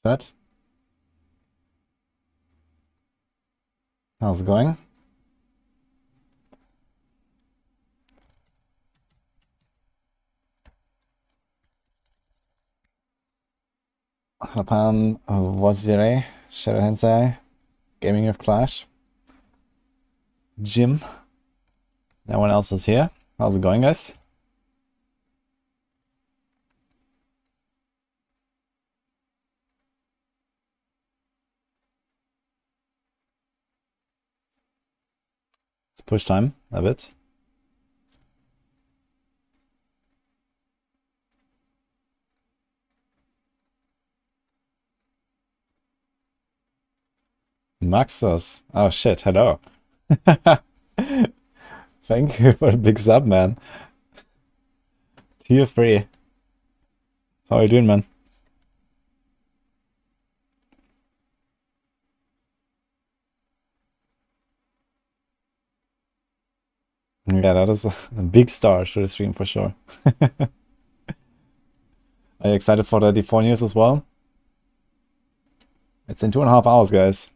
Chat. How's it going? Hapan Wazire, Shadow Hensei, Gaming of Clash, Jim. No one else is here. How's it going, guys? It's push time a bit. Maxos. Oh shit, hello. Thank you for the big sub, man. Tier 3. How are you doing, man? Yeah, that is a big star to the stream for sure. Are you excited for the D4 news as well? It's in 2.5 hours, guys.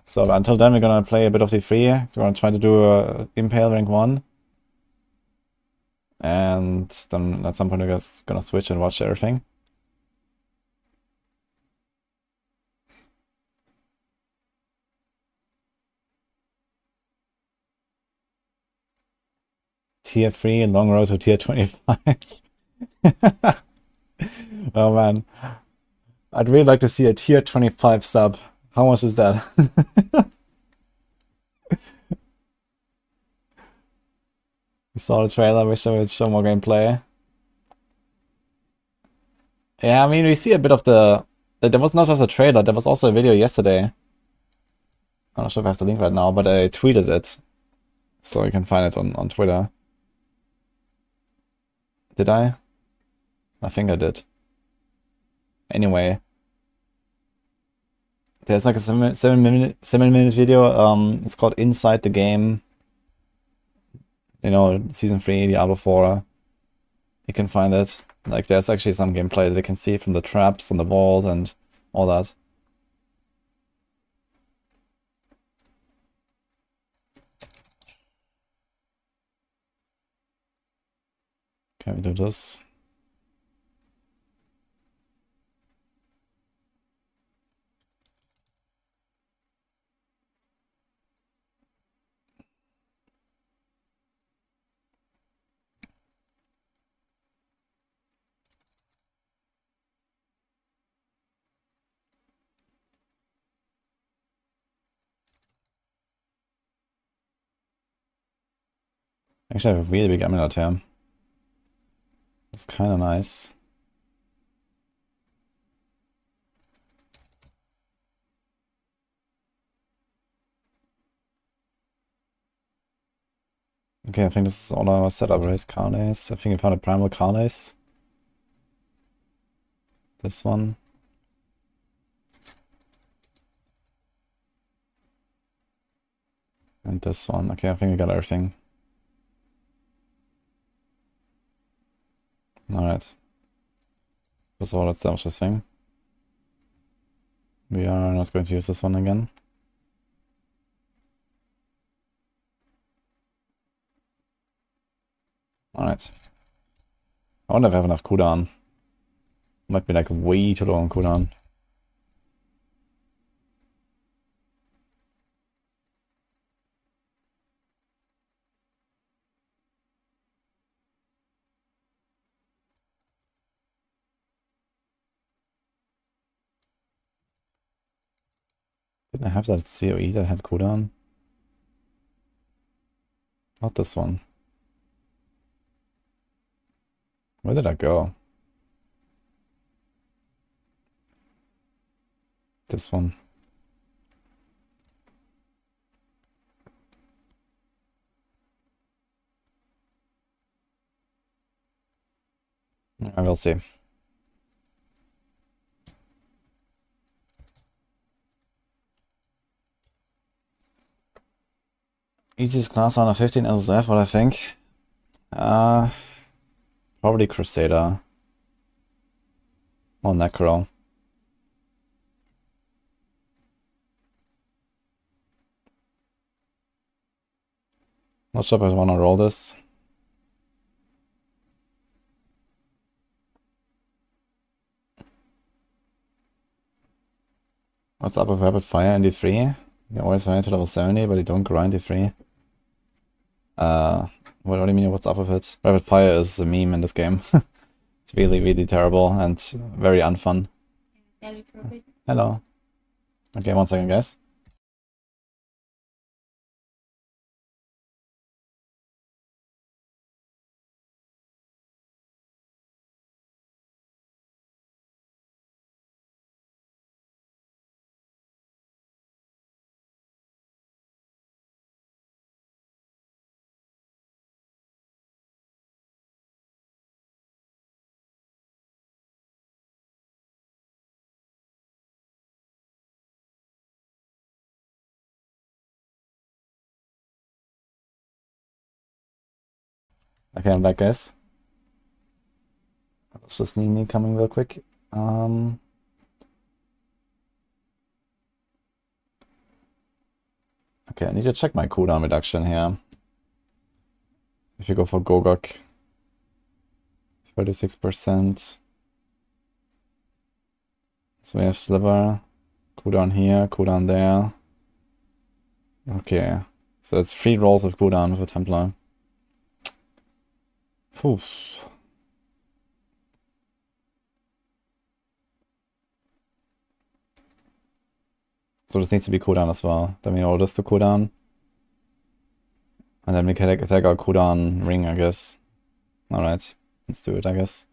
So until then, we're gonna play a bit of D3. We're gonna try to do a Impale rank 1. And then at some point, we're just gonna switch and watch everything. Tier 3 and long road to tier 25. Oh man. I'd really like to see a tier 25 sub. How much is that? We saw the trailer, wish I would show more gameplay. Yeah, I mean, we see a bit of the... There was not just a trailer, there was also a video yesterday. I'm not sure if I have the link right now, but I tweeted it. So you can find it on Twitter. Did I? I think I did. Anyway. There's like a 7-minute video. It's called Inside the Game. You know, Season 3, Diablo 4. You can find it. Like, there's actually some gameplay that you can see from the traps on the vault and all that. Can we do this? Actually, I have a really big amulet here. It's kind of nice. Okay, I think this is all our setup, right? Carnace. I think I found a Primal Carnace. This one. And this one. Okay, I think we got everything. Alright. First of all, let's damage this thing. We are not going to use this one again. Alright. I wonder if I have enough cooldown. Might be like way too low on cooldown. Didn't I have that COE that had cooldown? Not this one. Where did I go? This one. I will see. Easiest class under 15 SSF, what I think. Probably Crusader. Or Necro. Not sure if I want to roll this. What's up with Rapid Fire in D3? You always run to level 70, but you don't grind D3. What do you mean what's up with it? Rapid Fire is a meme in this game. It's really, really terrible and very unfun. Hello. Okay, 1 second, guys. Okay, I'm back, guys. Let's just need me coming real quick. Okay, I need to check my cooldown reduction here. If you go for Gogok, 36%. So we have Sliver, cooldown here, cooldown there. Okay, so it's 3 rolls of cooldown for Templar. Phew. So this needs to be cooldown as well. Then we roll this to cooldown. And then we can take our cooldown ring, I guess. Alright, let's do it, I guess.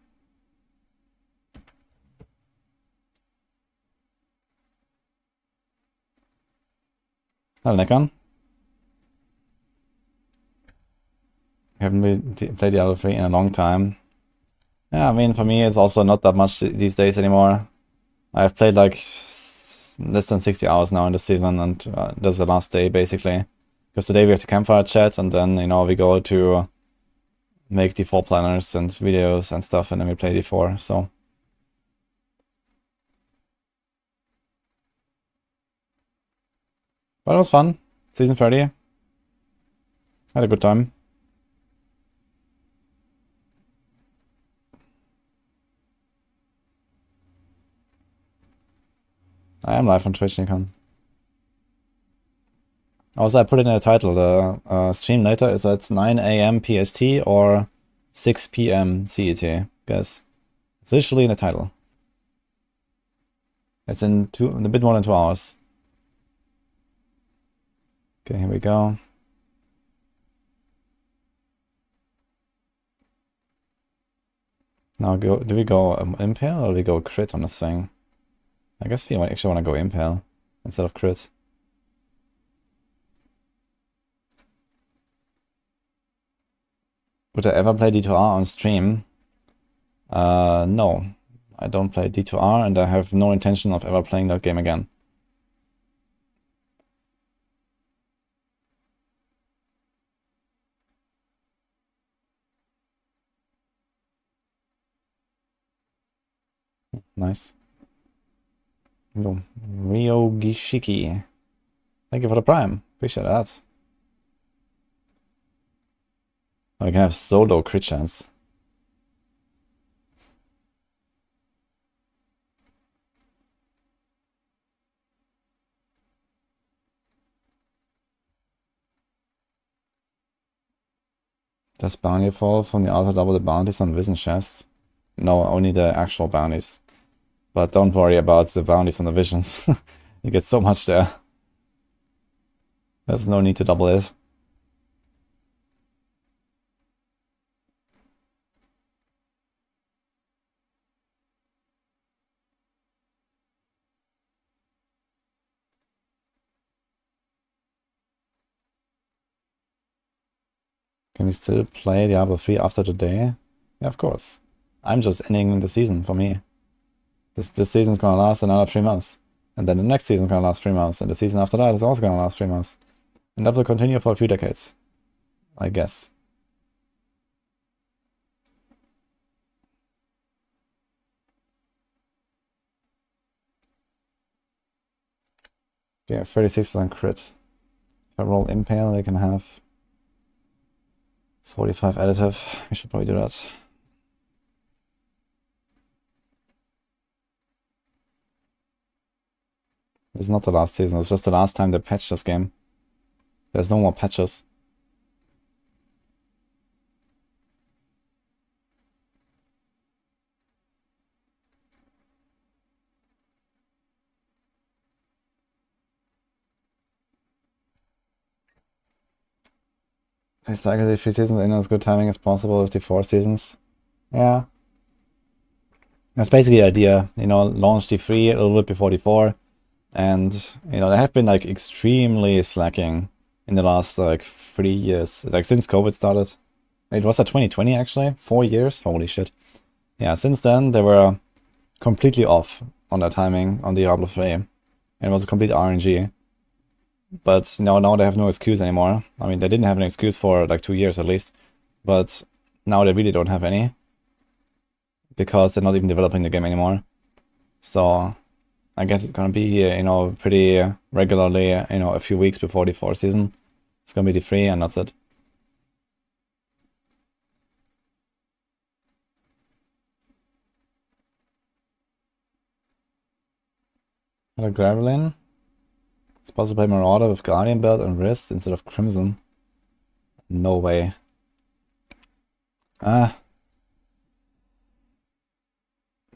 Hello, Necron. Haven't played Diablo 3 in a long time. Yeah, I mean, for me, it's also not that much these days anymore. I've played like less than 60 hours now in this season, and this is the last day, basically. Because today we have the Campfire chat, and then, you know, we go to make D4 planners and videos and stuff, and then we play D4, so. But it was fun. Season 30. Had a good time. I am live on Twitch, Nikon. Also, I put it in the title. The stream later is at 9 AM PST or 6 PM CET, guys. It's literally in the title. It's in a bit more than 2 hours. Okay, here we go. Now, do we go Impale or do we go crit on this thing? I guess we actually want to go Impale instead of crit. Would I ever play D2R on stream? No. I don't play D2R and I have no intention of ever playing that game again. Nice. Yo, Ryo Gishiki. Thank you for the prime. Appreciate that. Oh, we can have solo crit chance. Does bounty fall from the auto double the bounties on vision chests? No, only the actual bounties. But don't worry about the bounties on the visions. You get so much there. There's no need to double it. Can we still play Diablo 3 after today? Yeah, of course. I'm just ending the season for me. This season's gonna last another 3 months. And then the next season's gonna last 3 months. And the season after that is also gonna last 3 months. And that will continue for a few decades. I guess. Yeah, 36% crit. If I roll Impale, they can have 45 additive. We should probably do that. This is not the last season, it's just the last time they patched this game. There's no more patches. They cycle the 3 seasons in as good timing as possible with the 4 seasons. Yeah. That's basically the idea, you know, launch D3 a little bit before D4. And, you know, they have been like extremely slacking in the last like 3 years. Like since COVID started. It was 2020 actually, 4 years, holy shit. Yeah, since then they were completely off on their timing on Diablo 3. And it was a complete RNG. But now they have no excuse anymore. I mean, they didn't have an excuse for like 2 years at least. But now they really don't have any. Because they're not even developing the game anymore. So I guess it's gonna be, you know, pretty regularly, you know, a few weeks before the 4th season. It's gonna be D3 and that's it. Hello, Gravelin. It's possible to play Marauder with Guardian Belt and Wrist instead of Crimson. No way. Ah.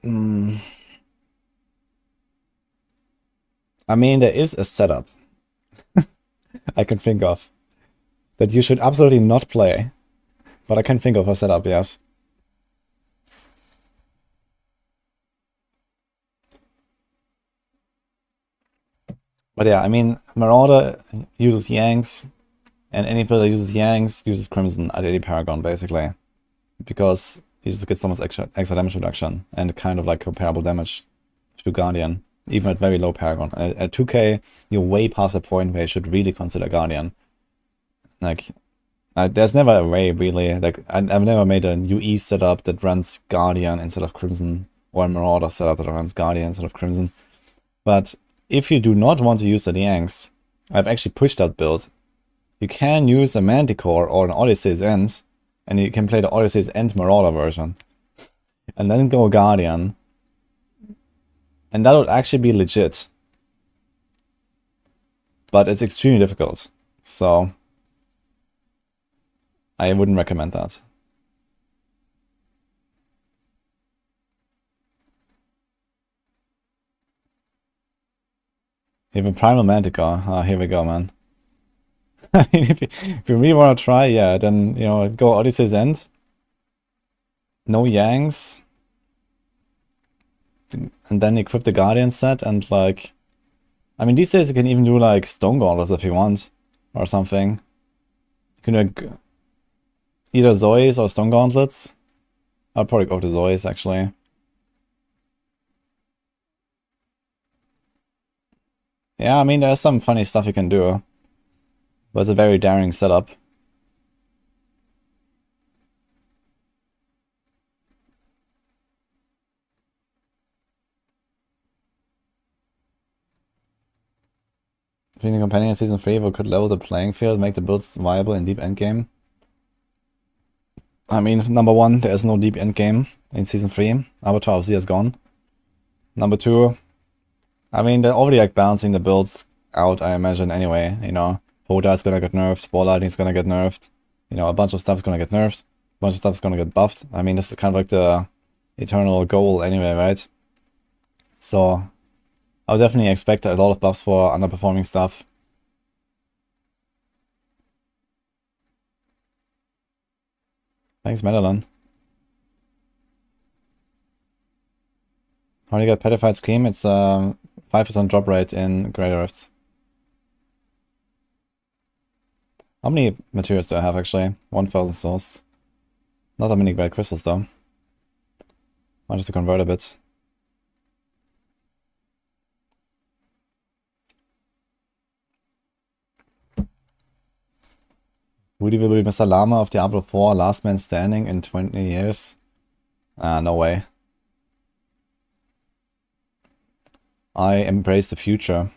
I mean, there is a setup I can think of that you should absolutely not play. But I can think of a setup, yes. But yeah, I mean, Marauder uses Yanks, and any build that uses Yanks uses Crimson at any Paragon, basically. Because you just get so much extra damage reduction, and kind of like comparable damage to Guardian, even at very low Paragon. At 2k, you're way past the point where you should really consider Guardian. Like, there's never a way, really. Like, I've never made a UE setup that runs Guardian instead of Crimson, or a Marauder setup that runs Guardian instead of Crimson. But if you do not want to use the Yanks, I've actually pushed that build. You can use a Manticore or an Odyssey's End, and you can play the Odyssey's End Marauder version. And then go Guardian. And that would actually be legit. But it's extremely difficult. So I wouldn't recommend that. You have a Primal Manticore. Ah, here we go, man. I mean, if you really want to try, yeah, then, you know, go Odyssey's End. No Yanks. And then equip the Guardian set and, like... I mean, these days you can even do, like, Stone Gauntlets if you want. Or something. You can do either Zoes or Stone Gauntlets. I'll probably go to Zoes, actually. Yeah, I mean, there's some funny stuff you can do. But it's a very daring setup. Being a companion in Season 3 could level the playing field, make the builds viable in deep endgame. I mean, number 1, there is no deep endgame in Season 3. Avatar of Z is gone. Number 2, I mean, they're already like balancing the builds out, I imagine, anyway. You know, Hoda is gonna get nerfed, Ball Lightning is gonna get nerfed. You know, a bunch of stuff is gonna get nerfed. A bunch of stuff is gonna get buffed. I mean, this is kind of like the eternal goal anyway, right? So, I would definitely expect a lot of buffs for underperforming stuff. Thanks, Madeline. How do you get Petrified Scream? It's 5% drop rate in Greater Rifts. How many materials do I have actually? 1000 souls. Not that many Great Crystals though. Might have to convert a bit. Woody will be Mr. Llama of Diablo 4, last man standing in 20 years. No way. I embrace the future.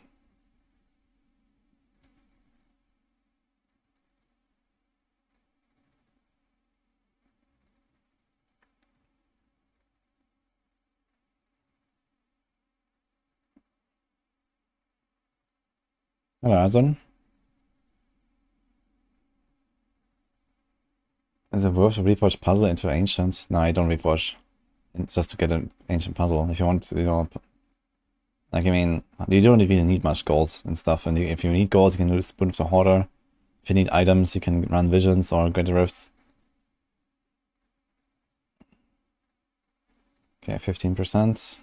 Hello, Azon. Is it worth to reforge puzzle into ancient? No, I don't reforge. Just to get an ancient puzzle. If you want to, you know, like, I mean, you don't really need much gold and stuff. And if you need gold, you can do Spoon of the Hoarder. If you need items, you can run Visions or Great Rifts. Okay, 15%.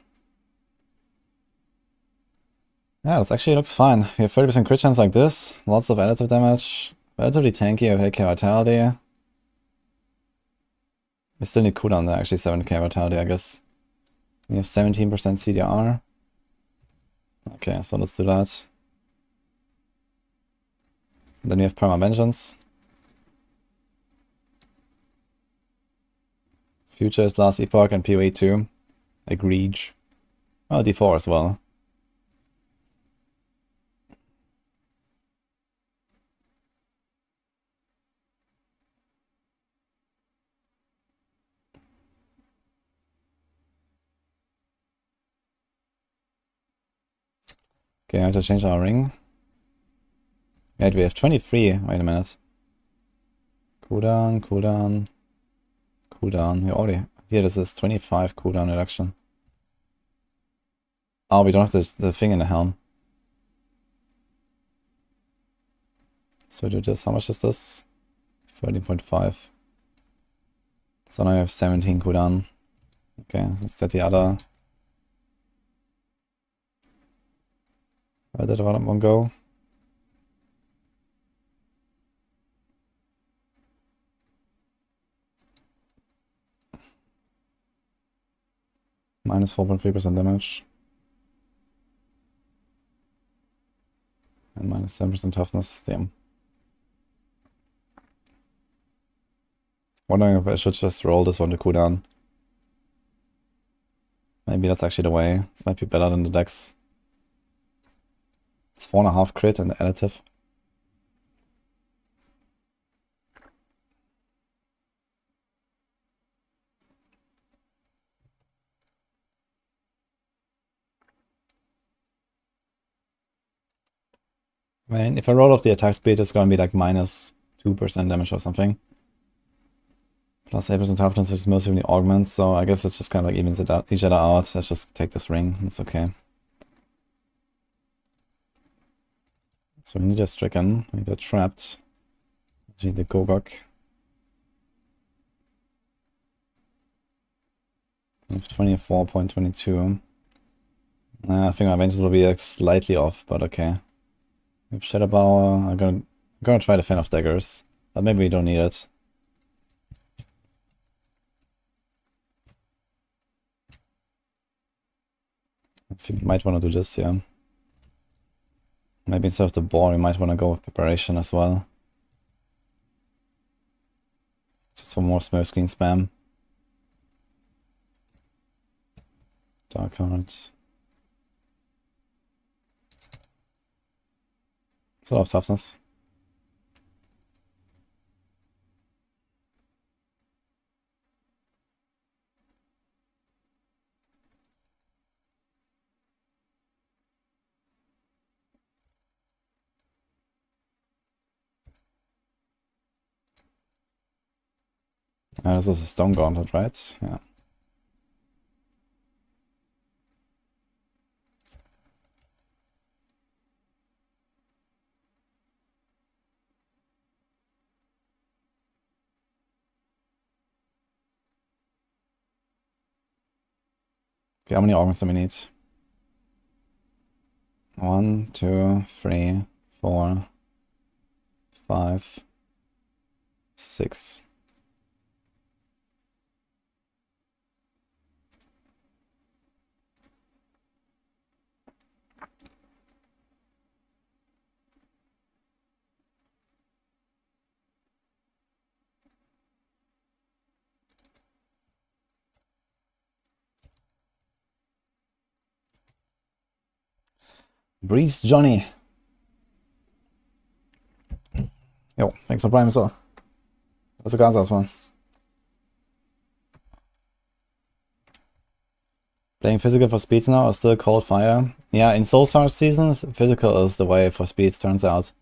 Yeah, this actually looks fine. We have 30% crit chance like this. Lots of additive damage. Relatively tanky with 8k vitality. We still need cooldown there, actually 7k vitality, I guess. We have 17% CDR. Okay, so let's do that. And then we have Primal Vengeance. Future is Last Epoch and PoE 2. Agreed. Oh, D4 as well. Okay, I have to change our ring. Wait, we have 23. Wait a minute. Cooldown, cooldown, cooldown. We already... Here, this is 25 cooldown reduction. Oh, we don't have the thing in the helm. So we do this. How much is this? 13.5. So now I have 17 cooldown. Okay, let's set the other. Where did one go? Minus 4.3% damage. And minus 7% toughness. Damn. Wondering if I should just roll this one to cooldown. Maybe that's actually the way. This might be better than the dex. It's 4.5 crit and additive. I mean, if I roll off the attack speed, it's gonna be like minus 2% damage or something. Plus 8% toughness, which is mostly from the augments, so I guess it's just kind of like evens it out, each other out. Let's just take this ring, it's okay. So we need a stricken, we need a trapped, we need the Gogok. We have 24.22. I think my vengeance will be like slightly off, but okay. We have Shadowbower. I'm gonna try the Fan of Daggers, but maybe we don't need it. I think we might want to do this, yeah. Maybe instead of the ball, we might want to go with Preparation as well. Just for more smoke screen spam. Dark cards. It's a lot of toughness. This is a Stone Gauntlet, right? Yeah. Okay, how many augments do we need? 1, 2, 3, 4, 5, 6. Breeze Johnny. Jo, thanks for Prime så. Det så kan man. Playing physical for speeds now or still cold fire? Yeah, in Soul Sarge seasons, physical is the way for speeds, turns out.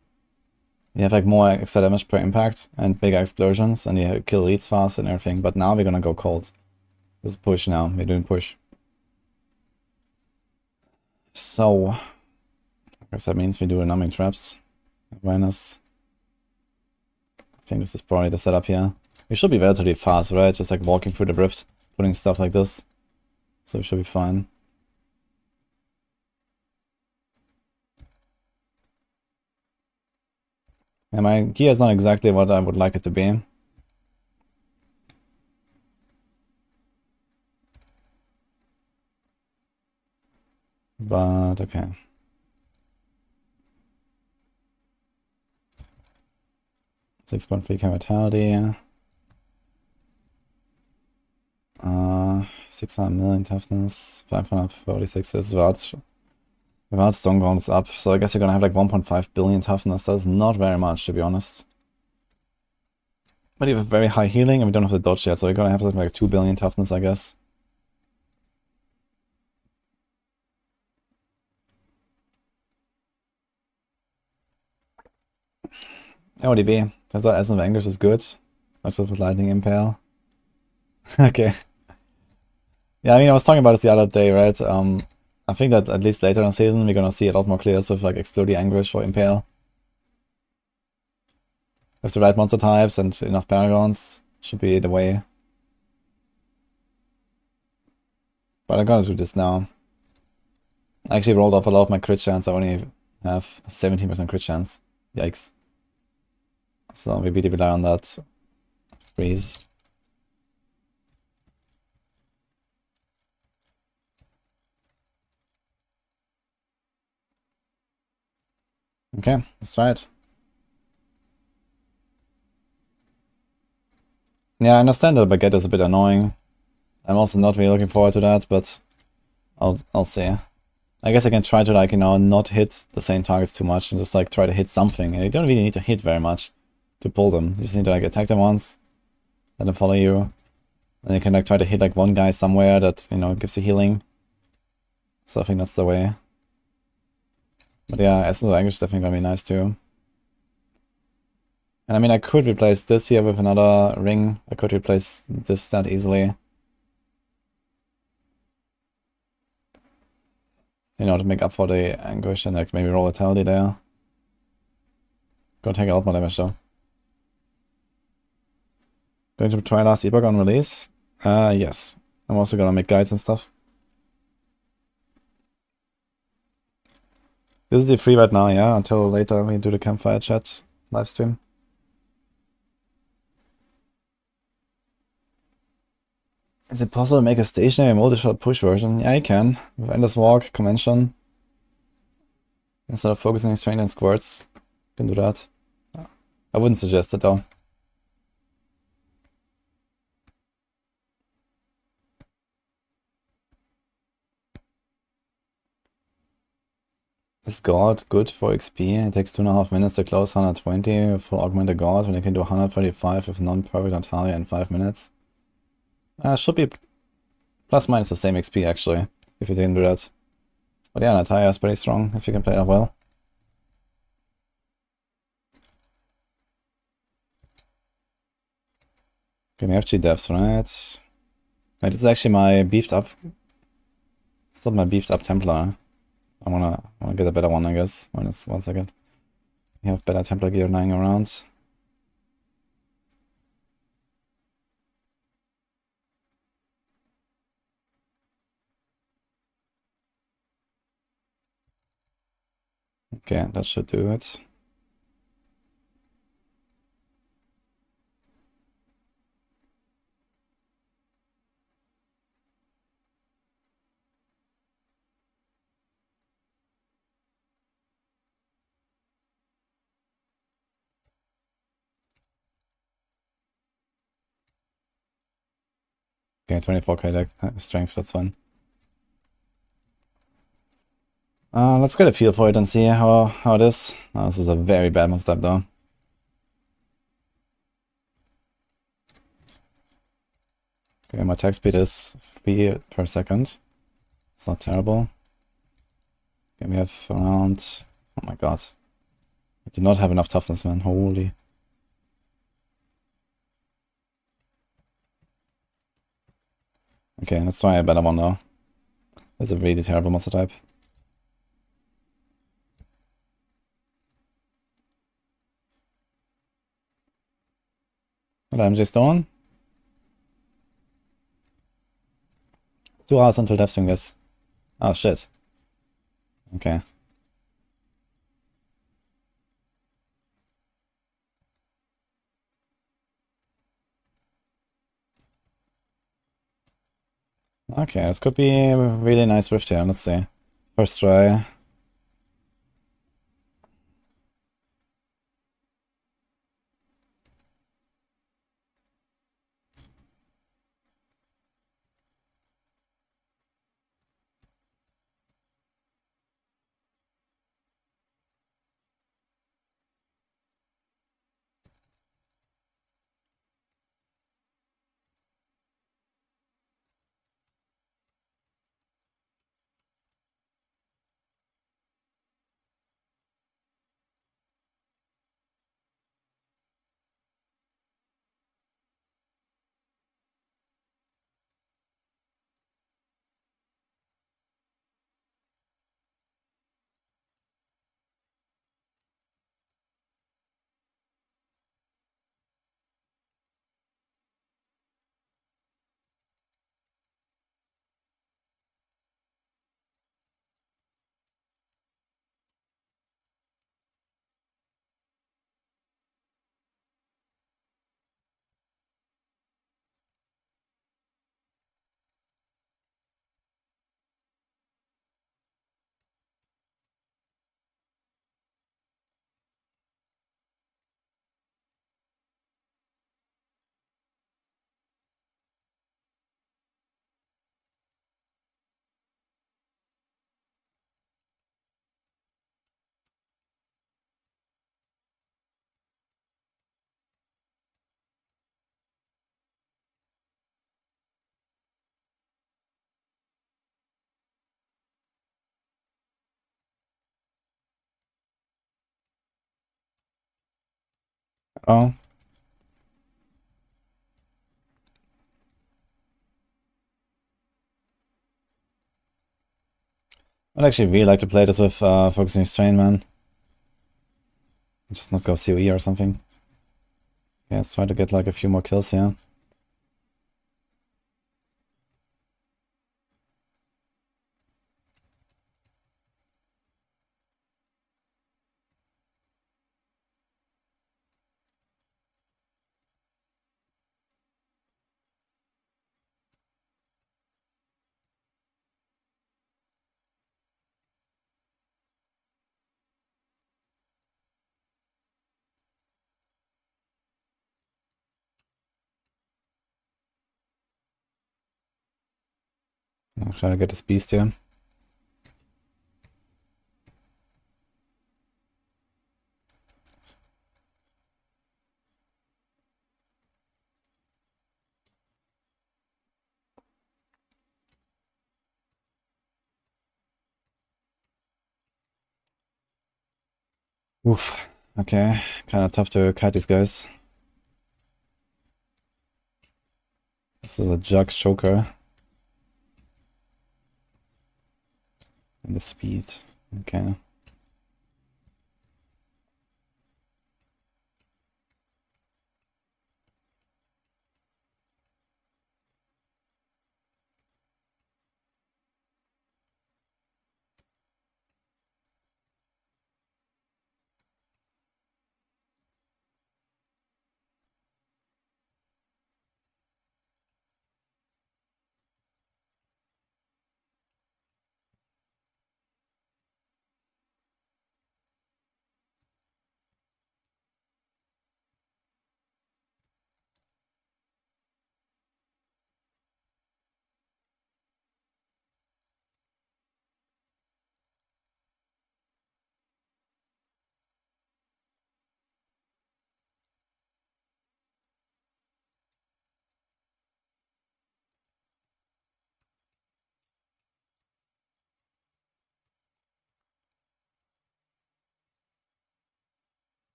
You have like more extra damage per impact and bigger explosions, and you kill elites fast and everything, but now we're gonna go cold. This is push now, we're doing push. So, I guess that means we do a numbing traps. Awareness. I think this is probably the setup here. We should be relatively fast, right? Just like walking through the rift, putting stuff like this. So we should be fine. And my gear is not exactly what I would like it to be. But okay. .3k vitality. 600 million toughness, 546 is without stone grounds up, so I guess you're gonna have like 1.5 billion toughness. That's not very much, to be honest. But you have very high healing and we don't have the dodge yet, so you're gonna have like 2 billion toughness, I guess. ODB, that's our Essence of Anguish is good. That's with Lightning Impale. Okay. Yeah, I mean, I was talking about this the other day, right? I think that at least later in the season, we're gonna see a lot more clears with like Exploding Anguish for Impale. With the right monster types and enough Paragons, should be the way. But I'm gonna do this now. I actually rolled off a lot of my crit chance. I only have 17% crit chance. Yikes. So we really rely on that freeze. Okay, let's try it. Yeah, I understand that the baguette is a bit annoying. I'm also not really looking forward to that, but I'll see. I guess I can try to, like, you know, not hit the same targets too much and just like try to hit something. And you don't really need to hit very much to pull them. You just need to like attack them once, let them follow you. And you can like try to hit like one guy somewhere that, you know, gives you healing. So I think that's the way. But yeah, Essence of Anguish is definitely gonna be nice too. And I mean, I could replace this here with another ring. I could replace this stat easily. You know, to make up for the Anguish and like maybe roll Vitality there. Gonna take out more damage though. Going to try last epoch on release? Yes. I'm also gonna make guides and stuff. This is the free right now, yeah, until later we do the Campfire chat live stream. Is it possible to make a stationary multi-shot push version? Yeah, you can. With Endless Walk, Convention. Instead of focusing on strength and squirts. You can do that. I wouldn't suggest it though. Is God good for XP? It takes 2.5 minutes to close 120 for Augmented God when you can do 135 with non-perfect Natalia in 5 minutes. Should be plus minus the same XP actually, if you didn't do that. But yeah, Natalia is pretty strong if you can play that well. Okay, we have 3 deaths, right? Wait, this is actually my beefed up. It's not my beefed up Templar. I wanna get a better one, I guess. One second. We have better Templar gear lying around. Okay, that should do it. Okay, 24k strength, that's fine. Let's get a feel for it and see how it is. This is a very bad one step though. Okay, my attack speed is 3 per second. It's not terrible. Okay, we have around... Oh my god. I do not have enough toughness, man. Holy. Okay, let's try a better one now. That's a really terrible monster type. Hello, MJ Stone. It's 2 hours until Deathstring, guys. Oh shit. Okay. Okay, this could be a really nice rift here. Let's see. First try. Oh. I'd actually really like to play this with Focusing Restraint, man. Just not go COE or something. Yeah, let's try to get like a few more kills here. I'll try to get this beast here. Oof. Okay, kind of tough to kite these guys. This is a jug choker. And the speed. Okay.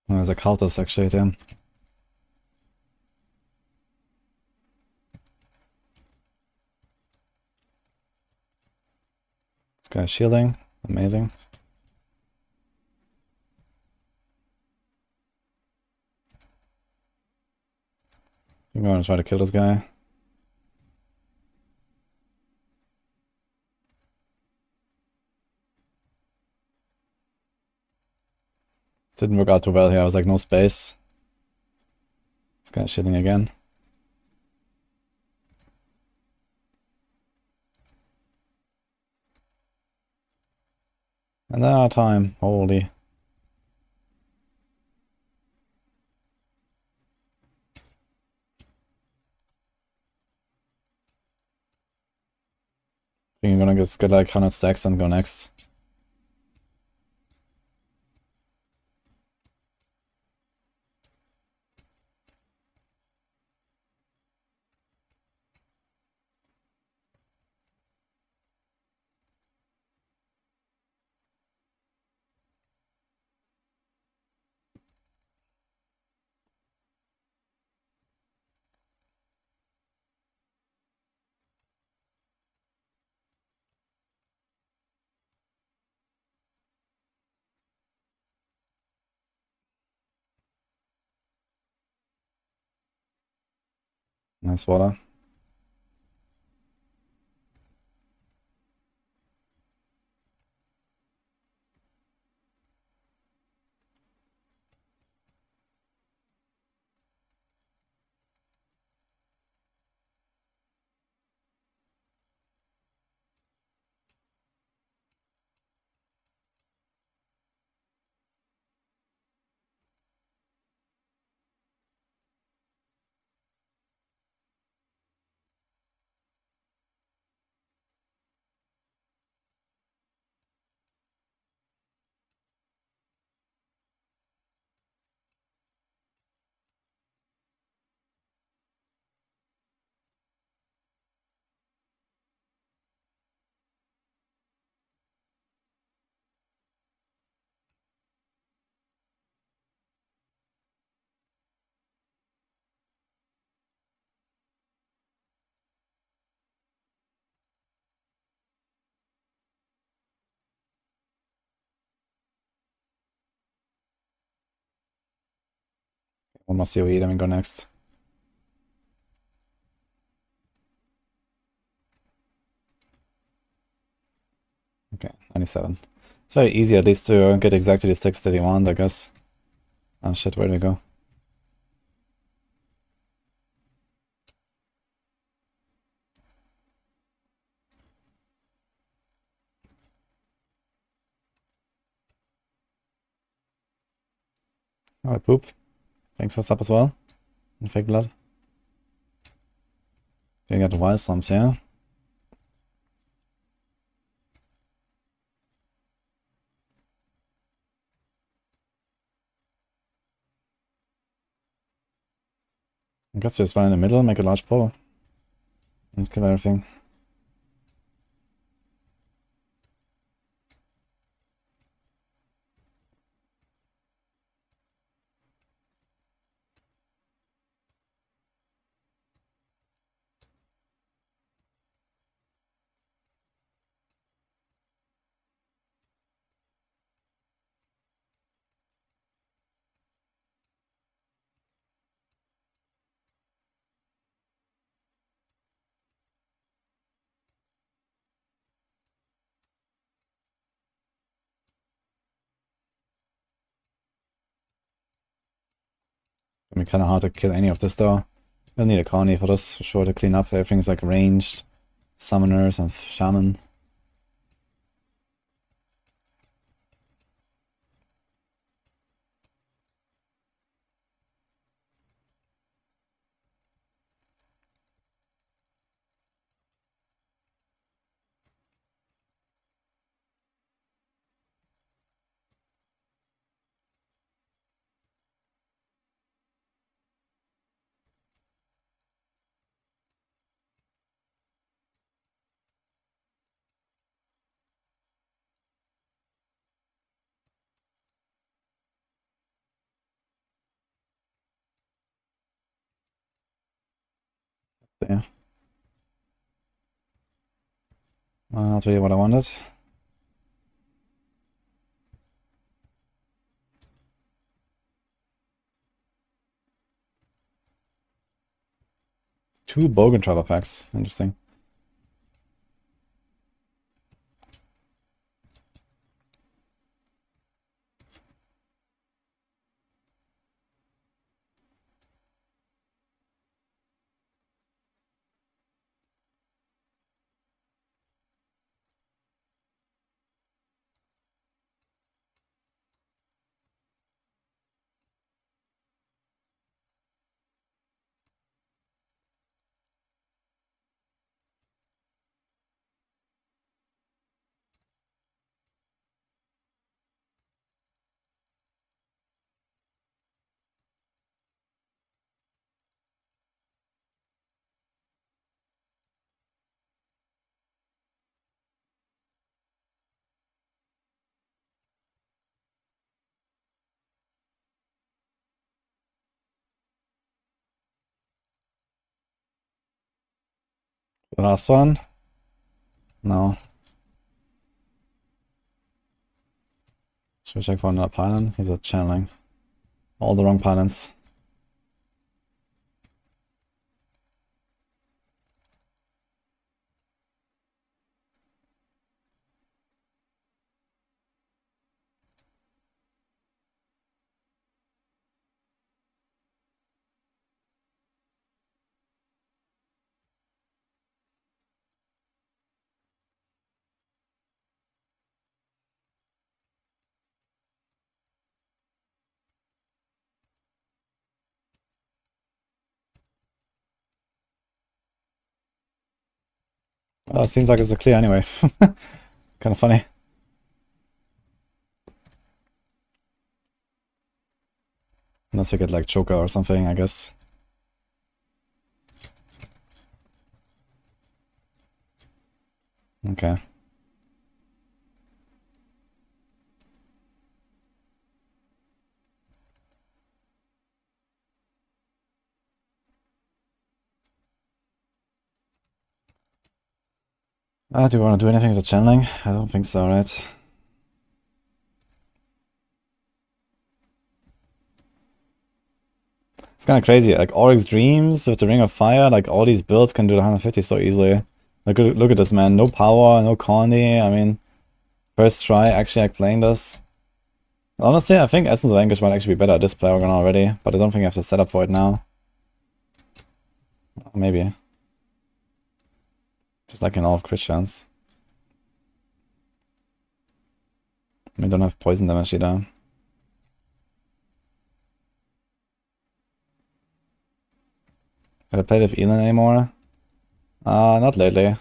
Oh, there's a cultist actually, damn. This guy's shielding. Amazing. I'm going to try to kill this guy. This didn't work out too well here. I was like, no space. This guy's shielding again. And now time. Holy. I think I'm gonna just get like 100 stacks and go next. Nice water. One more COE, then we go next. Okay, 97. It's very easy at least to get exactly the sticks that you want, I guess. Oh shit, where did we go? Alright, poop. Thanks for sub as well. And fake blood. We got the wild slumps here. I guess just run in the middle, make a large pull. And kill everything. Gonna be kinda hard to kill any of this though. We'll need a Connie for this for sure to clean up. Everything's like ranged. Summoners and Shaman. Yeah. Not really what I wanted. Two Bogan travel packs. Interesting. The last one? No. Should we check for another pylon? He's a channeling. All the wrong pylons. Seems like it's a clear anyway. Kind of funny. Unless you get like Joker or something, I guess. Okay. Do you want to do anything with the channeling? I don't think so, right? It's kind of crazy. Like Oryx Dreams with the Ring of Fire, like all these builds can do the 150 so easily. Look at this, man. No power, no colony. I mean, first try actually like playing this. Honestly, I think Essence of Anguish might actually be better at this player organ already, but I don't think I have to set up for it now. Maybe. Just like in all of crit chance. We don't have poison damage either. Have I played with Elin anymore? Not lately.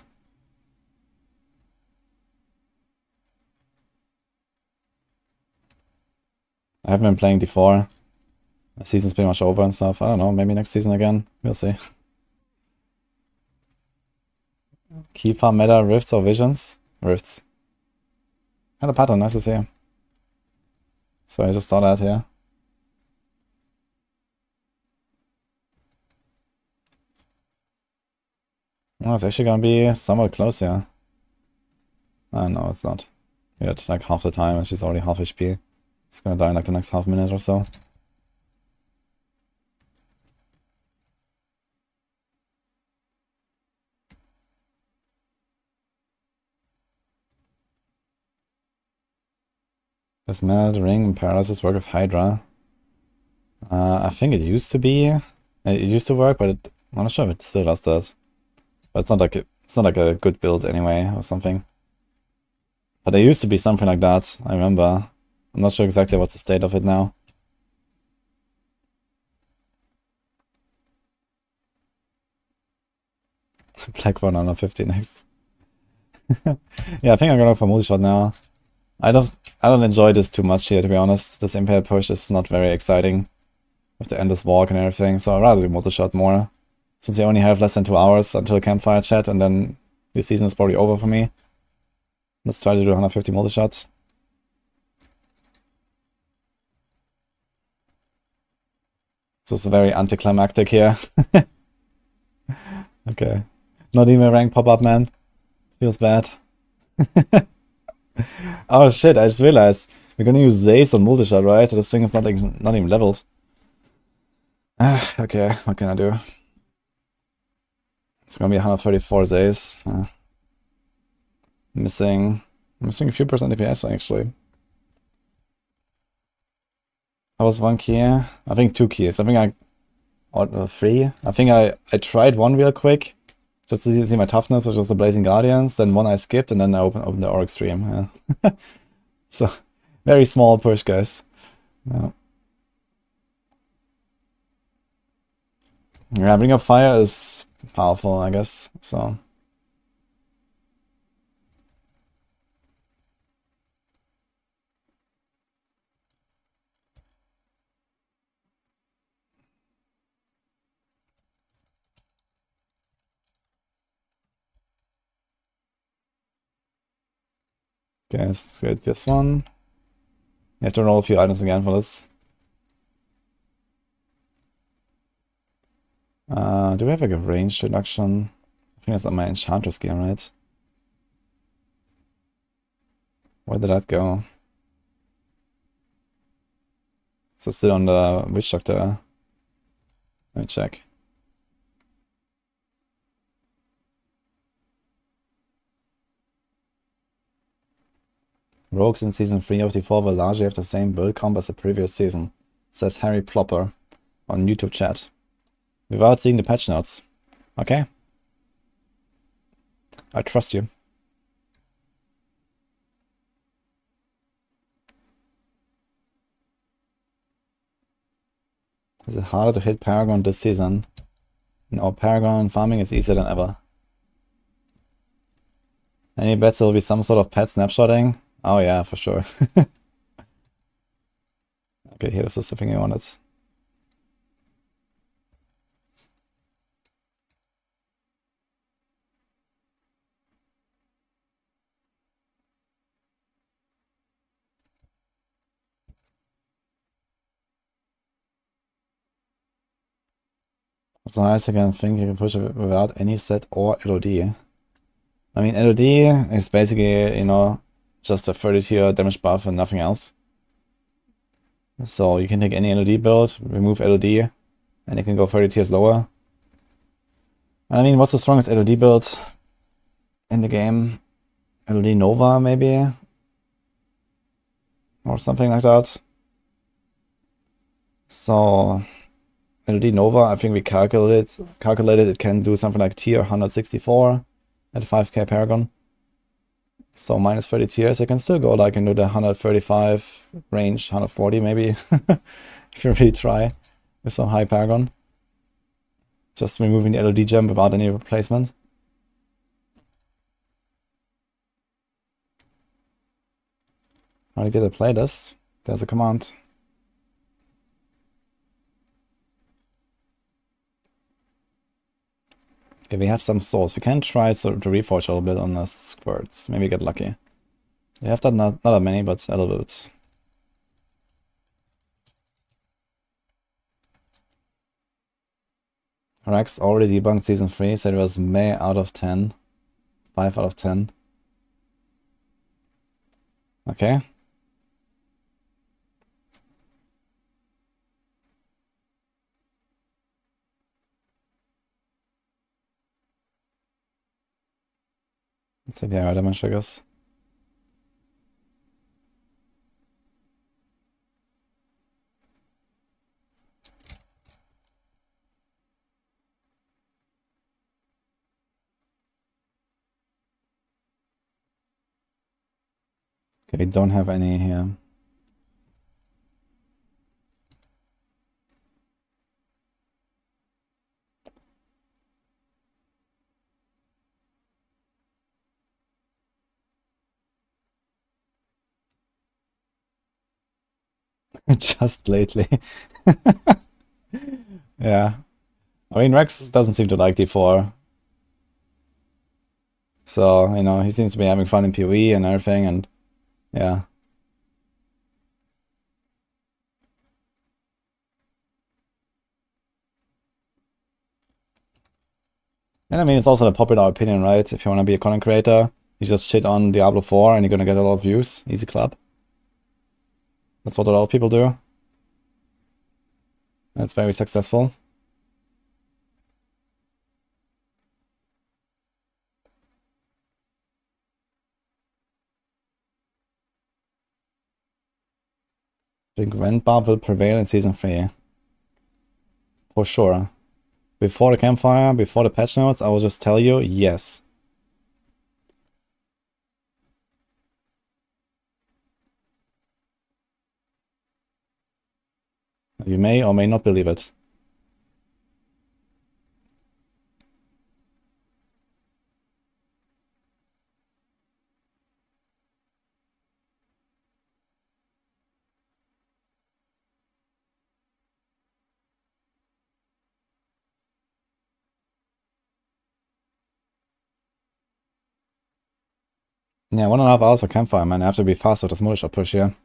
I haven't been playing D4. The season's pretty much over and stuff. I don't know, maybe next season again. We'll see. Key farm meta, Rifts or Visions? Rifts. And a pattern, nice to see. So I just saw that here. Oh, it's actually gonna be somewhat close here. No, it's not. We had like half the time and she's already half HP. It's gonna die in like the next half minute or so. Does Mad Ring and Paralysis work with Hydra? I think it used to be. It used to work, but I'm not sure if it still does that. But it's not like a good build anyway or something. But there used to be something like that, I remember. I'm not sure exactly what's the state of it now. Black 150 next. Yeah, I think I'm gonna go for multi-shot now. I don't enjoy this too much here, to be honest. This Impale push is not very exciting with the endless walk and everything, so I'd rather do multi-shot more. Since you only have less than 2 hours until Campfire chat, and then the season is probably over for me. Let's try to do 150 multi-shots. This is very anticlimactic here. Okay. Not even a rank pop-up, man. Feels bad. Oh shit, I just realized we're gonna use Zaze on multi-shot, right? This thing is not even leveled. Okay, what can I do? It's gonna be 134 Zaze. Missing a few percent DPS actually. That was one key. I think 2 keys. I think or 3. I think I tried one real quick. Just to see my toughness, which was the Blazing Guardians. Then one I skipped, and then I opened the Auric Stream. Yeah. So, very small push, guys. Yeah. Yeah, Ring of Fire is powerful, I guess. So. Okay, let's get this one. You have to roll a few items again for this. Do we have like a range reduction? I think that's on my Enchantress game, right? Where did that go? So still on the Witch Doctor. Let me check. Rogues in Season 3 of D4 will largely have the same build comp as the previous season, says Harry Plopper on YouTube chat. Without seeing the patch notes. Okay. I trust you. Is it harder to hit Paragon this season? No, Paragon farming is easier than ever. Any bets there will be some sort of pet snapshotting? Oh yeah, for sure. Okay, here this is the thing I wanted. What's the highest I can think you can push it without any set or LOD? I mean, LOD is basically, you know, just a 30 tier damage buff and nothing else. So you can take any LOD build, remove LOD, and you can go 30 tiers lower. I mean, what's the strongest LOD build in the game? LOD Nova, maybe? Or something like that. So, LOD Nova, I think we calculated it can do something like tier 164 at 5k Paragon. So minus 30 tiers, I can still go like into the 135 range, 140 maybe, if you really try with some high Paragon. Just removing the LOD gem without any replacement. How did I play this? There's a command. Okay, we have some souls. We can try to reforge a little bit on the squirts. Maybe get lucky. We have that not that many, but a little bit. Rex already debunked Season 3, said it was May out of 10. 5 out of 10. Okay. Let's take the arrow damage, I guess. Okay, we don't have any here. Just lately. Yeah. I mean, Rex doesn't seem to like D4. So, you know, he seems to be having fun in PoE and everything, and yeah. And I mean, it's also the popular opinion, right? If you want to be a content creator, you just shit on Diablo 4 and you're gonna get a lot of views. Easy clap. That's what a lot of people do. That's very successful. I think Rentbar will prevail in Season 3. For sure. Before the Campfire, before the patch notes, I will just tell you, yes. You may or may not believe it. Yeah, 1.5 hours for Campfire, man. I have to be fast with this militia push here.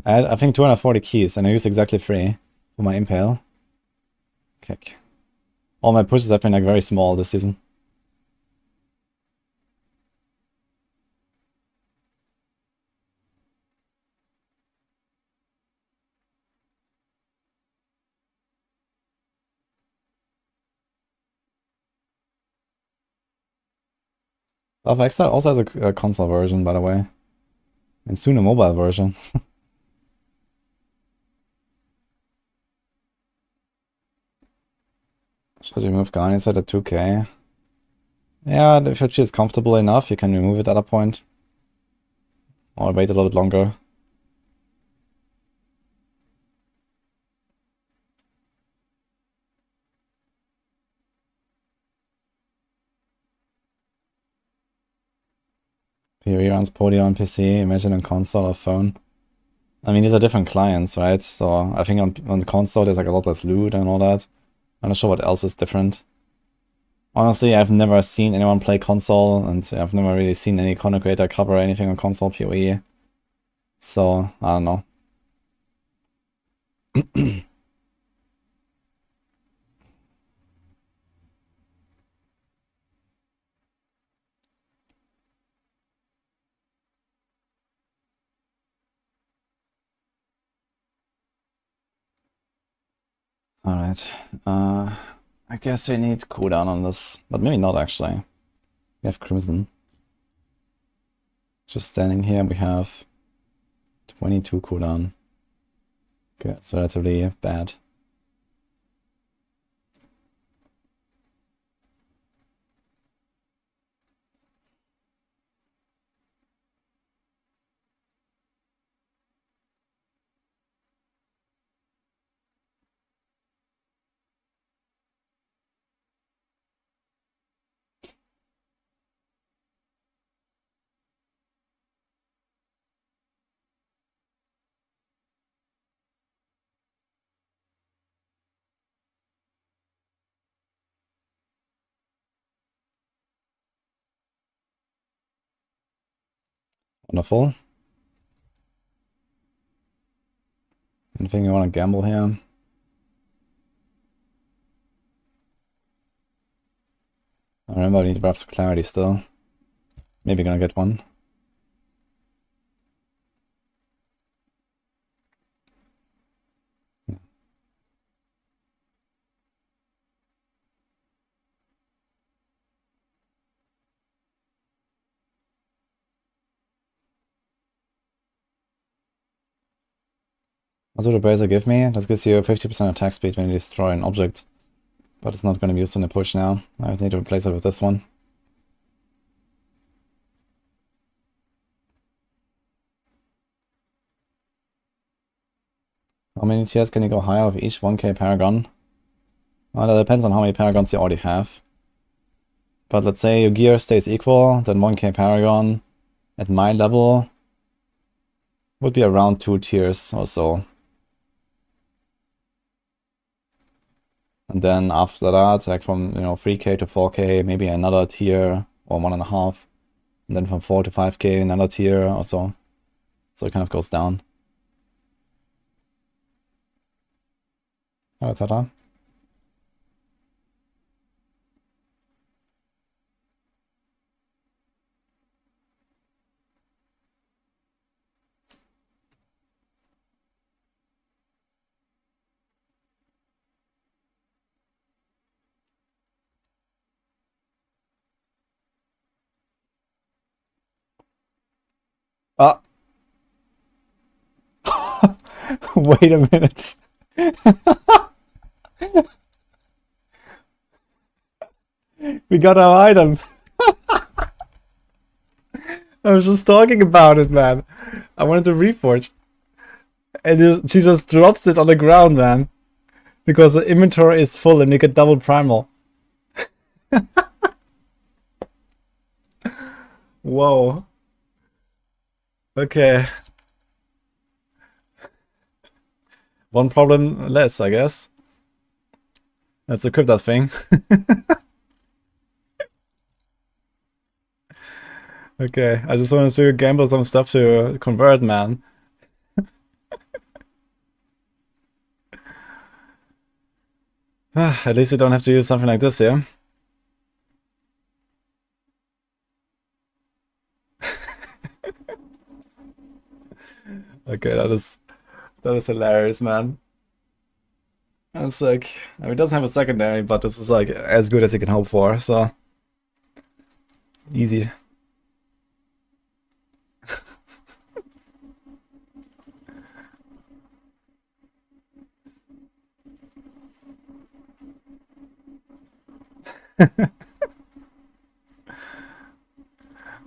I think 240 keys, and I used exactly 3 for my Impale. Kick. All my pushes have been like very small this season. Love Exile also has a console version, by the way. And soon a mobile version. Should we move Gauntlet at 2k? Yeah, if it feels comfortable enough, you can remove it at a point. Or wait a little bit longer. PoE runs Poly on PC, imagine on console or phone. I mean, these are different clients, right? So I think on the console there's like a lot less loot and all that. I'm not sure what else is different. Honestly, I've never seen anyone play console, and I've never really seen any content creator cover anything on console PoE. So, I don't know. Alright. I guess we need cooldown on this, but maybe not actually. We have Crimson. Just standing here, we have 22 cooldown. Okay, it's relatively bad. Wonderful. Anything you want to gamble here? I remember I need Wraths of Clarity still. Maybe gonna get one. Yeah. What would the Bracer give me? This gives you 50% attack speed when you destroy an object. But it's not going to be used in the push now. I need to replace it with this one. How many tiers can you go higher with each 1k Paragon? Well, that depends on how many Paragons you already have. But let's say your gear stays equal, then 1k Paragon at my level would be around 2 tiers or so. And then after that, like from 3k to 4k, maybe another tier or 1.5. And then from 4 to 5k, another tier or so. So it kind of goes down. Oh, ta-da. Wait a minute. We got our item. I was just talking about it, man. I wanted to reforge. And she just drops it on the ground, man. Because the inventory is full and you get double primal. Whoa. Okay. One problem less, I guess. Let's equip that thing. Okay, I just wanted to gamble some stuff to convert, man. At least you don't have to use something like this here. Okay, that is hilarious, man. It's like, I mean, it doesn't have a secondary, but this is like as good as you can hope for, so easy.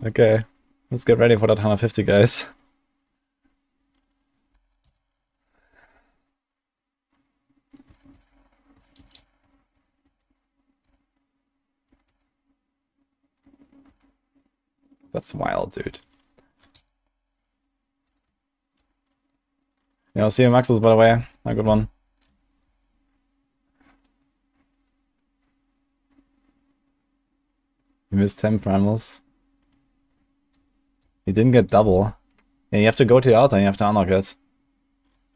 Okay, let's get ready for that 150, guys. That's wild, dude. Yeah, I'll see you, Maxes, by the way. Have a good one. You missed 10 primals. You didn't get double. Yeah, you have to go to the altar and you have to unlock it.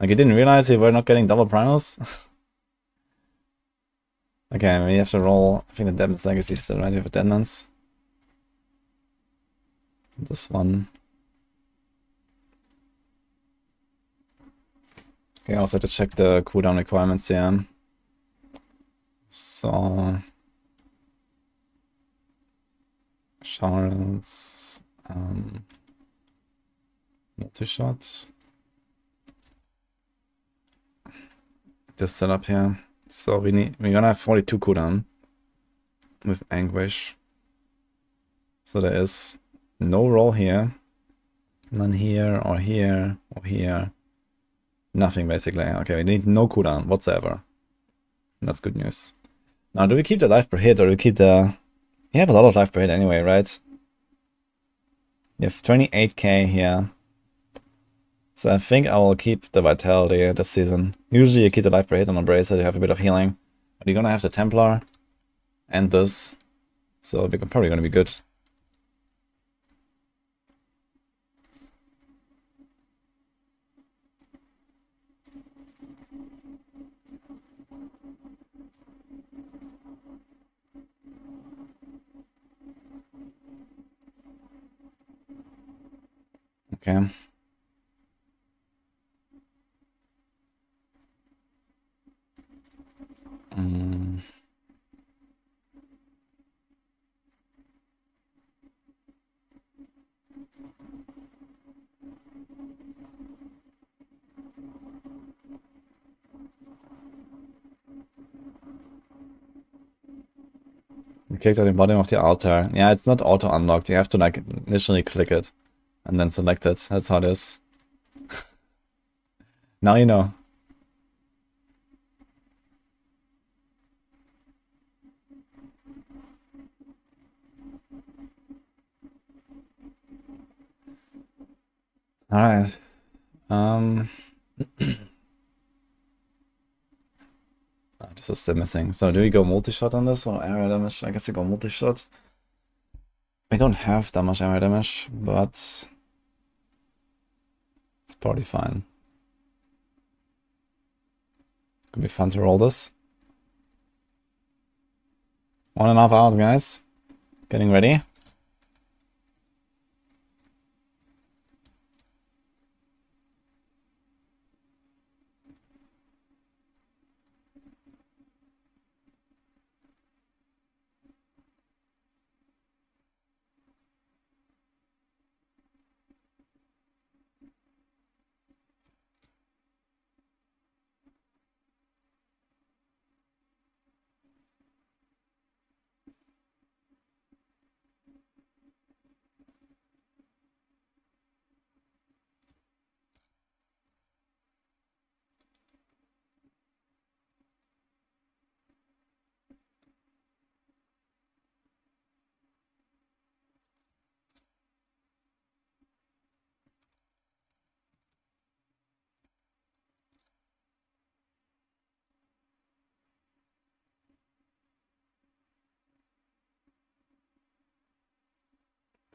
Like, you didn't realize you were not getting double primals? Okay, I mean, you have to roll. I think the Demon's Legacy still, right? You have a Deadlands. This one. Okay, I also have to check the cooldown requirements here. So... Shards... multi-shot. This setup here. So we're gonna have 42 cooldown with Anguish. So there is no roll here, none here or here or here. Nothing basically. Okay, we need no cooldown whatsoever. That's good news. Now, do we keep the life per hit or do we keep the... You have a lot of life per hit anyway, right? You have 28k here. So I think I will keep the Vitality this season. Usually you keep the life per hit on a Bracer, you have a bit of healing. But you're gonna have the Templar and this. So we're probably gonna be good. Okay. You clicked at the bottom of the altar. Yeah, it's not auto unlocked. You have to like initially click it and then select it. That's how it is. Now you know. Alright. This is still missing. So do we go multi-shot on this or area damage? I guess we go multi-shot. We don't have that much area damage, but it's probably fine. Could be fun to roll this. 1.5 hours, guys. Getting ready.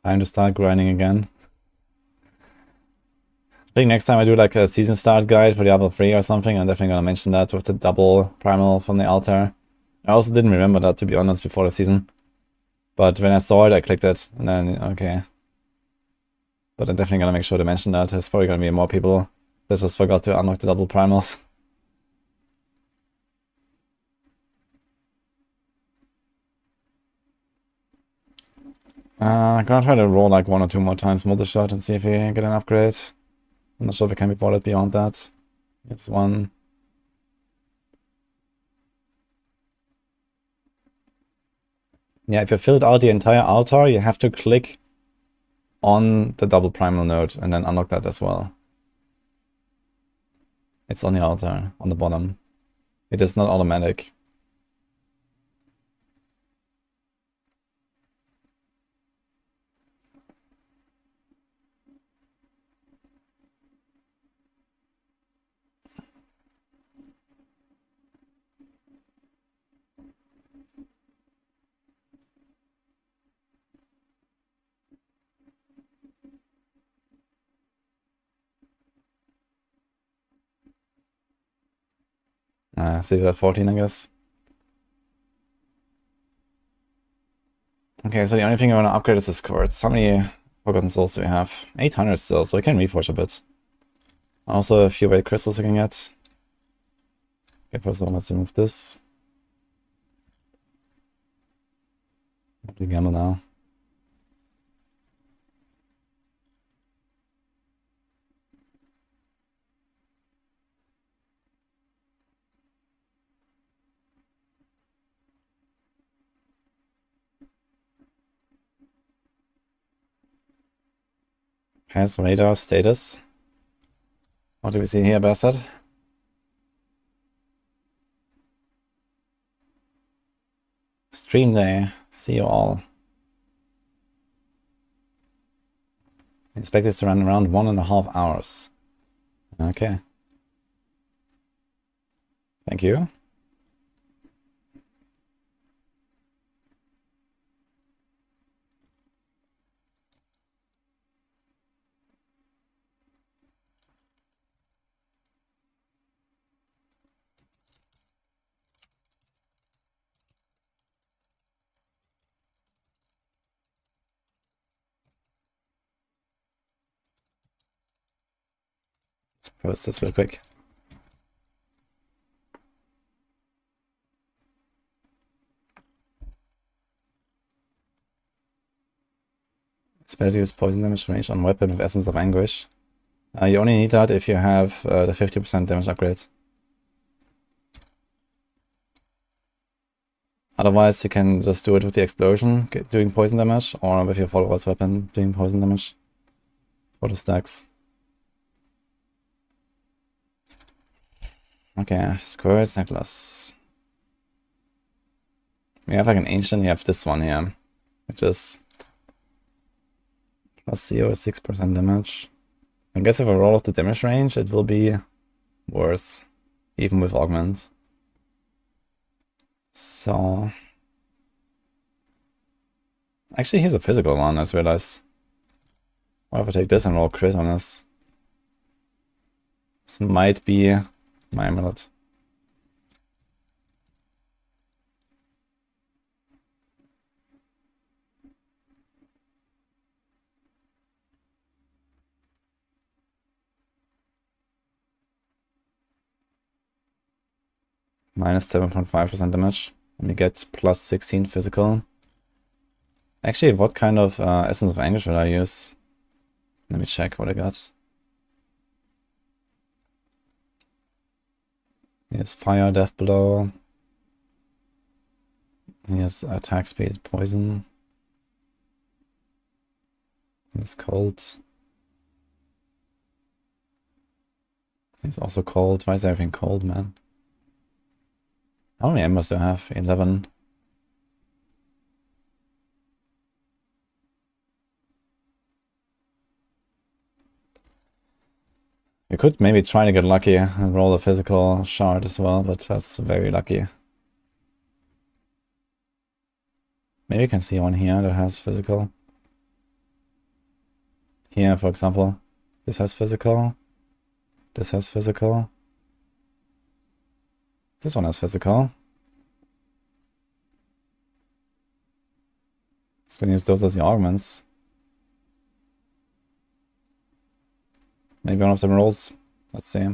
Time to start grinding again. I think next time I do like a season start guide for Diablo 3 or something, I'm definitely gonna mention that with the double Primal from the altar. I also didn't remember that, to be honest, before the season. But when I saw it, I clicked it, and then, okay. But I'm definitely gonna make sure to mention that. There's probably gonna be more people that just forgot to unlock the double Primals. I'm gonna try to roll like 1 or 2 more times multi-shot and see if we get an upgrade. I'm not sure if we can be boarded beyond that. It's 1. Yeah, if you filled out the entire altar, you have to click on the double primal node and then unlock that as well. It's on the altar, on the bottom. It is not automatic. Save it at 14, I guess. Okay, so the only thing I want to upgrade is the squirts. How many Forgotten Souls do we have? 800 still, so we can reforge a bit. Also, a few weight crystals we can get. Okay, first of all, let's remove this. What do we gamble now? Pass radar status. What do we see here, Bastard? Stream day. See you all. Expected to run around 1.5 hours. Okay. Thank you. Let's post this real quick. It's better to use poison damage range on weapon with Essence of Anguish. You only need that if you have the 50% damage upgrade. Otherwise, you can just do it with the explosion, doing poison damage, or with your follower's weapon, doing poison damage for the stacks. Okay, Squirts, Necklace. We have like an ancient, you have this one here, which is plus 0.6% damage. I guess if I roll off the damage range, it will be worse, even with augment. So actually, here's a physical one, I just realized. What if I take this and roll crit on this? This might be my amulet. Minus 7.5% damage. And we get plus 16 physical. Actually, what kind of Essence of Anguish should I use? Let me check what I got. Here's Fire, Death Blow. Here's Attack Speed, Poison. Here's Cold. Here's also Cold. Why is everything cold, man? How many embers do I have? 11. You could maybe try to get lucky and roll a physical shard as well, but that's very lucky. Maybe you can see one here that has physical. Here, for example, this has physical. This has physical. This one has physical. Just gonna use those as the augments. Maybe one of them rolls. Let's see.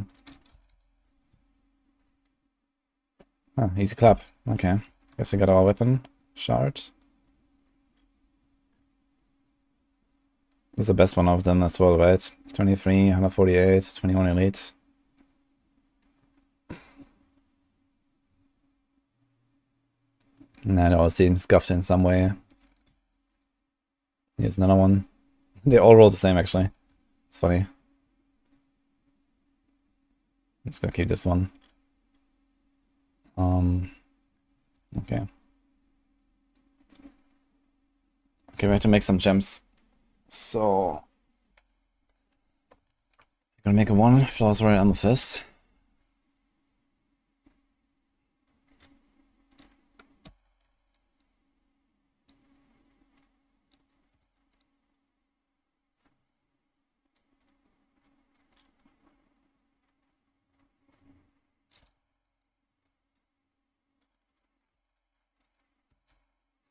Ah, easy clap. Okay. Guess we got our weapon shard. This is the best one of them as well, right? 23, 148, 21 elite. Nah, they all seem scuffed in some way. Here's another one. They all roll the same, actually. It's funny. Let's go keep this one. Okay. Okay, we have to make some gems. So... I'm gonna make a 1 flawless royal amethyst.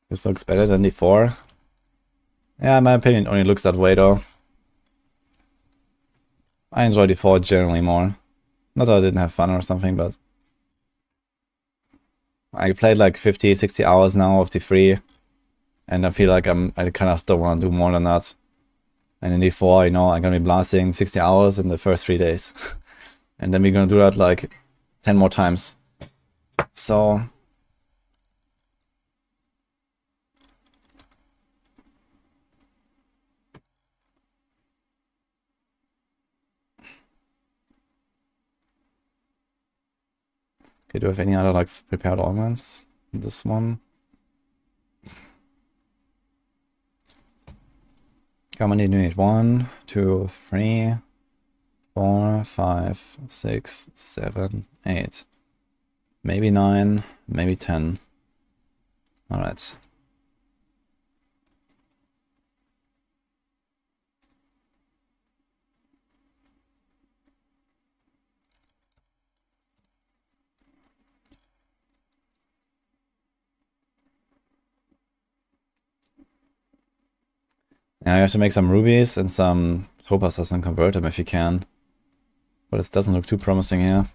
This looks better than D4. Yeah, in my opinion, it only looks that way though. I enjoy D4 generally more. Not that I didn't have fun or something, but... I played like 50, 60 hours now of D3. And I feel like I kind of don't want to do more than that. And in D4, you know, I'm gonna be blasting 60 hours in the first 3 days. And then we're gonna do that like 10 more times. So... Okay, do I have any other like prepared augments? This one. How many do you need? 1, 2, 3, 4, 5, 6, 7, 8. Maybe 9, maybe 10. Alright. Yeah, you have to make some rubies and some topazes and convert them if you can. But it doesn't look too promising here.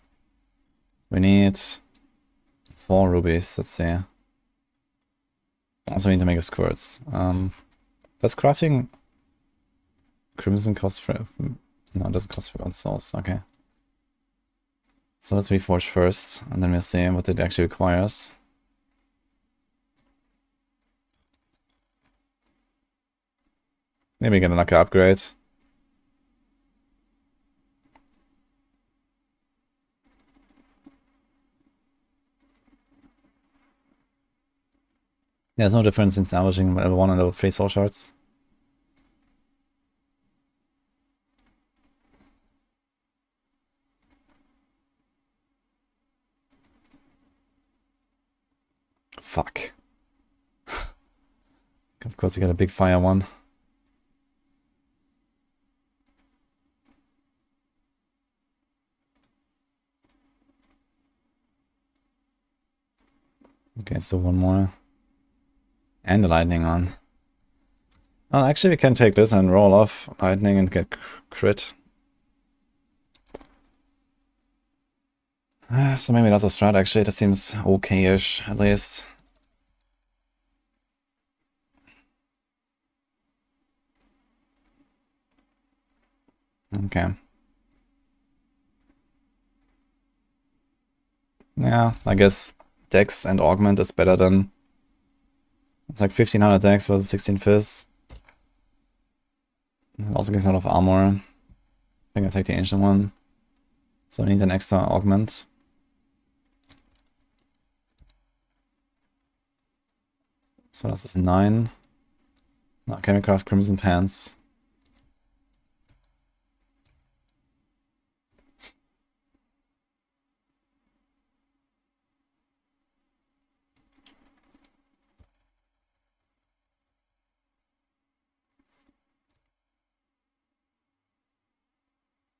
We need 4 rubies, let's see. Also need to make a squirts. Does crafting crimson cost for... No, it doesn't cost for gold souls, okay. So let's reforge first, and then we'll see what it actually requires. Maybe get an upgrade. There's no difference in salvaging level 1 and level 3 soul shards. Fuck. Of course you got a big fire one. Okay, so one more. And the lightning on. Well, actually we can take this and roll off lightning and get crit. So maybe that's a strat actually, that seems okay-ish at least. Okay. Yeah, I guess Dex and Augment is better than... It's like 1500 Dex versus 16 Fizz. It also gives a lot of armor. I think I'll take the ancient one. So I need an extra Augment. So this is 9. Now can we craft Crimson Pants?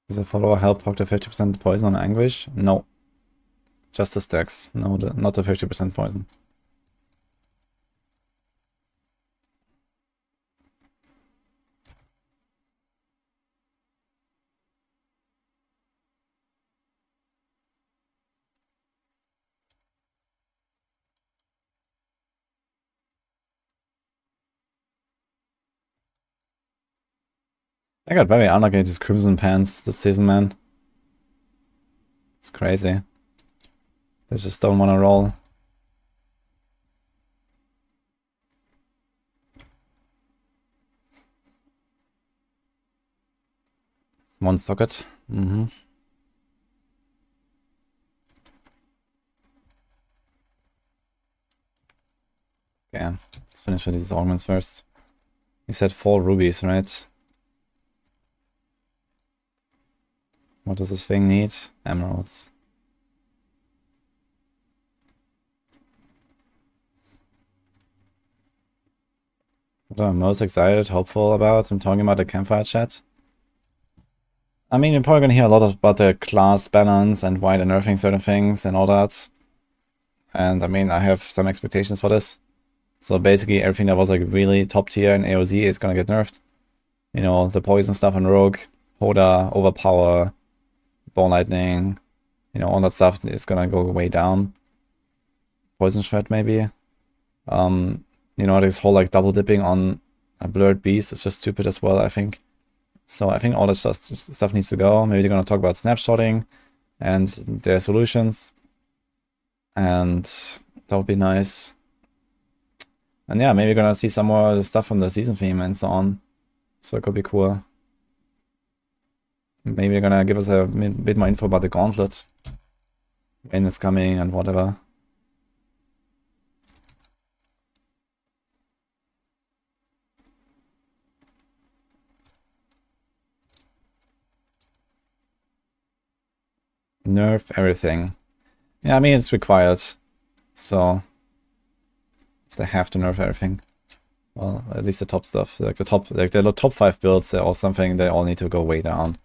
Does a follower help proc the 50% poison on Anguish? No. Just the stacks. No, not the 50% poison. I got very unlucky with these Crimson Pants this season, man. It's crazy. They just don't want to roll. One socket. Okay, let's finish with these augments first. You said 4 rubies, right? What does this thing need? Emeralds. What I'm most excited, hopeful about? I'm talking about the Campfire chat. I mean, you're probably gonna hear a lot about the class balance and why they're nerfing certain things and all that. And I mean, I have some expectations for this. So basically, everything that was like really top tier in AOZ is gonna get nerfed. You know, the poison stuff on Rogue, Hoda, Overpower, Bone Lightning, you know, all that stuff is gonna go way down. Poison Shred maybe. You know, this whole like double dipping on a blurred beast is just stupid as well, I think. So I think all this stuff needs to go. Maybe they're gonna talk about snapshotting and their solutions. And that would be nice. And yeah, maybe we're gonna see some more stuff from the season theme and so on. So it could be cool. Maybe they're gonna give us a bit more info about the Gauntlet. When it's coming and whatever. Nerf everything. Yeah, I mean, it's required. So they have to nerf everything. Well, at least the top stuff. Like the top 5 builds or something, they all need to go way down.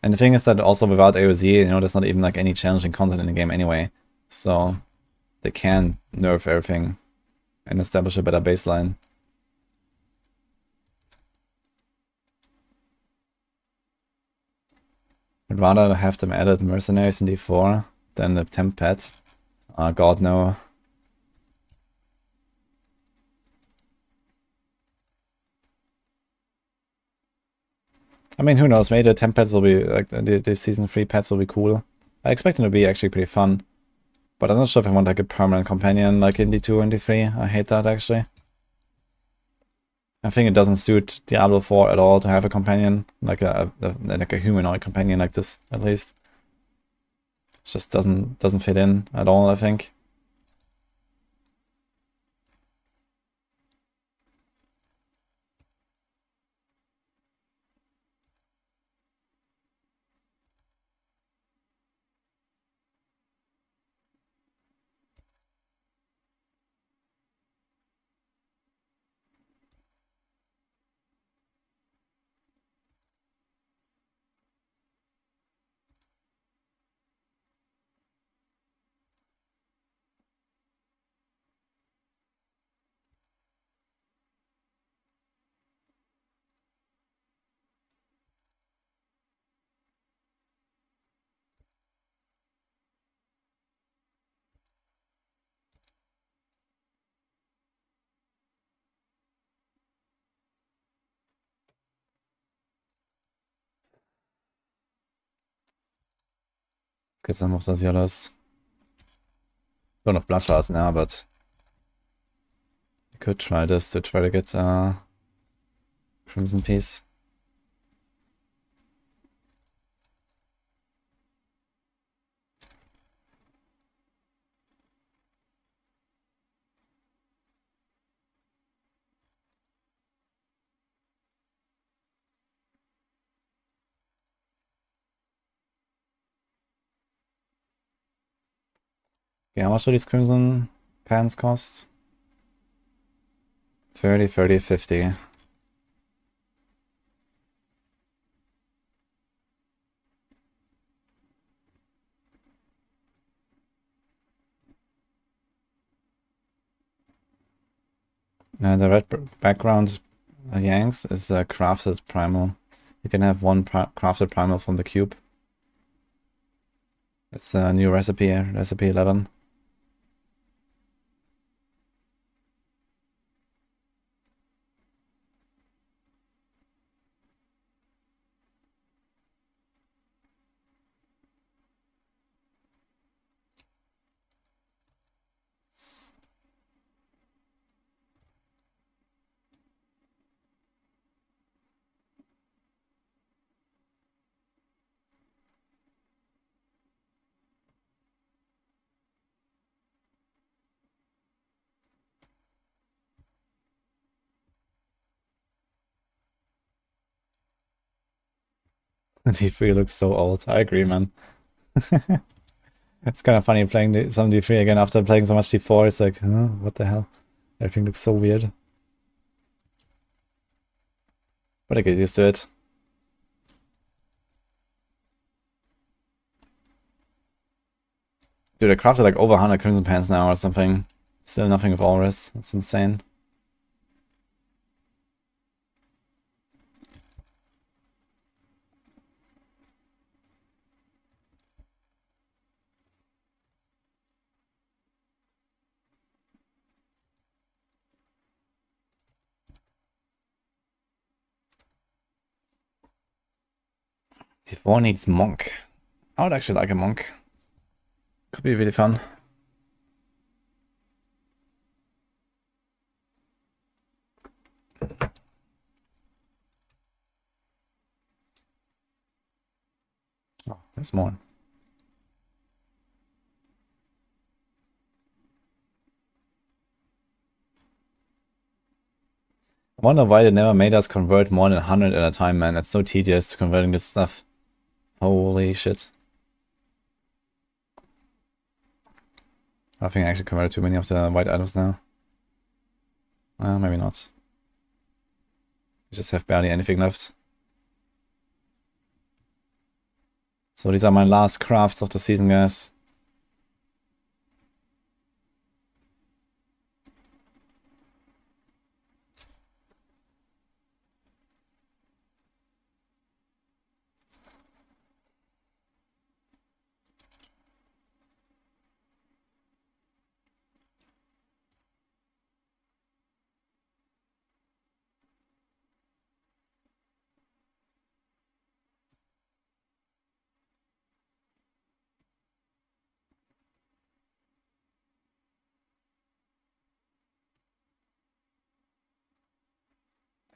And the thing is that also without AOZ, you know, there's not even like any challenging content in the game anyway. So they can nerf everything and establish a better baseline. I'd rather have them added mercenaries in D4 than the temp pet. God no. I mean, who knows? Maybe the temp pets will be like the season 3 pets will be cool. I expect them to be actually pretty fun, but I'm not sure if I want like a permanent companion like in D2 and D3. I hate that actually. I think it doesn't suit Diablo 4 at all to have a companion like a humanoid companion like this, at least. It just doesn't fit in at all, I think. Let's get some of those yellows. Don't have Bloodshot now, but you could try this to try to get Crimson Piece. Okay, how much do these Crimson Pants cost? 30, 30, 50. The red background Yanks is a crafted Primal. You can have one crafted Primal from the cube. It's a new recipe, recipe 11. D3 looks so old. I agree, man. It's kind of funny playing some D3 again after playing so much D4. It's like, huh, what the hell? Everything looks so weird. But I get used to it. Dude, I crafted like over 100 Crimson Pants now or something. Still nothing with Auras. That's insane. D4 needs Monk. I would actually like a Monk. Could be really fun. Oh, there's more. I wonder why they never made us convert more than 100 at a time, man. It's so tedious converting this stuff. Holy shit. I think I actually converted too many of the white items now. Maybe not. We just have barely anything left. So these are my last crafts of the season, guys.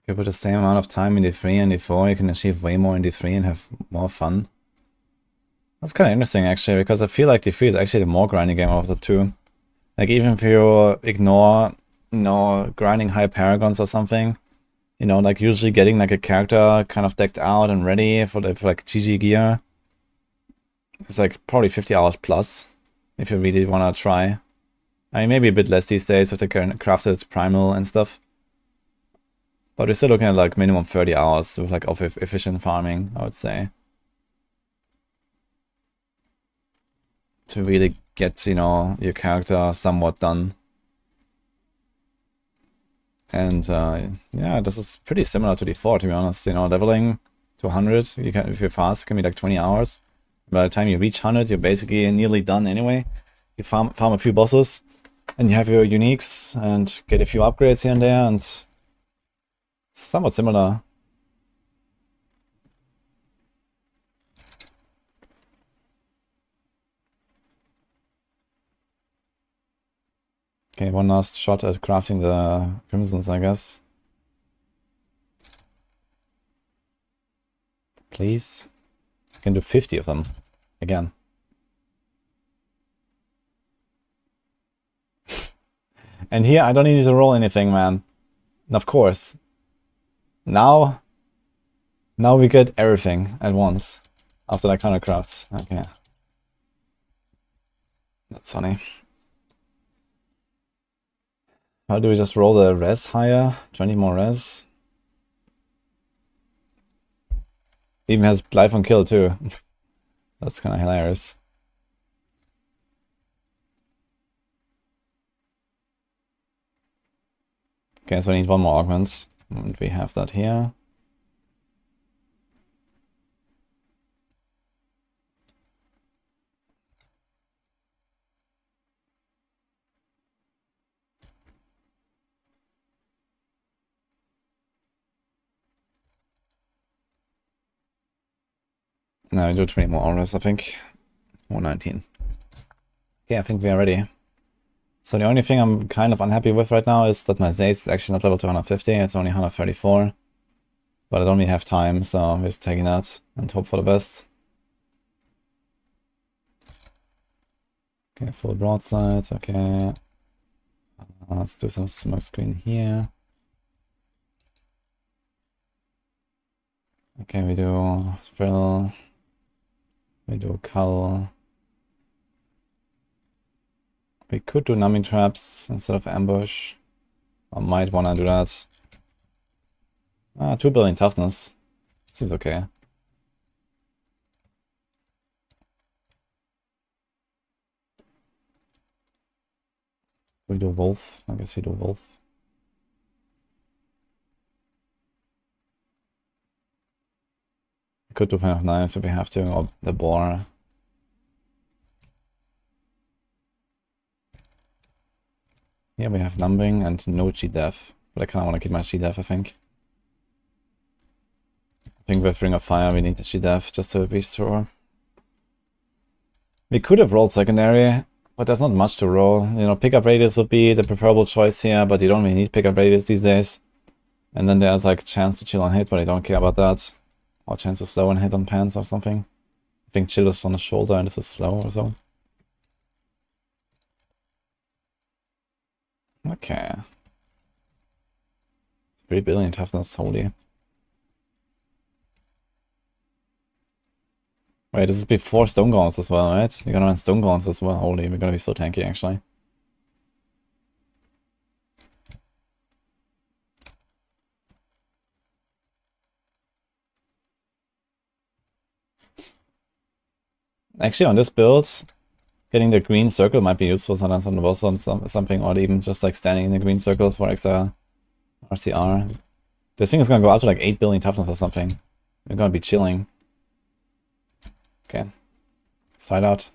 If you put the same amount of time in D3 and D4, you can achieve way more in D3 and have more fun. That's kind of interesting, actually, because I feel like D3 is actually the more grinding game of the two. Like, even if you ignore, you know, grinding high paragons or something, you know, like usually getting like a character kind of decked out and ready for like GG gear, it's like probably 50 hours plus if you really want to try. I mean, maybe a bit less these days with the current crafted Primal and stuff. But we're still looking at like minimum 30 hours with like of efficient farming, I would say. To really get, you know, your character somewhat done. And yeah, this is pretty similar to D4, to be honest. You know, leveling to 100, you can, if you're fast, can be like 20 hours. By the time you reach 100, you're basically nearly done anyway. You farm a few bosses, and you have your uniques, and get a few upgrades here and there, and it's somewhat similar. Okay, one last shot at crafting the Crimsons, I guess. Please. I can do 50 of them. Again. And here I don't need to roll anything, man. And of course. Now we get everything at once. After like 100 crafts. Okay. That's funny. How do we just roll the res higher? 20 more res? Even has life on kill too. That's kind of hilarious. Okay, so I need one more augment. And we have that here. Now we do 20 more auras, I think. 119. Okay, I think we are ready. So the only thing I'm kind of unhappy with right now is that my Zaze is actually not level 250, it's only 134. But I don't really have time, so I'm just taking that and hope for the best. Okay, full broadside, okay. Let's do some smoke screen here. Okay, we do Frill. We do Cull. We could do numbing traps instead of ambush. I might want to do that. 2 billion toughness. Seems okay. We do Wolf. I guess we do Wolf. We could do Fan of Knives if we have to, or the Boar. Here we have numbing and no G-Def, but I kind of want to keep my G-Def, I think. I think with Ring of Fire we need the G-Def just to be sure. We could have rolled secondary, but there's not much to roll. You know, pickup radius would be the preferable choice here, but you don't really need pickup radius these days. And then there's like chance to chill on hit, but I don't care about that. Or chance to slow and hit on pants or something. I think chill is on the shoulder and this is slow or so. Okay. 3 billion toughness, holy. Wait, this is before Stone Gaunts as well, right? We're gonna run Stone Gaunts as well, holy, we're gonna be so tanky actually. Actually, on this build, getting the green circle might be useful sometimes on the boss on something, or even just like standing in the green circle for extra RCR. This thing is gonna go up to like 8 billion toughness or something. We're gonna be chilling. Okay. Side out.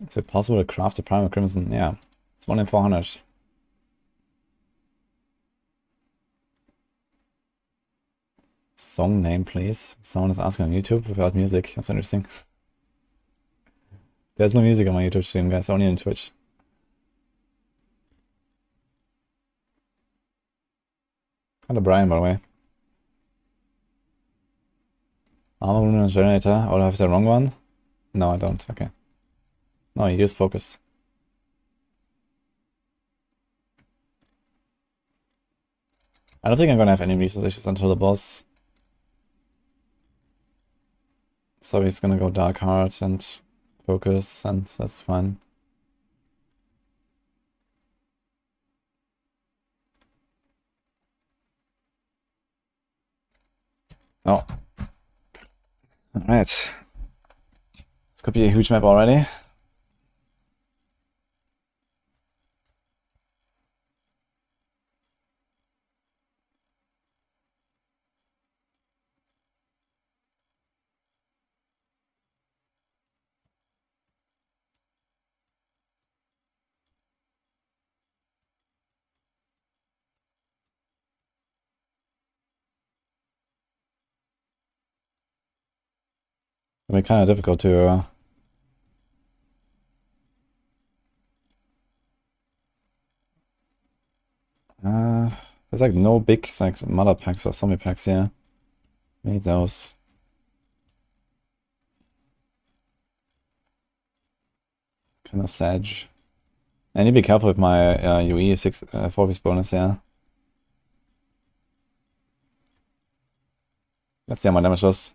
Is it possible to craft a Primal Crimson? Yeah. It's 1 in 400. Song name, please. Someone is asking on YouTube without music. That's interesting. There's no music on my YouTube stream, guys. Only on Twitch. Hello, Brian, by the way. Armor Rune Generator. Oh, do I have the wrong one? No, I don't. Okay. No, you use Focus. I don't think I'm gonna have any resource issues until the boss. So he's gonna go Dark Heart and Focus, and that's fine. Oh. Alright. This could be a huge map already. It'll be kind of difficult to there's like no big like mother packs or zombie packs here. We need those. Kind of sag. I need to be careful with my UE 4-piece bonus, yeah. Let's see how my damage does.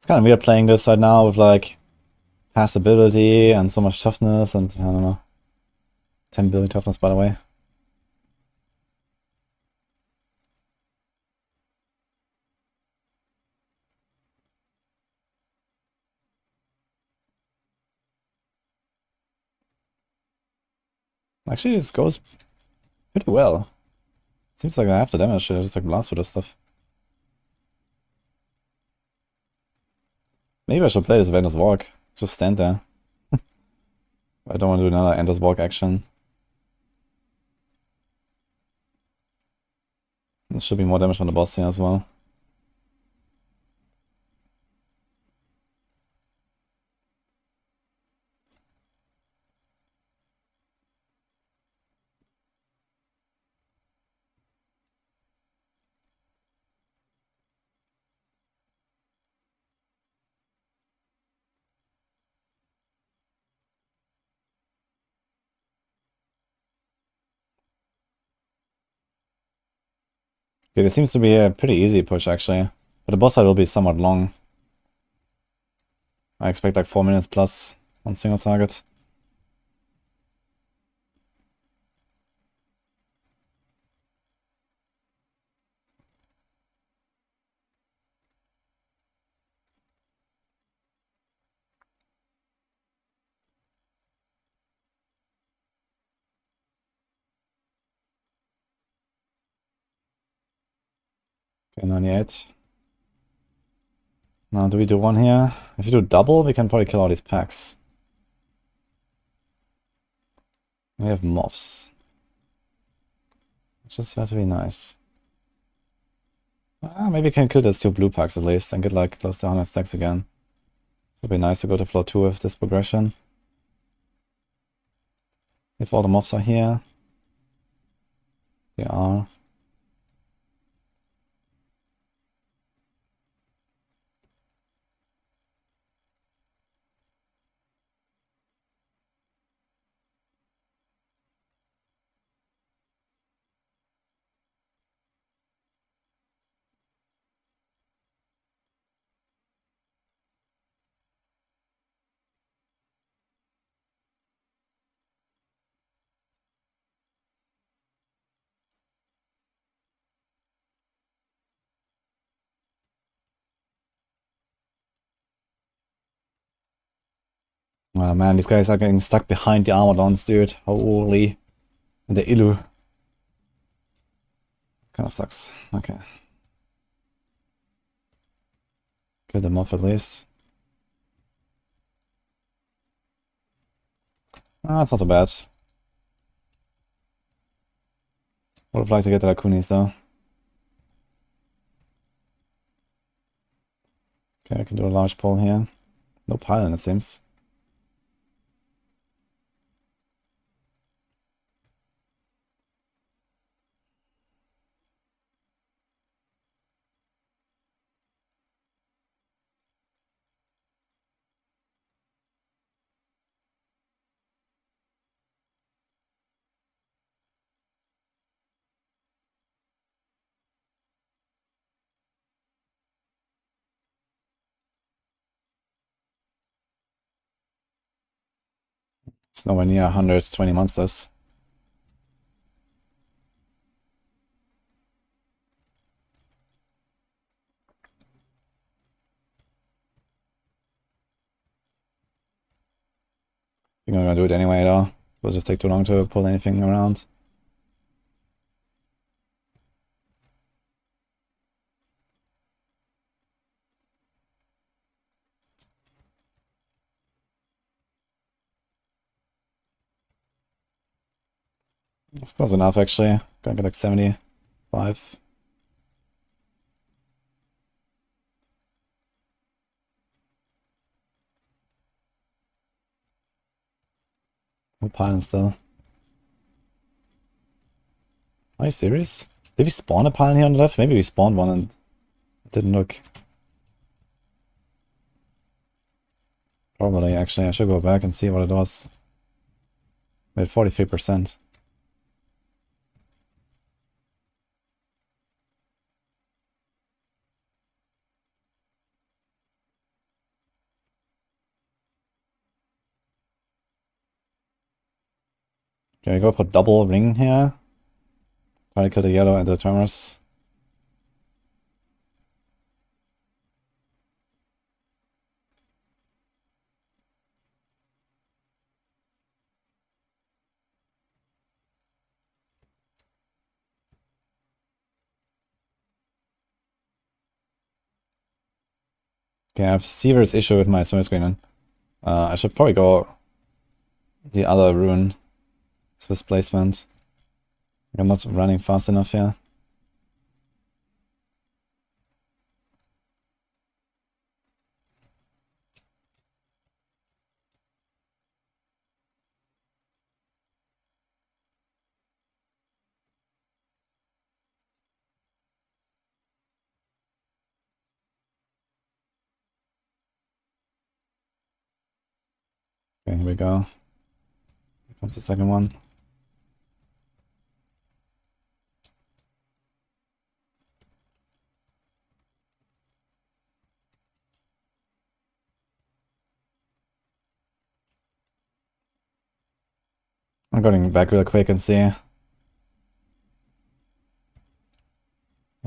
It's kind of weird playing this right now with like passability and so much toughness and I don't know. 10 billion toughness, by the way. Actually, this goes pretty well. Seems like I have the damage to just like blast through this stuff. Maybe I should play this with Ender's Walk. Just stand there. I don't want to do another Ender's Walk action. There should be more damage on the boss here as well. Okay, this seems to be a pretty easy push actually. But the boss fight will be somewhat long. I expect like 4 minutes plus on single target. Okay, 98. Now, do we do one here? If you do double, we can probably kill all these packs. We have mobs. Just have to be nice. Maybe we can kill those 2 blue packs at least and get like close to 100 stacks again. It would be nice to go to floor 2 with this progression. If all the mobs are here. They are. Oh man, these guys are getting stuck behind the Armadons, dude. Holy. And the Illu. Kinda sucks. Okay. Kill them off at least. It's not too bad. Would have liked to get the Lacunis though. Okay, I can do a large pull here. No pylon, it seems. It's nowhere near 120 monsters. I think I'm gonna do it anyway though. It will just take too long to pull anything around. It's close enough actually. Gonna get like 75. No pylon still. Are you serious? Did we spawn a pylon here on the left? Maybe we spawned one and it didn't look. Probably actually. I should go back and see what it was. We had 43%. Okay, we go for double ring here. Try to kill the yellow and the Tremors. Okay, I have serious issue with my swim screen. I should probably go the other rune. Swiss placement. I'm not running fast enough here. Okay, here we go. Here comes the second one. I'm going back real quick and see. I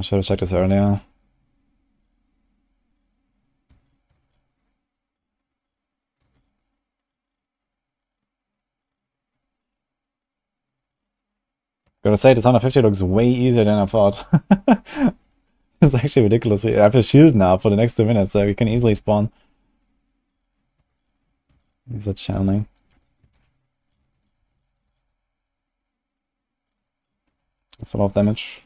should have checked this earlier. Gotta say, this 150 looks way easier than I thought. It's actually ridiculous. I have a shield now for the next 2 minutes, so you can easily spawn. These are channeling. That's a lot of damage.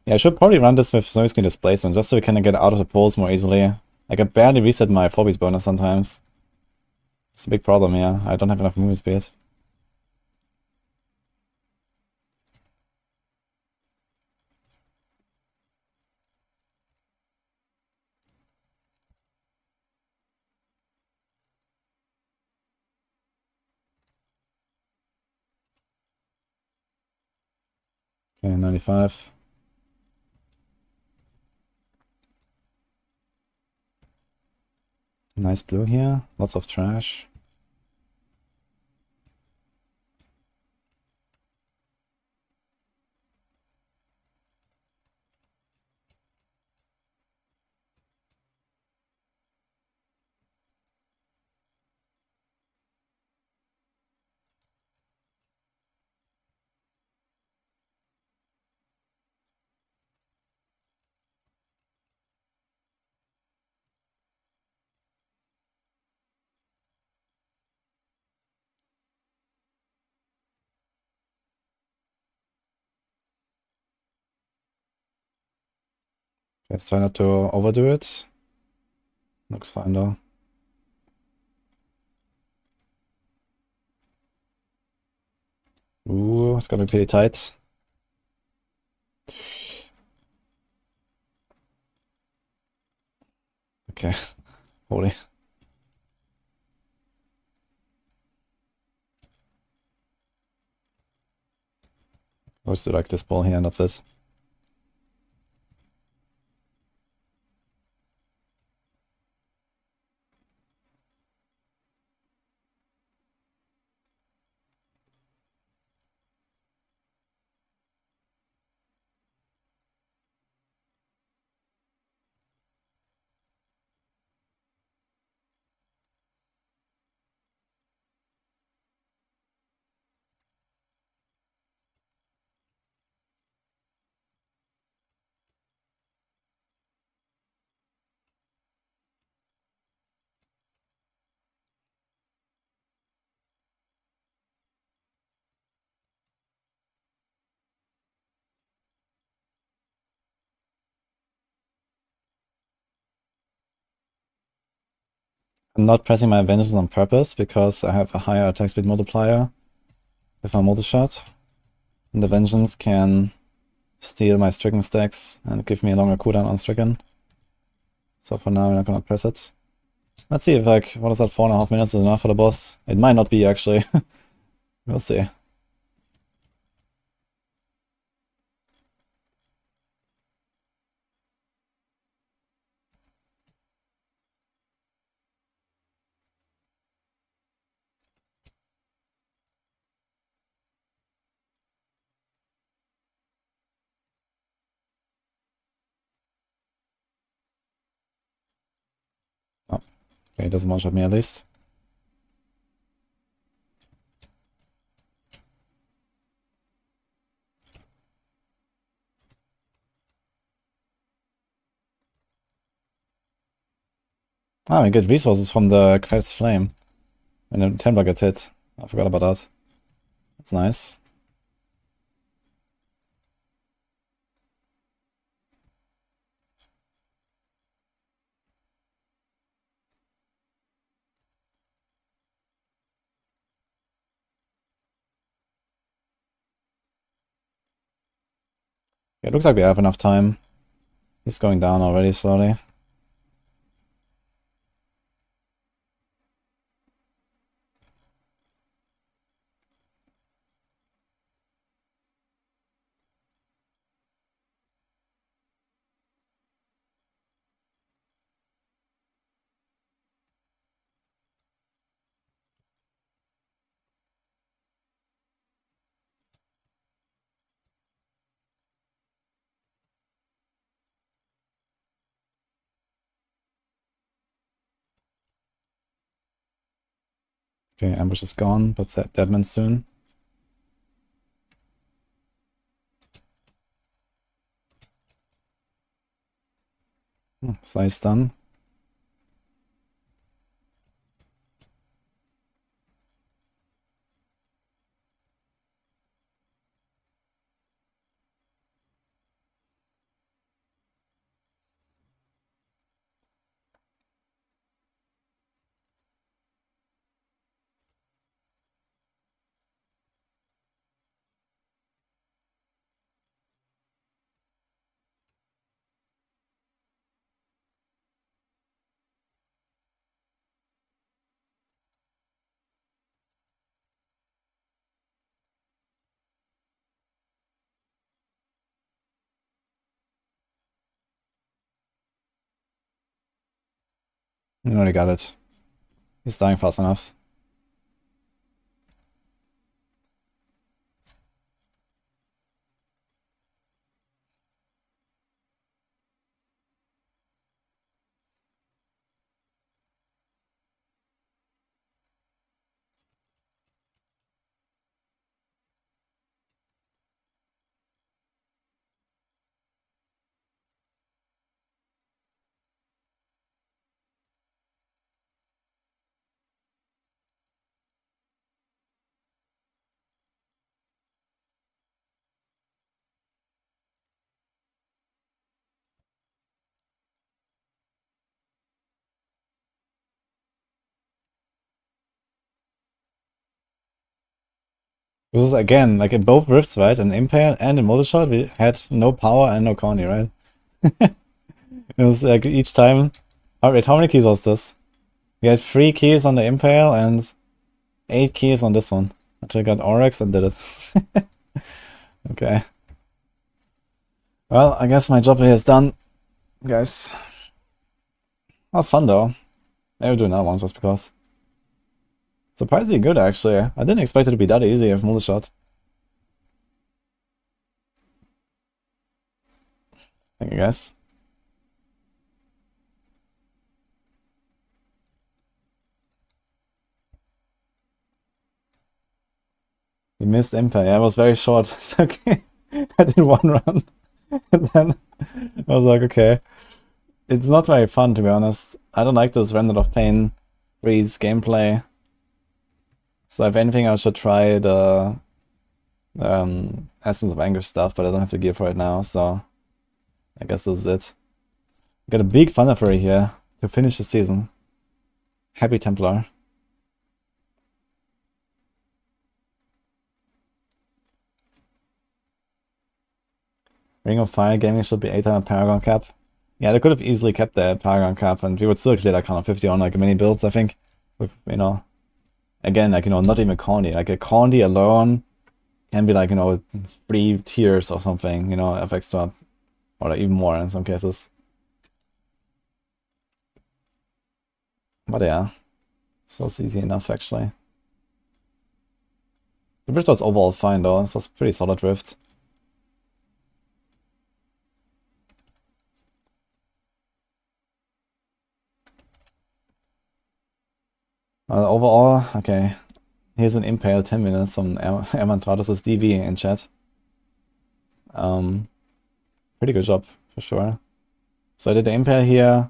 Yeah, I should probably run this with snow screen displacement, just so we can get out of the poles more easily. I can barely reset my Phobos bonus sometimes. It's a big problem here. I don't have enough movement speed. Okay, 95. Nice blue here. Lots of trash. Let's try not to overdo it. Looks fine though. Ooh, it's gonna be pretty tight. Okay, holy. I always do like this ball here and that's it. I'm not pressing my vengeance on purpose because I have a higher attack speed multiplier with my multi-shot. And the vengeance can steal my stricken stacks and give me a longer cooldown on stricken. So for now, I'm not gonna press it. Let's see if, like, what is that, 4.5 minutes is enough for the boss? It might not be, actually. We'll see. Okay, doesn't one-shot me at least. Ah, we get resources from the Quel's Flame. When the Templar gets hit. I forgot about that. That's nice. Yeah, it looks like we have enough time. He's going down already slowly. Okay, ambush is gone, but Deadman soon. Slice done. You already got it. He's dying fast enough. This is again, like in both rifts, right? In Impale and in Multishot, we had no power and no Coney, right? It was like each time. Oh, wait, how many keys was this? We had 3 keys on the Impale and 8 keys on this one. Until I got Oryx and did it. Okay. Well, I guess my job here is done, guys. That was fun though. Maybe we'll do another one just because. Surprisingly good, actually. I didn't expect it to be that easy with Multishot. Thank you, guys. We missed Impale. Yeah, it was very short. It's okay. I did one run. And then I was like, okay. It's not very fun, to be honest. I don't like this Rendered of Pain freeze gameplay. So if anything, I should try the Essence of Anger stuff, but I don't have the gear for it now, so I guess this is it. Got a big Thunder Fury here to finish the season. Happy Templar. Ring of Fire gaming should be 800 Paragon cap. Yeah, they could have easily kept the Paragon cap, and we would still clear that kind of 50 on like mini builds, I think. With, you know, again, like, you know, not even Condi. Like a Condi alone can be like, you know, 3 tiers or something, you know, of extra, or even more in some cases. But yeah, this was easy enough actually. The rift was overall fine though. This was pretty solid rift. Overall, okay. Here's an Impale 10 minutes from Ermantratus is DV in chat. Pretty good job, for sure. So I did the Impale here.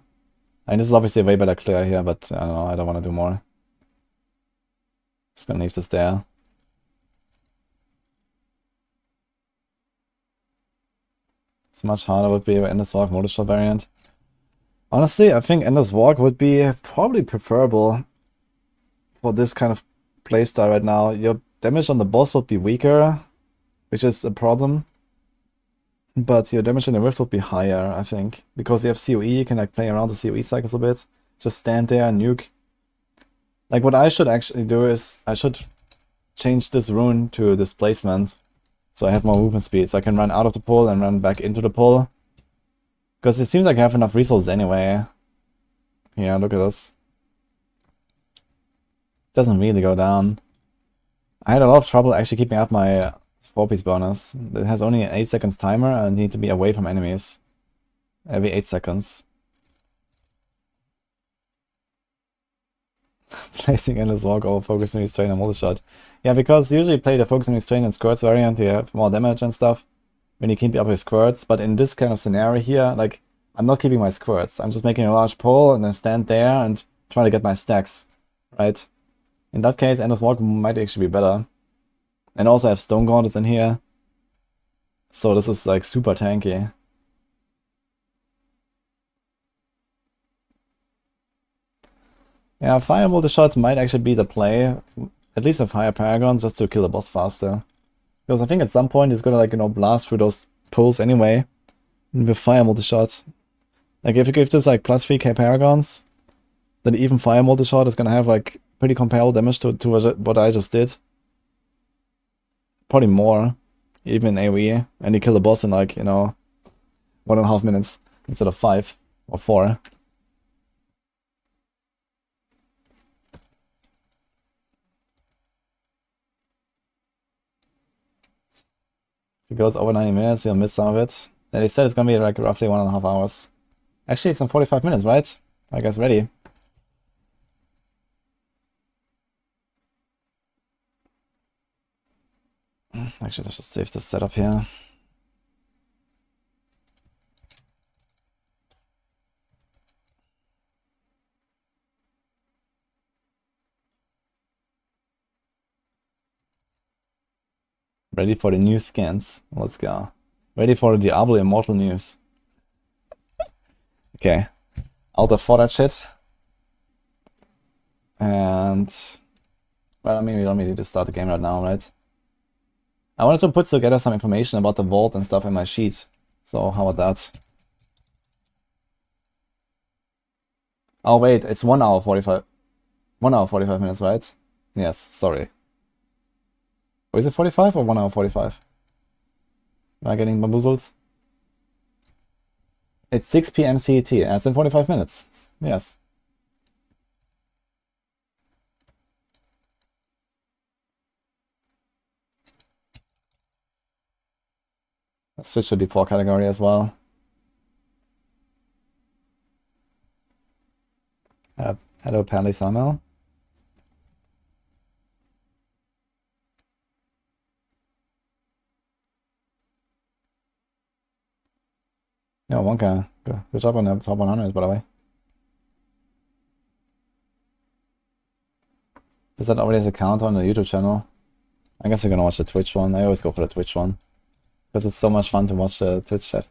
And this is obviously a way better clear here, but I don't know, I don't want to do more. Just gonna leave this there. It's much harder would be Endless Walk Motor Shot variant. Honestly, I think Endless Walk would be probably preferable for this kind of playstyle right now. Your damage on the boss would be weaker, which is a problem. But your damage in the rift would be higher, I think. Because you have COE, you can like play around the COE cycles a bit. Just stand there and nuke. Like what I should actually do is, I should change this rune to displacement. So I have more movement speed, so I can run out of the pool and run back into the pool. Because it seems like I have enough resources anyway. Yeah, look at this. Doesn't really go down. I had a lot of trouble actually keeping up my 4-piece bonus. It has only an 8 seconds timer and you need to be away from enemies. Every 8 seconds. Placing Endless Walk over Focus and Restrain and Multi-Shot. Yeah, because usually you play the Focus and Restrain and Squirts variant, you have more damage and stuff when you keep up with Squirts, but in this kind of scenario here, like, I'm not keeping my Squirts. I'm just making a large pull and then stand there and try to get my stacks, right? In that case, Endless Walk might actually be better. And also I have Stone Gauntlets in here. So this is like super tanky. Yeah, Fire Multi-Shot might actually be the play. At least with higher Paragons, just to kill the boss faster. Because I think at some point he's gonna like, you know, blast through those pulls anyway. And with Fire Multi-Shot. Like if you give this like plus 3k Paragons, then even Fire Multi-Shot is gonna have like pretty comparable damage to what I just did. Probably more, even in AoE. And you kill the boss in like, you know, 1.5 minutes instead of 5 or 4. If it goes over 90 minutes, you'll miss some of it. And they said it's gonna be like roughly 1.5 hours. Actually, it's in 45 minutes, right? I guess ready. Actually, let's just save this setup here. Ready for the new skins. Let's go. Ready for the Diablo Immortal news. Okay. Alt F4 that shit. And... well, I mean, we don't really need to start the game right now, right? I wanted to put together some information about the vault and stuff in my sheet. So, how about that? Oh wait, it's 1 hour 45... 1 hour 45 minutes, right? Yes, sorry. Or is it 45 or 1 hour 45? Am I getting bamboozled? It's 6 PM CET, and it's in 45 minutes. Yes. Let's switch to default category as well. Hello, Pally Samuel. Yeah, Wonka. Good job on the top 100, by the way. Is that already as a count on the YouTube channel? I guess you're gonna watch the Twitch one. I always go for the Twitch one. Because it's so much fun to watch the Twitch chat.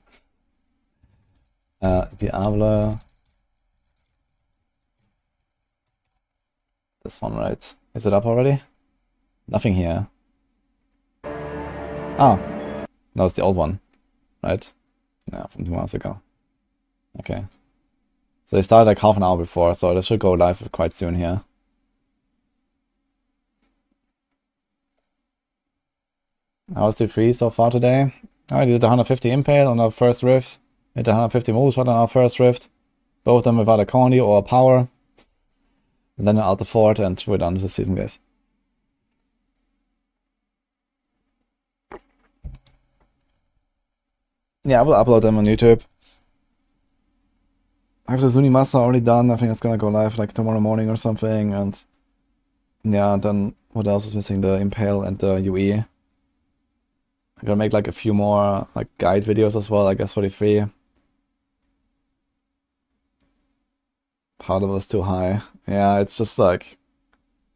Diablo. This one, right? Is it up already? Nothing here. Ah. No, it's the old one. Right? Yeah, from 2 months ago. Okay. So they started like half an hour before, so this should go live quite soon here. I was 2-3 so far today. I did the 150 Impale on our first rift. Did the 150 Multi-Shot on our first rift. Both of them without a Condy or a power. And then an Alta Fort, and we're done with the season, guys. Yeah, I will upload them on YouTube. I have the Zuni Master already done. I think it's gonna go live like tomorrow morning or something. And Yeah, then what else is missing? The Impale and the UE. I'm gonna make like a few more like guide videos as well, I guess, for the free. Powder was too high. Yeah, it's just like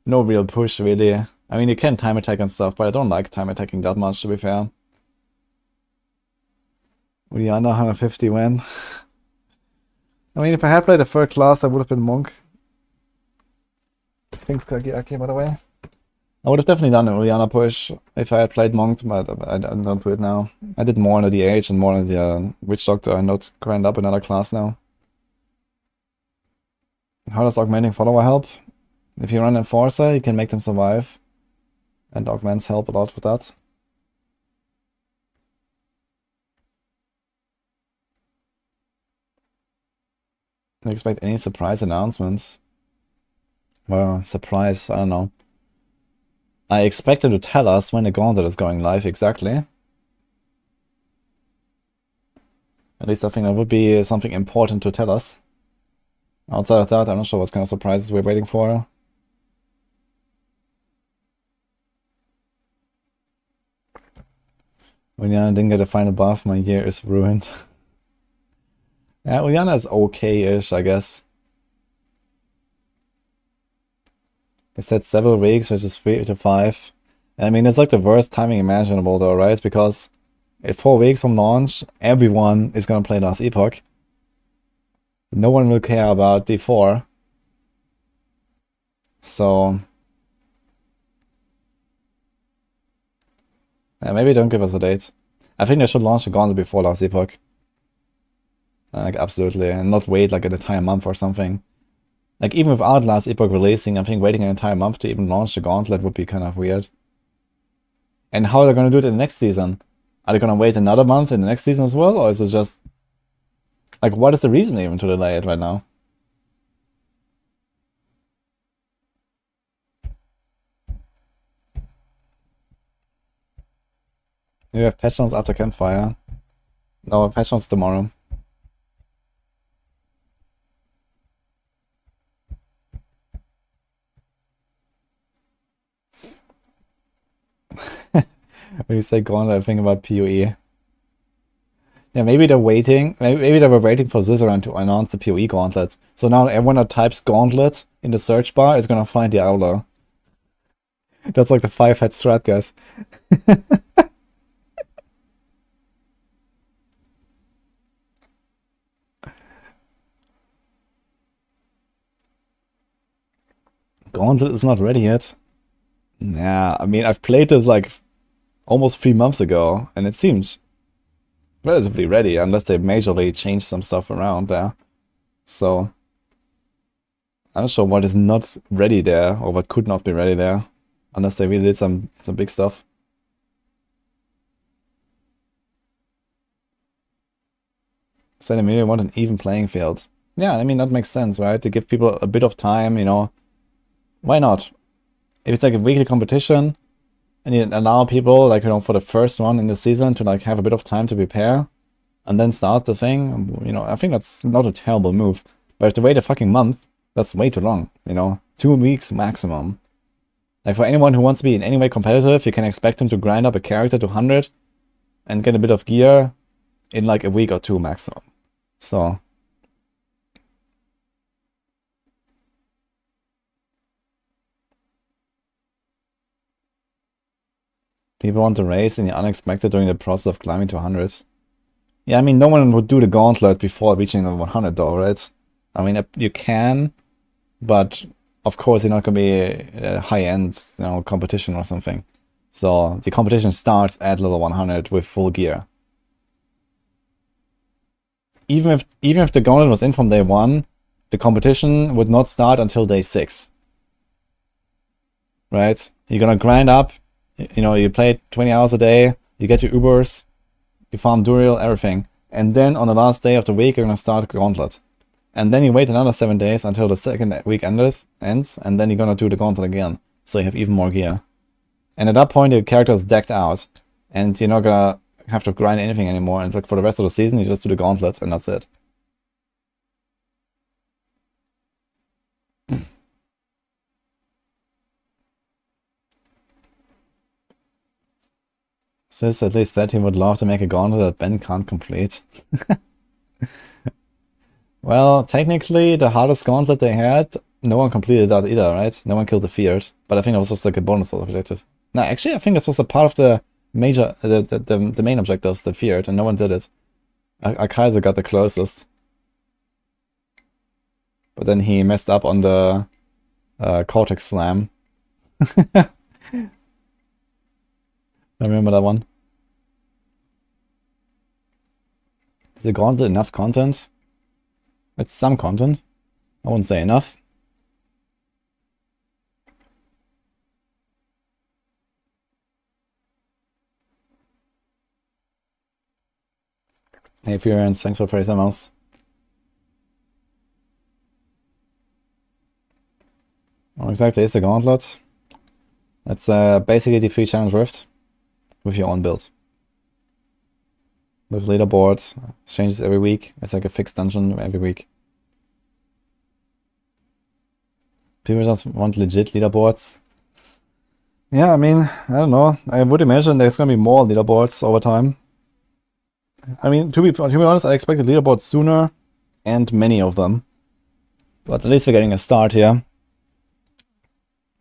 no real push really. I mean, you can time attack and stuff, but I don't like time attacking that much, to be fair. We under 150 win. I mean, if I had played a third class, I would have been monk. Thanks, Kagi, by the way. I would have definitely done an Oriana push if I had played monk, but I don't do it now. I did more on the DH and more on the Witch Doctor and not grind up another class now. How does augmenting follower help? If you run Enforcer, you can make them survive. And augments help a lot with that. Do you expect any surprise announcements? Well, surprise, I don't know. I expect them to tell us when the Gauntlet is going live exactly. At least I think that would be something important to tell us. Outside of that, I'm not sure what kind of surprises we're waiting for. Uliana didn't get a final buff, my year is ruined. Yeah, Uliana is okay-ish, I guess. I said several weeks, which is 3 to 5. I mean, it's like the worst timing imaginable though, right? Because at 4 weeks from launch, everyone is gonna play Last Epoch. No one will care about D4. So... yeah, maybe don't give us a date. I think they should launch the Gauntlet before Last Epoch. Like, absolutely. And not wait like an entire month or something. Like, even without Last Epoch releasing, I think waiting an entire month to even launch the Gauntlet would be kind of weird. And how are they going to do it in the next season? Are they going to wait another month in the next season as well? Or is it just... like, what is the reason even to delay it right now? You have patch notes after Campfire. No, patch notes tomorrow. When you say Gauntlet, I think about PoE. Yeah, maybe they're waiting. Maybe they were waiting for Zizaran to announce the PoE Gauntlet. So now everyone that types Gauntlet in the search bar is gonna find Diablo. That's like the 5-head strat, guys. Gauntlet is not ready yet. Yeah, I mean, I've played this like almost 3 months ago, and it seems relatively ready, unless they majorly change some stuff around there. So, I'm not sure what is not ready there, or what could not be ready there, unless they really did some big stuff. Said Emilio want an even playing field. Yeah, I mean, that makes sense, right? To give people a bit of time, you know. Why not? If it's like a weekly competition, and you allow people, like, you know, for the first one in the season to, like, have a bit of time to prepare, and then start the thing, you know, I think that's not a terrible move. But to wait a fucking month, that's way too long, you know? 2 weeks maximum. Like, for anyone who wants to be in any way competitive, you can expect them to grind up a character to 100 and get a bit of gear in, like, a week or 2 maximum. So... people want to race in the unexpected during the process of climbing to 100. Yeah, I mean, no one would do the Gauntlet before reaching the 100 though, right? I mean, you can, but of course you're not going to be a high-end, you know, competition or something. So the competition starts at level 100 with full gear. Even if the Gauntlet was in from day 1, the competition would not start until day 6. Right? You're going to grind up. You know, you play 20 hours a day, you get your Ubers, you farm Duriel, everything. And then on the last day of the week, you're going to start Gauntlet. And then you wait another 7 days until the second week ends, and then you're going to do the Gauntlet again. So you have even more gear. And at that point, your character is decked out. And you're not going to have to grind anything anymore. And like for the rest of the season, you just do the Gauntlet, and that's it. Sis at least said he would love to make a gauntlet that Ben can't complete. Well, technically, the hardest gauntlet they had, no one completed that either, right? No one killed the Feared. But I think it was just like a bonus objective. No, actually, I think this was a part of the major, the main objectives, the Feared, and no one did it. Kaiser got the closest. But then he messed up on the Cortex Slam. I remember that one. Is the gauntlet enough content? It's some content. I wouldn't say enough. Hey Furians, thanks for praising mouse. What exactly is the gauntlet? It's basically the free challenge rift with your own build. With leaderboard, changes every week. It's like a fixed dungeon every week. People just want legit leaderboards. Yeah, I mean, I don't know. I would imagine there's gonna be more leaderboards over time. I mean, to be honest, I expected leaderboards sooner, and many of them. But at least we're getting a start here.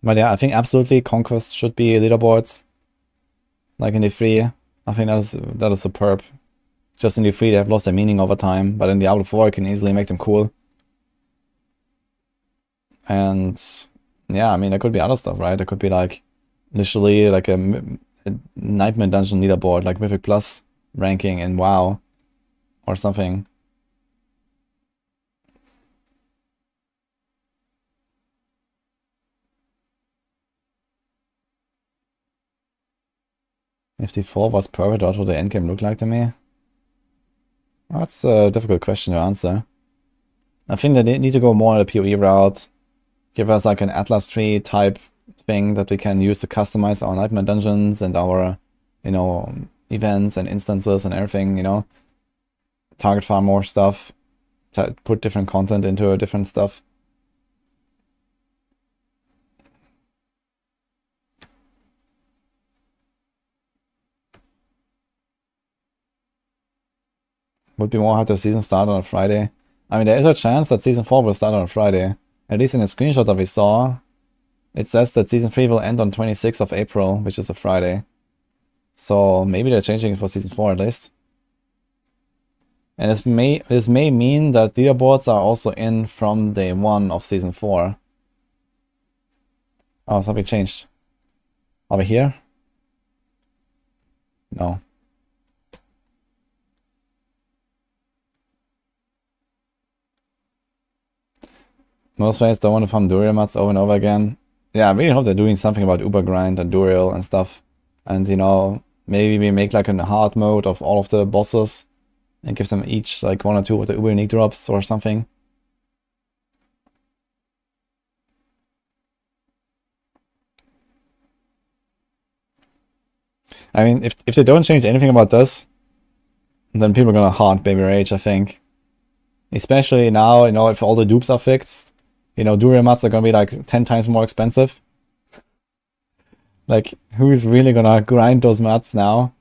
But yeah, I think absolutely Conquest should be leaderboards. Like in the free. I think that is superb. Just in the free, they have lost their meaning over time, but in Diablo 4, you can easily make them cool. And yeah, I mean, there could be other stuff, right? There could be like, literally, like a Nightmare Dungeon leaderboard, like Mythic Plus ranking in WoW or something. If D4 was perfect, what would the endgame look like to me? Well, that's a difficult question to answer. I think they need to go more on the PoE route. Give us like an Atlas tree type thing that we can use to customize our Nightmare Dungeons and our, you know, events and instances and everything, you know. Target farm more stuff. Put different content into different stuff. Would be more hard to season start on a Friday. I mean, there is a chance that season 4 will start on a Friday. At least in the screenshot that we saw, it says that season 3 will end on 26th of April, which is a Friday. So maybe they're changing it for season 4 at least. And this may mean that leaderboards are also in from day 1 of season 4. Oh, something changed. Over here? No. Most players don't want to farm Duriel mats over and over again. Yeah, I really hope they're doing something about Uber Grind and Duriel and stuff. And, you know, maybe we make like a hard mode of all of the bosses and give them each like 1 or 2 of the Uber unique drops or something. I mean, if they don't change anything about this, then people are gonna haunt Baby Rage, I think. Especially now, you know, if all the dupes are fixed, you know, Duriel mats are gonna be like 10 times more expensive. Like, who's really gonna grind those mats now?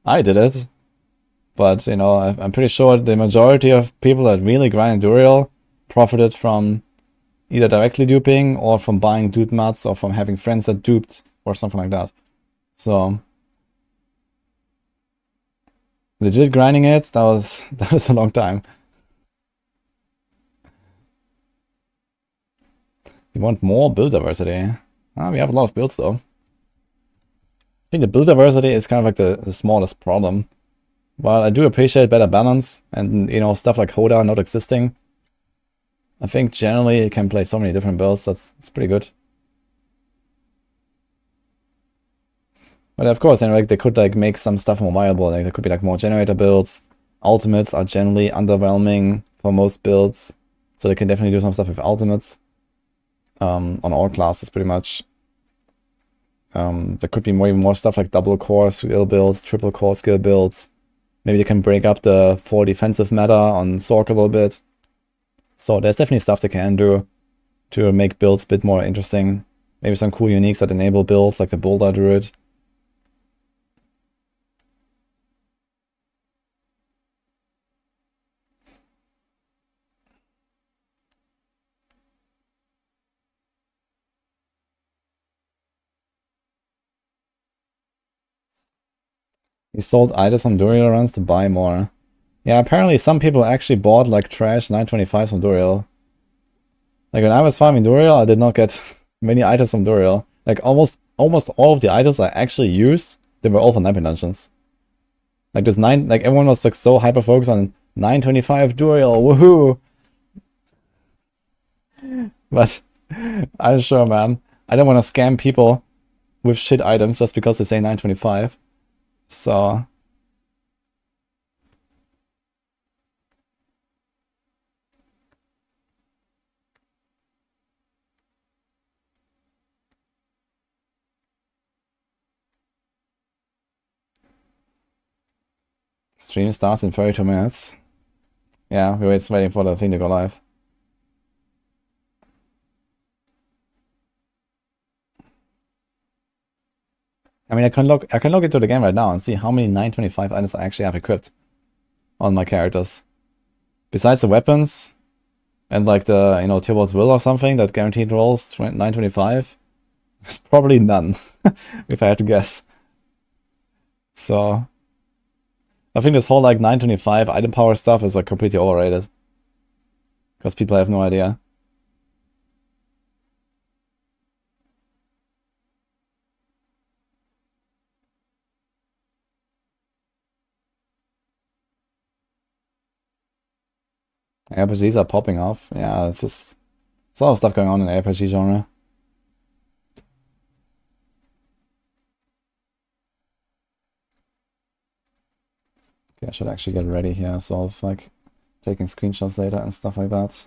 I did it. But, you know, I'm pretty sure the majority of people that really grind Duriel profited from either directly duping or from buying dupe mats or from having friends that duped or something like that. So legit grinding it, that was a long time. You want more build diversity? We have a lot of builds though. I think the build diversity is kind of like the smallest problem. While I do appreciate better balance and, you know, stuff like Hoda not existing, I think generally you can play so many different builds, that's pretty good. But of course, you know, like they could like make some stuff more viable. Like there could be like more generator builds. Ultimates are generally underwhelming for most builds, so they can definitely do some stuff with ultimates on all classes pretty much. There could be even more stuff like double core skill builds, triple core skill builds. Maybe they can break up the 4 defensive meta on Sorc a little bit. So there's definitely stuff they can do to make builds a bit more interesting. Maybe some cool uniques that enable builds like the Boulder Druid He sold items on Duriel runs to buy more. Yeah, apparently some people actually bought like trash 925s from Duriel. Like when I was farming Duriel, I did not get many items from Duriel. Like almost all of the items I actually used, they were all from 9 dungeons. Like this like everyone was like so hyper focused on 925 Duriel, woohoo! But I'm sure, man. I don't want to scam people with shit items just because they say 925. So stream starts in 32 minutes. Yeah, we're just waiting for the thing to go live. I mean, I can look into the game right now and see how many 925 items I actually have equipped on my characters. Besides the weapons and like the, you know, Tybalt's Will or something that guaranteed rolls 925, there's probably none, if I had to guess. So I think this whole like 925 item power stuff is like completely overrated. Because people have no idea. RPGs are popping off. Yeah, it's just... There's a lot of stuff going on in the RPG genre. Okay, I should actually get ready here, so of like taking screenshots later and stuff like that.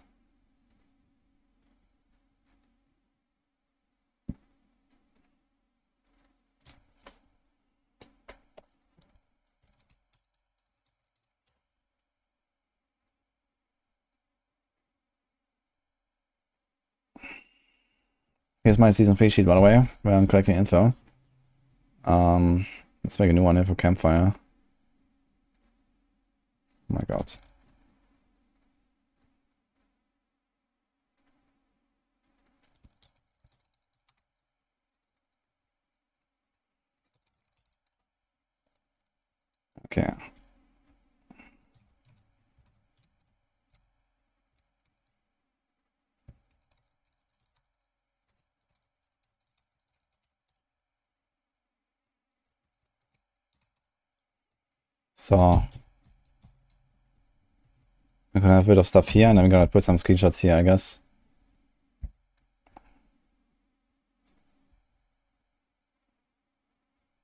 Here's my season 3 sheet, by the way, where I'm collecting info. Let's make a new one here for Campfire. Oh my god. Okay. So we're gonna have a bit of stuff here, and then we're gonna put some screenshots here, I guess.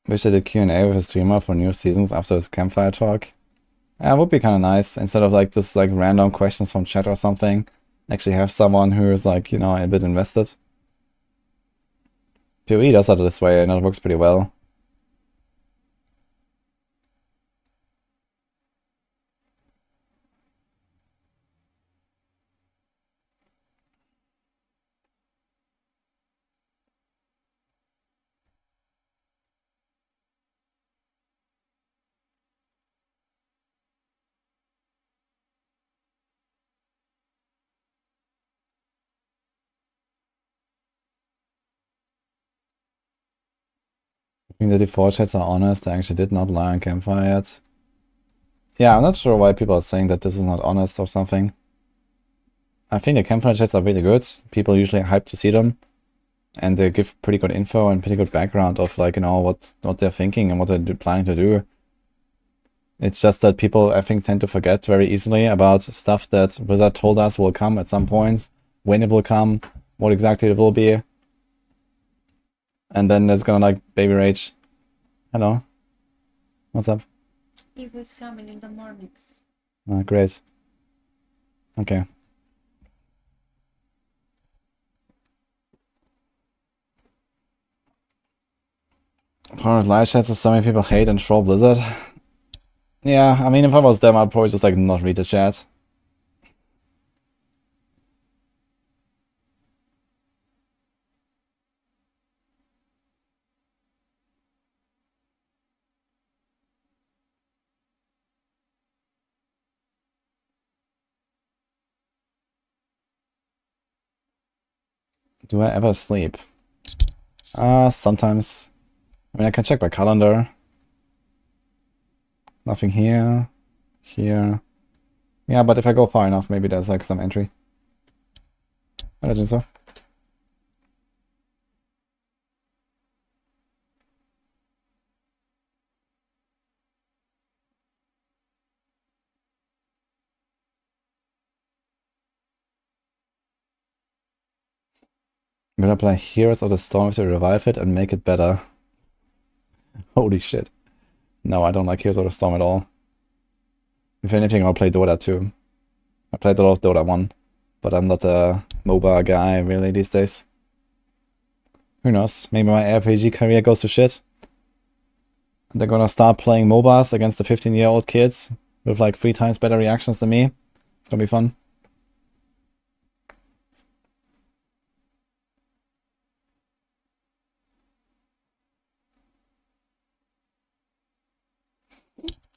Wish I did Q&A with a streamer for new seasons after this Campfire talk. Yeah, it would be kind of nice, instead of like this like random questions from chat or something. Actually have someone who is like, you know, a bit invested. PoE does that this way, and it works pretty well. I think the default chats are honest. I actually did not lie on Campfire yet. Yeah, I'm not sure why people are saying that this is not honest or something. I think the Campfire chats are really good. People usually are hyped to see them. And they give pretty good info and pretty good background of like, you know, what they're thinking and what they're planning to do. It's just that people, I think, tend to forget very easily about stuff that Wizard told us will come at some points, when it will come, what exactly it will be. And then there's gonna like baby rage. Hello. What's up? He was coming in the morning. Great. Okay. Part of live chats is so many people hate and troll Blizzard. Yeah, I mean, if I was them, I'd probably just like not read the chat. Do I ever sleep? Sometimes. I mean, I can check my calendar. Nothing here. Here. Yeah, but if I go far enough, maybe there's like some entry. I imagine so. I'm gonna play Heroes of the Storm to revive it and make it better. Holy shit. No, I don't like Heroes of the Storm at all. If anything, I'll play Dota 2. I played a lot of Dota 1, but I'm not a MOBA guy really these days. Who knows? Maybe my RPG career goes to shit. And they're gonna start playing MOBAs against the 15-year-old kids with like 3 times better reactions than me. It's gonna be fun.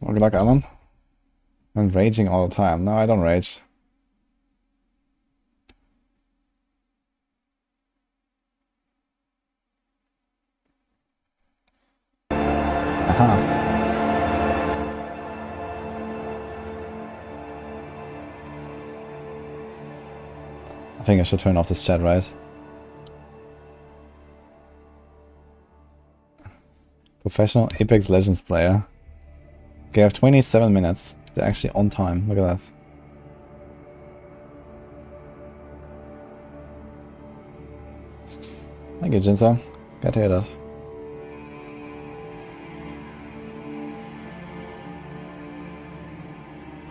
Good luck, Alan. I'm raging all the time. No, I don't rage. Aha. I think I should turn off this chat, right? Professional Apex Legends player. Okay, I have 27 minutes. They're actually on time. Look at that. Thank you, Jinso. Glad to hear that.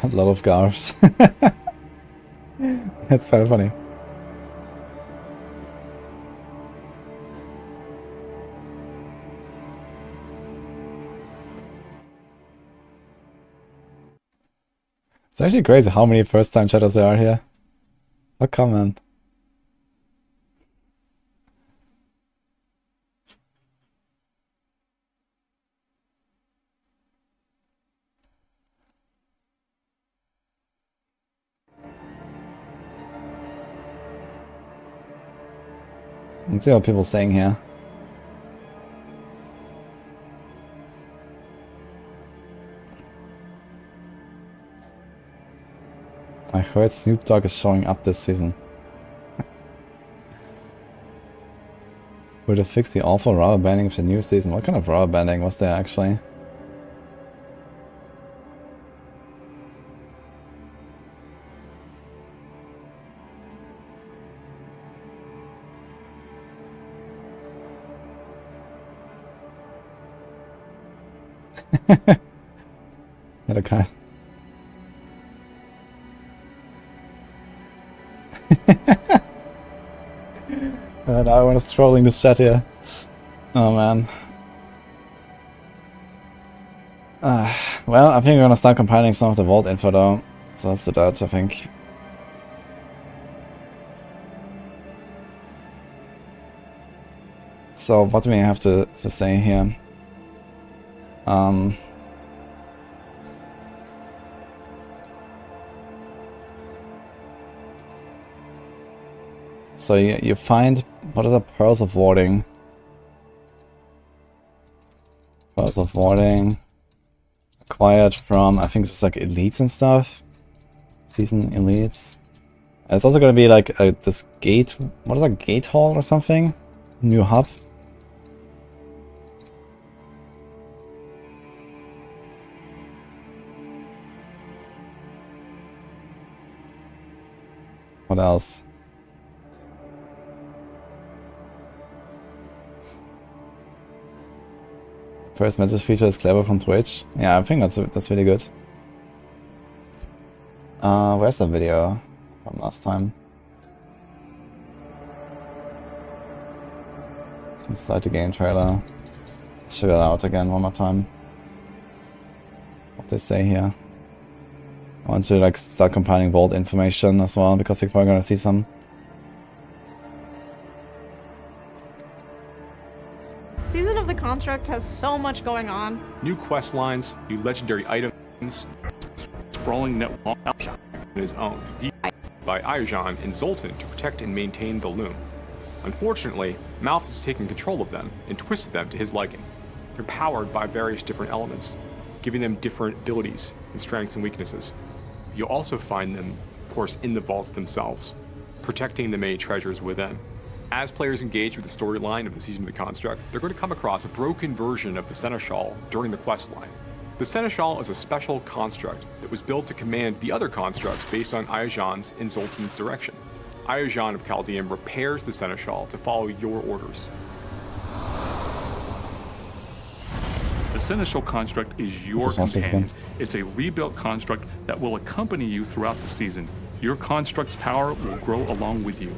A lot of garfs. That's so funny. It's actually crazy how many first-time chatters there are here. Oh, come on. Let's see what people are saying here. I heard Snoop Dogg is showing up this season. Would have fixed the awful rubber banding of the new season. What kind of rubber banding was there actually? Yeah, okay. And I was trolling this chat here. Oh man. Well, I think we're gonna start compiling some of the vault info though. So let's do that, I think. So what do we have to say here? So you find, what are the Pearls of Warding? Pearls of Warding. Acquired from, I think it's like elites and stuff. Season elites. And it's also gonna be like this gate, what is that, gate hall or something? New hub. What else? First message feature is clever from Twitch. Yeah, I think that's really good. Where's the video from last time? Inside the game trailer. Let's check it out again one more time. What they say here. I want to like start compiling vault information as well because you're probably gonna see some. Season of the Construct has so much going on. New quest lines, new legendary items, sprawling net wall on his own. He by Ayajan and Zoltan to protect and maintain the loom. Unfortunately, Malphus has taken control of them and twisted them to his liking. They're powered by various different elements. giving them different abilities and strengths and weaknesses. You'll also find them, of course, in the vaults themselves, protecting the many treasures within. As players engage with the storyline of the Season of the Construct, they're going to come across a broken version of the Seneschal during the quest line. The Seneschal is a special construct that was built to command the other constructs based on Ayajan's and Zoltan's direction. Ayajan of Chaldean repairs the Seneschal to follow your orders. The Seneschal construct is your companion. It's a rebuilt construct that will accompany you throughout the season. Your construct's power will grow along with you.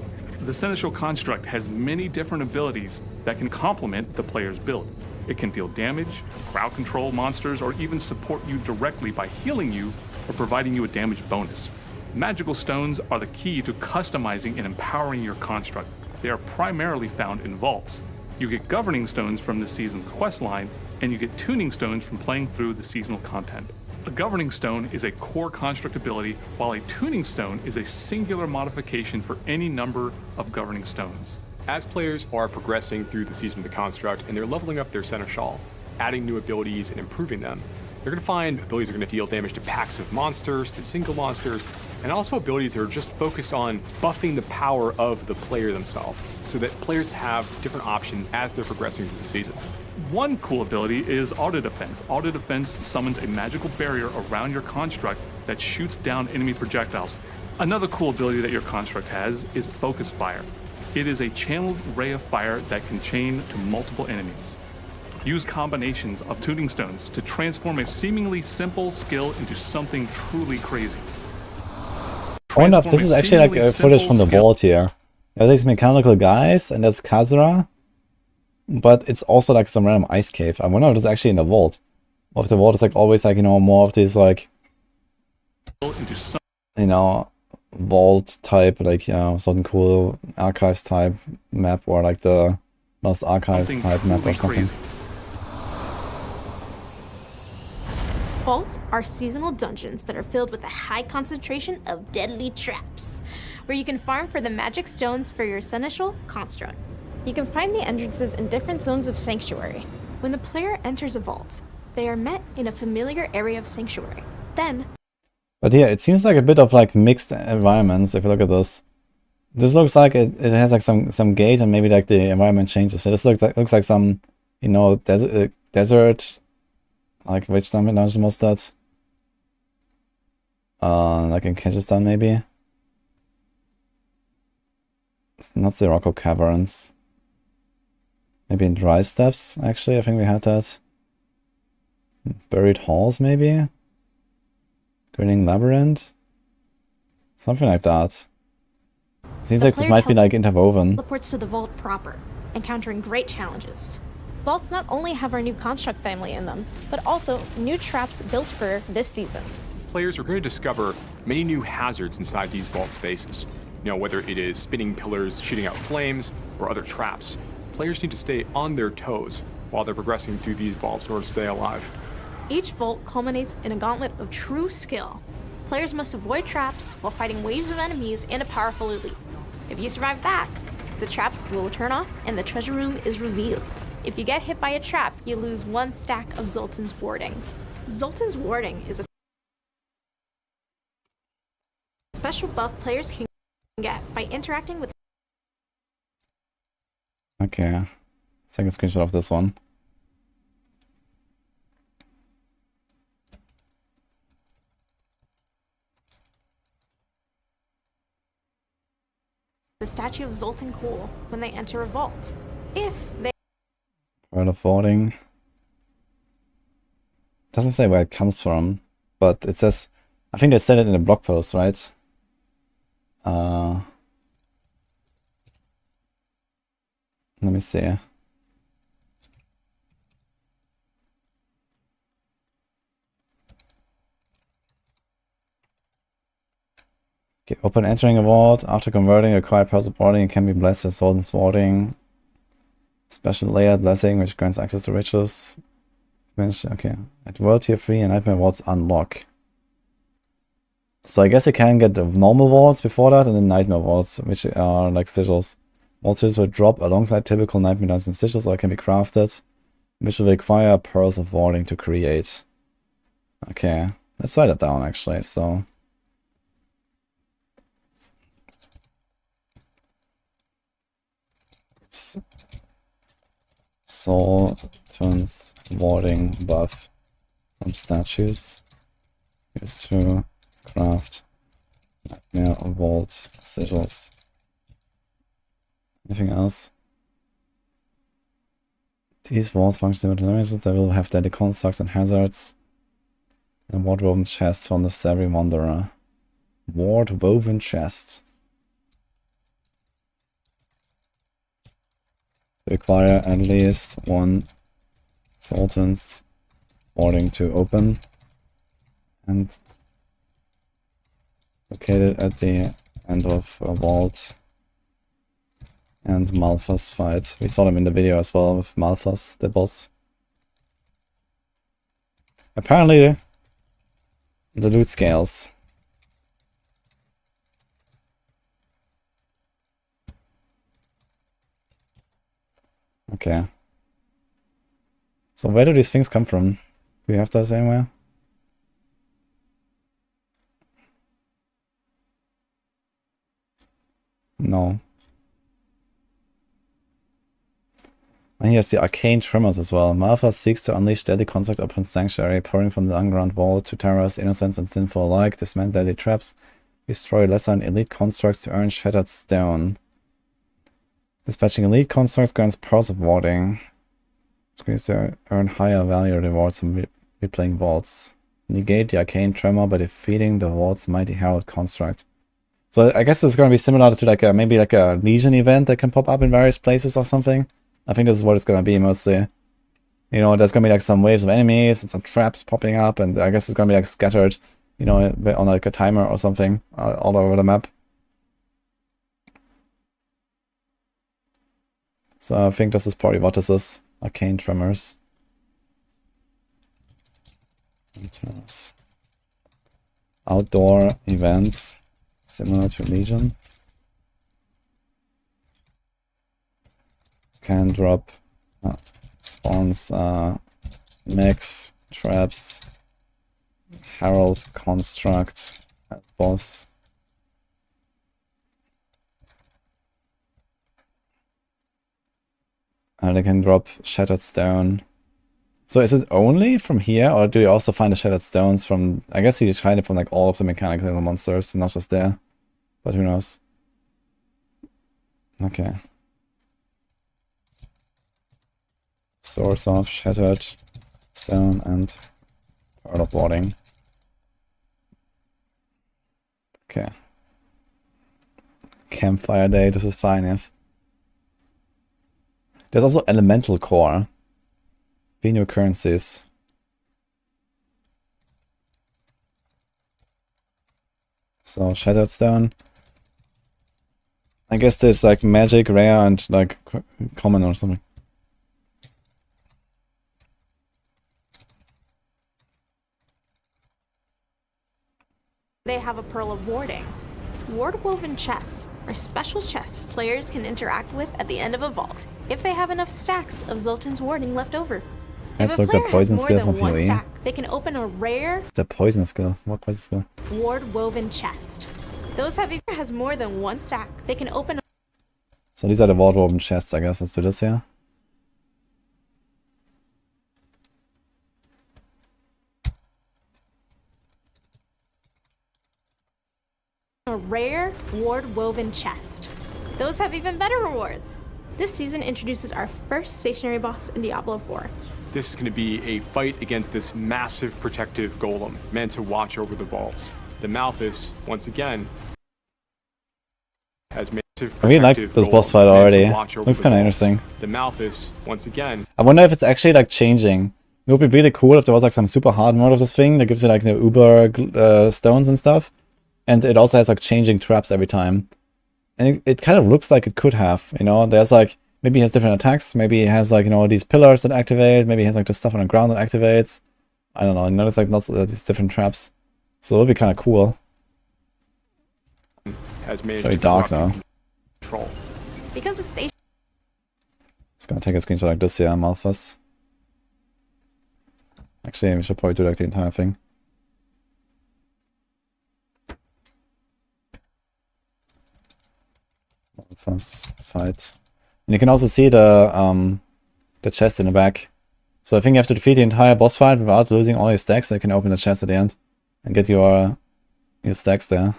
The Seneschal construct has many different abilities that can complement the player's build. It can deal damage, crowd control monsters, or even support you directly by healing you or providing you a damage bonus. Magical stones are the key to customizing and empowering your construct. They are primarily found in vaults. You get governing stones from the season's quest line, and you get tuning stones from playing through the seasonal content. A governing stone is a core construct ability, while a tuning stone is a singular modification for any number of governing stones. As players are progressing through the Season of the Construct and they're leveling up their Seneschal, adding new abilities and improving them, they're going to find abilities that are going to deal damage to packs of monsters, to single monsters, and also abilities that are just focused on buffing the power of the player themselves, so that players have different options as they're progressing through the season. One cool ability is Auto Defense. Auto Defense summons a magical barrier around your construct that shoots down enemy projectiles. Another cool ability that your construct has is Focus Fire. It is a channeled ray of fire that can chain to multiple enemies. Use combinations of tuning stones to transform a seemingly simple skill into something truly crazy. I wonder if this is actually like a footage from the vault here. There's these mechanical guys, and that's Khazra. But it's also like some random ice cave. I wonder if it's actually in the vault. Or if the vault is like always like, you know, more of these like, you know, vault type, like, you know, something cool archives type map, or like the Lost Archives type map or something. Crazy. Vaults are seasonal dungeons that are filled with a high concentration of deadly traps, where you can farm for the magic stones for your Seneschal constructs. You can find the entrances in different zones of Sanctuary. When the player enters a vault, they are met in a familiar area of Sanctuary. Then... But yeah, it seems like a bit of like mixed environments if you look at this. This looks like it has like some gate, and maybe like the environment changes. So this looks like some, you know, desert, like which dungeon was that? Like in Kyrgyzstan maybe? It's not the Rocco Caverns. Maybe in Dry Steppes, actually, I think we had that. Buried Halls, maybe? Grinning Labyrinth? Something like that. Seems like this might be like interwoven. Teleports to the vault proper, encountering great challenges. Vaults not only have our new construct family in them, but also new traps built for this season. Players are going to discover many new hazards inside these vault spaces. You know, whether it is spinning pillars shooting out flames or other traps. Players need to stay on their toes while they're progressing through these vaults in order to stay alive. Each vault culminates in a gauntlet of true skill. Players must avoid traps while fighting waves of enemies and a powerful elite. If you survive that, the traps will turn off and the treasure room is revealed. If you get hit by a trap, you lose 1 stack of Zoltan's warding. Zoltan's warding is a special buff players can get by interacting with... Okay, let's take a screenshot of this one. the statue of Zoltan Cool when they enter a vault. If they... Pearl of Warding. Doesn't say where it comes from, but it says... I think they said it in a blog post, right? Let me see. Okay, open entering a vault. After converting, acquired person warding, it can be blessed with Zoltan's warding. Special layered blessing, which grants access to riches. Okay. At World Tier 3 and Nightmare Vaults unlock. So I guess you can get the normal vaults before that, and then Nightmare Vaults, which are like sigils. Vaults will drop alongside typical Nightmare Dungeon sigils, or can be crafted, which will require Pearls of Warding to create. Okay, let's write it down actually, so. Sultan's warding buff from statues used to craft nightmare vault sigils. Anything else? These vaults function simultaneously. They will have deadly constructs and hazards. And ward-woven chests from the savvy wanderer. Ward-woven chest. Require at least one Sultan's warding to open. And located at the end of a vault. And Malphas fight. We saw them in the video as well with Malphas, the boss. Apparently, the loot scales. Okay. So where do these things come from? Do we have those anywhere? No. And here's the Arcane Tremors as well. Malphas seeks to unleash deadly construct upon Sanctuary, pouring from the underground vault to terrorize innocents and sinful alike, dismantle deadly traps, destroy lesser and elite constructs to earn Shattered Stone. Dispatching elite constructs grants powers of warding. Screens to earn higher value rewards from replaying vaults. Negate the Arcane Tremor by defeating the vault's Mighty Herald construct. So I guess it's going to be similar to like maybe like a Legion event that can pop up in various places or something. I think this is what it's going to be mostly. You know, there's going to be like some waves of enemies and some traps popping up, and I guess it's going to be like scattered, you know, on like a timer or something all over the map. So I think this is probably what this is. Arcane Tremors. Outdoor events, similar to Legion. Can drop spawns, mix, traps, Herald construct as boss. And they can drop Shattered Stone. So is it only from here, or do you also find the Shattered Stones from... I guess you find it from like all of the mechanical monsters, not just there. But who knows. Okay. Source of Shattered Stone and Pearl of Warding. Okay. Campfire Day, this is fine, yes. There's also Elemental Core. Be new currencies. So, Shattered Stone. I guess there's like magic, rare, and like common or something. They have a Pearl of Warding. Ward-woven chests are special chests players can interact with at the end of a vault if they have enough stacks of Zoltan's Warding left over. That's If a like the player poison has more skill than from one PoE. stack, they can open a rare The poison skill. What poison skill? ward-woven chest. Those heavy has more than one stack. They can open So these are the ward-woven chests, I guess. Let's do this here. a rare ward-woven chest. Those have even better rewards. This season introduces our first stationary boss in Diablo 4. This is going to be a fight against this massive protective golem meant to watch over the vaults. The Malphas, once again, has massive I really like protective this boss golem fight meant to already. watch over Looks the kind of vaults. interesting. The Malphas, once again, I wonder if it's actually like changing. It would be really cool if there was like some super hard mode of this thing that gives you like the uber stones and stuff. And it also has like changing traps every time. And it kind of looks like it could have, you know, there's like, maybe it has different attacks, maybe it has like, you know, these pillars that activate, maybe it has like the stuff on the ground that activates. I don't know, I notice like lots of these different traps. So it would be kind of cool. has managed Very to dark corrupt though. Because it's stationary. It's gonna take a screenshot like this here, Malphas. Actually, we should probably do like the entire thing. First fight. And you can also see the chest in the back. So I think you have to defeat the entire boss fight without losing all your stacks, so you can open the chest at the end and get your stacks there.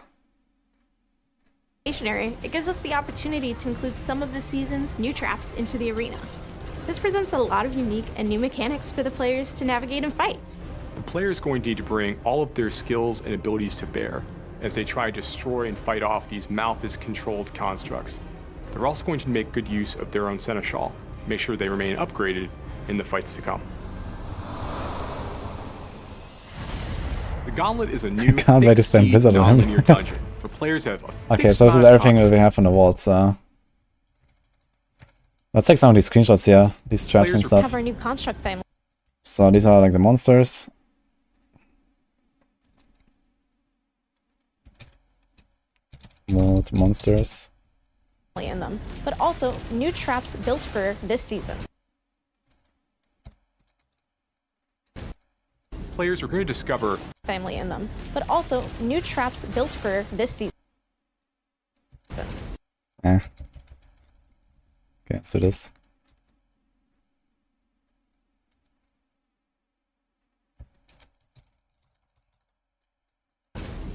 It gives us the opportunity to include some of the season's new traps into the arena. This presents a lot of unique and new mechanics for the players to navigate and fight. The player is going to need to bring all of their skills and abilities to bear as they try to destroy and fight off these Malthus-controlled constructs. They're also going to make good use of their own Seneschal, make sure they remain upgraded in the fights to come. The Gauntlet is a new Can't wait to spend Blizzard on him. non-linear dungeon where players have a Okay, fixed so this is amount of everything time. that we have on the vaults. Let's take some of these screenshots here, these traps and We stuff. have our new construct family. So these are like the monsters. Vault monsters. In them, but also new traps built for this season. Players are going to discover Family in them, but also new traps built for this season. Okay, let's do this.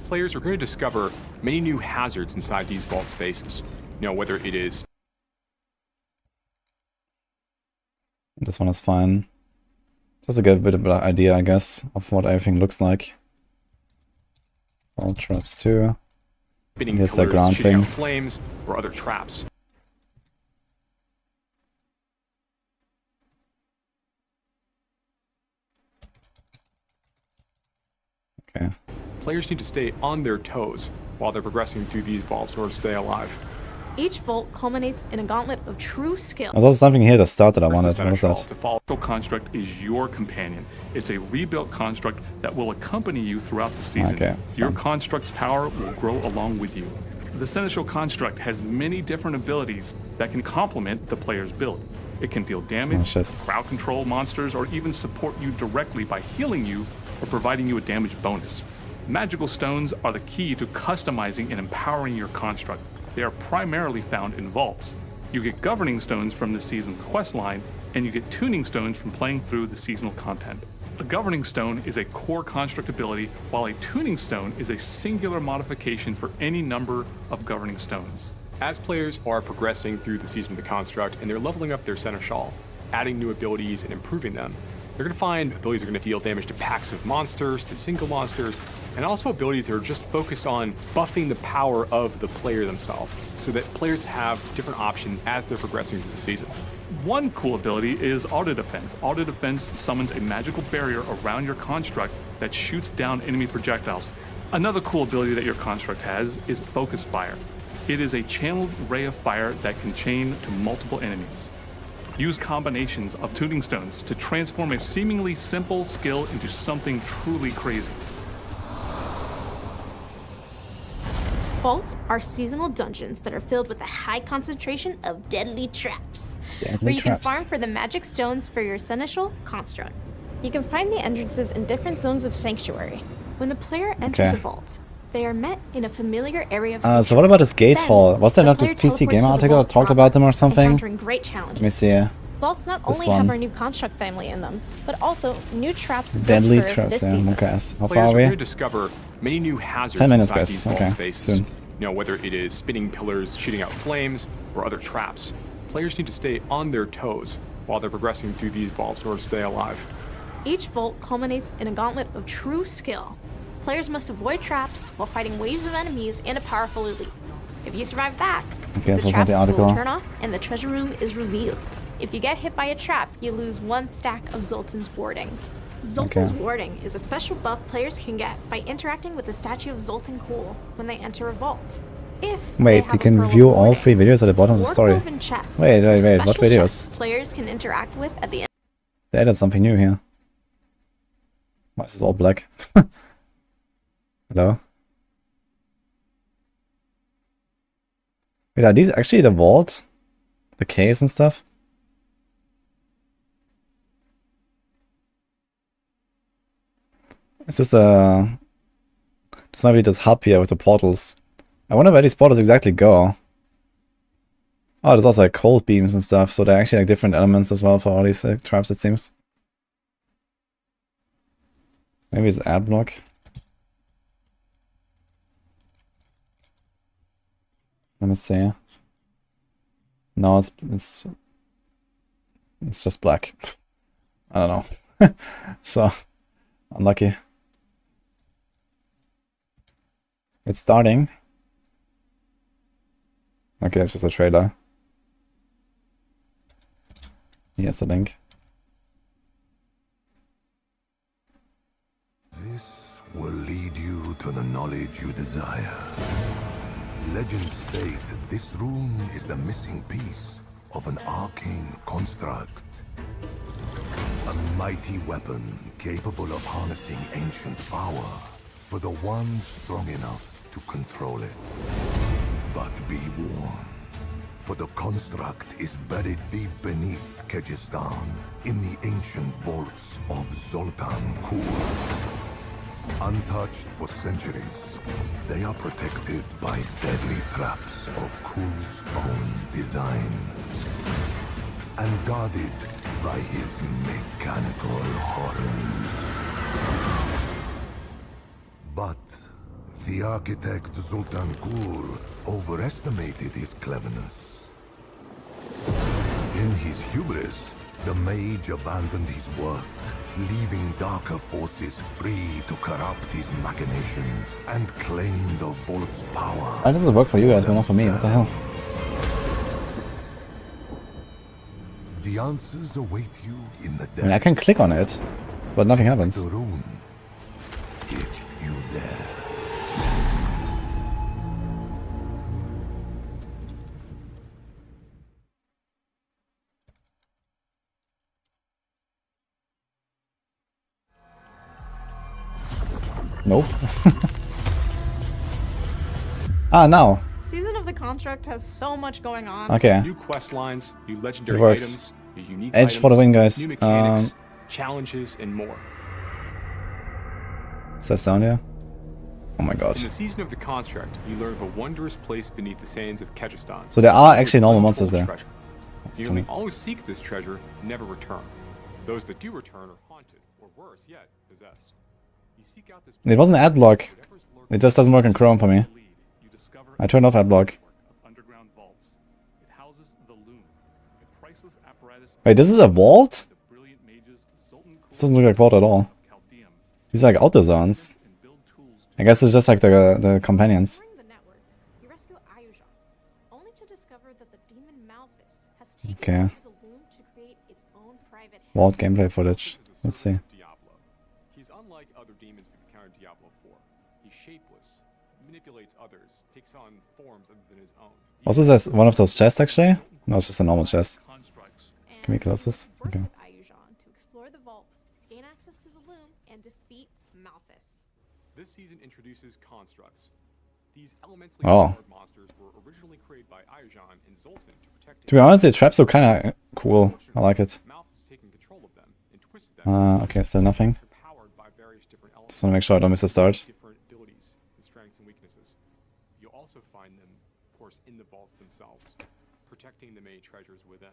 Players are going to discover many new hazards inside these vault spaces. You know, whether it is This one is fine. Just to get a bit of an idea, I guess, of what everything looks like. All traps too. spinning Yes, they're pillars, ground shooting out things. flames, or other traps. Okay. Players need to stay on their toes while they're progressing through these vaults in order to stay alive. Each vault culminates in a gauntlet of true skill. There's also something here to start that I First, the wanted. What was Seneschal that? to follow The construct is your companion. It's a rebuilt construct that will accompany you throughout the season. Okay, that's Your fine. construct's power will grow along with you. The Seneschal construct has many different abilities that can complement the player's build. It can deal Oh, damage, shit. crowd control monsters, or even support you directly by healing you or providing you a damage bonus. Magical stones are the key to customizing and empowering your construct. They are primarily found in vaults. You get governing stones from the season's quest line, and you get tuning stones from playing through the seasonal content. A governing stone is a core construct ability, while a tuning stone is a singular modification for any number of governing stones. As players are progressing through the season of the construct and they're leveling up their Seneschal, adding new abilities and improving them, they're going to find abilities that are going to deal damage to packs of monsters, to single monsters, and also abilities that are just focused on buffing the power of the player themselves, so that players have different options as they're progressing through the season. One cool ability is Auto Defense. Auto Defense summons a magical barrier around your construct that shoots down enemy projectiles. Another cool ability that your construct has is Focus Fire. It is a channeled ray of fire that can chain to multiple enemies. Use combinations of tuning stones to transform a seemingly simple skill into something truly crazy. Vaults are seasonal dungeons that are filled with a high concentration of deadly traps, Deadly where you traps. can farm for the magic stones for your Seneschal constructs. You can find the entrances in different zones of Sanctuary. When the player enters Okay. a vault, they are met in a familiar area of So Sanctuary. what about this gate Then, hall? Was there the not this player PC teleports Gamer to the article vault that talked proper, about them or something? encountering great challenges. Let me see. Vaults not This only one. have our new construct family in them, but also new traps built Deadly for traps, this yeah. season. Okay, how far Players are are going to we? discover many new hazards 10 minutes, inside guys. these vault Okay, spaces. soon. You know, whether it is spinning pillars, shooting out flames, or other traps. Players need to stay on their toes while they're progressing through these vaults in order to stay alive. Each vault culminates in a gauntlet of true skill. Players must avoid traps while fighting waves of enemies and a powerful elite. If you survive that, Okay, the so it's not trap the symbol will article. turn off and the treasure room is revealed. If you get hit by a trap, you lose 1 stack of Zoltan's warding. Zoltan's Okay. warding is a special buff players can get by interacting with the statue of Zoltan Cool when they enter a vault. If they Wait, have you a can pearl view of all warding, 3 videos at the bottom of the story. ward-woven chests Wait, are wait, what special videos? chests players can interact with at the end. They added something new here. Why is this all black? Hello? Wait, are these actually the vault? The caves and stuff? Is this this might be this hub here with the portals. I wonder where these portals exactly go. Oh, there's also like cold beams and stuff, so they're actually like different elements as well for all these traps, it seems. Maybe it's ad block. Let me see. No, it's just black. I don't know. So unlucky. It's starting. Okay, it's just a trailer. Here's the link. This will lead you to the knowledge you desire. Legends state this rune is the missing piece of an arcane construct. A mighty weapon capable of harnessing ancient power for the one strong enough to control it. But be warned, for the construct is buried deep beneath Kyrgyzstan, in the ancient vaults of Zoltan Kur. Untouched for centuries, they are protected by deadly traps of Kur's own design, and guarded by his mechanical horrors. But the architect Zoltan Kur overestimated his cleverness. In his hubris, the mage abandoned his work, leaving darker forces free to corrupt his machinations and claim the vault's power. Why does it work for you guys but not for me? What the hell? The answers await you in the I mean, I can click on it, but nothing happens. the rune, if you dare. Nope. Ah, now. Season of the Construct has so much going on. Okay. New quest lines, new legendary It works. items, new unique Edge items, for the win, guys. new mechanics, challenges, and more. Is that down here? Oh my god. In the season of the construct, you learn of a wondrous place beneath the sands of Kyrgyzstan. So there are actually normal monsters there. Treasure. That's Nearly funny. all who seek this treasure never return. Those that do return are haunted, or worse yet, possessed. You seek out this It wasn't ad block. whatever's lurking It just doesn't work in Chrome for me. You discover I turned off ad block. underground vaults. It houses the loom, a priceless apparatus. Wait, this is a vault? The brilliant mages Zoltan This doesn't look like vault at all. Chaldeum These are like auto zones. and build tools I guess it's just like the companions. During the network, you rescue Ayujan, only to discover that the demon Malphus has taken Okay. over the loom to create its own private Vault gameplay footage. Let's see. Diablo. He's unlike other demons we've encountered in Diablo 4. He's shapeless, manipulates others, takes on forms other than his own. Was this as one of those chests actually? No, it's just a normal chest. constructs. Can we close this? Work Okay. with Ayujan to explore the vaults, gain access to the loom, and defeat Malphus. This season introduces constructs. These elementally Oh. powered monsters were originally created by Ayujan and Zoltan to protect To be honest, the traps are kinda cool. I like it. Malphus has taken control of them and twisted them. Okay, still nothing. Powered by various different elements. Just wanna make sure I don't miss the start. Different abilities and strengths and weaknesses. You'll also find them, of course, in the vaults themselves, protecting the many treasures within.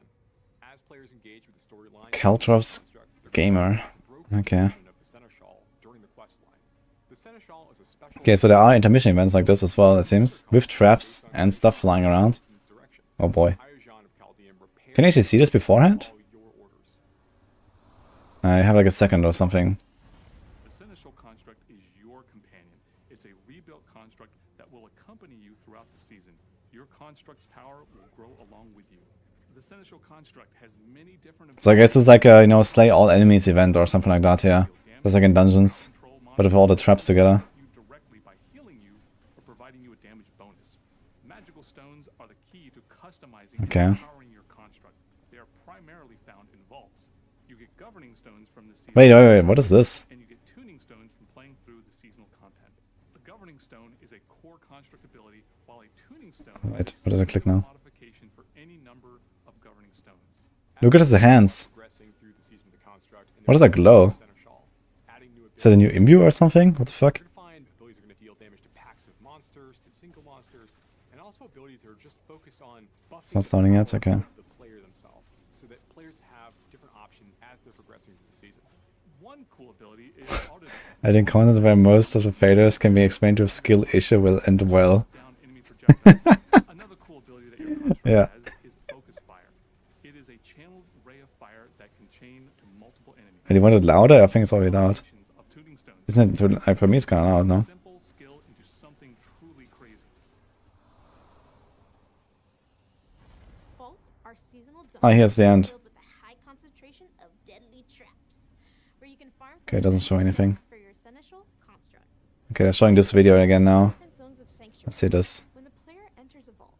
As players engage with the storyline, Kaltrov's gamer. Okay. of the Seneschal during the quest line. The Seneschal is a special Okay, so there are intermission events like this as well, it seems. With traps and stuff flying around. direction. Oh boy. Ayujan of Chaldeum repairs Can you actually see this beforehand? all your orders. I have like a second or something. The Seneschal construct is your companion. It's a rebuilt construct that will accompany you throughout the season. Your construct's power will grow along with you. The Seneschal construct has many different So I guess it's like a, you know, slay all enemies event or something like that, yeah. Just like in dungeons. But with all the traps together. you directly by healing you or providing you a damage bonus. Magical stones are the key to customizing Okay. and empowering your construct. They are primarily found in vaults. You get governing stones from the season. Wait, what is this? And you get tuning stones from playing through the seasonal content. A governing stone is a core construct ability, while a tuning stone Wait, is a what does I click now? modification for any number of governing stones. Look at his hands. Progressing through the season of the construct and What is that glow? Seneschal, adding new Is that a new imbue or something? What the fuck? You're gonna find abilities are going to deal damage to packs of monsters, to single monsters, and also also abilities that are just focused on buffing It's not starting yet? the Okay. power of the player themselves, so that players have different options as they're progressing through the season. One cool ability is auto I think content where most of the failures can be explained to a skill issue will end well. down enemy projectiles. Another cool ability that your construct Yeah. has is focus fire. It is a channeled ray of fire that can chain to multiple enemies. And you want it louder? I think it's already loud. Combinations of tuning stones. Isn't it? For me, it's kind of loud, no? Simple skill into something truly crazy. Vaults are seasonal Oh, here's the end. filled with a high concentration of deadly traps, where you can farm Okay, it doesn't show anything. for your Seneschal constructs. Okay, they're showing this video again now. Different zones of sanctuary. Let's see this. When the player enters a vault,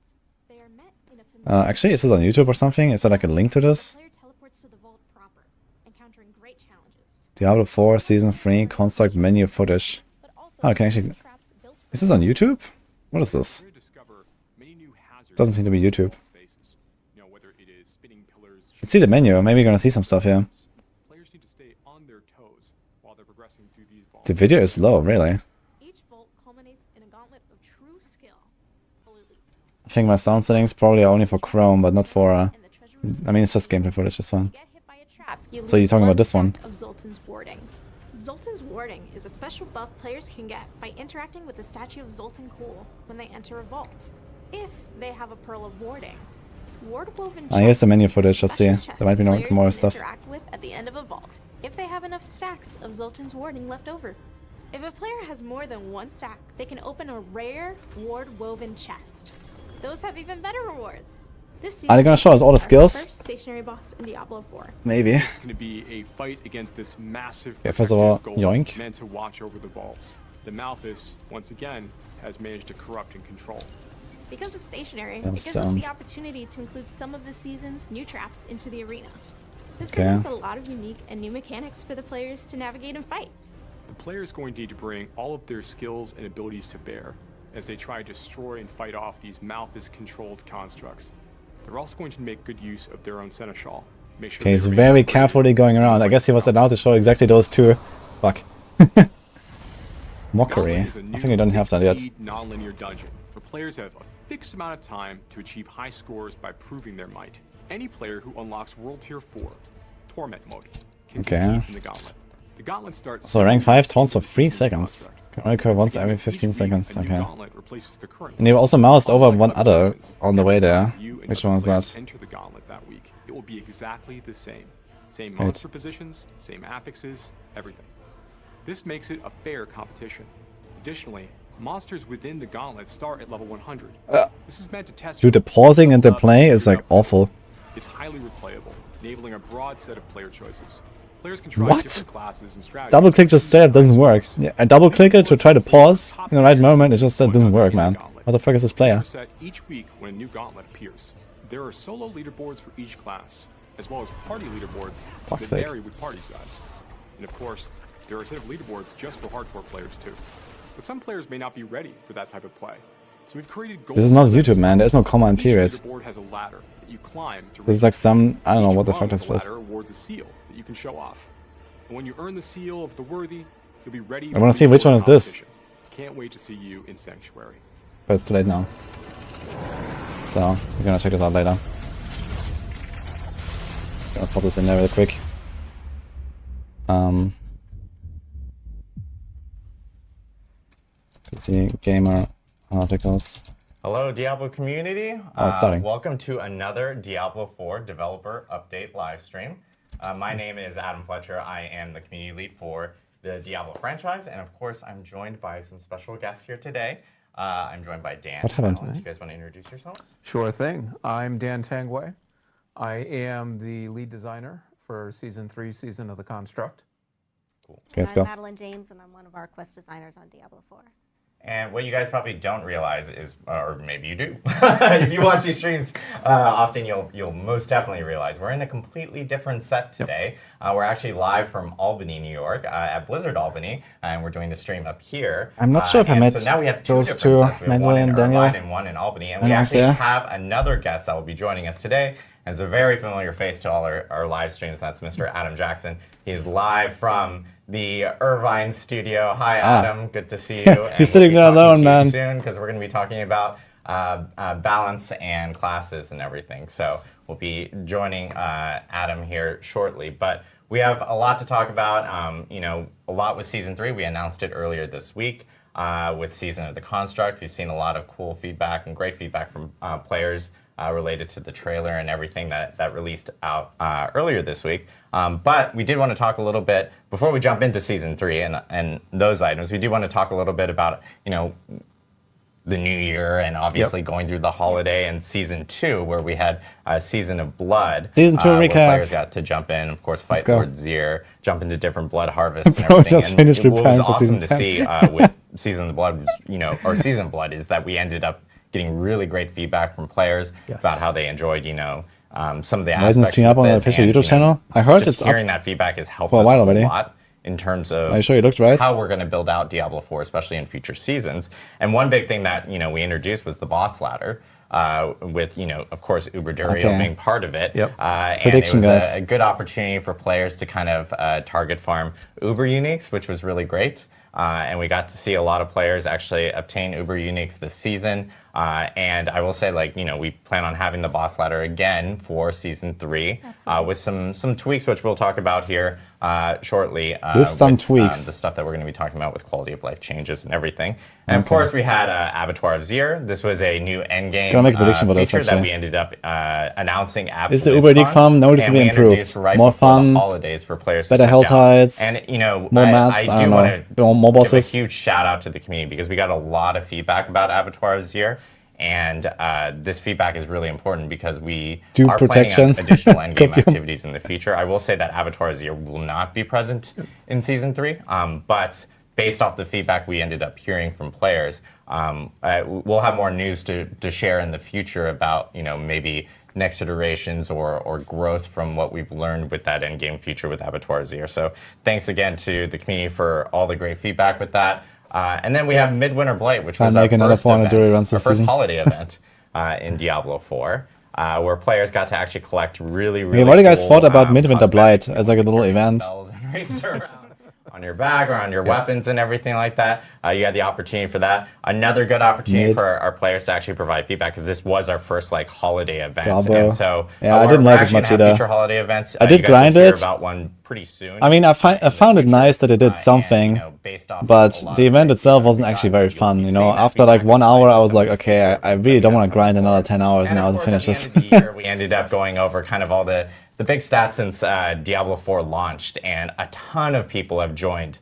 they are met in a familiar Actually, is this on YouTube or something? Is there like a link to this? player teleports to the vault proper, encountering great challenges. Diablo 4 Season 3 Construct menu footage. But also Oh, I can actually... traps built for Is this on YouTube? What is this? Players discover many new hazards Doesn't seem to be in YouTube. spaces. You know, whether it is spinning pillars, Let's see the menu. Maybe you're gonna see some stuff here. players need to stay on their toes while they're progressing through these vaults. The video is low, really. Each vault culminates in a gauntlet of true skill. Fully lethal. I think my sound settings probably are only for Chrome, but not for... In the treasure room, I mean, it's just gameplay footage, it's fine. get hit by a trap. You So you're lose talking about one this one? stack of Zoltan's warding. Zoltan's warding is a special buff players can get by interacting with the statue of Zoltan Cool when they enter a vault, if they have a Pearl of Warding. Ward woven Ah, here's the chests menu are footage, let's see. special There chests might be players more can stuff. interact with at the end of a vault, if they have enough stacks of Zoltan's warding left over. If a player has more than one stack, they can open a rare ward woven chest. Those have even better rewards. This Are they gonna show us all the season, our skills? First stationary boss in Diablo 4. Maybe. It's going to be a fight against this massive Yeah, first of all, protective golem yoink. meant to watch over the vaults. The Malthus, once again, has managed to corrupt and control. Because it's stationary, I'm it gives us stoned. the opportunity to include some of the season's new traps into the arena. This Okay. presents a lot of unique and new mechanics for the players to navigate and fight. The player is going to need to bring all of their skills and abilities to bear as they try to destroy and fight off these Malthus-controlled constructs. They're also going to make good use of their own Seneschal. Make sure Okay, he's they very remain carefully going around. I guess he was allowed to show exactly those two. Fuck. Mockery. Gauntlet is a I new think we don't have that yet. seed non-linear dungeon where players have a fixed amount of time to achieve high scores by proving their might. Any player who unlocks World Tier 4 Torment mode can Okay. compete in the Gauntlet. The Gauntlet starts So rank 5 taunts for 3 Construct. seconds. Can only occur once every Each 15 week, seconds. a new Okay. Gauntlet replaces the current And you also moused over Unlike one other other dungeons, on the way every there. time you and Which other one was players that? Enter the Gauntlet that week. It will be exactly the same. Same Right. monster positions, same affixes, everything. This makes it a fair competition. Additionally, monsters within the Gauntlet start at level 100. This is meant to test Dude, the your pausing and the level play up is your like level. awful. It's highly replayable, enabling a broad set of player choices. Players can try What? different classes and strategies. Double click just straight up doesn't work. Yeah, and double click it to try to pause in the right moment. It just doesn't work, man. What the fuck is this player? Set each week when a new Gauntlet appears. There are solo leaderboards for each class, as well as party leaderboards Fuck's that sake. vary with party size. And of course, there are a set of leaderboards just for hardcore players too. But some players may not be ready for that type of play. So we've created goals. This is not YouTube, man. There's no comma and Each period. leaderboard has a ladder that you climb to This is reach. like some... I don't know Each what the rung fuck of this the is. ladder awards a seal that you can show off. And when you earn the seal of the worthy, you'll be ready. I wanna see which one is this. competition. Can't wait to see you in Sanctuary. But it's too late now. So, we're gonna check this out later. Just gonna pop this in there real quick. PC Gamer articles. Hello, Diablo community. Oh, it's starting. Welcome to another Diablo 4 developer update live stream. My name is Adam Fletcher. I am the community lead for the Diablo franchise, and of course, I'm joined by some special guests here today. I'm joined by Dan. What happened? Do you guys want to introduce yourselves? Sure thing. I'm Dan Tangway. I am the lead designer for Season 3, Season of the Construct. Okay, let's I'm go. Madeline James, and I'm one of our quest designers on Diablo 4. And what you guys probably don't realize is, or maybe you do, if you watch these streams often, you'll most definitely realize we're in a completely different set today. We're actually live from Albany, New York, at Blizzard Albany, and we're doing the stream up here. I'm not sure if I and met so now we have two those different two, sets. We have one Madeline in and Daniel. Irvine and one in Albany, and we And I was actually there. have another guest that will be joining us today. And it's a very familiar face to all our live streams. That's Mr. Adam Jackson. He's live from the Irvine studio. Hi, Adam. Good to see you. And He's sitting there we'll be talking alone, to you man. soon, because we're going to be talking about balance and classes and everything. So we'll be joining Adam here shortly. But we have a lot to talk about. You know, a lot with Season 3. We announced it earlier this week with Season of the Construct. We've seen a lot of cool feedback and great feedback from players related to the trailer and everything that released out earlier this week. But we did want to talk a little bit, before we jump into Season 3 and those items, we do want to talk a little bit about, you know, the new year and obviously going through the holiday and Season 2, where we had Season of Blood. Season 2 where recap. Players got to jump in, of course, fight go. Lord Zir, jump into different blood harvests and Bro everything. just And finished what was preparing for awesome Season to 10. see with Season of Blood, was, you know, or Season of Blood, is that we ended up getting really great feedback from players about how they enjoyed, you know, some of the Why isn't aspects stream up with on the it, official and, YouTube you know, channel? I heard just it's up hearing that feedback has helped for a us while a already. lot in terms of Are you sure you looked right? how we're going to build out Diablo 4, especially in future seasons. And one big thing that, you know, we introduced was the boss ladder, with, you know, of course, Uberdurio being part of it. And Prediction, it was guys. a good opportunity for players to kind of target farm Uber uniques, which was really great. And we got to see a lot of players actually obtain Uber uniques this season. And I will say, like, you know, we plan on having the boss ladder again for Season 3 with some tweaks, which we'll talk about here shortly. With some tweaks. The stuff that we're going to be talking about with quality of life changes and everything. And of course, we had Abattoir of Zir. This was a new endgame Gonna make a prediction for this, feature that actually. we ended up announcing at Is the BlizzCon, Uber League farm noticeably and we improved? introduced right More before fun, the holidays for players better to hell check out. tides, And, you know, more mats, I do don't want know, more to give a bosses. huge shout out to the community, because we got a lot of feedback about Abattoir of Zir. And this feedback is really important because we Do are protection. planning on additional endgame Copium. activities in the future. I will say that Abattoir of Zir will not be present in Season 3, but based off the feedback we ended up hearing from players, we'll have more news to share in the future about, you know, maybe next iterations or growth from what we've learned with that endgame feature with Abattoir Zir. So thanks again to the community for all the great feedback with that. And then we have Midwinter Blight, which was our make another first 400 event, runs our this first season. holiday event in Diablo 4, where players got to actually collect really Okay, what do you guys cool, thought about Midwinter cosmetic, Blight as like a little event? spells and race around on your bag or on your weapons and everything like that. You had the opportunity for that. Another good opportunity for our players to actually provide feedback, because this was our first like holiday event. Diablo. And so Yeah, I didn't like it actually much gonna have either. future holiday events. I did you guys will grind hear it. about one pretty soon. I mean, I found it nice that it did And, something, you know, based off but a lot the of event great itself feedback wasn't we actually got, very you'll fun. be You seeing know, that after like feedback 1 hour, I was some like, of these okay, features I that really we don't got want to grind going another forward. 10 hours And now of to course, finish at this. the end of the year, we ended up going over kind of all the big stats since Diablo 4 launched, and a ton of people have joined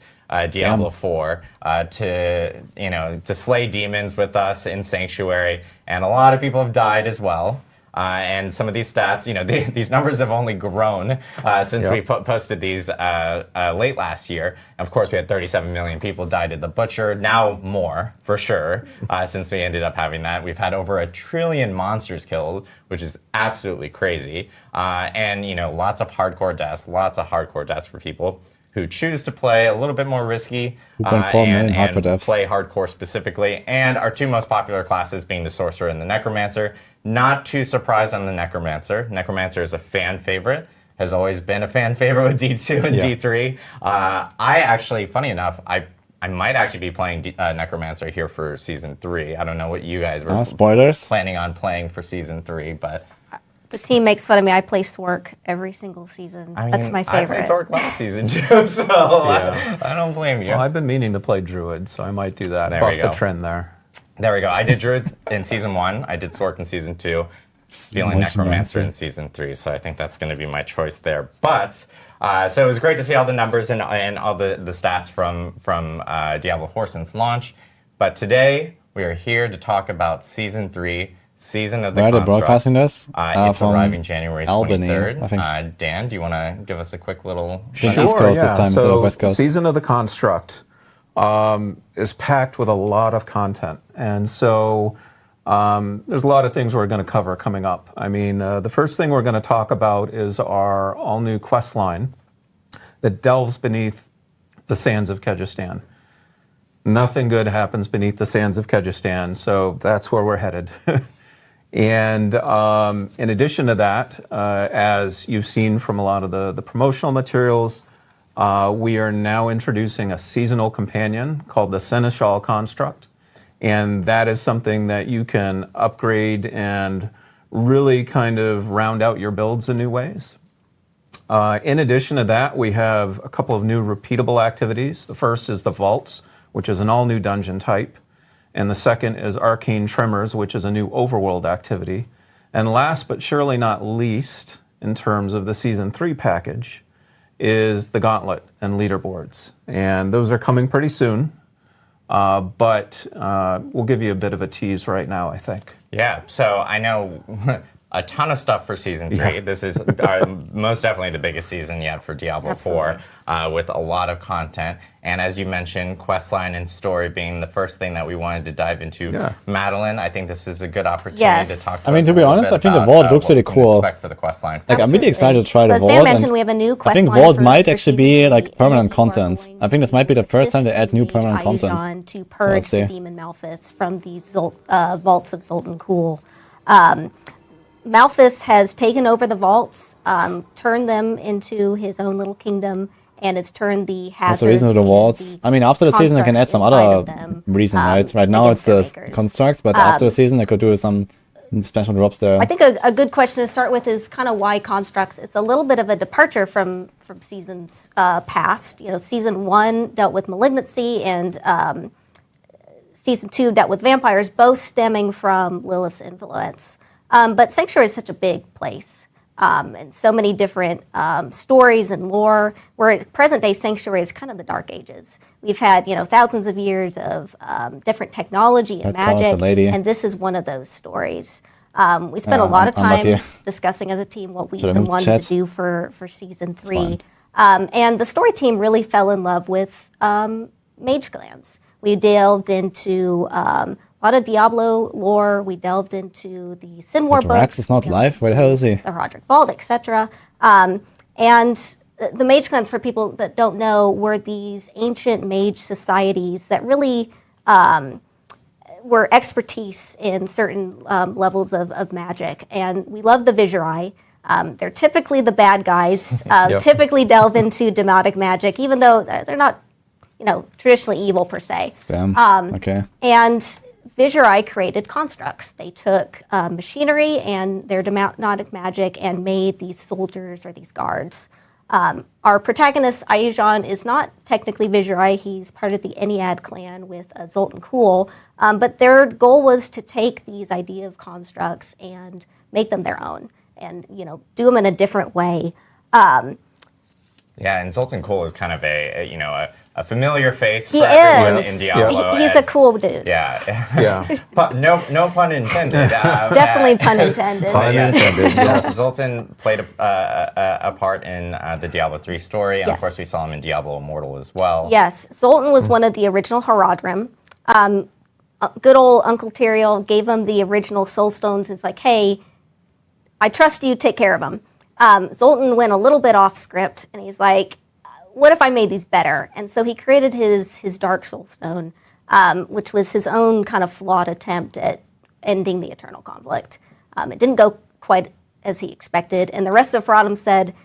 Diablo 4 to slay demons with us in Sanctuary, and a lot of people have died as well. And some of these stats, you know, these numbers have only grown since we posted these late last year. And of course, we had 37 million people died at the Butcher. Now more, for sure, since we ended up having that. We've had over 1 trillion monsters killed, which is absolutely crazy. And, you know, lots of hardcore deaths for people who choose to play a little bit more risky 2.4 million hardcore and deaths. play hardcore specifically. And our two most popular classes being the Sorcerer and the Necromancer. Not too surprised on the Necromancer. Necromancer is a fan favorite, has always been a fan favorite with D2 and D3. I actually, funny enough, I might actually be playing Necromancer here for Season 3. I don't know what you guys were Spoilers? planning on playing for Season 3, but... The team makes fun of me. I play Sorc every single season. I mean, That's my favorite. I played Sorc last season too, so I don't blame you. Well, I've been meaning to play Druid, so I might do that. There we Buck the go. trend there. There we go. I did Druid in Season 1. I did Sorc in Season 2. Feeling Necromancer in Season 3, so I think that's going to be my choice there. But, so it was great to see all the numbers and all the stats from Diablo 4 since launch. But today, we are here to talk about Season 3, Season of the Where are they Construct. broadcasting this? It's From arriving January 23rd. Albany, I think. Dan, do you want to give us a quick little... East Coast this time instead of West Coast. Season of the Construct is packed with a lot of content. And so there's a lot of things we're going to cover coming up. I mean, the first thing we're going to talk about is our all-new quest line that delves beneath the sands of Kyrgyzstan. Nothing good happens beneath the sands of Kyrgyzstan, so that's where we're headed. And in addition to that, as you've seen from a lot of the promotional materials, we are now introducing a seasonal companion called the Seneschal construct. And that is something that you can upgrade and really kind of round out your builds in new ways. In addition to that, we have a couple of new repeatable activities. The first is the Vaults, which is an all-new dungeon type. And the second is Arcane Tremors, which is a new overworld activity. And last but surely not least, in terms of the Season 3 package, is the Gauntlet and Leaderboards. And those are coming pretty soon, but we'll give you a bit of a tease right now, I think. Yeah, so I know a ton of stuff for Season 3. Yeah. This is most definitely the biggest season yet for Diablo 4, with a lot of content. And as you mentioned, questline and story being the first thing that we wanted to dive into. Yeah. Madeline, I think this is a good opportunity to talk to us I mean, to a be little honest, bit I think the about, vault looks what really we can cool. expect for the questline. Like, I'm really excited to try the So as vault. Dan mentioned, and we have a new I think questline vault for- might for actually Season be 3, like and permanent people are content. going I think this might be the to first time they assist add new the permanent content. Ayujan to purge see. the demon Malphus from these vaults of Zoltan Cool. Malphus has taken over the vaults, turned them into his own little kingdom, and has turned the hazards. That's the reason of the and vaults. I mean, after the season, they can add some constructs other inside of them, reason, right? Right now, it's against the their makers. constructs, but after the season, they could do some special drops there. I think a good question to start with is kind of why constructs. It's a little bit of a departure from seasons past. You know, season 1 dealt with malignancy, and season 2 dealt with vampires, both stemming from Lilith's influence. But Sanctuary is such a big place, and so many different stories and lore, where at present day Sanctuary is kind of the Dark Ages. We've had, thousands of years of different technology and Let's call us the magic, lady. and this is one of those stories. We spent a lot of time unlucky. discussing as a team what we Should've even moved the wanted chat. to do for season 3. fine. And the story team really fell in love with mage clans. We delved into a lot of Diablo lore. We delved into the Sin War books. Rax is not we live? delved Where the hell into is he? The Roderick Vault, etc. And the mage clans, for people that don't know, were these ancient mage societies that really were expertise in certain levels of magic. And we love the Visurai. They're typically the bad guys, typically delve into demonic magic, even though they're not, traditionally evil per se. Damn. Okay. And Visurai created constructs. They took machinery and their demonic magic and made these soldiers or these guards. Our protagonist, Ayujan, is not technically Visurai. He's part of the Ennead clan with Zoltan Cool. But their goal was to take these idea of constructs and make them their own and, do them in a different way. Yeah, and Zoltan Cool is kind of a familiar face He for everyone is. in Diablo. He's a cool dude. Yeah. Yeah. No pun intended. Definitely pun intended. Pun intended, yes. Zoltan played a part in the Diablo 3 story, and of Yes. course we saw him in Diablo Immortal as well. Yes, Zoltan was one of the original Haradrim. Good old Uncle Tyrael gave him the original Soul Stones. It's like, hey, I trust you, take care of them. Zoltan went a little bit off script, and he's like, what if I made these better? And so he created his Dark Soul Stone, which was his own kind of flawed attempt at ending the eternal conflict. It didn't go quite as he expected, and the rest of Haradrim said,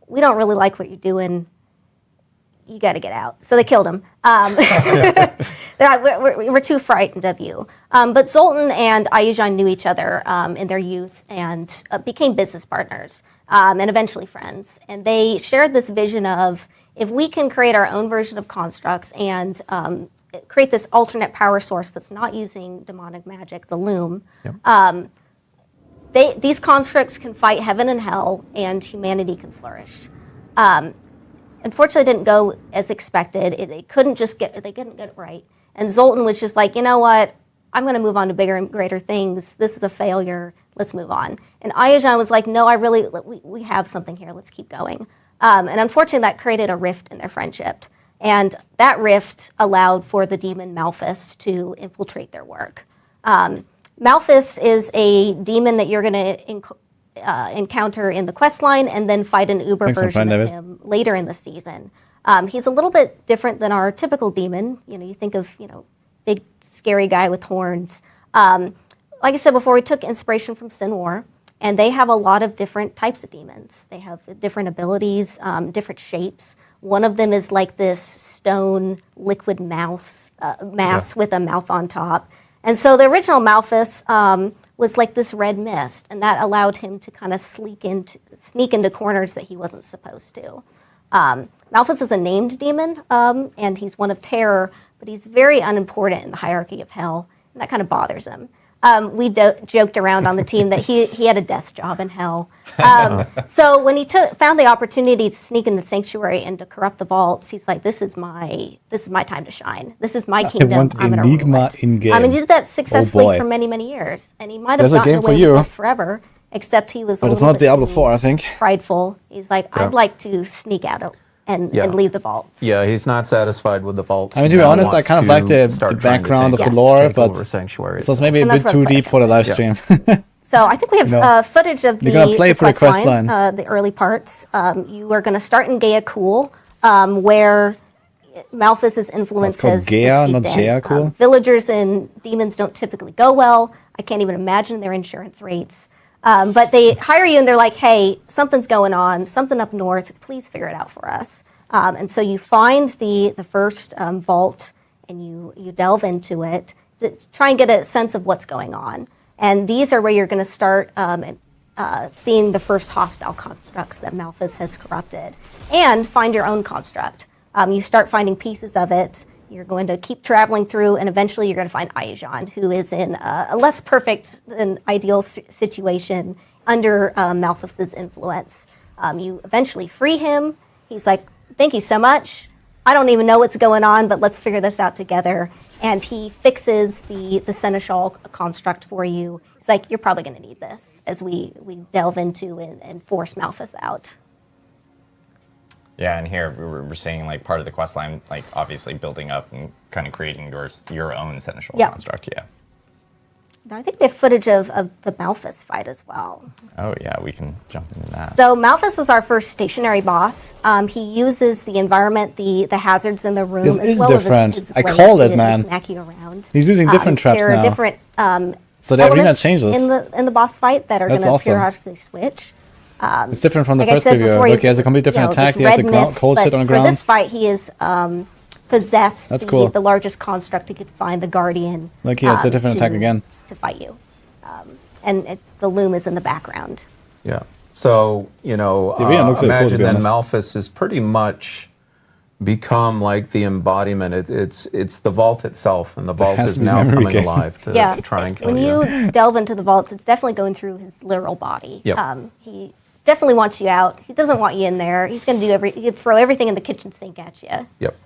we don't really like what you're doing. You got to get out. So they killed him. We're too frightened of you. But Zoltan and Ayujan knew each other in their youth and became business partners and eventually friends. And they shared this vision of, if we can create our own version of constructs and create this alternate power source that's not using demonic magic, the Loom, these constructs can fight heaven and hell, and humanity can flourish. Unfortunately, it didn't go as expected. They couldn't get it right. And Zoltan was just like, you know what? I'm going to move on to bigger and greater things. This is a failure. Let's move on. And Ayujan was like, no, we have something here. Let's keep going. And unfortunately, that created a rift in their friendship. And that rift allowed for the demon Malphus to infiltrate their work. Malphus is a demon that you're going to encounter in the quest line and then fight an Uber version of him later in the season. He's a little bit different than our typical demon. You think of, big scary guy with horns. Like I said before, we took inspiration from Sin War, and they have a lot of different types of demons. They have different abilities, different shapes. One of them is like this stone liquid mass with a mouth on top. And so the original Malphus was like this red mist, and that allowed him to kind of sneak into corners that he wasn't supposed to. Malphus is a named demon, and he's one of terror, but he's very unimportant in the hierarchy of hell, and that kind of bothers him. We joked around on the team that he had a desk job in hell. So when he found the opportunity to sneak into Sanctuary and to corrupt the vaults, he's like, "This is my time to shine. This is my kingdom. I'm going to rule it." in-game. He did that successfully boy. for many, many years, and he might have There's a gotten game for away you. with it forever. Except he was. But a it's little not bit Diablo too 4, I think. Prideful. He's like, "I'd like to sneak out and leave the vaults." Yeah, he's not satisfied with the vaults. I mean, to be honest, I kind of like the background of the lore, but Sanctuary. so it's maybe a And bit that's too what I'm deep for the live stream. So I think we have footage of You're gonna play the for the quest quest line, line. the early parts. You are going to start in Gaia Cool, where Malphus's influence called has Gaia, seeped not in. Gaia Cool? Villagers and demons don't typically go well. I can't even imagine their insurance rates. But they hire you and they're like, "Hey, something's going on, something up north. Please figure it out for us." And so you find the first vault and you delve into it to try and get a sense of what's going on. And these are where you're going to start seeing the first hostile constructs that Malphus has corrupted, and find your own construct. You start finding pieces of it. You're going to keep traveling through, and eventually you're going to find Ayajan, who is in a less perfect than ideal situation under Malphus's influence. You eventually free him. He's like, "Thank you so much. I don't even know what's going on, but let's figure this out together." And he fixes the Seneschal construct for you. He's like, "You're probably going to need this," as we delve into and force Malphus out. Yeah, and here we're seeing like part of the quest line, like obviously building up and kind of creating your own Seneschal construct. Yeah. Now, I think we have footage of the Malphus fight as well. Oh yeah, we can jump into that. So Malphus is our first stationary boss. He uses the environment, the hazards in the room, This as is well different. as his I blade called it, to man. smack you around. He's using different traps there are now. different So they're really not elements changes. in the boss fight that are going That's to awesome. periodically switch. It's different from the Like I first said video. before, Look, he has a completely different attack. He has a cold shit on the For ground. this fight, he is possessed That's cool. the largest construct he could find, the Guardian. Like he has a different attack again. To fight you. The loom is in the background. Yeah. So, The arena looks really cool, to imagine be then honest. Malphus has pretty much become like the embodiment. It's the vault itself, and the vault has is to be now memory coming game. alive to try and kill When you delve into the vaults, it's definitely going through his literal body. Yep. He definitely wants you out. He doesn't want you in there. He's going to he'd throw everything in the kitchen sink at you. Yep.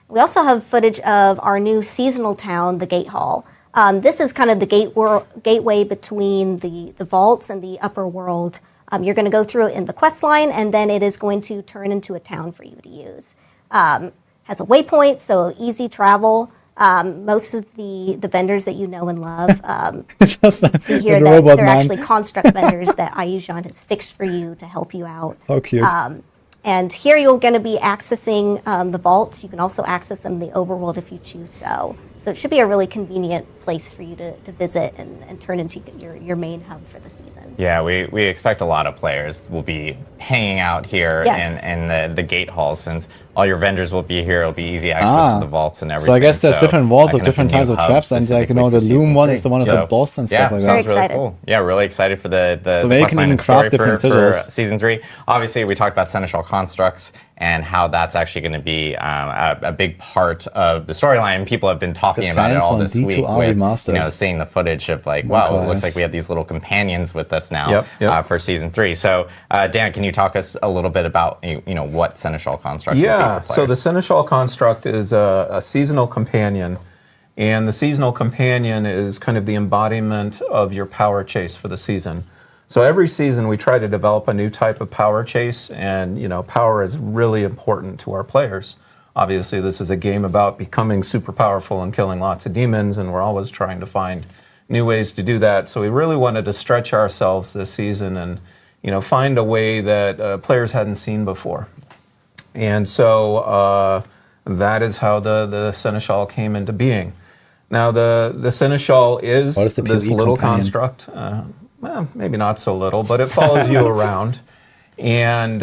We also have footage of our new seasonal town, the Gate Hall. This is kind of the gateway between the vaults and the upper world. You're going to go through it in the quest line, and then it is going to turn into a town for you to use. Has a waypoint, so easy travel. Most of the vendors that you know and love, Just like see here the that robot they're man. actually construct vendors that Ayajan has fixed for you to help you out. How cute. And here you're going to be accessing the vaults. You can also access them in the overworld if you choose so. So it should be a really convenient place for you to visit and turn into your main hub for the season. Yeah, we expect a lot of players will be hanging out here Yes. in the gate hall, since all your vendors will be here. It'll be easy access to the vaults and everything. So I guess there's different vaults that of kind different a new types of hub traps, and like, specifically the for loom season one 3. is the one of the boss and stuff like sounds that. Very really excited. cool. Yeah, really excited for the So they quest can line even and craft story different for sigils. season 3. Obviously, we talked about Seneschal constructs and how that's actually going to be a big part of the storyline. And people have been talking about it Defense all on this D2 week Army with Masters. seeing the footage of like, wow, it looks class. like we have these little companions with us now Yep. for season 3. So Dan, can you talk us a little bit about what Seneschal constructs will be Yeah, for so players? the Seneschal construct is a seasonal companion, and the seasonal companion is kind of the embodiment of your power chase for the season. So every season we try to develop a new type of power chase, and power is really important to our players. Obviously, this is a game about becoming super powerful and killing lots of demons, and we're always trying to find new ways to do that. So we really wanted to stretch ourselves this season and find a way that players hadn't seen before. And so that is how the Seneschal came into being. Now the Seneschal is What is the this PvE little companion? construct. Well, maybe not so little, but it follows you around. And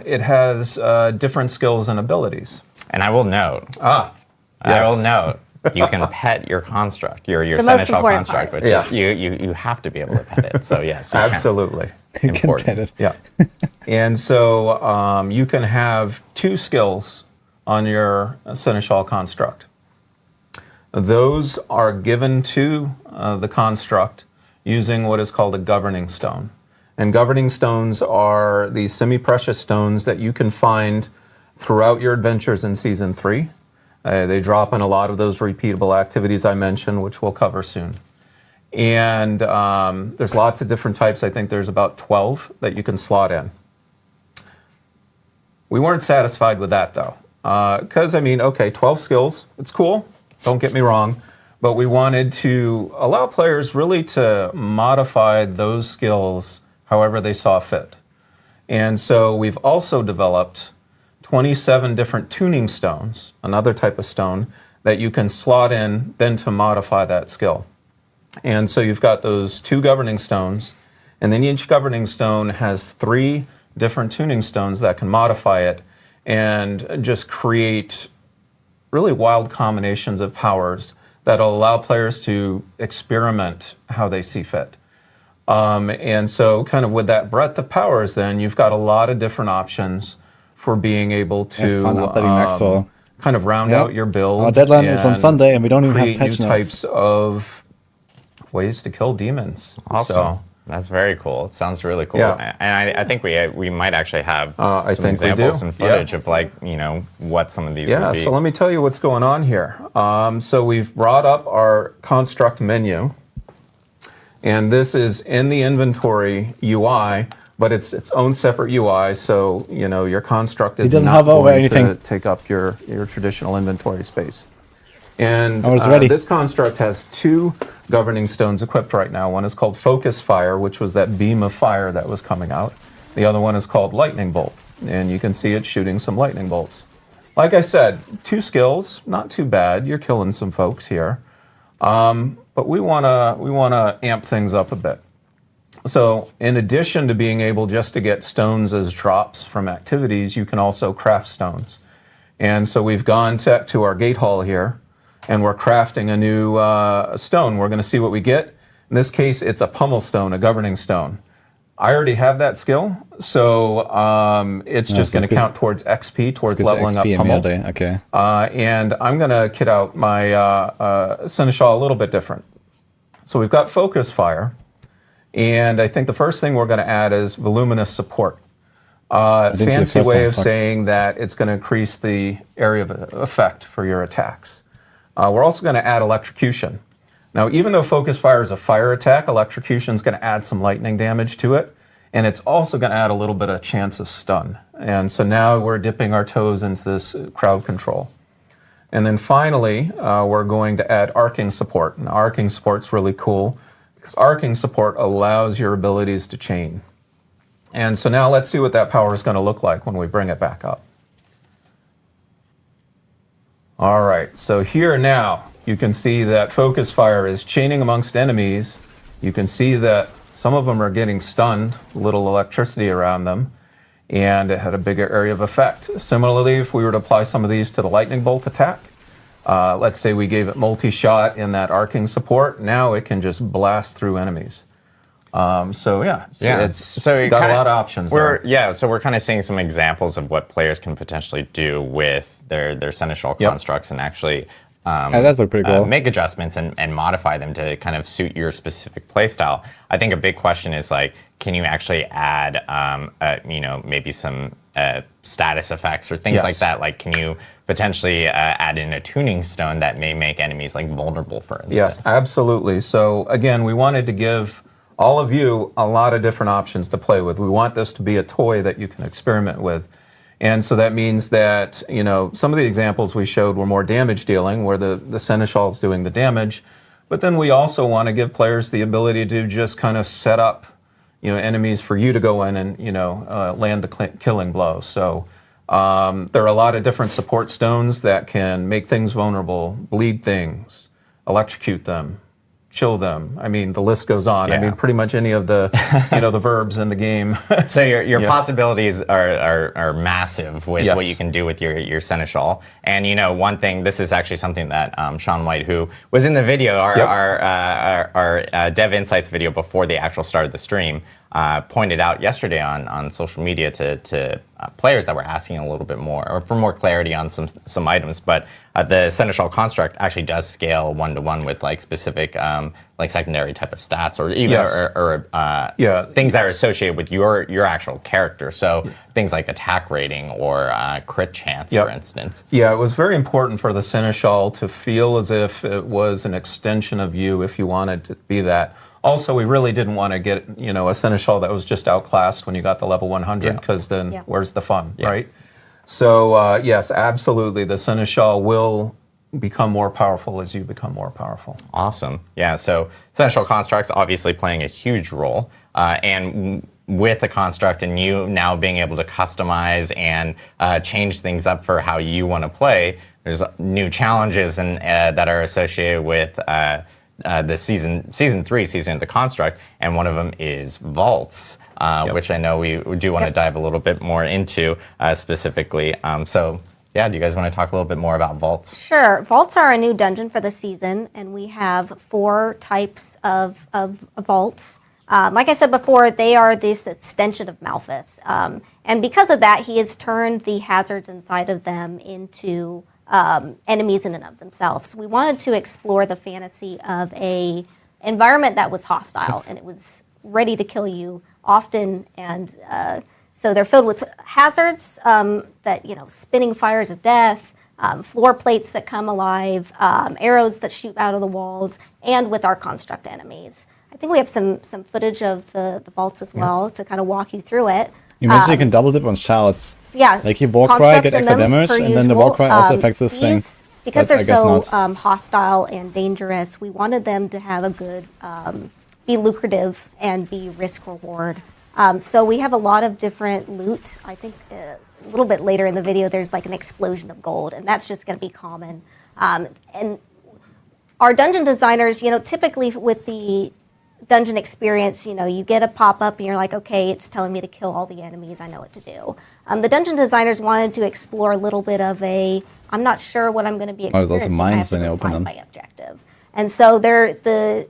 it has different skills and abilities. And I will note. Yes. I will note. You can pet your construct, your The most Seneschal important construct, part. which Yes. is you have to be able to pet it. So yes, you Absolutely. You can Important. pet it. Yeah. And so you can have 2 skills on your Seneschal construct. Those are given to the construct using what is called a governing stone. And governing stones are these semi-precious stones that you can find throughout your adventures in Season 3. They drop in a lot of those repeatable activities I mentioned, which we'll cover soon. And there's lots of different types. I think there's about 12 that you can slot in. We weren't satisfied with that, though. Because, 12 skills, it's cool, don't get me wrong. But we wanted to allow players really to modify those skills however they saw fit. And so we've also developed 27 different tuning stones, another type of stone, that you can slot in then to modify that skill. And so you've got those 2 governing stones, and then each governing stone has 3 different tuning stones that can modify it and just create really wild combinations of powers that'll allow players to experiment how they see fit. And so kind of with that breadth of powers then, you've got a lot of different options for being able to kind of round out your build. Our deadline is on Sunday, and we don't even have patch new notes. types of ways to kill demons. Awesome. So, that's very cool. It sounds really cool. Yeah. And I think we might actually have I some think we examples do. and footage Yeah. of what some of these would yeah, be. so let me tell you what's going on here. So we've brought up our construct menu, and this is in the inventory UI, but it's its own separate UI, so your construct is doesn't not hover over going to anything. take up your traditional inventory space. And I was ready. this construct has 2 governing stones equipped right now. One is called Focus Fire, which was that beam of fire that was coming out. The other one is called Lightning Bolt, and you can see it shooting some lightning bolts. Like I said, 2 skills, not too bad. You're killing some folks here. But we wanna amp things up a bit. So in addition to being able just to get stones as drops from activities, you can also craft stones. And so we've gone to our gate hall here, and we're crafting a new stone. We're going to see what we get. In this case, it's a pummel stone, a governing stone. I already have that skill, so it's just going to count towards XP, towards leveling up pummel. Okay. And I'm going to kit out my Seneschal a little bit different. So we've got Focus Fire, and I think the first thing we're going to add is Voluminous Support. Fancy way of saying that it's going to increase the area of effect for your attacks. We're also going to add Electrocution. Now, even though Focus Fire is a fire attack, Electrocution is going to add some lightning damage to it, and it's also going to add a little bit of chance of stun. And so now we're dipping our toes into this crowd control. And then finally, we're going to add Arcing Support. And Arcing Support's really cool because Arcing Support allows your abilities to chain. And so now let's see what that power is going to look like when we bring it back up. All right, so here now, you can see that Focus Fire is chaining amongst enemies. You can see that some of them are getting stunned, little electricity around them, and it had a bigger area of effect. Similarly, if we were to apply some of these to the Lightning Bolt attack, let's say we gave it multi-shot in that Arcing Support, now it can just blast through enemies. It's got a lot of options. So we're kind of seeing some examples of what players can potentially do with their Seneschal constructs and actually that's pretty cool. make adjustments and modify them to kind of suit your specific playstyle. I think a big question is like, can you actually add, maybe some status effects or things like that? Like, can you potentially add in a tuning stone that may make enemies like vulnerable, for instance? Yes, absolutely. So again, we wanted to give all of you a lot of different options to play with. We want this to be a toy that you can experiment with. And so that means that, some of the examples we showed were more damage dealing, where the Seneschal is doing the damage. But then we also want to give players the ability to just kind of set up, enemies for you to go in and, land the killing blow. So there are a lot of different support stones that can make things vulnerable, bleed things, electrocute them, chill them. I mean, the list goes on. I mean, pretty much any of the, the verbs in the game. So your possibilities are massive with what you can do with your Seneschal. And one thing, this is actually something that Sean White, who was in the video, our Dev Insights video before the actual start of the stream, pointed out yesterday on social media to players that were asking a little bit more, or for more clarity on some items. But the Seneschal construct actually does scale 1-to-1 with like specific like secondary type of stats, or even things that are associated with your actual character. So things like attack rating or crit chance, for instance. Yeah, it was very important for the Seneschal to feel as if it was an extension of you, if you wanted to be that. Also, we really didn't want to get, a Seneschal that was just outclassed when you got to level 100, because then where's the fun, right? So, yes, absolutely, the Seneschal will become more powerful as you become more powerful. Awesome. Yeah, so Seneschal constructs obviously playing a huge role, and with the construct and you now being able to customize and change things up for how you want to play, there's new challenges that are associated with the season 3 season of the construct, and one of them is vaults, which I know we do want to dive a little bit more into specifically. So yeah, do you guys want to talk a little bit more about vaults? Sure. Vaults are a new dungeon for the season, and we have 4 types of vaults. Like I said before, they are this extension of Malphas, and because of that, he has turned the hazards inside of them into enemies in and of themselves. We wanted to explore the fantasy of a environment that was hostile, and it was ready to kill you often, and so they're filled with hazards that, spinning fires of death, floor plates that come alive, arrows that shoot out of the walls, and with our construct enemies. I think we have some footage of the vaults as well to kind of walk you through it. You mentioned you can double dip on shouts. Yeah, like you war cry, get extra damage, and then the war cry also affects this thing. Because they're so hostile and dangerous, we wanted them to have a good, be lucrative and be risk reward. So we have a lot of different loot. I think a little bit later in the video, there's like an explosion of gold, and that's just going to be common. And our dungeon designers, typically with the dungeon experience, you get a pop-up and you're like, okay, it's telling me to kill all the enemies, I know what to do. The dungeon designers wanted to explore a little bit of I'm not sure what I'm going to be experiencing, I have to find my objective. And so the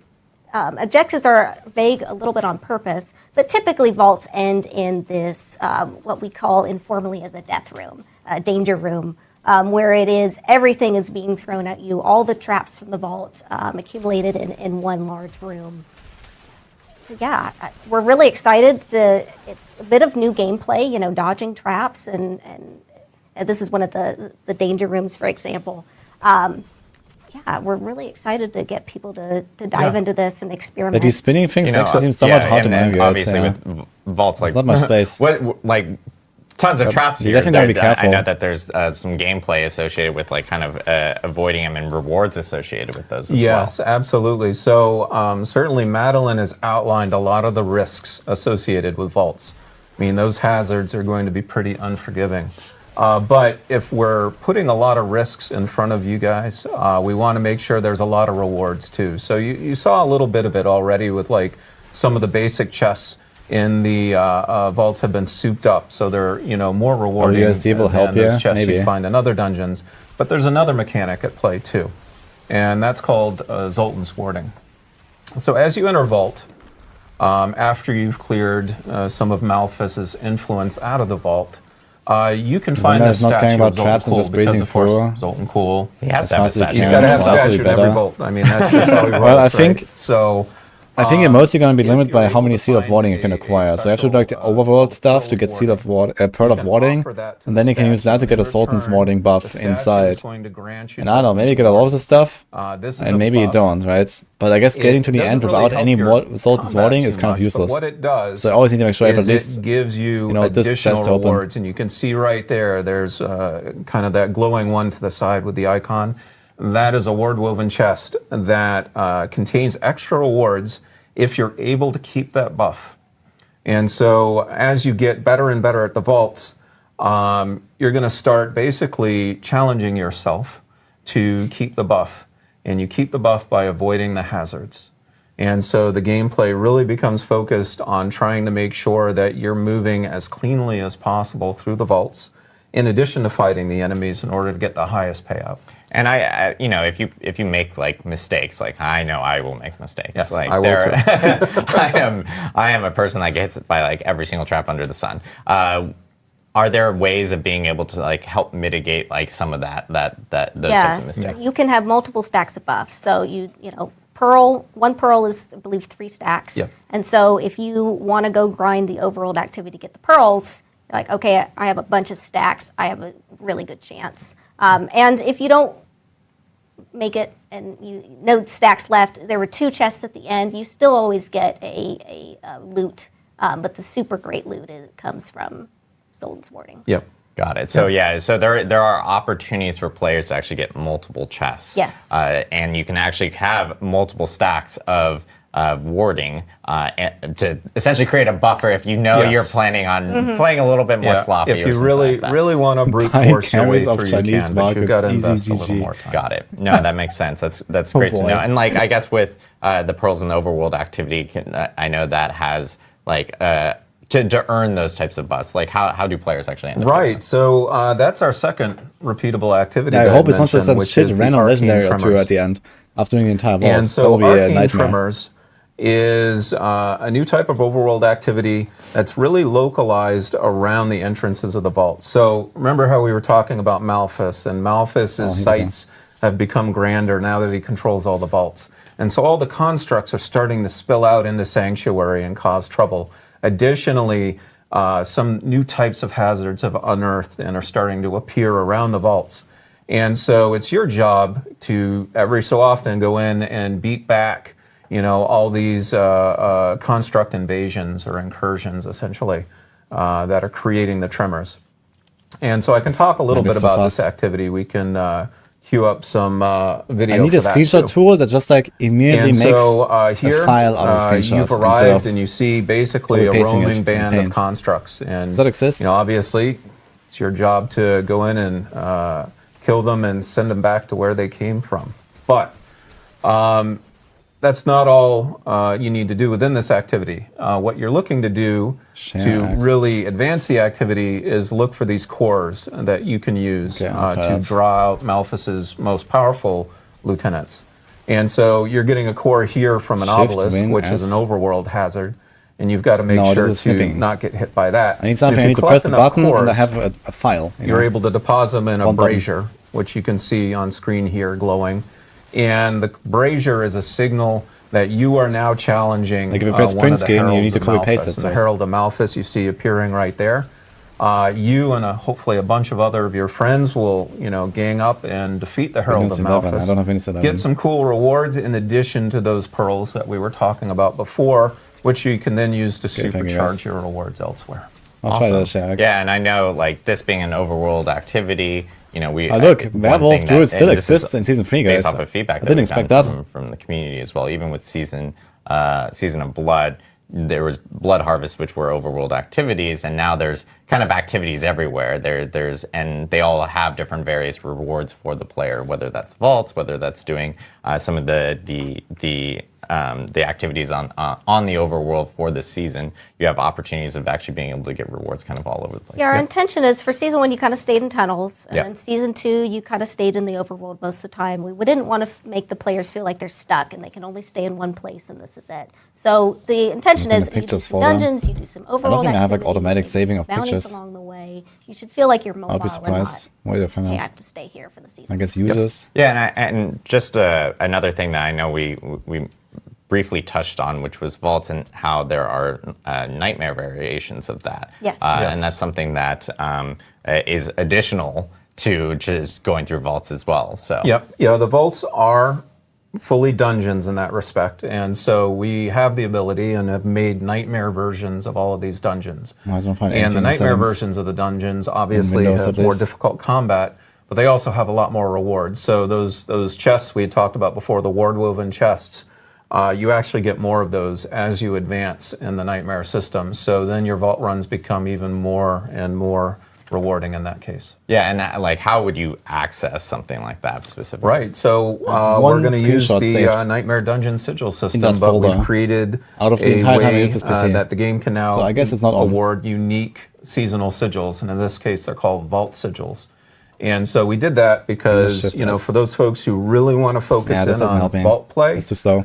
objectives are vague a little bit on purpose, but typically vaults end in this, what we call informally as a death room, a danger room, where everything is being thrown at you, all the traps from the vault accumulated in one large room. So yeah, we're really excited. It's a bit of new gameplay, dodging traps, and this is one of the danger rooms, for example. Yeah, we're really excited to get people to dive into this and experiment. But these spinning things actually seem somewhat hard to navigate. Obviously, with vaults, like there's not much space. Tons of traps you here. Definitely gotta be careful. I know that there's some gameplay associated with kind of avoiding them, and rewards associated with those as well. Yes, absolutely. So certainly Madeline has outlined a lot of the risks associated with vaults. I mean, those hazards are going to be pretty unforgiving. But if we're putting a lot of risks in front of you guys, we want to make sure there's a lot of rewards too. So you saw a little bit of it already with some of the basic chests in the vaults have been souped up, so they're more rewarding ODST will help those you, chests maybe. you find in other dungeons. But there's another mechanic at play too, and that's called Zoltan's Warding. So as you enter vault, after you've cleared some of Malphas's influence out of the vault, you can find this not caring statue about of traps and Zoltan just Cool, because breezing of course through. Zoltan Cool. He has to have a statue. He's got to have a Possibly statue in every better. vault. I mean, that's just how he rolls. Well, I think- right? So. I think you're mostly going to be limited by how many Seal of Warding you can acquire. So you have to do the overworld stuff to get Seal of Pearl of Warding, and then you can use that to get a Sultan's Warding buff inside. And I don't know, maybe you get a lot of the stuff, and maybe you don't, right? But I guess getting to the end without any Sultan's Warding is kind of useless. What it does, so I always need to make sure I have at least it gives you this additional chest open. rewards, and you can see right there. There's kind of that glowing one to the side with the icon. That is a ward-woven chest that contains extra rewards if you're able to keep that buff. And so as you get better and better at the vaults, you're going to start basically challenging yourself to keep the buff. and you keep the buff by avoiding the hazards. And so the gameplay really becomes focused on trying to make sure that you're moving as cleanly as possible through the vaults, in addition to fighting the enemies in order to get the highest payout. And I you know, if you make like mistakes, like I know I will make mistakes. Yes, like I will too. I am a person that gets hit by like every single trap under the sun. Are there ways of being able to like help mitigate like some of those types of mistakes? You can have multiple stacks of buffs. So you know, one pearl is, I believe, 3 stacks. Yep. And so if you want to go grind the overworld activity to get the pearls, you're like, okay, I have a bunch of stacks. I have a really good chance. And if you don't make it and no stacks left, there were 2 chests at the end, you still always get a loot. But the super great loot comes from Zoltan's Warding. Yep. Got it. So so there are opportunities for players to actually get multiple chests. Yes. And you can actually have multiple stacks of warding to essentially create a buffer if you know you're planning on playing a little bit more sloppy. If you really want to brute force your way through, you can, but you've got to invest a little more time. Got it. No, that makes sense. That's great to know. And like I guess with the pearls and the overworld activity, I know that has like to earn those types of buffs. Like how do players actually end up doing that? So that's our second repeatable activity. I that hope it's not just some which shit is the random Arcane legendary or 2 Tremors. at the end after doing the entire vault. And That so will be a Arcane nightmare. Tremors is a new type of overworld activity that's really localized around the entrances of the vault. So remember how we were talking about Malphas, and Malphas's sights have become grander now that he controls all the vaults. And so all the constructs are starting to spill out into Sanctuary and cause trouble. Additionally, some new types of hazards have unearthed and are starting to appear around the vaults. And so it's your job to every so often go in and beat back, you know, all these construct invasions or incursions, essentially, that are creating the tremors. And so I can talk a little bit about this activity. We can queue up some video. I need a screenshot tool that just like immediately makes here, a file out of screenshots. You've arrived and you see basically a roaming band of constructs. And does that exist? You know, obviously, it's your job to go in and kill them and send them back to where they came from. But that's not all you need to do within this activity. What you're looking to do to really advance the activity is look for these cores that you can use to draw out Malphas's most powerful lieutenants. And so you're getting a core here from an obelisk, which is an overworld hazard, and you've got to make sure to not get hit by that. I need something. I need to press the button and I have a file. You're able to deposit them in a brazier, which you can see on screen here glowing. And the brazier is a signal that you are now challenging like if you press print screen, you need to copy paste it. The Herald of Malphas you see appearing right there. You and hopefully a bunch of other of your friends will, you know, gang up and defeat the Herald of Malphas. I don't have any Get some cool rewards in addition to those pearls that we were talking about before, which you can then use to supercharge your rewards elsewhere. I'll try that, Shax. Yeah, and I know like this being an overworld activity, you know, look, Werewolf Druid still exists in Season 3, guys. Based off of feedback I didn't expect that from the community as well. Even with Season of Blood, there was Blood Harvest, which were overworld activities, and now there's kind of activities everywhere. And they all have different various rewards for the player, whether that's vaults, whether that's doing some of the activities on the overworld for this season. You have opportunities of actually being able to get rewards kind of all over the place. Yeah, our intention is for Season 1, you kind of stayed in tunnels, and then Season 2, you kind of stayed in the overworld most of the time. We didn't want to make the players feel like they're stuck and they can only stay in one place and this is it. So the intention is you do some dungeons, you do some overworld activities. I don't think I have like automatic saving of pictures along the way. You should feel like you're mobile. I'll be surprised. Hey, I have to stay here for the season. I guess users. Yeah, and just another thing that I know we briefly touched on, which was vaults and how there are nightmare variations of that. Yes. And that's something that is additional to just going through vaults as well. So. Yep. Yeah, the vaults are fully dungeons in that respect, and so we have the ability and have made nightmare versions of all of these dungeons. And the nightmare versions of the dungeons obviously have more difficult combat, but they also have a lot more rewards. So those chests we had talked about before, the ward-woven chests, you actually get more of those as you advance in the nightmare system. So then your vault runs become even more and more rewarding in that case. Yeah, and like, how would you access something like that specifically? Right, so we're going to use the Nightmare Dungeon Sigil system, but we've created out of the entire time I use this PC. That the game can now so I guess it's not award unique seasonal sigils, and in this case they're called vault sigils. And so we did that because, you know, for those folks who really want to focus in on vault play, it's too slow.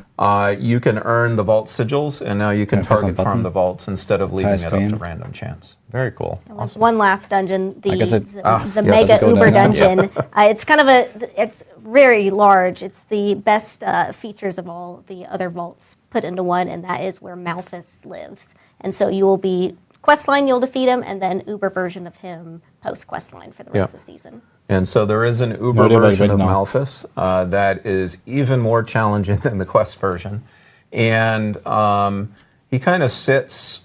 You can earn the vault sigils, and now you can target farm the vaults instead of leaving it up to random chance. Very cool. Awesome. One last dungeon, the yes. Mega Uber Dungeon. It's kind of it's very large. It's the best features of all the other vaults put into one, and that is where Malthus lives. And so you will be questline, you'll defeat him, and then Uber version of him post questline for the rest of the season. And so there is an Uber version of Malthus that is even more challenging than the quest version. And he kind of sits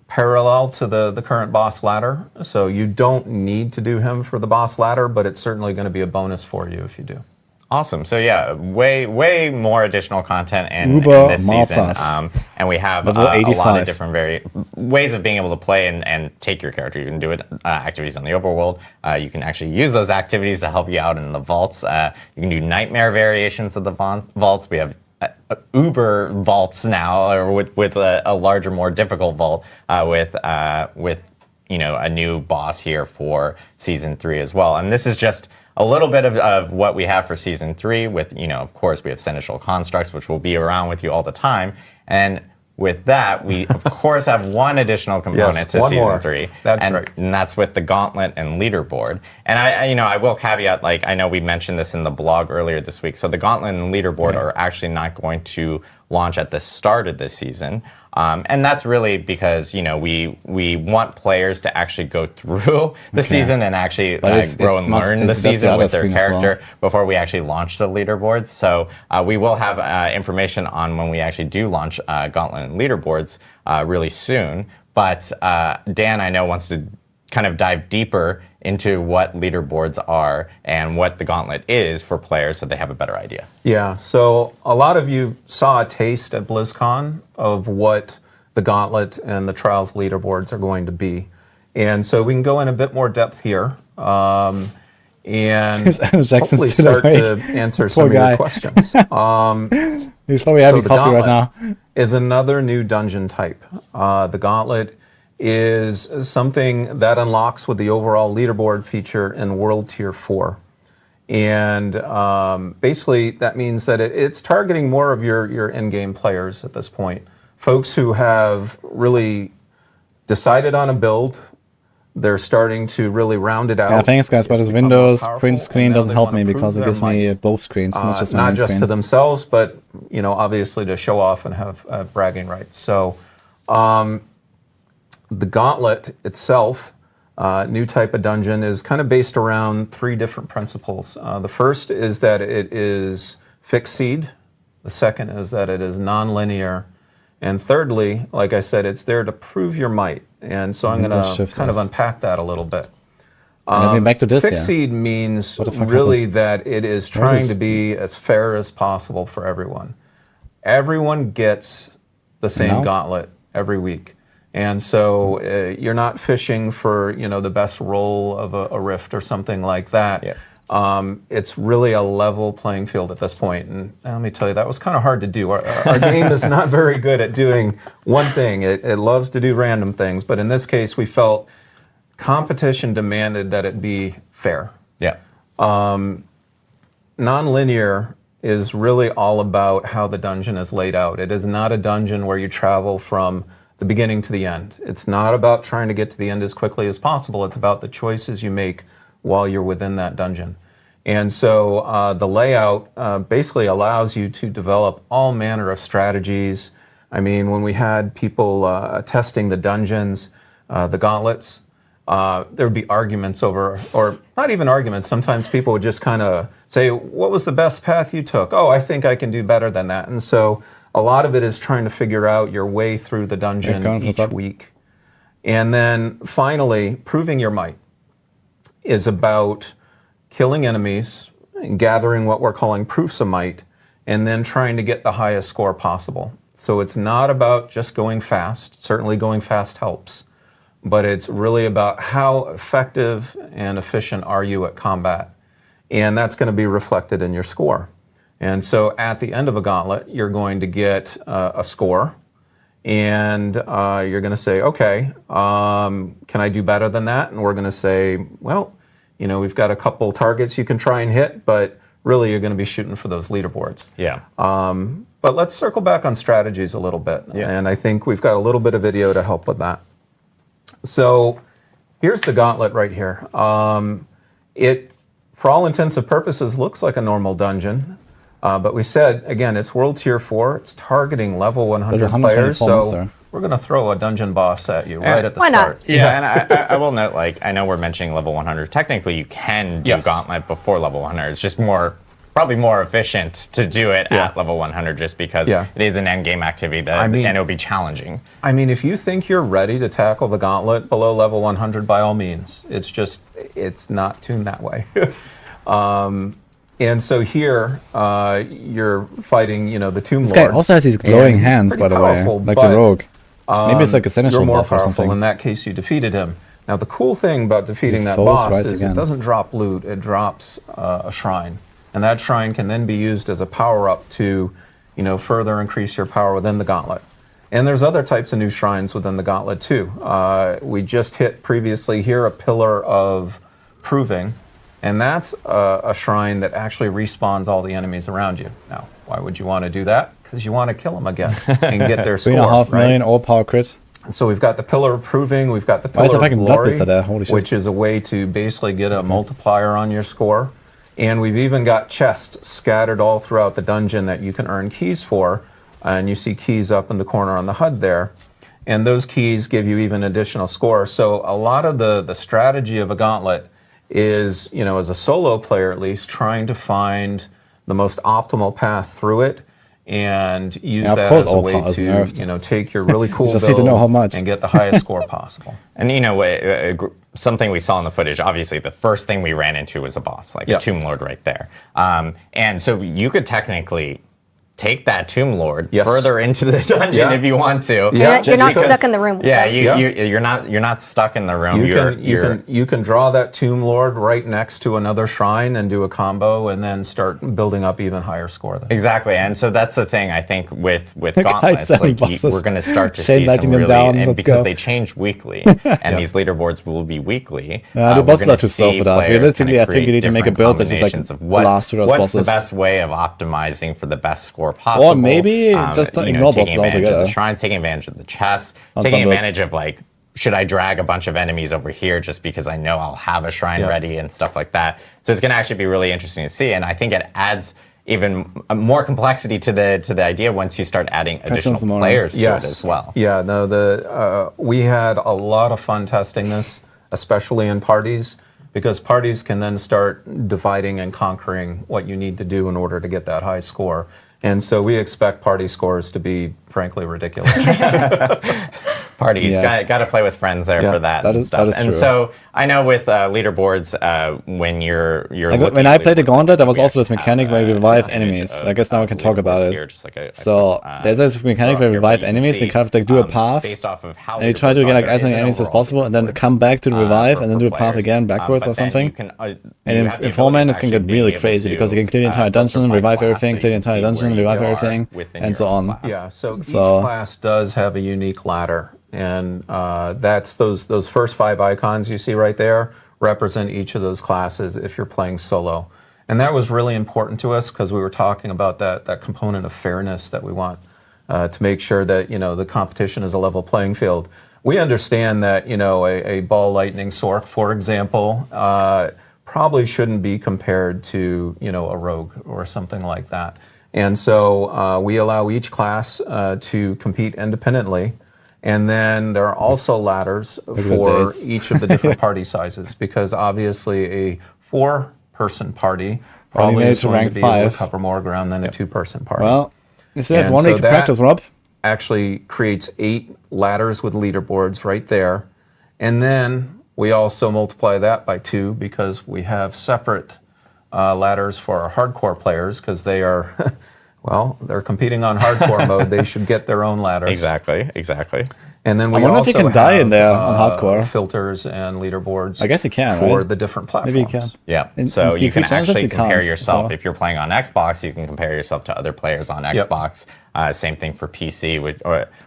parallel to the current boss ladder. So you don't need to do him for the boss ladder, but it's certainly going to be a bonus for you if you do. Awesome. So yeah, way more additional content in this season, and we have a lot of different ways of being able to play and take your character. You can do it activities on the overworld. You can actually use those activities to help you out in the vaults. You can do nightmare variations of the vaults. We have Uber vaults now, or with a larger, more difficult vault with you know, a new boss here for season 3 as well. And this is just a little bit of what we have for season 3 with, you know, of course, we have Seneschal constructs, which will be around with you all the time. And with that, we, of course, have one additional component to season 3. That's right. And that's with the Gauntlet and Leaderboard. And I will caveat, like, I know we mentioned this in the blog earlier this week. So the Gauntlet and Leaderboard are actually not going to launch at the start of this season. And that's really because, you know, we want players to actually go through the season and actually grow and learn the season with their character before we actually launch the leaderboards. So we will have information on when we actually do launch Gauntlet and Leaderboards really soon. But Dan, I know, wants to kind of dive deeper into what leaderboards are and what the Gauntlet is for players so they have a better idea. Yeah, so a lot of you saw a taste at BlizzCon of what the Gauntlet and the Trials leaderboards are going to be. And so we can go in a bit more depth here and hopefully start to answer some of your questions. He's probably having coffee right now. Is another new dungeon type. The Gauntlet is something that unlocks with the overall leaderboard feature in World Tier 4. And basically that means that it's targeting more of your in-game players at this point. Folks who have really decided on a build, they're starting to really round it out. Yeah, thanks guys, but his Windows print screen doesn't help me because it gives me both screens, not just my screen. To themselves, but, you know, obviously to show off and have bragging rights. So the Gauntlet itself, new type of dungeon, is kind of based around 3 different principles. The first is that it is fixed seed. The second is that it is non-linear. And thirdly, like I said, it's there to prove your might. And so I'm going to kind of unpack that a little bit. Back to this, fixed seed means really that it is trying to be as fair as possible for everyone. Everyone gets the same Gauntlet every week. And so you're not fishing for, you know, the best roll of a rift or something like that. Yeah. It's really a level playing field at this point. And let me tell you, that was kind of hard to do. Our game is not very good at doing one thing. It loves to do random things. But in this case, we felt competition demanded that it be fair. Yeah. Non-linear is really all about how the dungeon is laid out. It is not a dungeon where you travel from the beginning to the end. It's not about trying to get to the end as quickly as possible. It's about the choices you make while you're within that dungeon. And so the layout basically allows you to develop all manner of strategies. I mean, when we had people testing the dungeons, the gauntlets, there would be arguments over, or not even arguments, sometimes people would just kind of say, what was the best path you took? Oh, I think I can do better than that. And so a lot of it is trying to figure out your way through the dungeon each week. And then finally, proving your might is about killing enemies, and gathering what we're calling proofs of might, and then trying to get the highest score possible. So it's not about just going fast. Certainly going fast helps. but it's really about how effective and efficient are you at combat. And that's going to be reflected in your score. And so at the end of a gauntlet, you're going to get a score, and you're going to say, okay, can I do better than that? And we're going to say, well, you know, we've got a couple targets you can try and hit, but really you're going to be shooting for those leaderboards. Yeah. But let's circle back on strategies a little bit. Yeah. And I think we've got a little bit of video to help with that. So here's the gauntlet right here. It, for all intents and purposes, looks like a normal dungeon. But we said, again, it's World Tier 4. It's targeting level 100 players. So we're going to throw a dungeon boss at you right at the start. Not? Yeah, and I will note, like, I know we're mentioning level 100. Technically, you can do Gauntlet before level 100. It's just probably more efficient to do it at level 100 just because it is an end-game activity and it'll be challenging. I mean, if you think you're ready to tackle the Gauntlet below level 100, by all means. It's not tuned that way. And so here, you're fighting, you know, the Tomb Lord. This guy also has these glowing hands, by the way, like the rogue. Maybe it's like a Seneschal buff or something. In that case, you defeated him. Now, the cool thing about defeating that boss is it doesn't drop loot, it drops a shrine. And that shrine can then be used as a power-up to, you know, further increase your power within the Gauntlet. And there's other types of new shrines within the Gauntlet, too. We just hit previously here a Pillar of Proving. And that's a shrine that actually respawns all the enemies around you. Now, why would you want to do that? Because you want to kill them again and get their score. 3.5 million all power crit. So we've got the Pillar of Proving, we've got the Pillar of Glory, which is a way to basically get a multiplier on your score. And we've even got chests scattered all throughout the dungeon that you can earn keys for. And you see keys up in the corner on the HUD there. And those keys give you even additional score. So a lot of the strategy of a gauntlet is, you know, as a solo player at least, trying to find the most optimal path through it and use that as a way to, you know, take your really cool build and get the highest score possible. And, you know, something we saw in the footage, obviously the first thing we ran into was a boss, like a Tomb Lord right there. And so you could technically take that Tomb Lord further into the dungeon if you want to. Yeah, you're not stuck in the room. You're not stuck in the room. You can draw that Tomb Lord right next to another shrine and do a combo, and then start building up even higher score. Exactly, and so that's the thing I think with gauntlets, like we're going to start to see some really, and because they change weekly, and these leaderboards will be weekly. The bosses are too slow for that. Realistically, I think you need to make a build that is like last to those bosses. What's the best way of optimizing for the best score possible? Or maybe just ignore bosses altogether. Of the shrines, taking advantage of the chests, taking advantage of, like, should I drag a bunch of enemies over here just because I know I'll have a shrine ready and stuff like that. So it's going to actually be really interesting to see, and I think it adds even more complexity to the idea once you start adding additional players to it as well. Yeah, no, we had a lot of fun testing this, especially in parties, because parties can then start dividing and conquering what you need to do in order to get that high score. And so we expect party scores to be, frankly, ridiculous. Parties, got to play with friends there for that. That is true. And so I know with leaderboards, when you're like, when I played the Gauntlet, there was also this mechanic where you revive enemies. I guess now we can talk about it. So there's this mechanic where you revive enemies, and kind of like do a path, and you try to get like as many enemies as possible, and then come back to the revive, and then do a path again backwards or something. And in 4-man, this can get really crazy because you can clear the entire dungeon, revive everything, clear the entire dungeon, revive everything, and so on. Yeah, so each class does have a unique ladder. And that's those first 5 icons you see right there represent each of those classes if you're playing solo. And that was really important to us because we were talking about that component of fairness that we want to make sure that, you know, the competition is a level playing field. We understand that, you know, a ball lightning Sorc, for example, probably shouldn't be compared to, you know, a rogue or something like that. And so we allow each class to compete independently. And then there are also ladders for each of the different party sizes, because obviously a 4-person party probably is going to be able to cover more ground than a 2-person party. Well, you still have 1 week to practice, Rob. Actually creates 8 ladders with leaderboards right there. And then we also multiply that by 2 because we have separate ladders for our hardcore players, because they are Well, they're competing on hardcore mode. They should get their own ladders. Exactly. And then we wonder if also you can die in have, there on hardcore. filters and leaderboards. I guess you can, for right? the different platforms. Maybe you can. Yeah. In So you can free challenges, actually you compare can't, yourself. so- If you're playing on Xbox, you can compare yourself to other players on Xbox. Same thing for PC,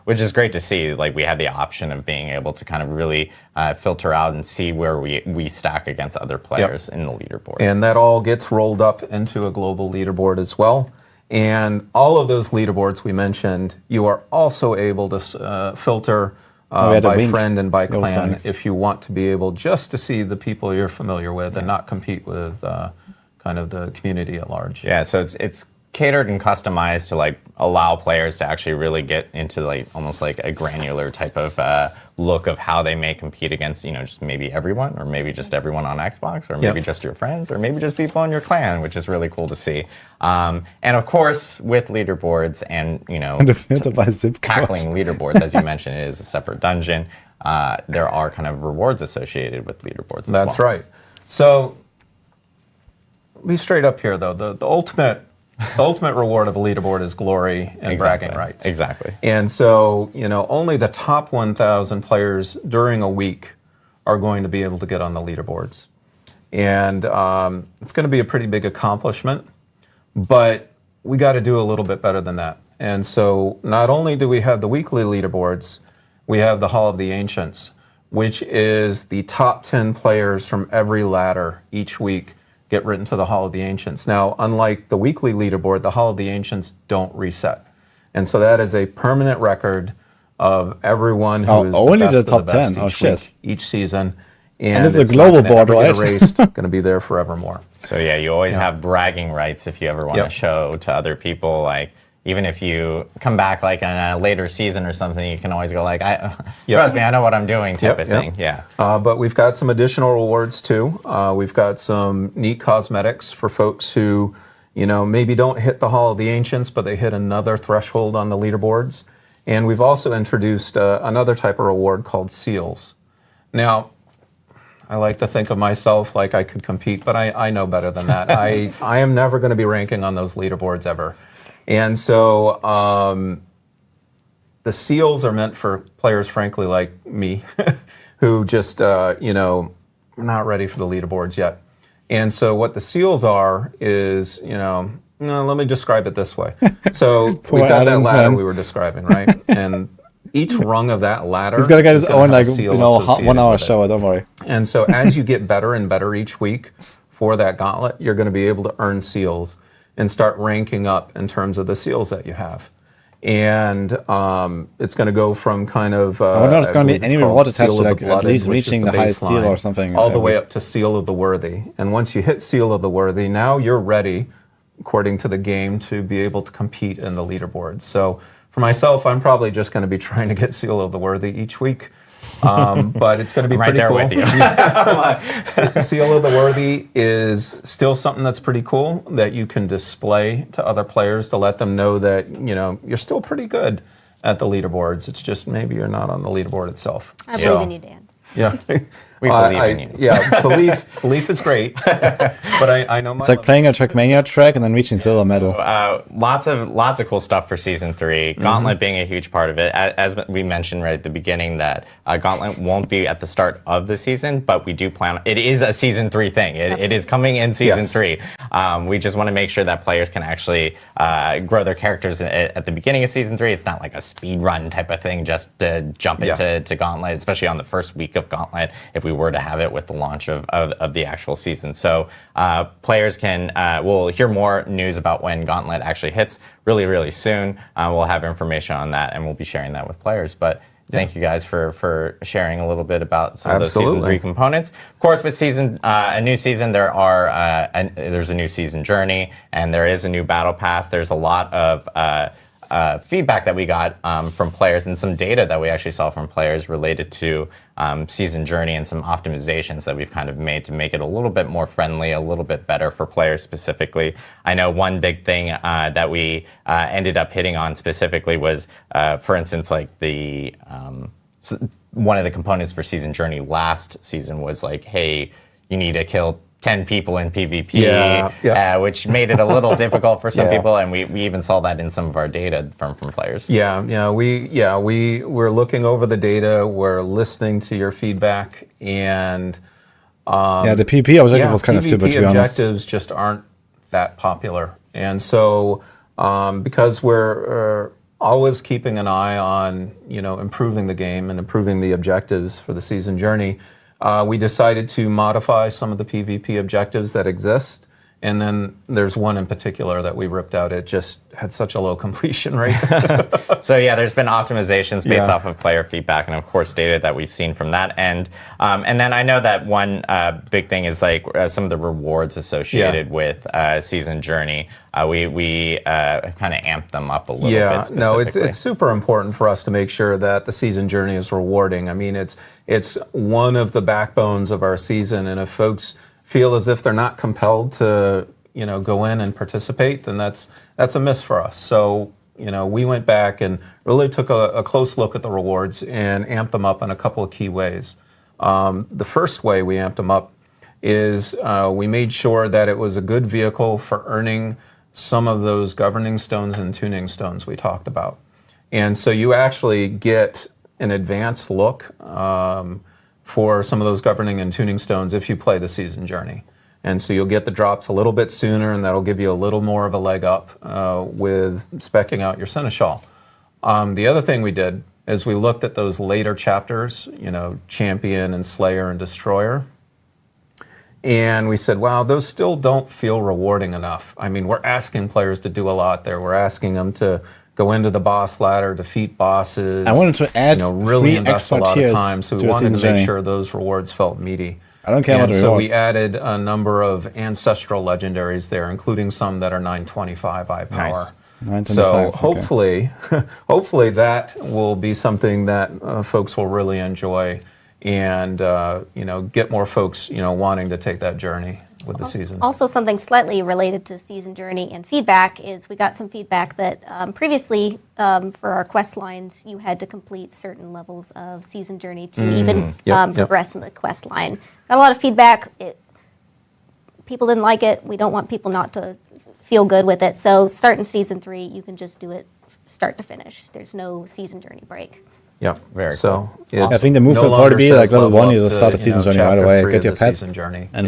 which is great to see. Like we had the option of being able to kind of really filter out and see where we stack against other players in the leaderboard. And that all gets rolled up into a global leaderboard as well. And all of those leaderboards we mentioned, you are also able to filter we had a by wink. friend and by Those clan things. if you want to be able just to see the people you're familiar with and not compete with kind of the community at large. Yeah, so it's catered and customized to like allow players to actually really get into like almost like a granular type of look of how they may compete against, you know, just maybe everyone, or maybe just everyone on Xbox, or maybe just your friends, or maybe just people in your clan, which is really cool to see. And of course, with leaderboards and, you know, tackling leaderboards, as you mentioned, it is a separate dungeon. There are kind of rewards associated with leaderboards as well. That's right. So be straight up here, though. The ultimate reward of a leaderboard is glory and bragging rights. Exactly. And so, you know, only the top 1,000 players during a week are going to be able to get on the leaderboards. And it's going to be a pretty big accomplishment, but we got to do a little bit better than that. And so not only do we have the weekly leaderboards, we have the Hall of the Ancients, which is the top 10 players from every ladder each week get written to the Hall of the Ancients. Now, unlike the weekly leaderboard, the Hall of the Ancients don't reset. And so that is a permanent record of everyone who is only the best the of top the best 10. Oh, each shit. week, each season. And it's a not global gonna board, ever right? get erased, going to be there forevermore. So yeah, you always have bragging rights if you ever want to Yep. show to other people, like, even if you come back like in a later season or something, you can always go like, trust me, I know what I'm doing type of thing. Yeah. But we've got some additional rewards too. We've got some neat cosmetics for folks who, you know, maybe don't hit the Hall of the Ancients, but they hit another threshold on the leaderboards. And we've also introduced another type of reward called seals. Now, I like to think of myself like I could compete, but I know better than that. I am never going to be ranking on those leaderboards ever. And so the seals are meant for players, frankly, like me, who just, you know, not ready for the leaderboards yet. And so what the seals are is, you know, let me describe it this way. So we've got that ladder we were describing, right? And each rung of that ladder, he's gonna get his own, like, seal you know, associated 1 hour with it. show. Don't worry. And so as you get better and better each week for that gauntlet, you're going to be able to earn seals and start ranking up in terms of the seals that you have. And it's going to go from kind of... I wonder if it's going to be believe any it's called reward attached Seal to, of the like, at Blooded, least which is reaching the highest seal baseline, or something. all the way up to Seal of the Worthy. And once you hit Seal of the Worthy, now you're ready, according to the game, to be able to compete in the leaderboard. So for myself, I'm probably just going to be trying to get Seal of the Worthy each week. But it's going to be I'm pretty right there cool. with you. Seal of the Worthy is still something that's pretty cool that you can display to other players to let them know that, you know, you're still pretty good at the leaderboards. It's just maybe you're not on the leaderboard itself. I believe in you, Dan. Yeah. We believe in you. Yeah, belief is great, but I know my It's like playing a Trackmania track and then reaching silver medal. Lots of cool stuff for Season 3. Gauntlet being a huge part of it. As we mentioned right at the beginning that Gauntlet won't be at the start of the season, but we do plan, it is a Season 3 thing. It is coming in Season 3. We just want to make sure that players can actually grow their characters at the beginning of Season 3. It's not like a speed run type of thing just to jump into Gauntlet, especially on the first week of Gauntlet, if we were to have it with the launch of the actual season. So players can, we'll hear more news about when Gauntlet actually hits really, really soon. We'll have information on that and we'll be sharing that with players. But thank you guys for sharing a little bit about some of those Season 3 components. Of course, with a new season, there's a new season journey and there is a new battle pass. There's a lot of feedback that we got from players and some data that we actually saw from players related to season journey and some optimizations that we've kind of made to make it a little bit more friendly, a little bit better for players specifically. I know one big thing that we ended up hitting on specifically was, for instance, like the one of the components for season journey last season was like, hey, you need to kill 10 people in PvP, which made it a little difficult for some people, and we even saw that in some of our data from players. We're looking over the data, we're listening to your feedback, and the PvP objective was kind of stupid, to be honest. Objectives just aren't that popular, and so because we're always keeping an eye on improving the game and improving the objectives for the season journey, we decided to modify some of the PvP objectives that exist. And then there's one in particular that we ripped out. It just had such a low completion rate. So yeah, there's been optimizations based off of player feedback and of course data that we've seen from that end. And then I know that one big thing is like some of the rewards associated with Season Journey. We kind of amped them up a little bit. No, it's super important for us to make sure that the Season Journey is rewarding. I mean, it's one of the backbones of our season, and if folks feel as if they're not compelled to, go in and participate, then that's a miss for us. So, we went back and really took a close look at the rewards and amped them up in a couple of key ways. The first way we amped them up is we made sure that it was a good vehicle for earning some of those governing stones and tuning stones we talked about. And so you actually get an advanced look for some of those governing and tuning stones if you play the Season Journey. And so you'll get the drops a little bit sooner, and that'll give you a little more of a leg up with speccing out your Seneschal. The other thing we did is we looked at those later chapters, Champion and Slayer and Destroyer, and we said, wow, those still don't feel rewarding enough. I mean, we're asking players to do a lot there. We're asking them to go into the boss ladder, defeat bosses. I wanted to add really invest a lot of time, so we wanted to make journey. sure those rewards felt meaty. I don't care about the rewards. So we added a number of ancestral legendaries there, including some that are 925 eye power. Nice. 925, So okay. hopefully that will be something that folks will really enjoy, and get more folks wanting to take that journey with the season. Also, something slightly related to Season Journey and feedback is we got some feedback that previously for our quest lines, you had to complete certain levels of Season Journey to even progress in the quest line. Got a lot of feedback. People didn't like it. We don't want people not to feel good with it. So starting Season 3, you can just do it start to finish. There's no Season Journey break. Yeah, very so cool. I think the move will probably be like level 1, you just start the Season Journey right away, get your pet, and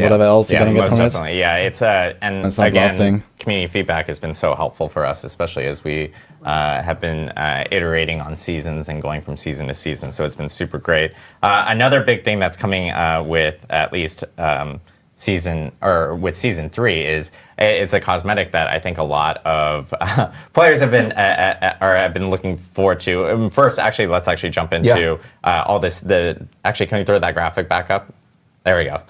whatever else you're going to get from definitely. it. Yeah, it's and it's not again, exhausting. Community feedback has been so helpful for us, especially as we have been iterating on seasons and going from season to season. So it's been super great. Another big thing that's coming with at least Season 3 is it's a cosmetic that I think a lot of players have been looking forward to. First, actually, let's actually jump into all this. Actually, can we throw that graphic back up? There we go.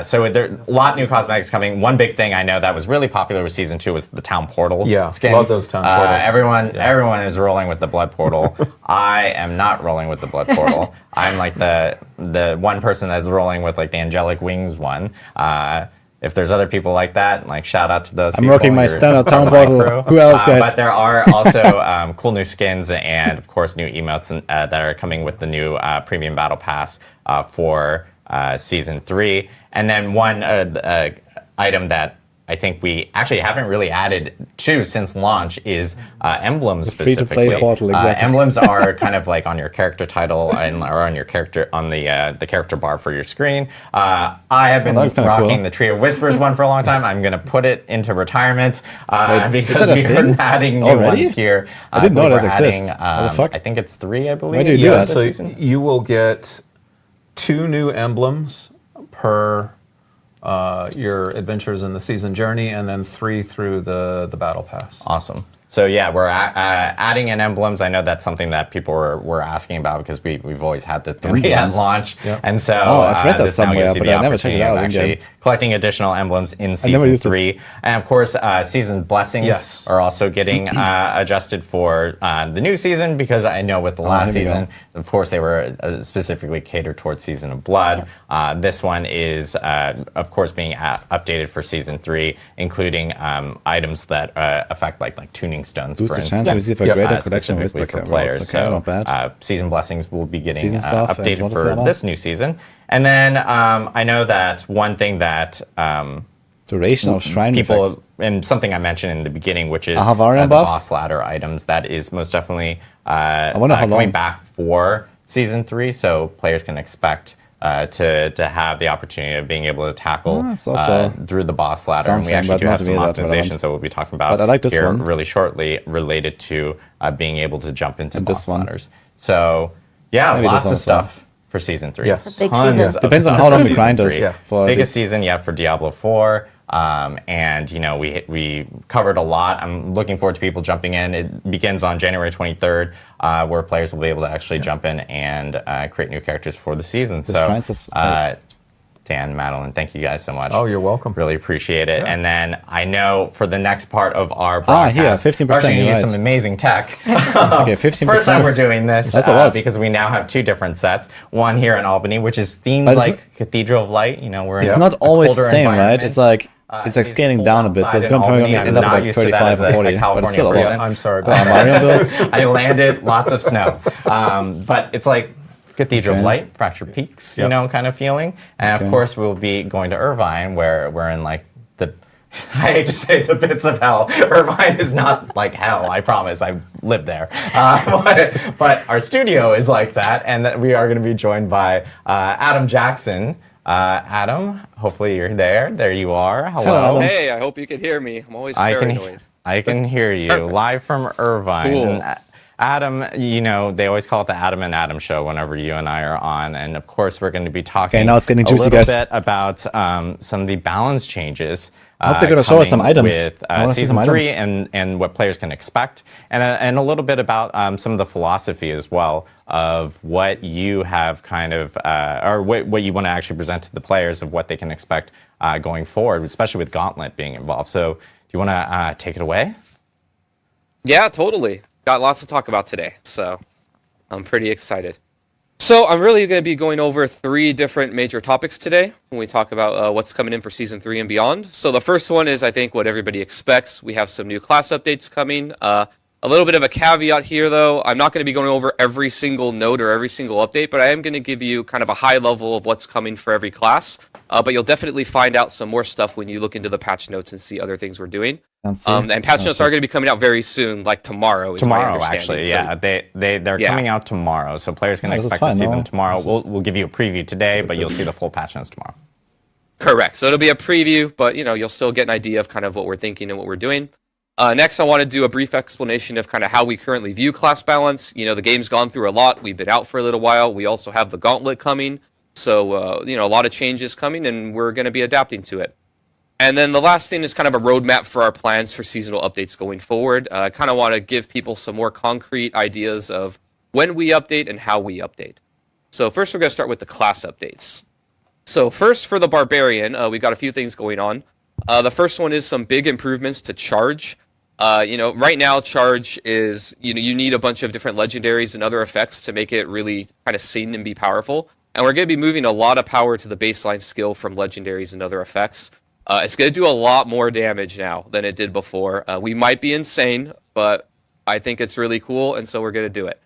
So there are a lot of new cosmetics coming. One big thing I know that was really popular with Season 2 was the Town Portal skins. Love those Town Portals. Everyone is rolling with the Blood Portal. I am not rolling with the Blood Portal. I'm like the one person that's rolling with like the Angelic Wings one. If there's other people like that, like shout out to those people. I'm rocking my standard Town Portal. Who else, guys? But there are also cool new skins and of course new emotes that are coming with the new Premium Battle Pass for Season 3. And then one item that I think we actually haven't really added to since launch is emblems specifically. Free-to-play portal, exactly. Emblems are kind of like on your character title or on your character on the character bar for your screen. I have been rocking the Tree of Whispers one for a long time. I'm going to put it into retirement because we've been adding new ones here. I didn't know that exists. What the fuck? I think it's 3, I believe. Why do you do that? So this season? you will get 2 new emblems per your adventures in the Season Journey, and then 3 through the Battle Pass. Awesome. So yeah, we're adding in emblems. I know that's something that people were asking about because we've always had the 3 at launch, and so I've read that this now somewhere, gives you but the I never checked it out. actually collecting additional emblems in Season 3, and of course, Season Blessings are also getting adjusted for the new season because I know with the last season, of course, they were specifically catered towards Season of Blood. This one is, of course, being updated for Season 3, including items that affect like tuning stones, Boost for the instance. chance to receive a greater collection of specifically Whisper for players. Okay, not bad. Season Blessings will be getting Season stuff, updated and for this new season. And then I know that one thing that Duration of shrine people, effects. and something I mentioned in the beginning, which is Havarian the buff? boss ladder items, that is most definitely wonder how long. coming back for Season 3, so players can expect to have the opportunity of being able to tackle it's also through the boss ladder. And we something, actually but do not have to some me that relevant. optimizations that we'll be talking about But I like this here one. really shortly related to being able to jump into And boss this one. ladders. So, yeah, Maybe lots this of one as well. stuff for Season 3. Yes. It's a big Tons season. of Depends on stuff how for long the Season grind 3. is for Biggest this. season yet for Diablo 4. And you know, we covered a lot. I'm looking forward to people jumping in. It begins on January 23rd, where players will be able to actually jump in and create new characters for the season. shrines is Dan, Madeline, thank you guys so much. Oh, you're welcome. Really appreciate it. Yeah. And then I know for the next part of our here, broadcast, 15%, we're actually going to you're use right. some amazing tech. Okay, 15%. First time we're doing this That's a lot. because we now have two different sets. One here in Albany, which is themed But like Cathedral of Light. You know, we're in It's a not always the colder same, right? environment. It's like it's like It's scaling cold down a bit, so outside it's in going to Albany. probably end I'm up not like used to that 35 as or a 40, but it's California still a lot. person. I'm sorry. Mario builds. I landed lots of snow, but it's like Cathedral of Okay. Light, Fractured Peaks, you know, kind of feeling. And of course, we'll be going to Irvine, where we're in like the. I hate to say the bits of hell. Irvine is not like hell. I promise. I've lived there, but our studio is like that, and that we are going to be joined by Adam Jackson. Adam, hopefully you're there. There you are. Hello. Hello, Adam. Hey, I hope you can hear me. I'm always I paranoid. can hear you live from Irvine. Cool. And, Adam, you know, they always call it the Adam and Adam show whenever you and I are on. And of course, we're going to be talking Okay, now it's getting a juicy, little guys. bit about some of the balance changes. I hope they're gonna show us some coming items. With I wanna see Season some 3 items. and what players can expect. And a little bit about some of the philosophy as well of what you have kind of, or what you want to actually present to the players of what they can expect going forward, especially with Gauntlet being involved. So do you want to take it away? Yeah, totally. Got lots to talk about today, so I'm pretty excited. So I'm really going to be going over 3 different major topics today when we talk about what's coming in for Season 3 and beyond. So the first one is, I think, what everybody expects. We have some new class updates coming. A little bit of a caveat here, though. I'm not going to be going over every single node or every single update, but I am going to give you kind of a high level of what's coming for every class. But you'll definitely find out some more stuff when you look into the patch notes and see other things we're doing. And patch notes are going to be coming out very soon, like tomorrow. Is my Tomorrow, understanding. actually, So- yeah. They're Yeah. coming out tomorrow, so players can Oh, this is expect fine, to see no? them tomorrow. This is- We'll give you a preview today, but you'll see the full patch notes tomorrow. Correct. So it'll be a preview, but you know, you'll still get an idea of kind of what we're thinking and what we're doing. Next, I want to do a brief explanation of kind of how we currently view class balance. You know, the game's gone through a lot. We've been out for a little while. We also have the Gauntlet coming. So, you know, a lot of changes coming, and we're going to be adapting to it. And then the last thing is kind of a roadmap for our plans for seasonal updates going forward. I kind of want to give people some more concrete ideas of when we update and how we update. So first, we're going to start with the class updates. So first, for the Barbarian, we got a few things going on. The first one is some big improvements to Charge. You know, right now, Charge is, you know, you need a bunch of different legendaries and other effects to make it really kind of sing and be powerful. And we're going to be moving a lot of power to the baseline skill from legendaries and other effects. It's going to do a lot more damage now than it did before. We might be insane, but I think it's really cool, and so we're going to do it.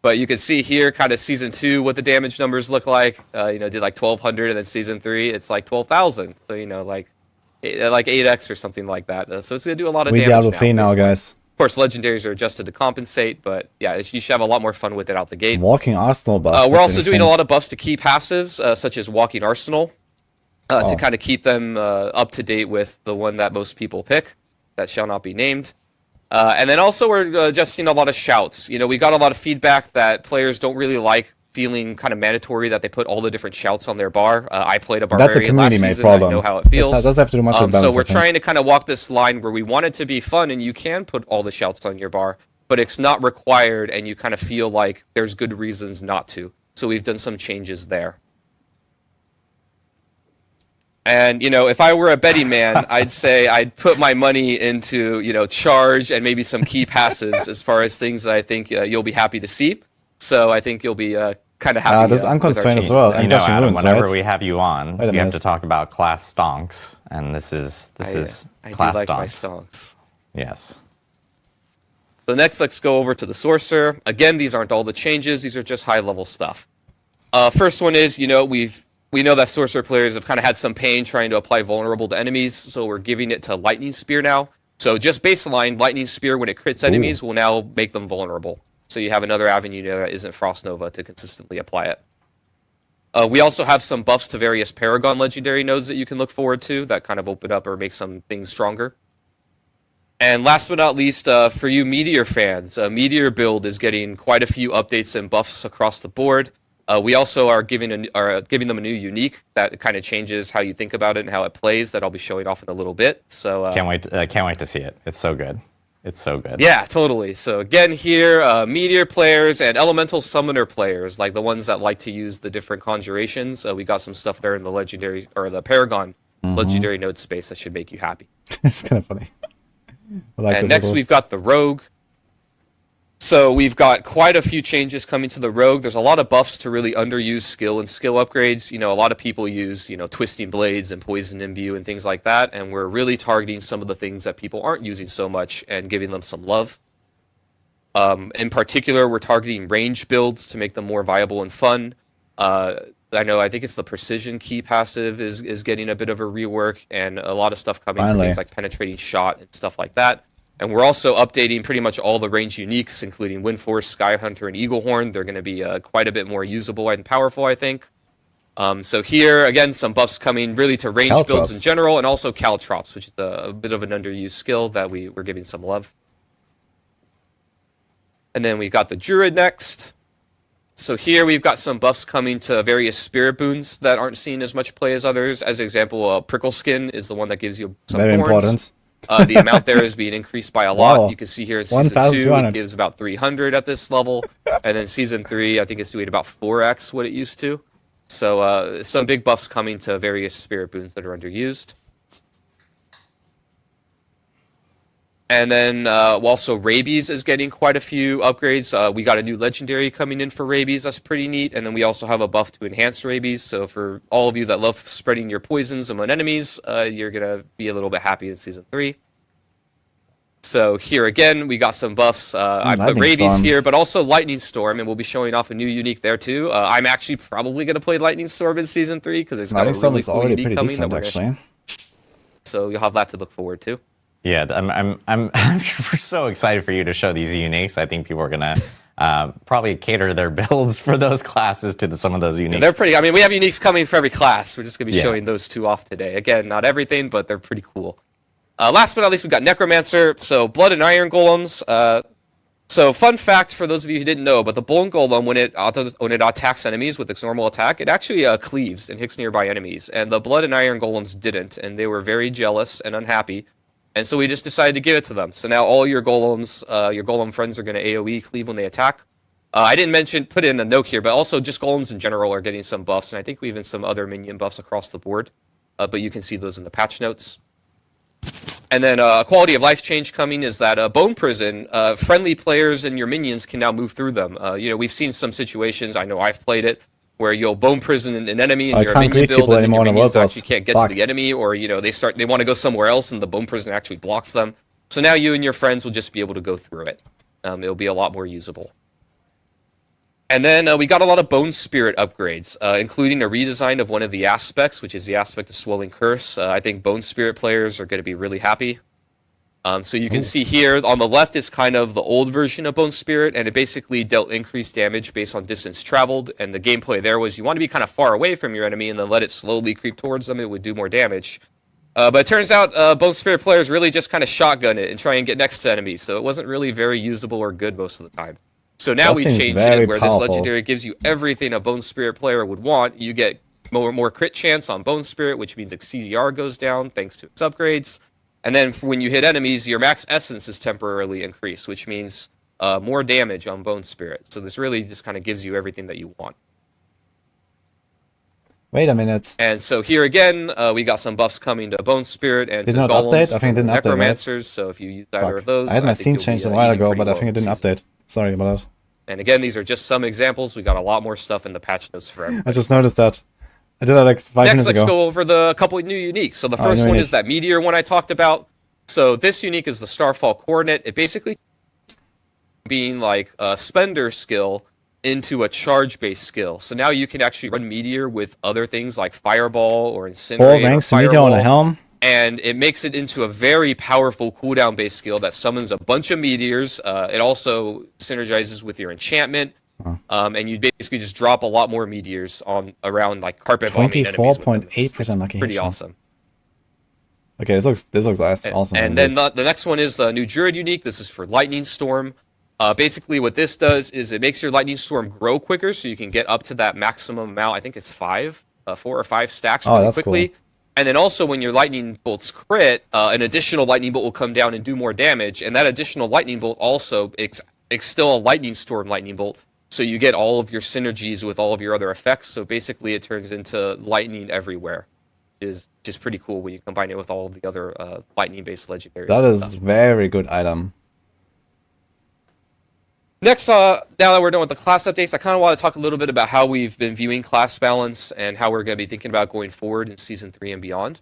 But you can see here, kind of Season 2, what the damage numbers look like. You know, did like 1,200, and then Season 3, it's like 12,000. So, you know, like 8x or something like that. So it's going to do a lot of We damage Diablo now. 3 now, guys. Of course, legendaries are adjusted to compensate, but yeah, you should have a lot more fun with it out the gate. Walking Arsenal buff. We're that's also doing interesting. a lot of buffs to key passives, such as Walking Arsenal, to kind of keep them up to date with the one that most people pick, that shall not be named. And then also we're adjusting a lot of shouts. You know, we got a lot of feedback that players don't really like feeling kind of mandatory that they put all the different shouts on their bar. I played a That's a Barbarian last community-made season. problem. I know how it feels. That does have to do much with balance, So I we're think. trying to kind of walk this line where we want it to be fun and you can put all the shouts on your bar, but it's not required and you kind of feel like there's good reasons not to. So we've done some changes there. And, you know, if I were a betting man, I'd say I'd put my money into, you know, Charge and maybe some key passives as far as things that I think you'll be happy to see. So I think you'll be kind of happy There's with our unconstrained as changes well. there. You know, Crushing Adam, Wounds, whenever right? we have you on, Wait a we have minute. to talk about class stonks, and this is I do class like my stonks. stonks. Yes. So next, let's go over to the Sorcerer. Again, these aren't all the changes. These are just high-level stuff. First one is, you know, we've we know that Sorcerer players have kind of had some pain trying to apply Vulnerable to enemies, so we're giving it to Lightning Spear now. So just baseline, Lightning Spear, when it crits enemies, will now make them vulnerable. So you have another avenue there that isn't Frost Nova to consistently apply it. We also have some buffs to various Paragon legendary nodes that you can look forward to that kind of open up or make some things stronger. And last but not least, for you Meteor fans, Meteor build is getting quite a few updates and buffs across the board. We also are giving them a new unique that kind of changes how you think about it and how it plays. That I'll be showing off in a little bit. So can't wait to see it. It's so good. It's so good. Yeah, totally. So again here, Meteor players and Elemental Summoner players, like the ones that like to use the different conjurations. We got some stuff there in the legendary or the Paragon legendary node space that should make you happy. It's kind of funny. And next we've got the Rogue. So we've got quite a few changes coming to the Rogue. There's a lot of buffs to really underuse skill and skill upgrades. You know, a lot of people use, Twisting Blades and Poison Imbue and things like that. And we're really targeting some of the things that people aren't using so much and giving them some love. In particular, we're targeting range builds to make them more viable and fun. I think it's the Precision Key passive is getting a bit of a rework, and a lot of stuff coming from things like Penetrating Shot and stuff like that. And we're also updating pretty much all the range uniques, including Windforce, Skyhunter, and Eaglehorn. They're going to be quite a bit more usable and powerful, I think. So here, again, some buffs coming really to range builds in general, and also Caltrops, which is a bit of an underused skill that we're giving some love. And then we've got the Druid next. So here we've got some buffs coming to various spirit boons that aren't seen as much play as others. As an example, Prickle Skin is the one that gives you some Very thorns. important. The amount there is being increased by a lot. Wow. You can see here in Season 2, it gives about 300 at this level. And then Season 3, I think it's doing about 4x what it used to. So some big buffs coming to various spirit boons that are underused. And then also Rabies is getting quite a few upgrades. We got a new legendary coming in for Rabies. That's pretty neat. And then we also have a buff to enhance Rabies. So for all of you that love spreading your poisons among enemies, you're going to be a little bit happy in Season 3. So here again, we got some buffs. I put Rabies here, but also Lightning Storm, and we'll be showing off a new unique there too. I'm actually probably going to play Lightning Storm in Season 3 because it's got a really cool unique coming. Actually. So you'll have that to look forward to. Yeah, I'm so excited for you to show these uniques. I think people are gonna probably cater their builds for those classes to some of those uniques. Yeah, they're pretty. I mean, we have uniques coming for every class. We're just gonna be showing those two off today. Again, not everything, but they're pretty cool. Last but not least, we've got Necromancer. So Blood and Iron Golems. So fun fact for those of you who didn't know, but the Bone Golem, when it attacks enemies with its normal attack, it actually cleaves and hits nearby enemies. And the Blood and Iron Golems didn't, and they were very jealous and unhappy. And so we just decided to give it to them. So now all your golems, your golem friends are going to AoE cleave when they attack. I didn't put in a note here, but also just golems in general are getting some buffs, and I think we even some other minion buffs across the board. But you can see those in the patch notes. And then a quality of life change coming is that Bone Prison, friendly players and your minions can now move through them. We've seen some situations, I know I've played it, where you'll bone prison an enemy and you're a minion build and then your minions actually can't get to the enemy, or they want to go somewhere else and the bone prison actually blocks them. So now you and your friends will just be able to go through it. It'll be a lot more usable. And then we got a lot of Bone Spirit upgrades, including a redesign of one of the aspects, which is the aspect of Swelling Curse. I think Bone Spirit players are going to be really happy. So you can see here on the left is kind of the old version of Bone Spirit, and it basically dealt increased damage based on distance traveled. And the gameplay there was you want to be kind of far away from your enemy and then let it slowly creep towards them. It would do more damage. But it turns out Bone Spirit players really just kind of shotgun it and try and get next to enemies. So it wasn't really very usable or good most of the time. So now we changed it where this legendary gives you everything a Bone Spirit player would want. You get more crit chance on Bone Spirit, which means its CDR goes down thanks to its upgrades. And then when you hit enemies, your max essence is temporarily increased, which means more damage on Bone Spirit. So this really just kind of gives you everything that you want. Wait a minute. And so here again, we got some buffs coming to Bone Spirit and to Golems, I think it didn't Necromancers. Update, so if you use either of those, I had my scene changed a while ago, but I think it didn't update. Sorry about that. And again, these are just some examples. We got a lot more stuff in the patch notes for everybody. I just noticed that. I did that like 5 minutes ago. Next, let's go over the couple of new uniques. So the first one is that Meteor one I talked about. So this unique is the Starfall Coordinate. It basically being like a spender skill into a charge-based skill. So now you can actually run Meteor with other things like Fireball or Incinerate. 4 ranks, Meteor on a helm. And it makes it into a very powerful cooldown-based skill that summons a bunch of meteors. It also synergizes with your enchantment, and you basically just drop a lot more meteors on around like carpet bombing enemies. 24.8% lucky. Pretty awesome. Okay, this looks awesome. And then the next one is the new Druid unique. This is for Lightning Storm. Basically, what this does is it makes your Lightning Storm grow quicker, so you can get up to that maximum amount. I think it's 4 or 5 stacks really quickly. Cool. And then also when your lightning bolts crit, an additional lightning bolt will come down and do more damage. And that additional lightning bolt also, it's still a lightning storm lightning bolt. So you get all of your synergies with all of your other effects. So basically it turns into lightning everywhere. Is just pretty cool when you combine it with all of the other lightning-based legendaries. That is very good item. Next, now that we're done with the class updates, I kind of want to talk a little bit about how we've been viewing class balance and how we're going to be thinking about going forward in Season 3 and beyond.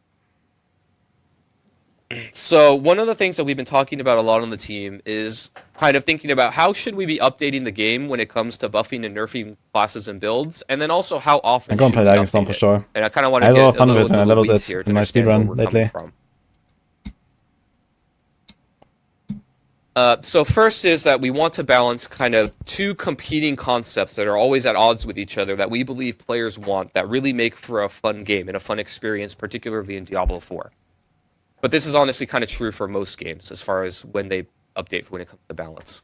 So one of the things that we've been talking about a lot on the team is kind of thinking about how should we be updating the game when it comes to buffing and nerfing classes and builds, and then also how often I'm going to play should we Dragonstone update for it. sure. And I kind of want I to had a lot get of fun with it when I leveled weeds it here to in my understand where speedrun we're lately. coming from. So first is that we want to balance kind of two competing concepts that are always at odds with each other that we believe players want that really make for a fun game and a fun experience, particularly in Diablo 4. But this is honestly kind of true for most games as far as when they update when it comes to balance.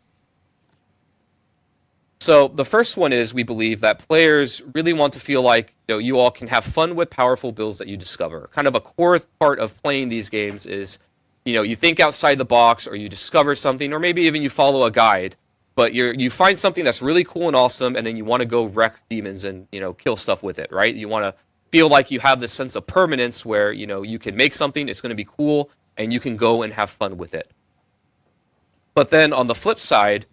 So the first one is we believe that players really want to feel like you all can have fun with powerful builds that you discover. Kind of a core part of playing these games is you think outside the box, or you discover something, or maybe even you follow a guide, but you find something that's really cool and awesome, and then you want to go wreck demons and kill stuff with it, right? You want to feel like you have this sense of permanence where you can make something, it's going to be cool, and you can go and have fun with it. But then on the flip side,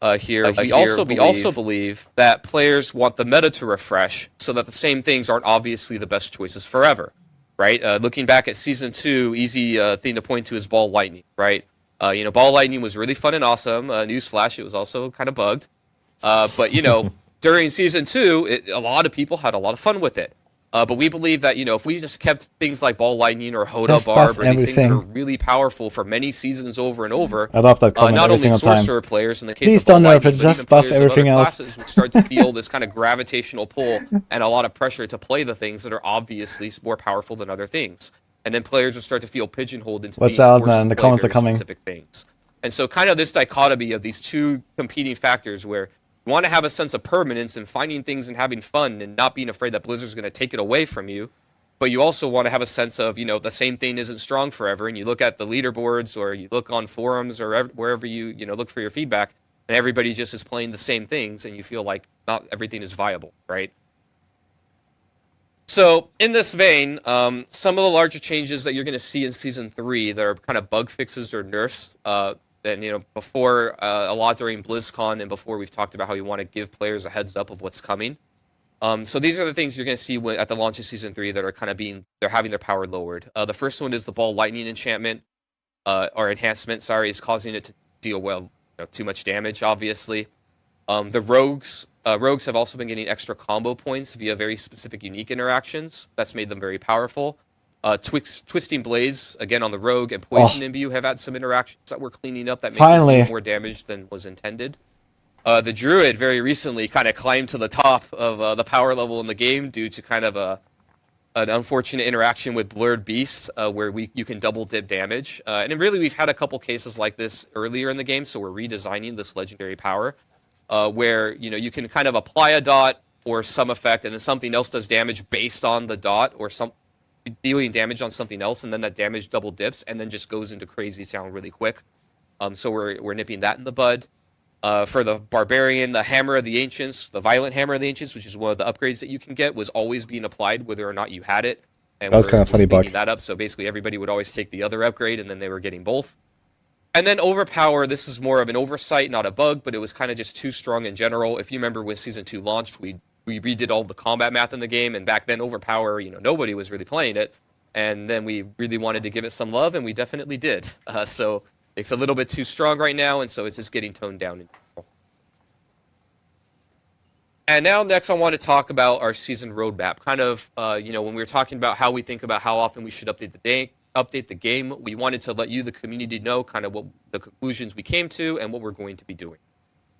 we also believe that players want the meta to refresh so that the same things aren't obviously the best choices forever. Right, looking back at Season 2, easy thing to point to is Ball Lightning, right? Ball Lightning was really fun and awesome. Newsflash, it was also kind of bugged. But, during Season 2, a lot of people had a lot of fun with it. But we believe that, if we just kept things like Ball Lightning or Hoda Barb or these things that are really powerful for many seasons over and over, I love that comment not every only single Sorcerer time. players in the case Please of Ball don't nerf Lightning, it, but just even buff players of everything other else. classes would start to feel this kind of gravitational pull and a lot of pressure to play the things that are obviously more powerful than other things. And then players would start to feel pigeonholed into Watch being out, forced man, to the play comments are very coming. specific things. And so kind of this dichotomy of these two competing factors where you want to have a sense of permanence and finding things and having fun and not being afraid that Blizzard's going to take it away from you. But you also want to have a sense of, the same thing isn't strong forever. And you look at the leaderboards or you look on forums or wherever you look for your feedback, and everybody just is playing the same things, and you feel like not everything is viable, right? So in this vein, some of the larger changes that you're going to see in Season 3 that are kind of bug fixes or nerfs, and before a lot during BlizzCon and before we've talked about how you want to give players a heads up of what's coming. So these are the things you're going to see at the launch of Season 3 that are kind of they're having their power lowered. The first one is the Ball Lightning enchantment, or enhancement, is causing it to deal too much damage, obviously. The rogues have also been getting extra combo points via very specific unique interactions. That's made them very powerful. Twisting Blades, again on the rogue, and Poison Imbue have had some interactions that we're cleaning up that makes it do more damage than was intended. The Druid very recently kind of climbed to the top of the power level in the game due to kind of an unfortunate interaction with Blurred Beasts, where you can double dip damage. And really, we've had a couple cases like this earlier in the game, so we're redesigning this legendary power, where you can kind of apply a dot or some effect, and then something else does damage based on the dot, or dealing damage on something else, and then that damage double dips, and then just goes into crazy town really quick. So we're nipping that in the bud. For the Barbarian, the Hammer of the Ancients, the Violent Hammer of the Ancients, which is one of the upgrades that you can get, was always being applied whether or not you had it. And that was kind of funny bug. That up, so basically everybody would always take the other upgrade, and then they were getting both. And then Overpower, this is more of an oversight, not a bug, but it was kind of just too strong in general. If you remember when Season 2 launched, we redid all the combat math in the game, and back then Overpower, nobody was really playing it. And then we really wanted to give it some love, and we definitely did. So it's a little bit too strong right now, and so it's just getting toned down. And now next I want to talk about our season roadmap. Kind of, when we were talking about how we think about how often we should update the game, we wanted to let you, the community, know kind of what the conclusions we came to and what we're going to be doing.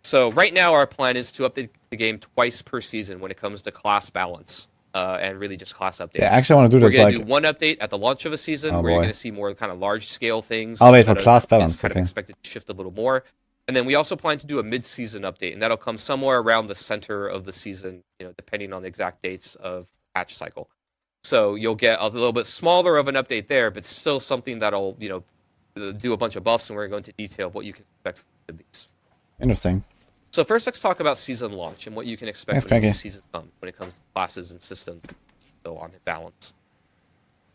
So right now our plan is to update the game twice per season when it comes to class balance. And really just class updates. Yeah, actually, I want to do We're this going to like. do one update at the launch of a season where you're boy. going to see more kind of large-scale things. I'll wait for that class is balance, kind of okay. expected to shift a little more. And then we also plan to do a mid-season update, and that'll come somewhere around the center of the season, depending on the exact dates of patch cycle. So you'll get a little bit smaller of an update there, but still something that'll, do a bunch of buffs, and we're going to go into detail of what you can expect from these. Interesting. So first, let's talk about season launch and what you can expect Thanks, when the new Cranky. season comes, when it comes to classes and systems, so on in balance.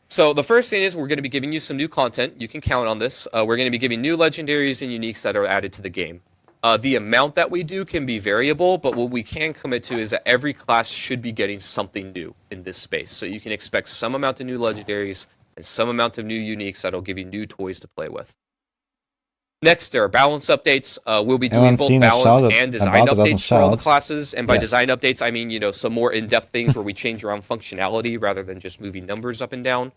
So the first thing is we're going to be giving you some new content. You can count on this. We're going to be giving new legendaries and uniques that are added to the game. The amount that we do can be variable, but what we can commit to is that every class should be getting something new in this space. So you can expect some amount of new legendaries and some amount of new uniques that'll give you new toys to play with. Next, there are balance updates. We'll be doing Anyone both seen a balance shout and about design it doesn't updates for all the shout? classes. And by Yes. design updates, I mean, some more in-depth things where we change around functionality rather than just moving numbers up and down.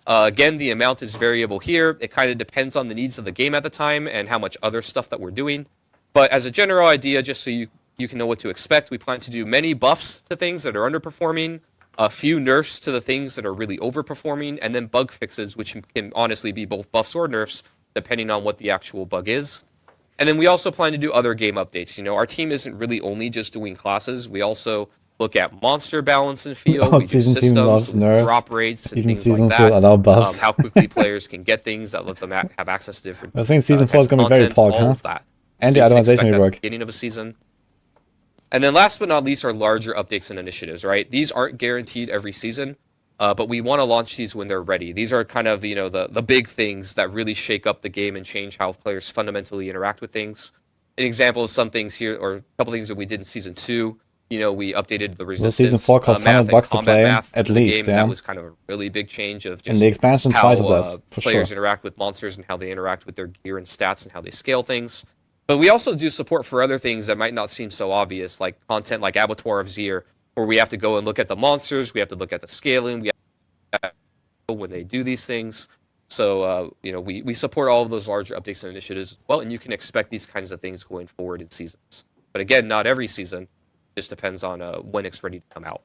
Again, the amount is variable here. It kind of depends on the needs of the game at the time and how much other stuff that we're doing. But as a general idea, just so you can know what to expect, we plan to do many buffs to things that are underperforming, a few nerfs to the things that are really overperforming, and then bug fixes, which can honestly be both buffs or nerfs, depending on what the actual bug is. And then we also plan to do other game updates. Our team isn't really only just doing classes. We also look at monster balance and feel. We do Season team loves systems, nerfs. drop rates, and Even things season like 2 that. allow buffs. How quickly players can get things that let them have access to different. I think season 4 types is going of to be very content, pog, all huh? of that. And So the you can expect itemization that at rework. the beginning of a season. And then last but not least are larger updates and initiatives, right? These aren't guaranteed every season, but we want to launch these when they're ready. These are kind of, the big things that really shake up the game and change how players fundamentally interact with things. An example of some things here, or a couple things that we did in Season 2, we updated the resistance Season 4 cost math $100 to and play, combat math at in the least, game. yeah. That was kind of a really big change of just And the expansion how twice of that, for players sure. interact with monsters and how they interact with their gear and stats and how they scale things. But we also do support for other things that might not seem so obvious, like content like Abattoir of Zir, where we have to go and look at the monsters, we have to look at the scaling, we have to when they do these things. So, we support all of those larger updates and initiatives as well, and you can expect these kinds of things going forward in seasons. But again, not every season. Just depends on when it's ready to come out.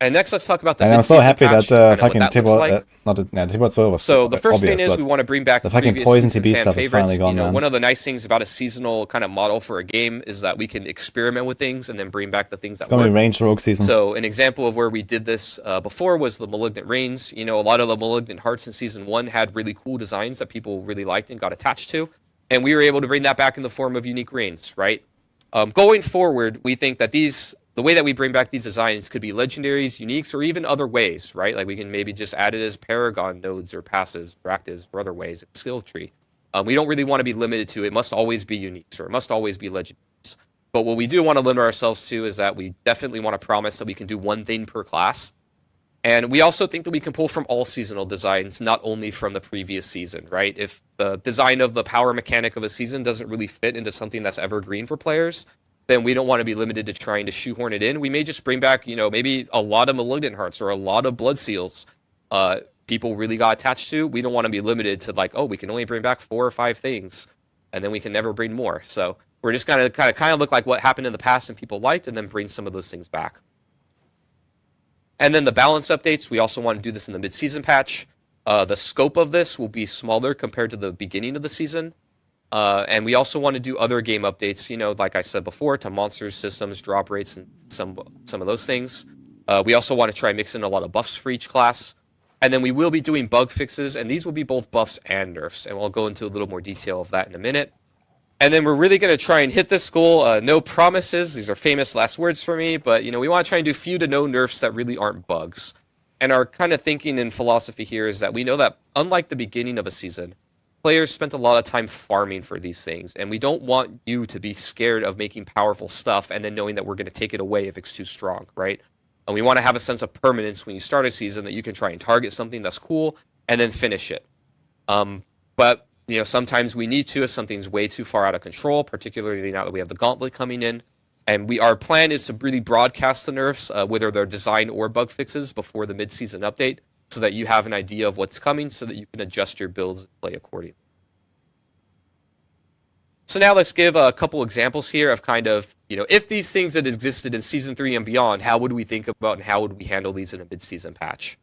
And next, let's talk about the And I'm so mid-season happy patch that and what fucking that looks Tibor, like. not the, yeah, Tibor Soil was So the first obvious, thing is but we want to bring back the fucking previous Poison season TB fan stuff is favorites. finally gone, man. One of the nice things about a seasonal kind of model for a game is that we can experiment with things and then bring back the things It's that going to work. be Range Rogue season. So an example of where we did this before was the Malignant Reigns. A lot of the Malignant Hearts in Season 1 had really cool designs that people really liked and got attached to. And we were able to bring that back in the form of unique reigns, right? Going forward, we think that the way that we bring back these designs could be legendaries, uniques, or even other ways, right? Like we can maybe just add it as paragon nodes or passives or actives or other ways in skill tree. We don't really want to be limited to it must always be uniques or it must always be legendaries. But what we do want to limit ourselves to is that we definitely want to promise that we can do one thing per class. And we also think that we can pull from all seasonal designs, not only from the previous season, right? If the design of the power mechanic of a season doesn't really fit into something that's evergreen for players, then we don't want to be limited to trying to shoehorn it in. We may just bring back, maybe a lot of Malignant Hearts or a lot of Blood Seals people really got attached to. We don't want to be limited to like, oh, we can only bring back 4 or 5 things, and then we can never bring more. So we're just going to kind of look like what happened in the past and people liked, and then bring some of those things back. And then the balance updates, we also want to do this in the mid-season patch. The scope of this will be smaller compared to the beginning of the season. And we also want to do other game updates, like I said before, to monsters, systems, drop rates, and some of those things. We also want to try mix in a lot of buffs for each class. And then we will be doing bug fixes, and these will be both buffs and nerfs. And we'll go into a little more detail of that in a minute. And then we're really going to try and hit this goal. No promises. These are famous last words for me. But, we want to try and do few to no nerfs that really aren't bugs. And our kind of thinking and philosophy here is that we know that, unlike the beginning of a season, players spent a lot of time farming for these things. And we don't want you to be scared of making powerful stuff and then knowing that we're going to take it away if it's too strong, right? And we want to have a sense of permanence when you start a season that you can try and target something that's cool and then finish it. But sometimes we need to if something's way too far out of control, particularly now that we have the Gauntlet coming in. And our plan is to really broadcast the nerfs, whether they're design or bug fixes, before the mid-season update, so that you have an idea of what's coming, so that you can adjust your builds and play accordingly. So now let's give a couple examples here of kind of, if these things that existed in Season 3 and beyond, how would we think about and how would we handle these in a mid-season patch?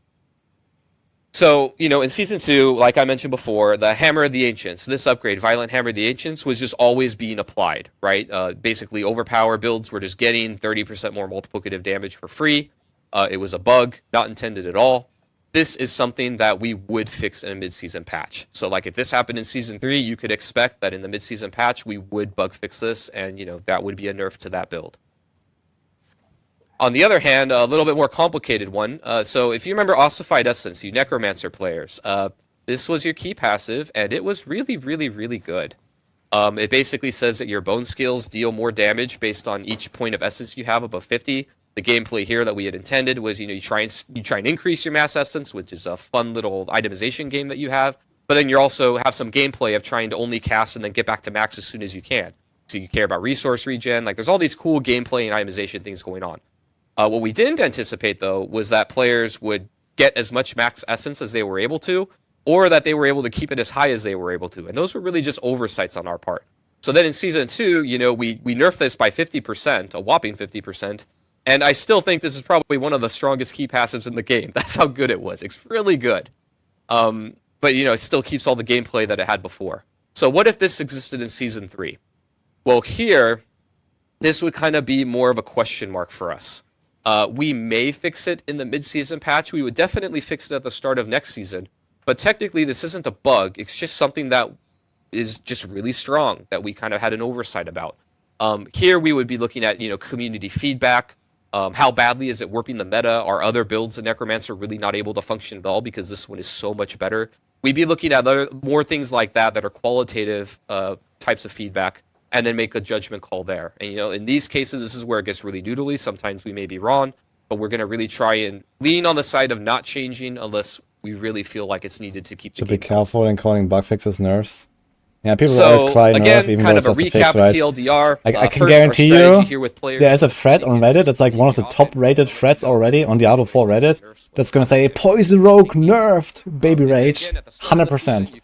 So, in Season 2, like I mentioned before, the Hammer of the Ancients, this upgrade, Violent Hammer of the Ancients, was just always being applied, right? Basically, overpower builds were just getting 30% more multiplicative damage for free. It was a bug, not intended at all. This is something that we would fix in a mid-season patch. So like if this happened in Season 3, you could expect that in the mid-season patch, we would bug fix this, and that would be a nerf to that build. On the other hand, a little bit more complicated one. So if you remember Ossified Essence, you Necromancer players, this was your key passive, and it was really, really, really good. It basically says that your bone skills deal more damage based on each point of essence you have above 50. The gameplay here that we had intended was, you try and increase your mass essence, which is a fun little itemization game that you have. But then you also have some gameplay of trying to only cast and then get back to max as soon as you can. So you care about resource regen. Like there's all these cool gameplay and itemization things going on. What we didn't anticipate though was that players would get as much max essence as they were able to, or that they were able to keep it as high as they were able to. And those were really just oversights on our part. So then in Season 2, we nerfed this by 50%, a whopping 50%. And I still think this is probably one of the strongest key passives in the game. That's how good it was. It's really good. But, it still keeps all the gameplay that it had before. So what if this existed in Season 3? Well, here, this would kind of be more of a question mark for us. We may fix it in the mid-season patch. We would definitely fix it at the start of next season. But technically, this isn't a bug. It's just something that is just really strong that we kind of had an oversight about. Here, we would be looking at, community feedback. How badly is it warping the meta? Are other builds in Necromancer really not able to function at all because this one is so much better? We'd be looking at more things like that are qualitative types of feedback, and then make a judgment call there. And, in these cases, this is where it gets really noodly. Sometimes we may be wrong, but we're going to really try and lean on the side of not changing unless we really feel like it's needed to keep the game. Should be careful in calling bug fixes nerfs. Yeah, people always cry nerf, even kind though of a it's recap fix, right? of TLDR. I can guarantee you, there's a thread on Reddit. It's like one of the top-rated threads already on Diablo 4 Reddit. That's gonna say Poison Rogue nerfed, baby rage, 100%.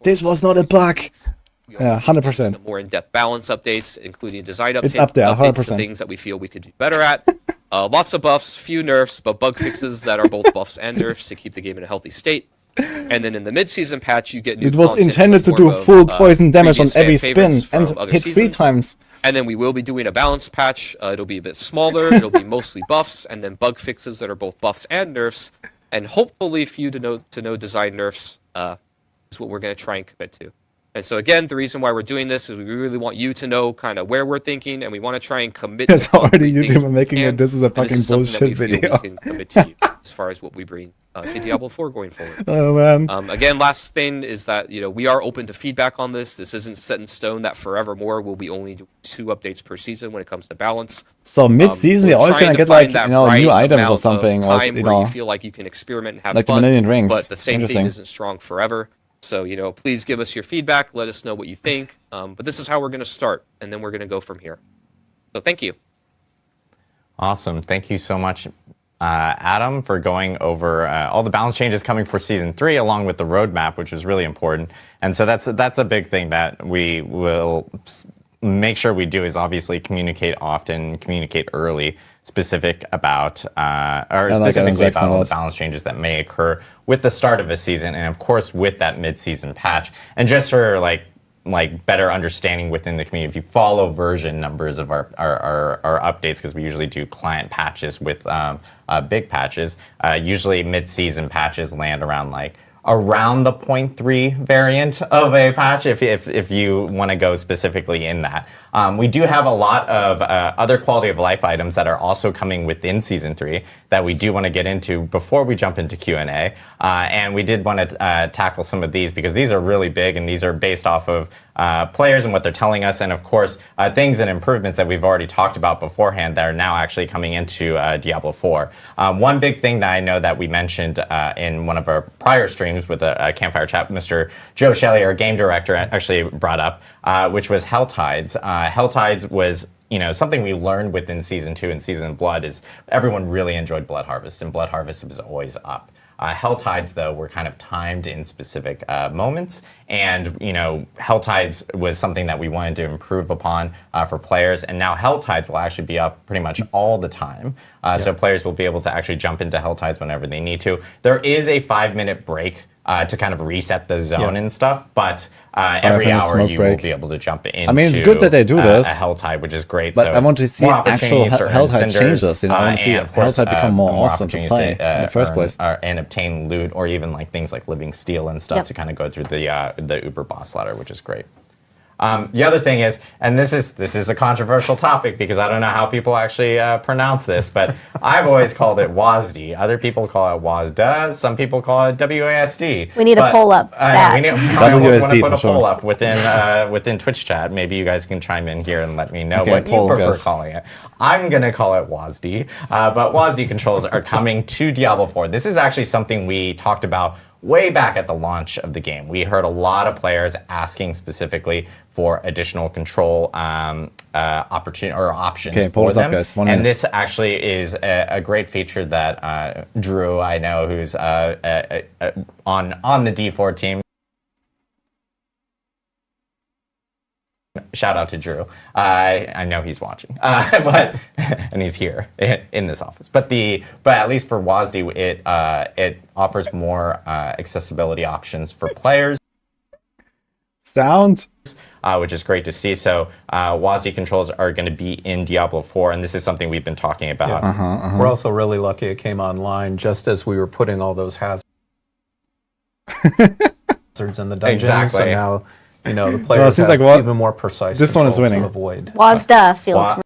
This was not a bug. Yeah, 100%. Some more in-depth balance updates, including design updates. It's up there, 100%. Things that we feel we could do better at. Lots of buffs, few nerfs, but bug fixes that are both buffs and nerfs to keep the game in a healthy state. And then in the mid-season patch, you get new content. It was intended to do full poison damage on every spin and hit 3 times. And then we will be doing a balanced patch. It'll be a bit smaller. It'll be mostly buffs, and then bug fixes that are both buffs and nerfs, and hopefully few to no design nerfs. Is what we're going to try and commit to. And so again, the reason why we're doing this is we really want you to know kind of where we're thinking, and we want to try and commit. It's already YouTuber making it. This is a fucking bullshit video. We can commit to you as far as what we bring to Diablo 4 going forward. Oh man. Again, last thing is that we are open to feedback on this. This isn't set in stone that forevermore we'll be only doing 2 updates per season when it comes to balance. So mid-season, we're always gonna get like new items or something, or where you feel like you can experiment and have like fun, the Millennium Rings. But the same thing isn't strong forever. So, please give us your feedback. Let us know what you think. But this is how we're going to start, and then we're going to go from here. So thank you. Awesome. Thank you so much, Adam, for going over all the balance changes coming for Season 3, along with the roadmap, which is really important. And so that's a big thing that we will make sure we do, is obviously communicate often, communicate early, specifically about all the balance changes that may occur with the start of a season, and of course with that mid-season patch. And just for like better understanding within the community, if you follow version numbers of our updates, because we usually do client patches with big patches, usually mid-season patches land around around the 0.3 variant of a patch, if you want to go specifically in that. We do have a lot of other quality of life items that are also coming within Season 3 that we do want to get into before we jump into Q&A. And we did want to tackle some of these because these are really big, and these are based off of players and what they're telling us, and of course things and improvements that we've already talked about beforehand that are now actually coming into Diablo 4. One big thing that I know that we mentioned in one of our prior streams with a Campfire chat, Mr. Joe Shelley, our game director, actually brought up, which was Helltides. Helltides was something we learned within Season 2 and Season of Blood is everyone really enjoyed Blood Harvest, and Blood Harvest was always up. Helltides, though, were kind of timed in specific moments, and Helltides was something that we wanted to improve upon for players, and now Helltides will actually be up pretty much all the time, so players will be able to actually jump into Helltides whenever they need to. There is a 5-minute break to kind of reset the zone and stuff, but every hour you will be able to jump into I mean, it's good that they do this. a Helltide, which is great. But so I want to see actual Helltide changes. I want to see of course, Helltide become more awesome to play in the first place. And obtain loot, or even like things like living steel and stuff to kind of go through the Uber boss ladder, which is great. The other thing is, and this is a controversial topic because I don't know how people actually pronounce this, but I've always called it WASD. Other people call it WASD. Some people call it WASD. We need a poll up stat. We almost want to put a poll up within Twitch chat. Maybe you guys can chime in here and let me know what you prefer calling it. I'm going to call it WASD, but WASD controls are coming to Diablo 4. This is actually something we talked about way back at the launch of the game. We heard a lot of players asking specifically for additional control opportunity or options for them. Guys. And this actually is a great feature that Drew, I know, who's on the D4 team. Shout out to Drew. I know he's watching, and he's here in this office. But at least for WASD, it offers more accessibility options for players. Sound. Which is great to see. So WASD controls are going to be in Diablo 4, and this is something we've been talking about. We're also really lucky it came online just as we were putting all those hazards in the dungeons. Exactly. So now, the players have even more precise this one is winning. to avoid. WASD feels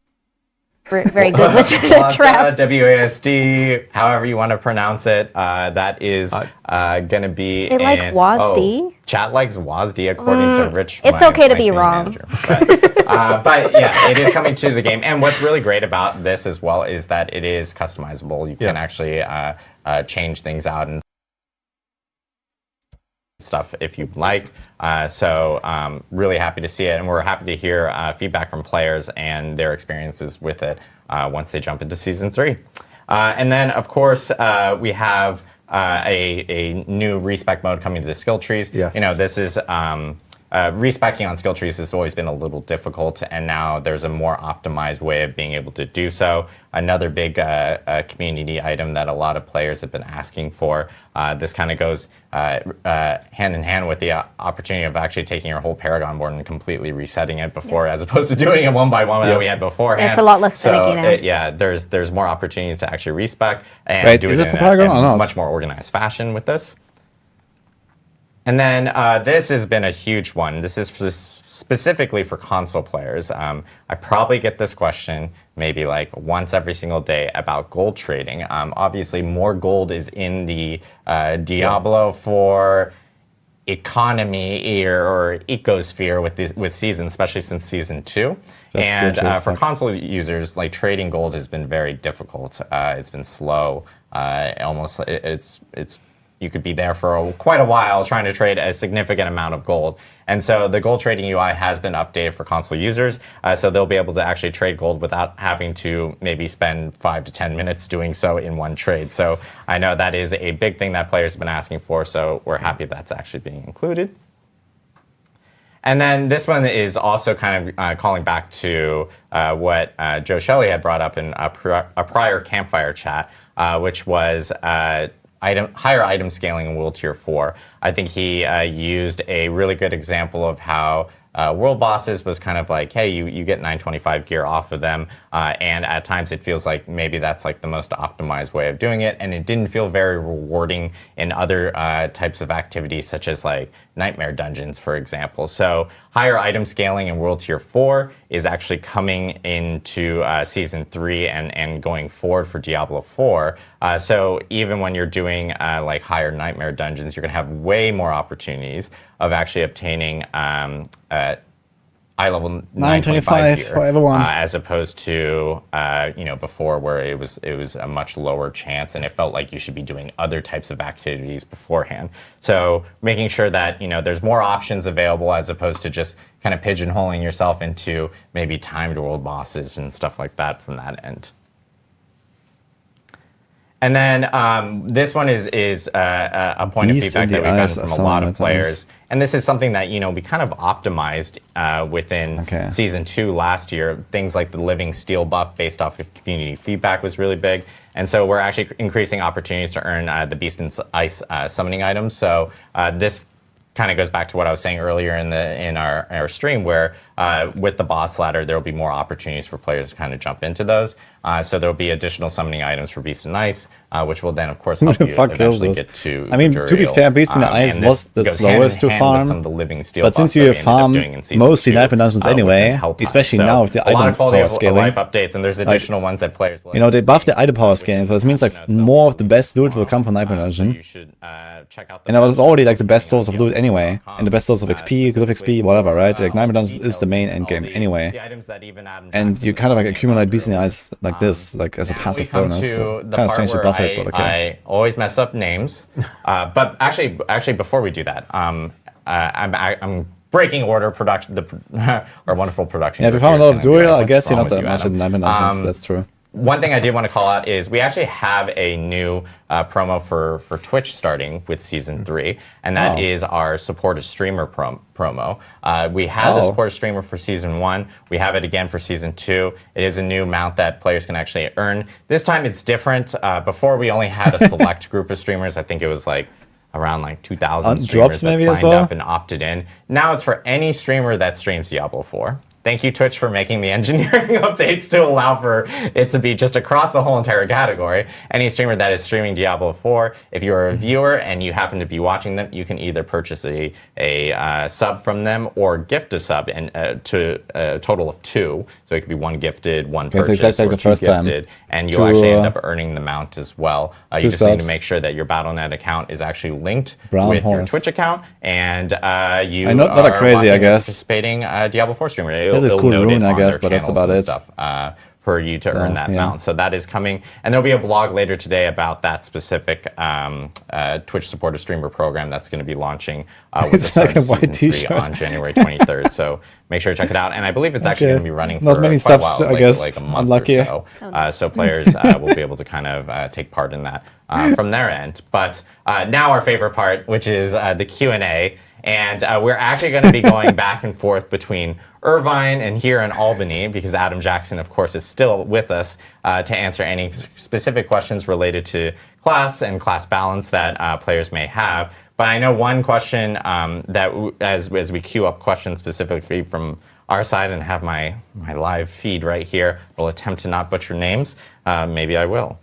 very good with the trap. WASD, however you want to pronounce it, that is going to be. They like WASD. Chat likes WASD according to Rich. It's okay to be wrong. But yeah, it is coming to the game. And what's really great about this as well is that it is customizable. You can actually change things out and stuff if you'd like. So really happy to see it, and we're happy to hear feedback from players and their experiences with it once they jump into Season 3. And then, of course, we have a new respec mode coming to the skill trees. Yes. This is respecing on skill trees has always been a little difficult, and now there's a more optimized way of being able to do so. Another big community item that a lot of players have been asking for. This kind of goes hand in hand with the opportunity of actually taking your whole Paragon board and completely resetting it before, as opposed to doing it one by one that we had beforehand. It's a lot less finicky now. There's more opportunities to actually respec and do it in a much more organized fashion with this. And then this has been a huge one. This is specifically for console players. I probably get this question maybe like once every single day about gold trading. Obviously, more gold is in the Diablo 4 economy or ecosphere with Season, especially since Season 2. And for console users, like trading gold has been very difficult. It's been slow. You could be there for quite a while trying to trade a significant amount of gold. And so the gold trading UI has been updated for console users, so they'll be able to actually trade gold without having to maybe spend 5 to 10 minutes doing so in one trade. So I know that is a big thing that players have been asking for, so we're happy that's actually being included. And then this one is also kind of calling back to what Joe Shelley had brought up in a prior Campfire chat, which was higher item scaling in World Tier 4. I think he used a really good example of how World Bosses was kind of like, hey, you get 925 gear off of them, and at times it feels like maybe that's like the most optimized way of doing it, and it didn't feel very rewarding in other types of activities, such as like Nightmare Dungeons, for example. So higher item scaling in World Tier 4 is actually coming into Season 3 and going forward for Diablo 4. So even when you're doing like higher Nightmare Dungeons, you're going to have way more opportunities of actually obtaining eye level 925 here, for everyone. as opposed to before where it was a much lower chance, and it felt like you should be doing other types of activities beforehand. So making sure that there's more options available as opposed to just kind of pigeonholing yourself into maybe timed world bosses and stuff like that from that end. And then this one is a point of feedback that we've gotten from a lot of players. And this is something that, we kind of optimized within Season 2 last year. Things like the Living Steel buff based off of community feedback was really big. And so we're actually increasing opportunities to earn the Beast and Ice summoning items. So this kind of goes back to what I was saying earlier in our stream, where with the boss ladder, there will be more opportunities for players to kind of jump into those. So there will be additional summoning items for Beast and Ice, which will then, of course, help you eventually get to. I mean, to be fair, Beast and Ice was the slowest to farm, some of the Living Steel but since you farm mostly Nightmare Dungeons anyway, especially now with the item power scaling, life updates, and there's additional ones that players will. They buffed the item power scaling, so this means like more of the best loot will come from Nightmare Dungeon. You should check out. And it was already like the best source of loot anyway, and the best source of XP, glyph XP, whatever, right? Like Nightmare Dungeons is the main end game anyway, and you kind of like accumulate Beast and Ice like this, like as a passive bonus. So kind of strange to buff it, but okay. I always mess up names, but actually, before we do that, I'm breaking order production. Our wonderful production. Yeah, if you found a lot of Druid, I guess you're not that much in Nightmare Dungeons. That's true. One thing I did want to call out is we actually have a new promo for Twitch starting with Season 3, and that is our Support a Streamer promo. We had the Support a Streamer for Season 1. We have it again for Season 2. It is a new amount that players can actually earn. This time it's different. Before we only had a select group of streamers. I think it was like around like 2,000 streamers that signed up and opted in. Now it's for any streamer that streams Diablo 4. Thank you, Twitch, for making the engineering updates to allow for it to be just across the whole entire category. Any streamer that is streaming Diablo 4, if you're a viewer and you happen to be watching them, you can either purchase a sub from them or gift a sub to a total of 2. So it could be 1 gifted, 1 purchased, exactly or the 2 first gifted. time. And you'll actually end up earning the amount as well. You just subs. need to make sure that your Battle.net account is actually linked Brown with your horse. Twitch account, and you not are crazy, I guess. participating Diablo 4 streamer. This is cool rune, I guess, but that's about it. Stuff, for you to earn that amount. So that is coming. And there'll be a blog later today about that specific Twitch supporter streamer program that's going to be launching with the start of Season 3 on January 23rd. So make sure to check it out. And I believe it's actually going to be running for many quite a subs, while, I guess. like a month Unlucky. or so. So players will be able to kind of take part in that from their end. But now our favorite part, which is the Q&A. And we're actually going to be going back and forth between Irvine and here in Albany, because Adam Jackson, of course, is still with us to answer any specific questions related to class and class balance that players may have. But I know one question that, as we queue up questions specifically from our side and have my live feed right here, will attempt to not butcher names. Maybe I will.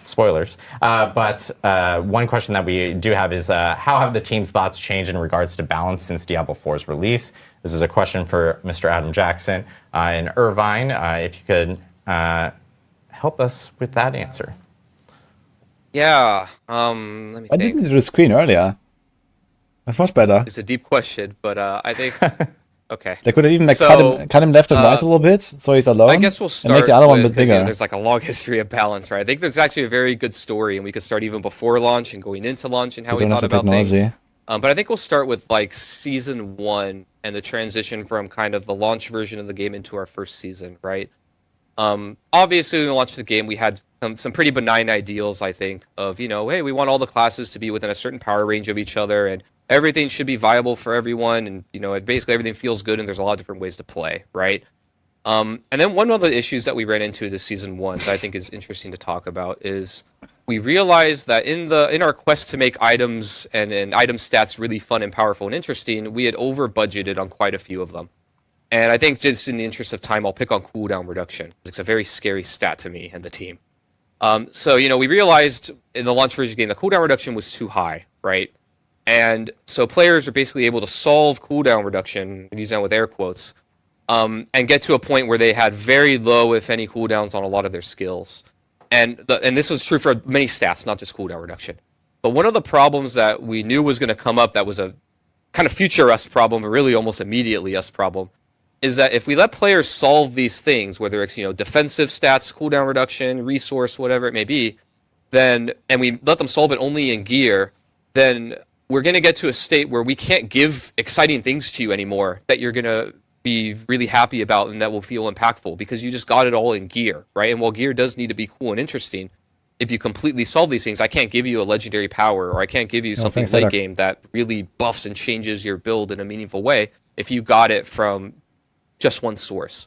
Spoilers. But one question that we do have is, how have the team's thoughts changed in regards to balance since Diablo 4's release? This is a question for Mr. Adam Jackson in Irvine. If you could help us with that answer. Yeah. Let me I think. didn't do the screen earlier. That's much better. It's a deep question, but I think... Okay. They could have even like cut him left and right a little bit, so he's alone. I guess we'll start and make the other one a with, bit bigger. there's like a long history of balance, right? I think there's actually a very good story, and we could start even before launch and going into launch and how we thought about things. But I think we'll start with like Season 1 and the transition from kind of the launch version of the game into our first season, right? Obviously, when we launched the game, we had some pretty benign ideals, I think, of, hey, we want all the classes to be within a certain power range of each other, and everything should be viable for everyone, and basically everything feels good, and there's a lot of different ways to play, right? And then one of the issues that we ran into this Season 1 that I think is interesting to talk about is we realized that in our quest to make items and item stats really fun and powerful and interesting, we had over budgeted on quite a few of them. And I think just in the interest of time, I'll pick on cooldown reduction. It's a very scary stat to me and the team. So we realized in the launch version game, the cooldown reduction was too high, right? And so players are basically able to solve cooldown reduction, use that with air quotes, and get to a point where they had very low, if any, cooldowns on a lot of their skills. And this was true for many stats, not just cooldown reduction. But one of the problems that we knew was going to come up that was a kind of future us problem, or really almost immediately us problem, is that if we let players solve these things, whether it's, defensive stats, cooldown reduction, resource, whatever it may be, then, and we let them solve it only in gear, then we're going to get to a state where we can't give exciting things to you anymore that you're going to be really happy about and that will feel impactful, because you just got it all in gear, right? And while gear does need to be cool and interesting, if you completely solve these things, I can't give you a legendary power, or I can't give you something late game that really buffs and changes your build in a meaningful way if you got it from just one source.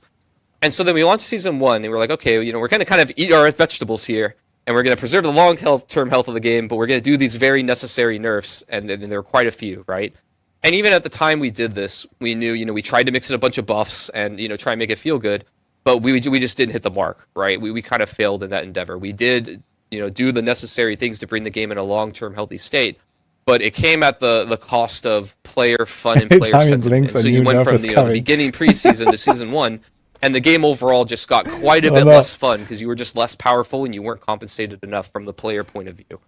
And so then we launched season 1, and we're like, okay, we're going to kind of eat our vegetables here, and we're going to preserve the long-term health of the game, but we're going to do these very necessary nerfs, and there are quite a few, right? And even at the time we did this, we knew, we tried to mix in a bunch of buffs and, try and make it feel good, but we just didn't hit the mark, right? We kind of failed in that endeavor. We did, do the necessary things to bring the game in a long-term healthy state, but it came at the cost of player fun and player sentiment. So you went from the beginning preseason to season 1, and the game overall just got quite a bit less fun because you were just less powerful and you weren't compensated enough from the player point of view.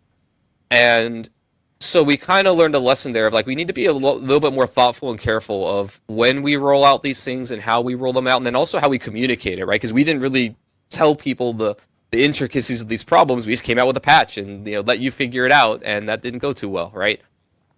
And so we kind of learned a lesson there of we need to be a little bit more thoughtful and careful of when we roll out these things and how we roll them out, and then also how we communicate it, right? Because we didn't really tell people the intricacies of these problems. We just came out with a patch and let you figure it out, and that didn't go too well, right?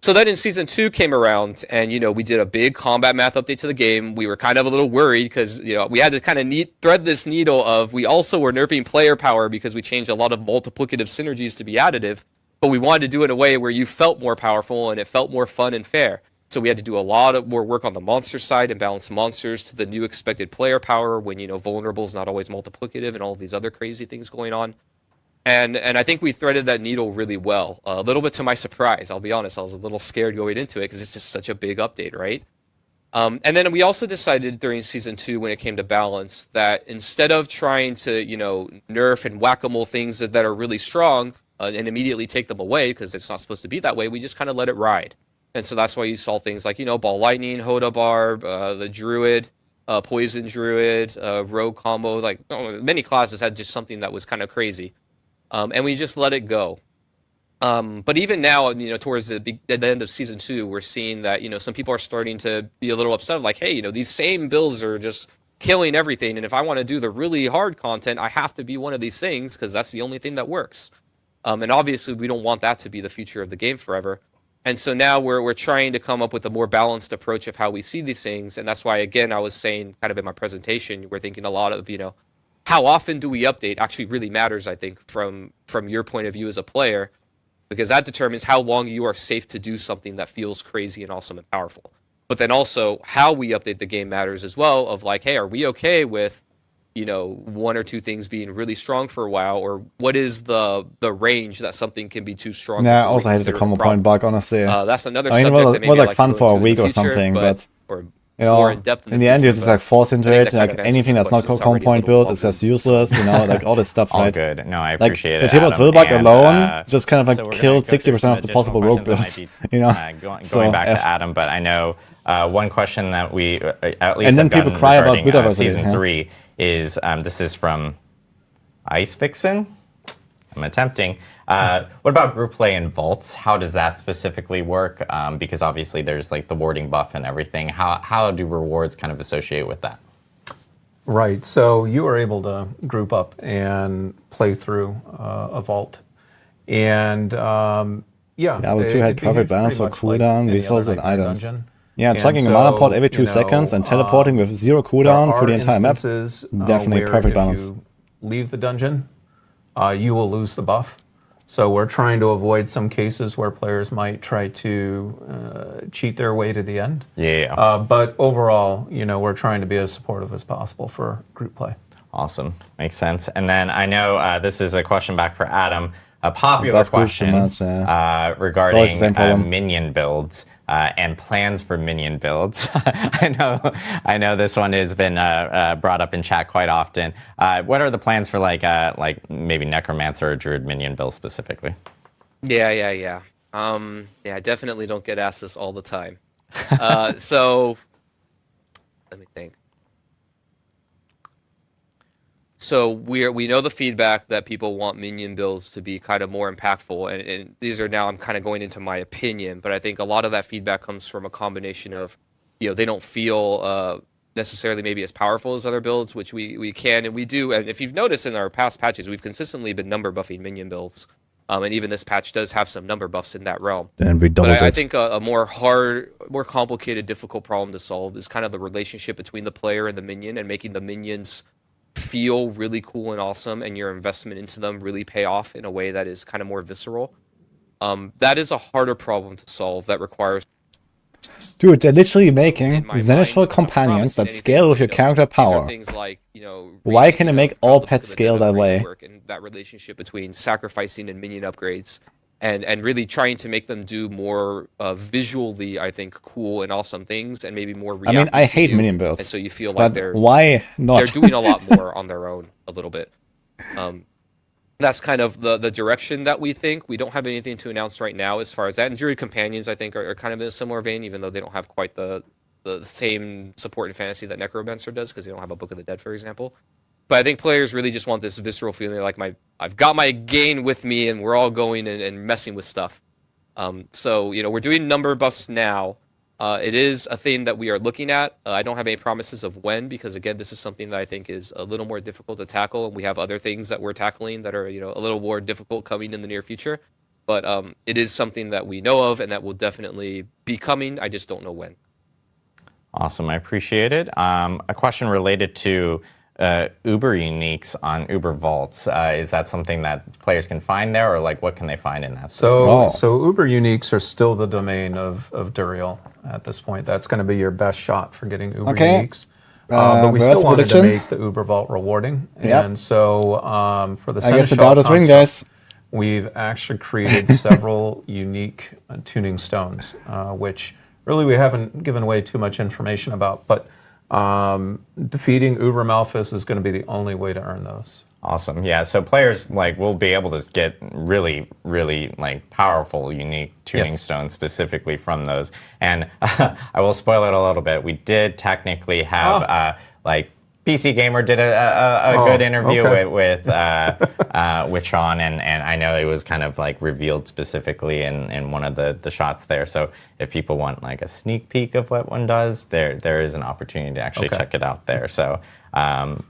So then in season 2 came around, and we did a big combat math update to the game. We were kind of a little worried because we had to kind of thread this needle of we also were nerfing player power because we changed a lot of multiplicative synergies to be additive, but we wanted to do it in a way where you felt more powerful and it felt more fun and fair. So we had to do a lot of more work on the monster side and balance monsters to the new expected player power when, vulnerable is not always multiplicative and all these other crazy things going on. And I think we threaded that needle really well. A little bit to my surprise, I'll be honest. I was a little scared going into it because it's just such a big update, right? And then we also decided during season 2 when it came to balance that instead of trying to, nerf and whack-a-mole things that are really strong and immediately take them away because it's not supposed to be that way, we just kind of let it ride. And so that's why you saw things like, Ball Lightning, Hoda Barb, the Druid, Poison Druid, Rogue combo, many classes had just something that was kind of crazy. And we just let it go. But even now, towards the end of season 2, we're seeing that, some people are starting to be a little upset, hey, these same builds are just killing everything. And if I want to do the really hard content, I have to be one of these things because that's the only thing that works. And obviously, we don't want that to be the future of the game forever. And so now we're trying to come up with a more balanced approach of how we see these things. And that's why, again, I was saying kind of in my presentation, we're thinking a lot of, how often do we update actually really matters, I think, from your point of view as a player, because that determines how long you are safe to do something that feels crazy and awesome and powerful. But then also how we update the game matters as well of hey, are we okay with, 1 or 2 things being really strong for a while, or what is the range that something can be too strong? Yeah, I also hated the combo point bug, honestly. That's another I mean, subject that maybe it was fun for a week or something, but more in depth in the end, you're just forced into it. Anything that's not combo point built is just useless. All this stuff, all right? good. No, I appreciate the it. The Tremors will bug alone just kind of so killed 60% of the possible rogue builds. Going back to Adam, but I know one question that we at least and then people cry about Buddha season 3 is this is from Ice Vixen. I'm attempting. What about group play in vaults? How does that specifically work? Because obviously there's the warding buff and everything. How do rewards kind of associate with that? Right. So you are able to group up and play through a vault, and Diablo 2 had perfect balance for cooldown, resources, and items. Chucking a mana pot every 2 seconds and teleporting with 0 cooldown through the entire map. Definitely perfect balance. If you leave the dungeon, you will lose the buff. So we're trying to avoid some cases where players might try to cheat their way to the end. But overall, we're trying to be as supportive as possible for group play. Awesome. Makes sense. And then I know this is a question back for Adam. A popular question regarding minion builds and plans for minion builds. I know this one has been brought up in chat quite often. What are the plans for maybe Necromancer or Druid minion build specifically? Yeah, I definitely don't get asked this all the time. So let me think. So we know the feedback that people want minion builds to be kind of more impactful, and these are now I'm kind of going into my opinion, but I think a lot of that feedback comes from a combination of, they don't feel necessarily maybe as powerful as other builds, which we can and we do. And if you've noticed in our past patches, we've consistently been number buffing minion builds, and even this patch does have some number buffs in that realm. And we doubled But I it. think a more complicated, difficult problem to solve is kind of the relationship between the player and the minion, and making the minions feel really cool and awesome, and your investment into them really pay off in a way that is kind of more visceral. That is a harder problem to solve that requires... Dude, they're literally making in my Seneschal mind, companions that anything, scale with your character these are power. things like, Why can it rating make of all how pets the scale that upgrades way? work, and that relationship between sacrificing and minion upgrades, and really trying to make them do more visually, I think, cool and awesome things, and maybe more I mean, reactive I to hate you, minion builds, and so you feel but like they're why not? they're doing a lot more on their own a little bit. That's kind of the direction that we think. We don't have anything to announce right now as far as that. And Druid companions, I think, are kind of in a similar vein, even though they don't have quite the same support in fantasy that Necromancer does, because they don't have a Book of the Dead, for example. But I think players really just want this visceral feeling, like I've got my gain with me, and we're all going and messing with stuff. So we're doing number buffs now. It is a thing that we are looking at. I don't have any promises of when, because again, this is something that I think is a little more difficult to tackle, and we have other things that we're tackling that are a little more difficult coming in the near future. But it is something that we know of and that will definitely be coming. I just don't know when. Awesome, I appreciate it. A question related to Uber uniques on Uber Vaults. Is that something that players can find there, or what can they find in that system? So Uber uniques are still the domain of Duriel at this point. That's going to be your best shot for getting Uber uniques. But we still wanted to make the Uber Vault rewarding. Yep. And so for the I guess the Seneschal Doubters win, guys. we've actually created several unique tuning stones, which really we haven't given away too much information about. But defeating Uber Malphus is going to be the only way to earn those. Awesome. Yeah, so players will be able to get really, really powerful, unique tuning stones specifically from those. And I will spoil it a little bit. We did technically have PC Gamer did a good interview with Sean, and I know it was kind of revealed specifically in one of the shots there. So if people want a sneak peek of what one does, there is an opportunity to actually check it out there. So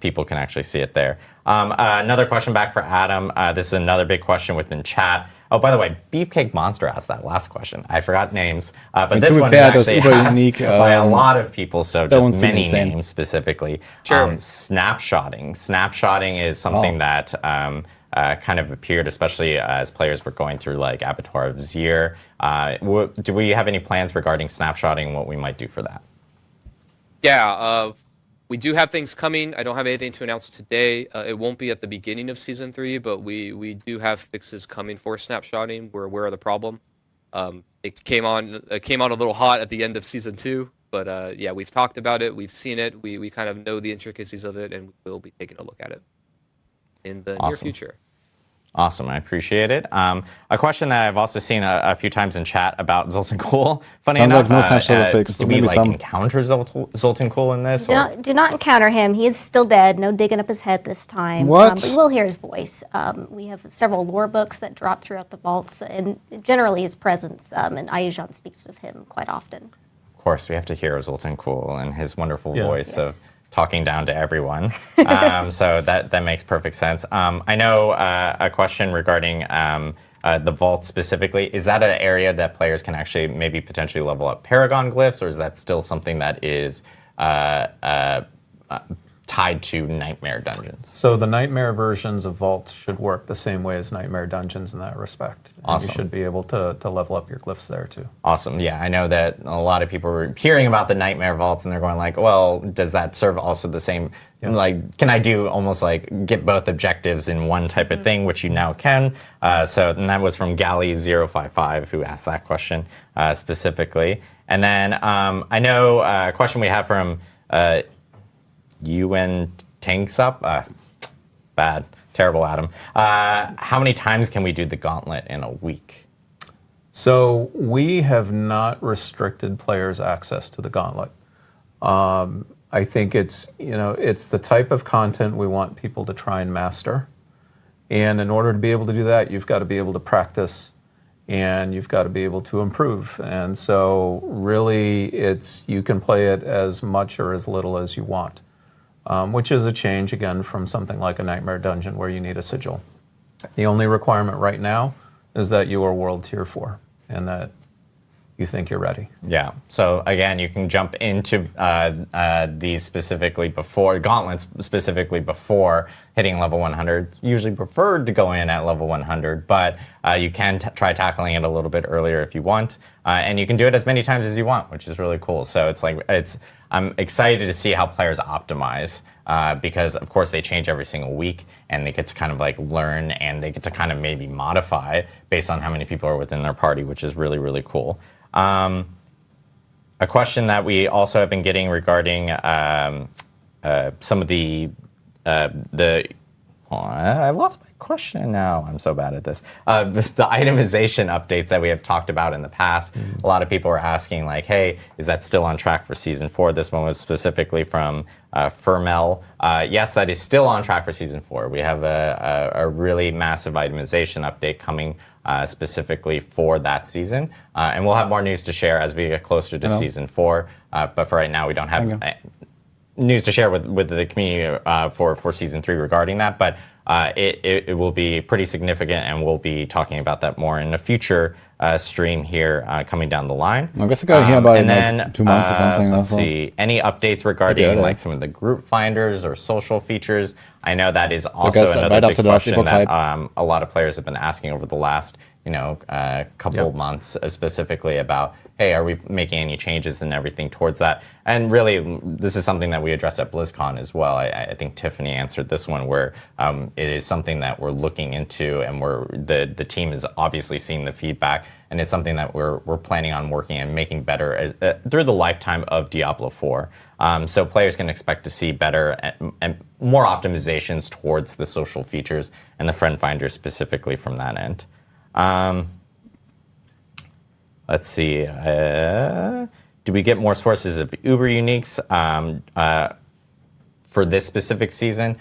people can actually see it there. Another question back for Adam. This is another big question within chat. Oh, by the way, Beefcake Monster asked that last question. I forgot names, but this one is actually asked unique, by a lot of people, so just many names specifically. Sure. Snapshotting. Snapshotting is something that kind of appeared, especially as players were going through Abattoir of Zir. Do we have any plans regarding snapshotting and what we might do for that? Yeah, we do have things coming. I don't have anything to announce today. It won't be at the beginning of Season 3, but we do have fixes coming for snapshotting. We're aware of the problem. It came on a little hot at the end of Season 2, but yeah, we've talked about it. We've seen it. We kind of know the intricacies of it, and we'll be taking a look at it in the near future. Awesome, I appreciate it. A question that I've also seen a few times in chat about Zoltan Kuhl. Funny enough, do we encounter Zoltan Kuhl in this? Do not encounter him. He is still dead. No digging up his head this time. What? But you will hear his voice. We have several lore books that drop throughout the vaults, and generally his presence, and Ayajan speaks of him quite often. Of course, we have to hear Zoltan Kuhl and his wonderful voice of talking down to everyone. So that makes perfect sense. I know a question regarding the vault specifically. Is that an area that players can actually maybe potentially level up Paragon glyphs, or is that still something that is tied to Nightmare Dungeons? So the Nightmare versions of Vault should work the same way as Nightmare Dungeons in that respect. Awesome. You should be able to level up your glyphs there too. Awesome. Yeah, I know that a lot of people were hearing about the Nightmare Vaults and they're going well, does that serve also the same, can I do almost get both objectives in one type of thing, which you now can. And that was from Galley055 who asked that question specifically. And then I know a question we have from UN Tanks Up. Bad. Terrible, Adam. How many times can we do the Gauntlet in a week? So we have not restricted players' access to the Gauntlet. I I think it's the type of content we want people to try and master. And in order to be able to do that, you've got to be able to practice and you've got to be able to improve. And so really you can play it as much or as little as you want, which is a change again from something like a Nightmare Dungeon where you need a sigil. The only requirement right now is that you are World Tier 4 and that you think you're ready. Yeah. So again, you can jump into these specifically before, gauntlets specifically before hitting level 100. It's usually preferred to go in at level 100, but you can try tackling it a little bit earlier if you want. And you can do it as many times as you want, which is really cool. So I'm excited to see how players optimize because of course they change every single week and they get to kind of like learn and they get to kind of maybe modify based on how many people are within their party, which is really, really cool. A question that we also have been getting regarding some of the I lost my question now. I'm so bad at this. The itemization updates that we have talked about in the past. A lot of people are asking like, hey, is that still on track for Season 4? This one was specifically from Firmel. Yes, that is still on track for Season 4. We have a really massive itemization update coming specifically for that season. And we'll have more news to share as we get closer to Season 4. But for right now, we don't have news to share with the community for Season 3 regarding that. But it will be pretty significant, and we'll be talking about that more in a future stream here coming down the line. I guess I got to hear about it in then, like 2 months or something. Let's see. Any updates regarding like some of the group finders or social features? I know that is also another big question that a lot of players have been asking over the last couple months, specifically about, hey, are we making any changes and everything towards that? And really, this is something that we addressed at BlizzCon as well. I think Tiffany answered this one, where it is something that we're looking into, and the team is obviously seeing the feedback, and it's something that we're planning on working and making better through the lifetime of Diablo 4. So players can expect to see better and more optimizations towards the social features and the friend finder specifically from that end. Let's see. Do we get more sources of Uber uniques for this specific season?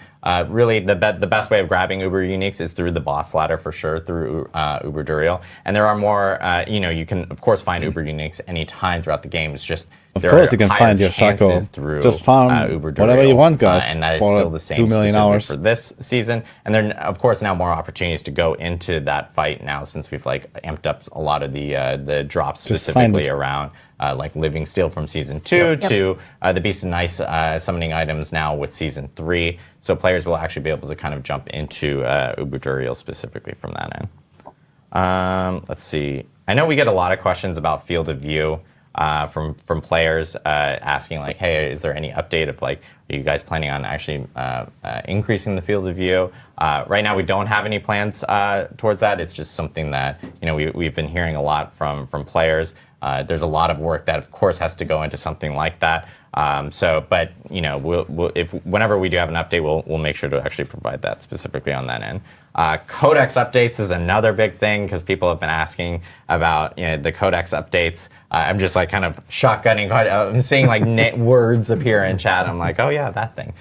Really, the best way of grabbing Uber uniques is through the boss ladder for sure, through Uber Duriel. And there are more, you can of course find Uber uniques anytime throughout the game. It's just of course you can find your Shaco. Just farm Uber Duriel, whatever you want, guys. And that is for still the same 2 million hours for this season. And there are of course now more opportunities to go into that fight now, since we've like amped up a lot of the drops specifically around like Living Steel from Season 2 to the Beast and Ice summoning items now with Season 3. So players will actually be able to kind of jump into Uber Duriel specifically from that end. Let's see. I know we get a lot of questions about field of view from players asking like, hey, is there any update of like, are you guys planning on actually increasing the field of view? Right now, we don't have any plans towards that. It's just something that we've been hearing a lot from players. There's a lot of work that, of course, has to go into something like that. But whenever we do have an update, we'll make sure to actually provide that specifically on that end. Codex updates is another big thing because people have been asking about the Codex updates. I'm just like kind of shotgunning. I'm seeing like words appear in chat. I'm like, oh yeah, that thing.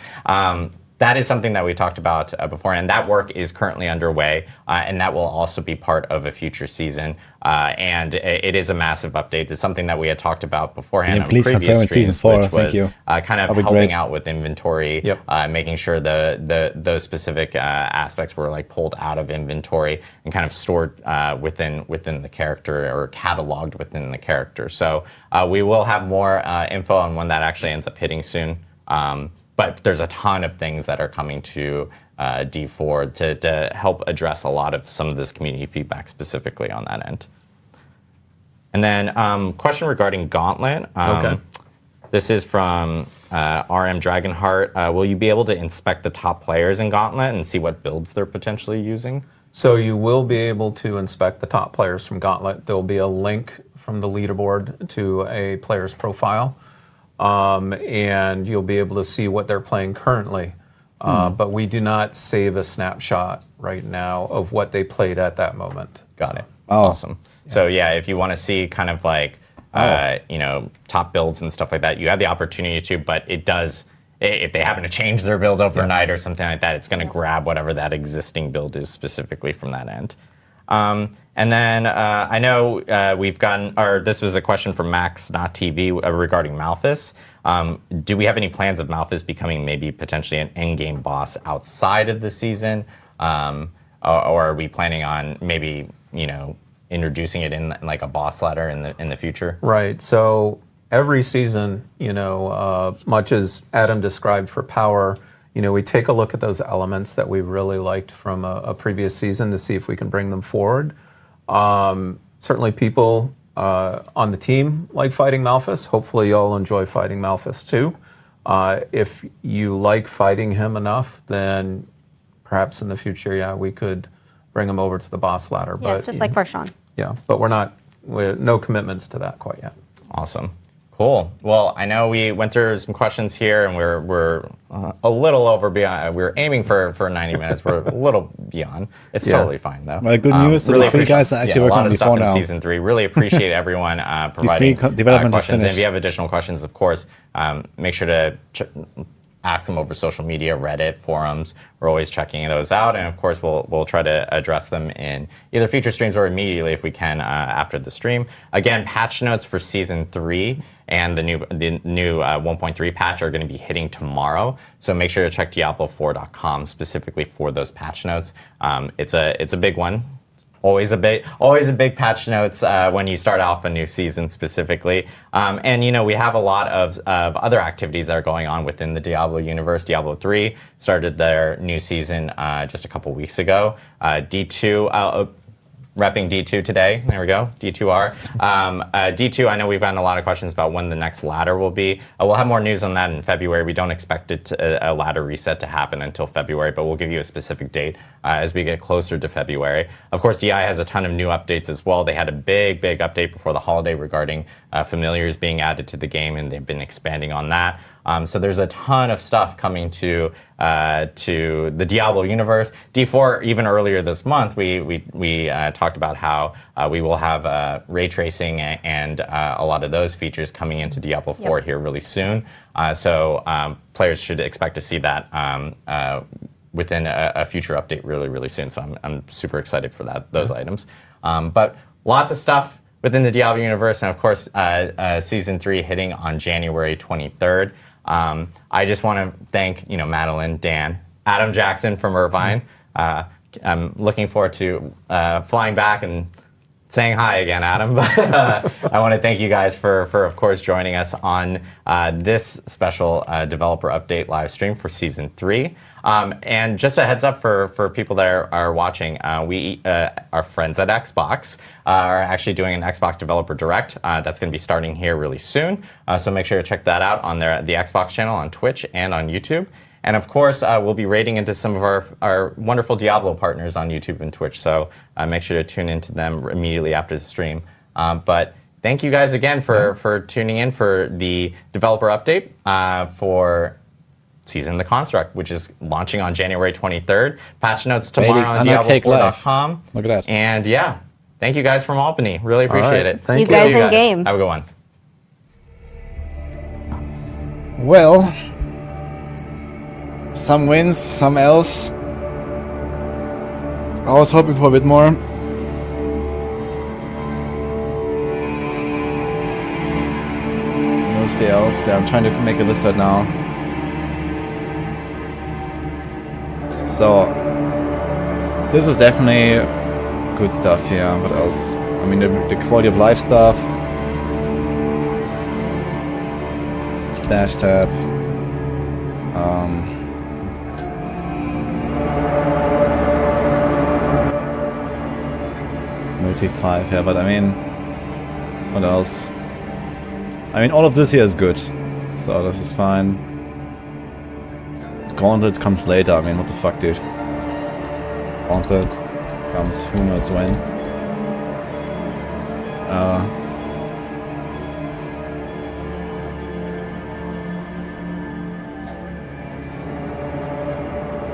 That is something that we talked about before, and that work is currently underway, and that will also be part of a future season. And it is a massive update. It's something that we had talked about beforehand on previous streams, Season 4, which was kind of helping out with inventory, making sure those specific aspects were like pulled out of inventory and kind of stored within the character or cataloged within the character. So we will have more info on when that actually ends up hitting soon. But there's a ton of things that are coming to D4 to help address a lot of some of this community feedback specifically on that end. And then question regarding Gauntlet. This is from RM Dragonheart. Will you be able to inspect the top players in Gauntlet and see what builds they're potentially using? So you will be able to inspect the top players from Gauntlet. There'll be a link from the leaderboard to a player's profile. And you'll be able to see what they're playing currently. But we do not save a snapshot right now of what they played at that moment. Got it. Awesome. Yeah. So yeah, if you want to see kind of like top builds and stuff like that, you have the opportunity to, but it does, if they happen to change their build overnight or something like that, it's going to grab whatever that existing build is specifically from that end. And then I know we've gotten, or this was a question from Max, not TV, regarding Malthus. Do we have any plans of Malthus becoming maybe potentially an endgame boss outside of the season? Or are we planning on maybe, introducing it in like a boss ladder in the future? Right. So every season, much as Adam described for power, we take a look at those elements that we really liked from a previous season to see if we can bring them forward. Certainly people on the team like fighting Malthus. Hopefully y'all enjoy fighting Malthus too. If you like fighting him enough, then perhaps in the future, we could bring him over to the boss ladder. Yeah, but, just like Farshawn. Yeah, but we're no commitments to that quite yet. Awesome. Cool. Well, I know we went through some questions here, and we're a little over beyond. We were aiming for 90 minutes. We're a little beyond. It's totally fine, though. Well, good news. Really the three guys are actually a working lot on of stuff before in now. season 3. Really appreciate everyone providing development is questions. And finished. if you have additional questions, of course, make sure to ask them over social media, Reddit, forums. We're always checking those out, and of course, we'll try to address them in either future streams or immediately if we can after the stream. Again, patch notes for season 3 and the new 1.3 patch are going to be hitting tomorrow. So make sure to check Diablo4.com specifically for those patch notes. It's a big one. Always a big patch notes when you start off a new season specifically. And we have a lot of other activities that are going on within the Diablo universe. Diablo 3 started their new season just a couple weeks ago. D2, repping D2 today. There we go, D2R. D2, I know we've gotten a lot of questions about when the next ladder will be. We'll have more news on that in February. We don't expect a ladder reset to happen until February, but we'll give you a specific date as we get closer to February. Of course, DI has a ton of new updates as well. They had a big update before the holiday regarding familiars being added to the game, and they've been expanding on that. So there's a ton of stuff coming to the Diablo universe. D4, even earlier this month, we talked about how we will have ray tracing and a lot of those features coming into Diablo 4 here really soon. So players should expect to see that within a future update really soon. So I'm super excited for those items. But lots of stuff within the Diablo universe, and of course, season 3 hitting on January 23rd. I just want to thank, Madeline, Dan, Adam Jackson from Irvine. I'm looking forward to flying back and saying hi again, Adam. But I want to thank you guys for of course, joining us on this special developer update live stream for season 3. And just a heads up for people that are watching, we our friends at Xbox are actually doing an Xbox Developer Direct that's going to be starting here really soon. So make sure to check that out on the Xbox channel on Twitch and on YouTube. And of course, we'll be raiding into some of our wonderful Diablo partners on YouTube and Twitch. So make sure to tune into them immediately after the stream. But thank you guys again for tuning in for the developer update for Season the Construct, which is launching on January 23rd. Patch notes tomorrow on Diablo4.com. Look at that. And yeah, thank you guys from Albany. Really appreciate it. Thank you guys in game. Have a good one. Well, some wins, some else. I was hoping for a bit more. Mostly else. Yeah, I'm trying to make a list right now. So, this is definitely good stuff here. What else? I mean, the quality of life stuff. Stash tab. Multi 5 here, but I mean, what else? I mean, all of this here is good. So, this is fine. Gauntlet comes later. I mean, what the fuck, dude? Gauntlet comes who knows when.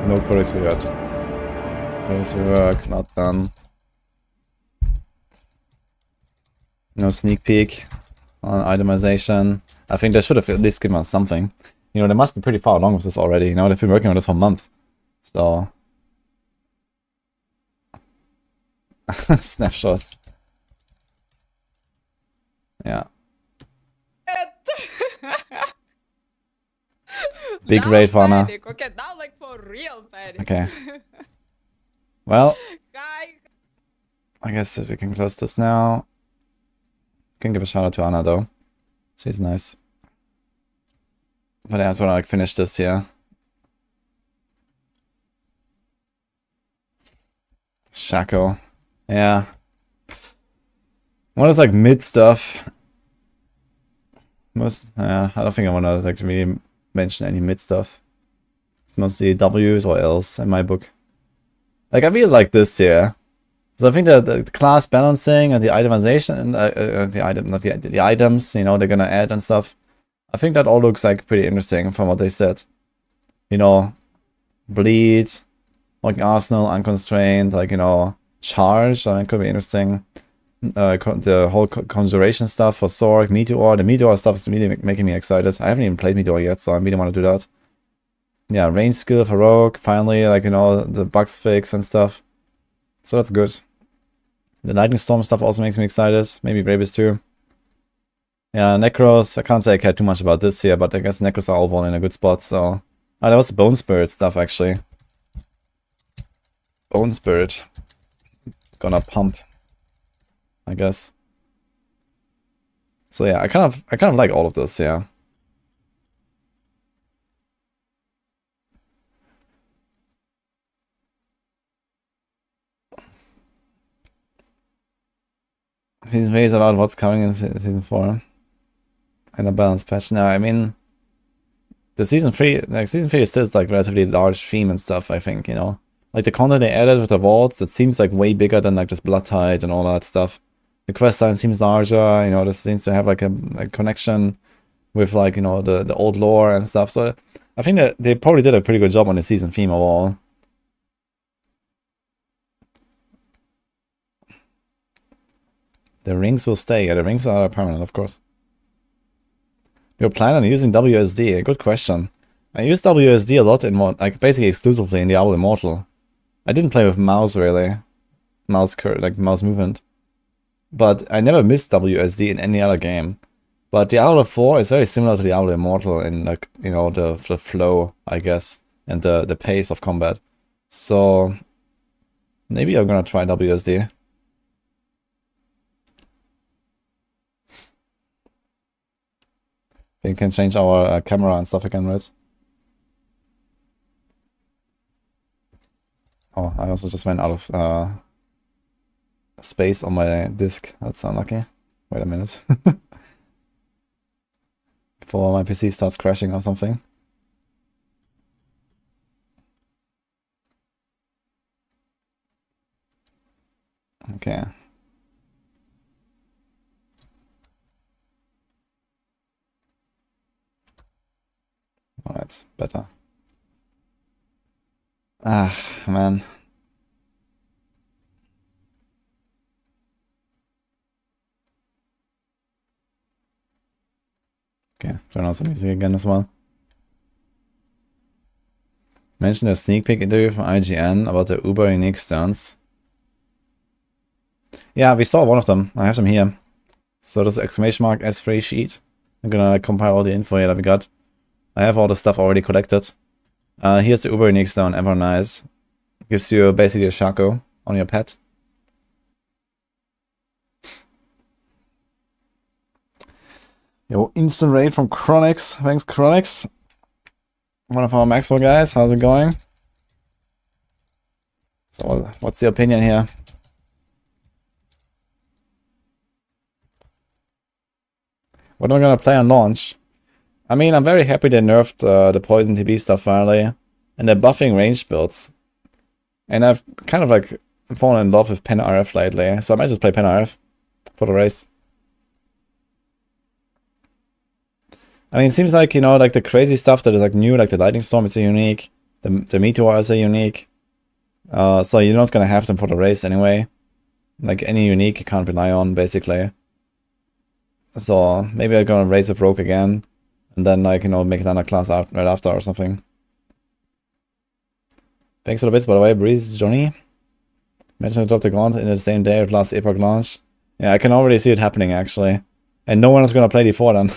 No Chorus Rework. Chorus Rework, not done. No sneak peek. on itemization. I think they should have at least given us something. You know, they must be pretty far along with this already. You know, they've been working on this for months. So... snapshots. Yeah. Big raid for Anna. Okay, now like for real panic. Okay. Well, I guess you can close this now. Can give a shout out to Anna though. She's nice. But yeah, I just wanna like finish this here. Shaco. Yeah. What is like mid stuff? Most I don't think I wanna like really mention any mid stuff. It's mostly W's or L's in my book. Like I really like this here. So I think that the class balancing and the itemization and the items, you know, they're gonna add and stuff. I think that all looks like pretty interesting from what they said. You know, bleed, like arsenal, unconstrained, like, you know, charge. I mean, it could be interesting. The whole conjuration stuff for Sorc, Meteor. The Meteor stuff is really making me excited. I haven't even played Meteor yet, so I really want to do that. Yeah, range skill for Rogue. Finally, like, you know, the bugs fix and stuff. So that's good. The Lightning Storm stuff also makes me excited. Maybe Brabus too. Yeah, Necros. I can't say I care too much about this here, but I guess Necros are overall in a good spot, so... Oh, that was the Bone Spirit stuff, actually. Bone Spirit. Gonna pump, I guess. So yeah, I kind of like all of this, yeah. Season 3 is about what's coming in Season 4. And a balance patch. Now, I mean, the Season 3 is still like relatively large theme and stuff, I think, you know. Like the content they added with the vaults, that seems like way bigger than like this Blood Tide and all that stuff. The quest line seems larger, you know, this seems to have like a connection with like, you know, the old lore and stuff. So I think that they probably did a pretty good job on the season theme overall. The rings will stay. Yeah, the rings are permanent, of course. You're planning on using WSD? Good question. I use WSD a lot in like basically exclusively in Diablo Immortal. I didn't play with mouse really, mouse movement, but I never missed WSD in any other game. But Diablo 4 is very similar to Diablo Immortal in like, you know, the flow, I guess, and the pace of combat. So maybe I'm gonna try WSD. We can change our camera and stuff again, right? Oh, I also just went out of space on my disk. That's unlucky. Wait a minute. Before my PC starts crashing or something. Okay. Alright, better. Ah, man. Okay, turn on some music again as well. Mention a sneak peek interview from IGN about the uber unique stones. Yeah, we saw one of them. I have them here. So this exclamation mark S3 sheet. I'm gonna compile all the info here that we got. I have all the stuff already collected. Here's the uber unique stone, ever nice. Gives you basically a Shaco on your pet. Yo, instant raid from Chronix. Thanks, Chronix. One of our Maxwell guys. How's it going? So, what's the opinion here? What am I gonna play on launch? I mean, I'm very happy they nerfed the Poison TB stuff finally. And they're buffing range builds. And I've kind of like fallen in love with Pen RF lately. So I might just play Pen RF for the race. I mean, it seems like, you know, like the crazy stuff that is like new, like the Lightning Storm is a unique. The Meteor is a unique. So you're not going to have them for the race anyway. Like any unique you can't rely on, basically. So maybe I'm gonna raise a rogue again, and then like, you know, make another class out right after or something. Thanks for the bits, by the way, Breeze, Johnny. Imagine I dropped the Gauntlet in the same day of last Epoch launch. Yeah, I can already see it happening actually. And no one is gonna play before then.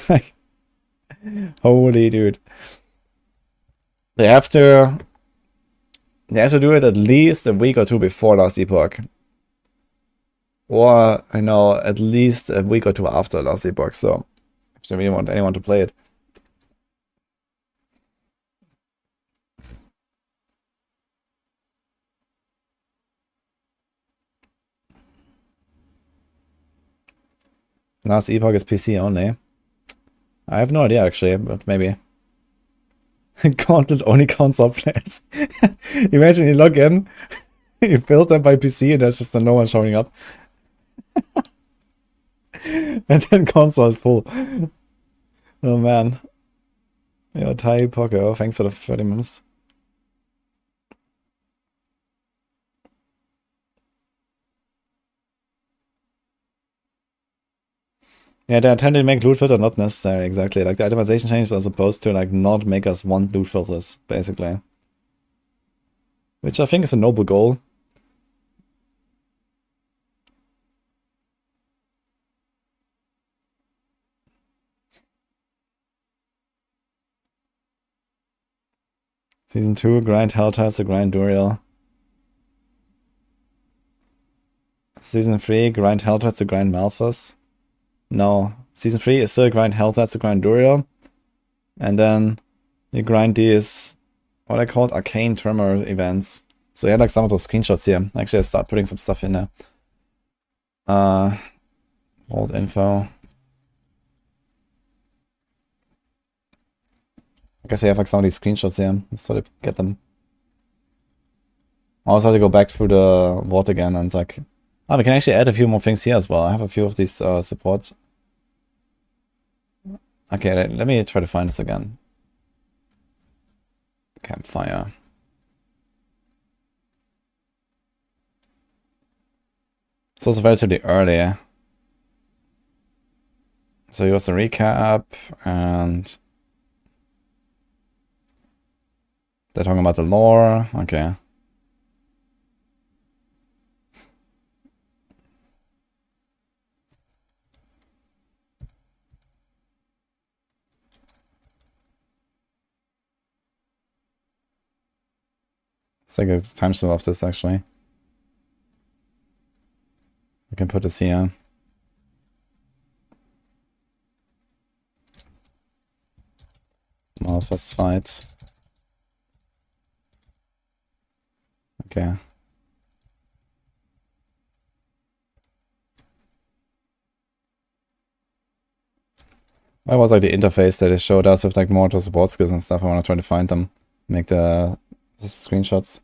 Holy dude. They have to do it at least a week or two before last Epoch. Or, I know, at least a week or two after last Epoch, so if they really want anyone to play it. Last Epoch is PC only. I have no idea actually, but maybe. Gauntlet only counts up players. Imagine you log in, you build them by PC, and there's just no one showing up. And then console is full. Oh man. Yeah, Thai Poker, thanks for the 30 minutes. Yeah, they intended to make loot filter not necessary, exactly. Like the itemization changes are supposed to like not make us want loot filters, basically. Which I think is a noble goal. Season 2, grind Helltides to grind Duriel. Season 3, grind Helltides to grind Malphas. No. Season 3 is still grind Helltides to grind Duriel. And then you grind these, what I called Arcane Tremor events. So you had like some of those screenshots here. Actually, I start putting some stuff in there. Old info. I guess I have like some of these screenshots here. Let's sort of get them. I also have to go back through the vault again and like... Oh, we can actually add a few more things here as well. I have a few of these support. Okay, let me try to find this again. Campfire. It's also relatively early. So here's a recap, and they're talking about the lore. Okay. It's like a timestamp of this actually. We can put this here. Malphas fight. Okay. That was like the interface that it showed us with like more to support skills and stuff. I want to try to find them. Make the screenshots.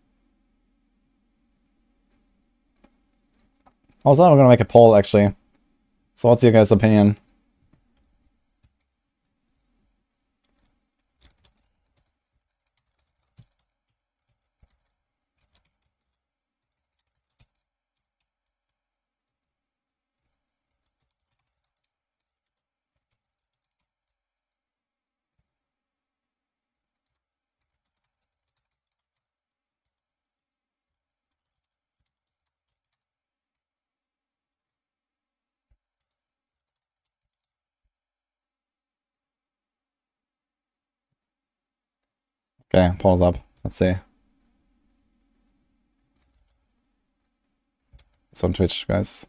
Also, I'm gonna make a poll actually. So what's your guys' opinion? Okay, pause up. Let's see. It's on Twitch, guys.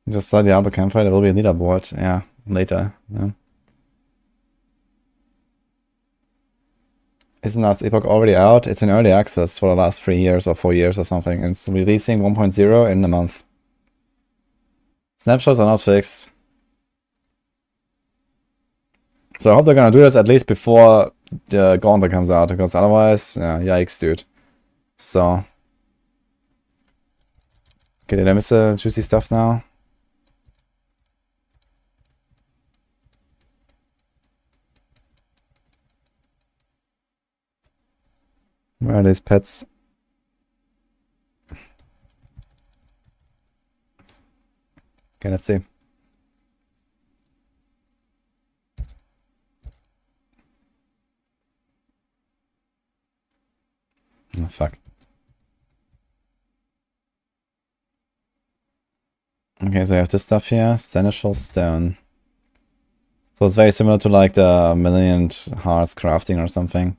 Just saw Diablo Campfire, there will be a leaderboard. Yeah, later. Yeah. Isn't last Epoch already out? It's in early access for the last 3 years or 4 years or something. It's releasing 1.0 in a month. Snapshots are not fixed. So I hope they're gonna do this at least before the Gauntlet comes out, because otherwise, yeah, yikes, dude. So. Okay, did I miss the juicy stuff now? Where are these pets? Okay, let's see. Oh, fuck. Okay, so I have this stuff here. Seneschal stone. So it's very similar to like the Million Hearts crafting or something.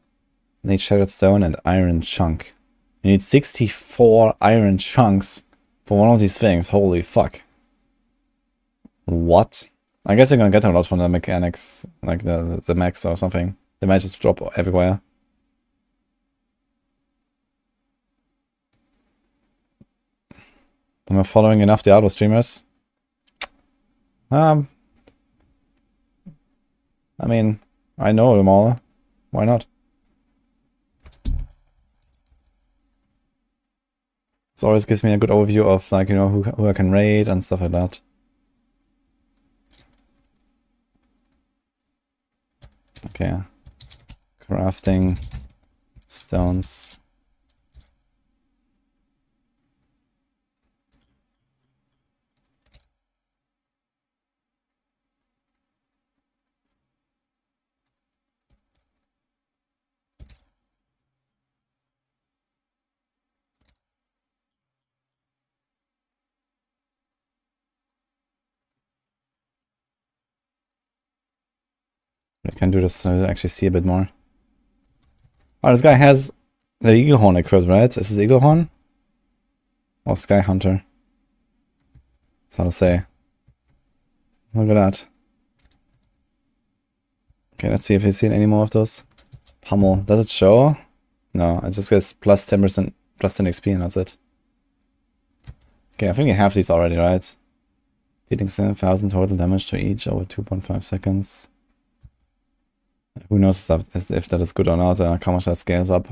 Need shattered stone and iron chunk. You need 64 iron chunks for one of these things. Holy fuck. What? I guess you're gonna get a lot from the mechanics, like the mechs or something. They might just drop everywhere. Am I following enough Diablo streamers? I mean, I know them all. Why not? It always gives me a good overview of, like, you know, who I can raid and stuff like that. Okay. Crafting. Stones. I can do this so I actually see a bit more. Oh, this guy has the eagle horn equipped, right? Is this eagle horn? Or sky hunter? It's hard to say. Look at that. Okay, let's see if you've seen any more of those. Pummel. Does it show? No, it just gets plus 10%, plus 10 XP and that's it. Okay, I think you have these already, right? Dealing 7,000 total damage to each over 2.5 seconds. Who knows if that is good or not, how much that scales up.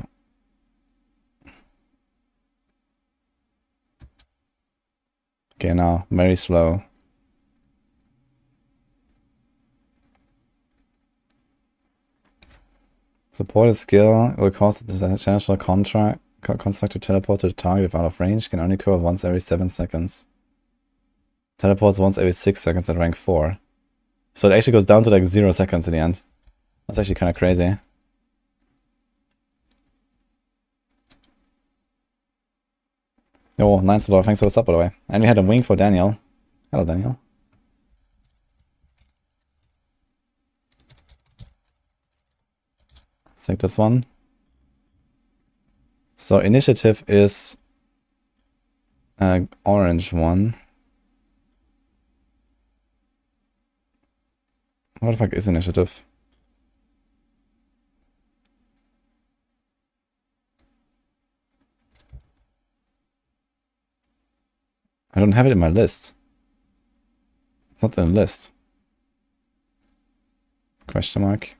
Okay, now, very slow. Supported skill will cause the Seneschal construct to teleport to the target if out of range, can only occur once every 7 seconds. Teleports once every 6 seconds at rank 4. So it actually goes down to like 0 seconds in the end. That's actually kind of crazy. Yo, nice lot. Thanks for the sub, by the way. And we had a wing for Daniel. Hello, Daniel. Let's take this one. So initiative is orange one. What the fuck is initiative? I don't have it in my list. It's not in the list. Question mark.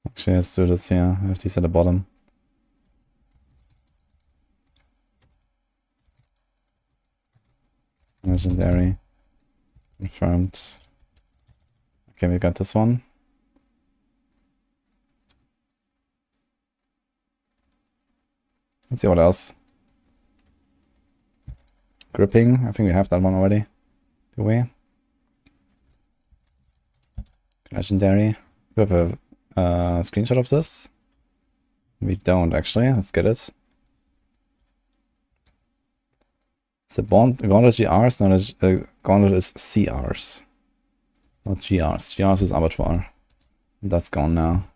Actually, let's do this here. I have these at the bottom. Legendary. Confirmed. Okay, we got this one. Let's see what else. Gripping. I think we have that one already. Do we? Legendary. We have a screenshot of this. We don't actually. Let's get it. It's a Gauntlet GRs, not Gauntlet is CRs. Not GRs. GRs is Abattoir. That's gone now.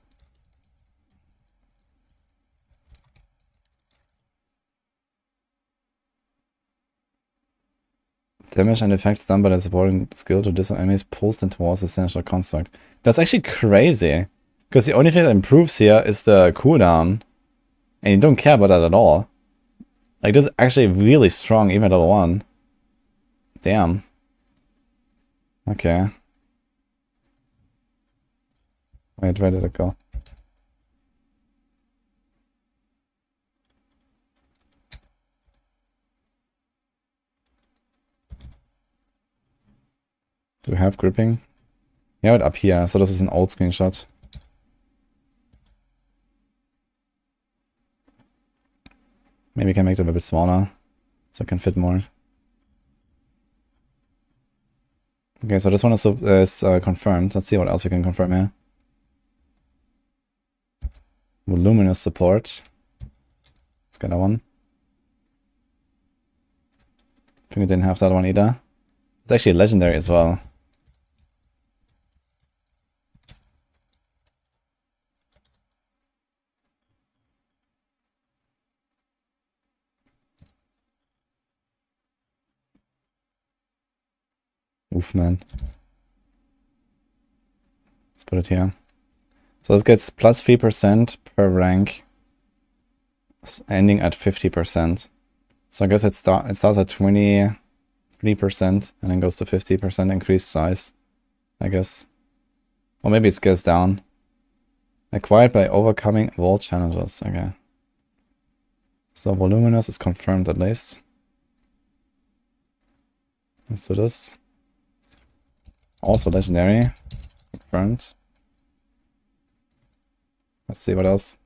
Damage and effects done by the supporting skill to disarm enemies pulls them towards the Seneschal construct. That's actually crazy. Because the only thing that improves here is the cooldown. And you don't care about that at all. Like, this is actually really strong, even at level 1. Damn. Okay. Wait, where did it go? Do we have have gripping? Yeah, it up here. So this is an old screenshot. Maybe we can make them a bit smaller so it can fit more. Okay, so this one is confirmed. Let's see what else we can confirm here. Voluminous support. Let's get that one. I think we didn't have that one either. It's actually legendary as well. Oof, man. Let's put it here. So this gets plus 3% per rank, ending at 50%. So I guess it starts at 23% and then goes to 50% increased size, I guess. Or maybe it scales down. Acquired by overcoming wall challenges. Okay. So voluminous is confirmed at least. Let's do this. Also legendary. Confirmed. Let's see what else.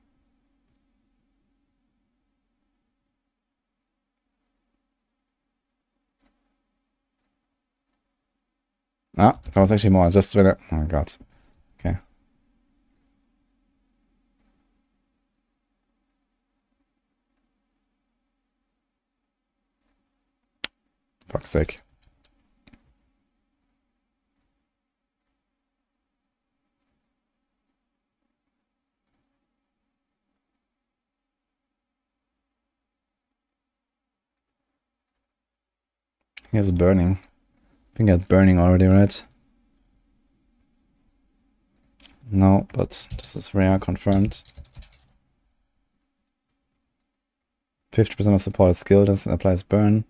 Ah, that was actually more. Just when oh god. Okay. Fuck's sake. Here's burning. I think I had burning already, right? No, but this is rare, confirmed. 50% of supported skill does applies burn.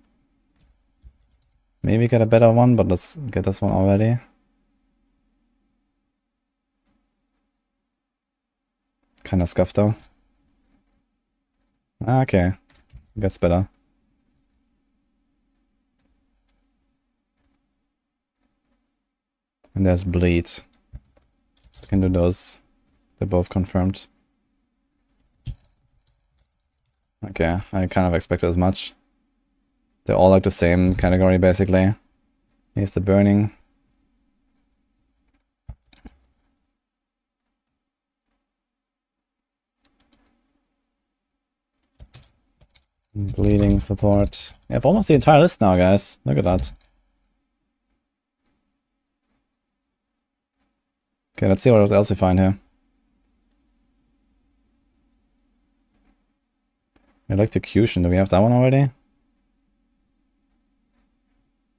Maybe get a better one, but let's get this one already. Kinda scuffed though. Okay, gets better. And there's bleed. So I can do those. They're both confirmed. Okay, I kind of expected as much. They're all like the same category basically. Here's the burning. Bleeding support. We have almost the entire list now, guys. Look at that. Okay, let's see what else we find here. Electrocution, do we have that one already?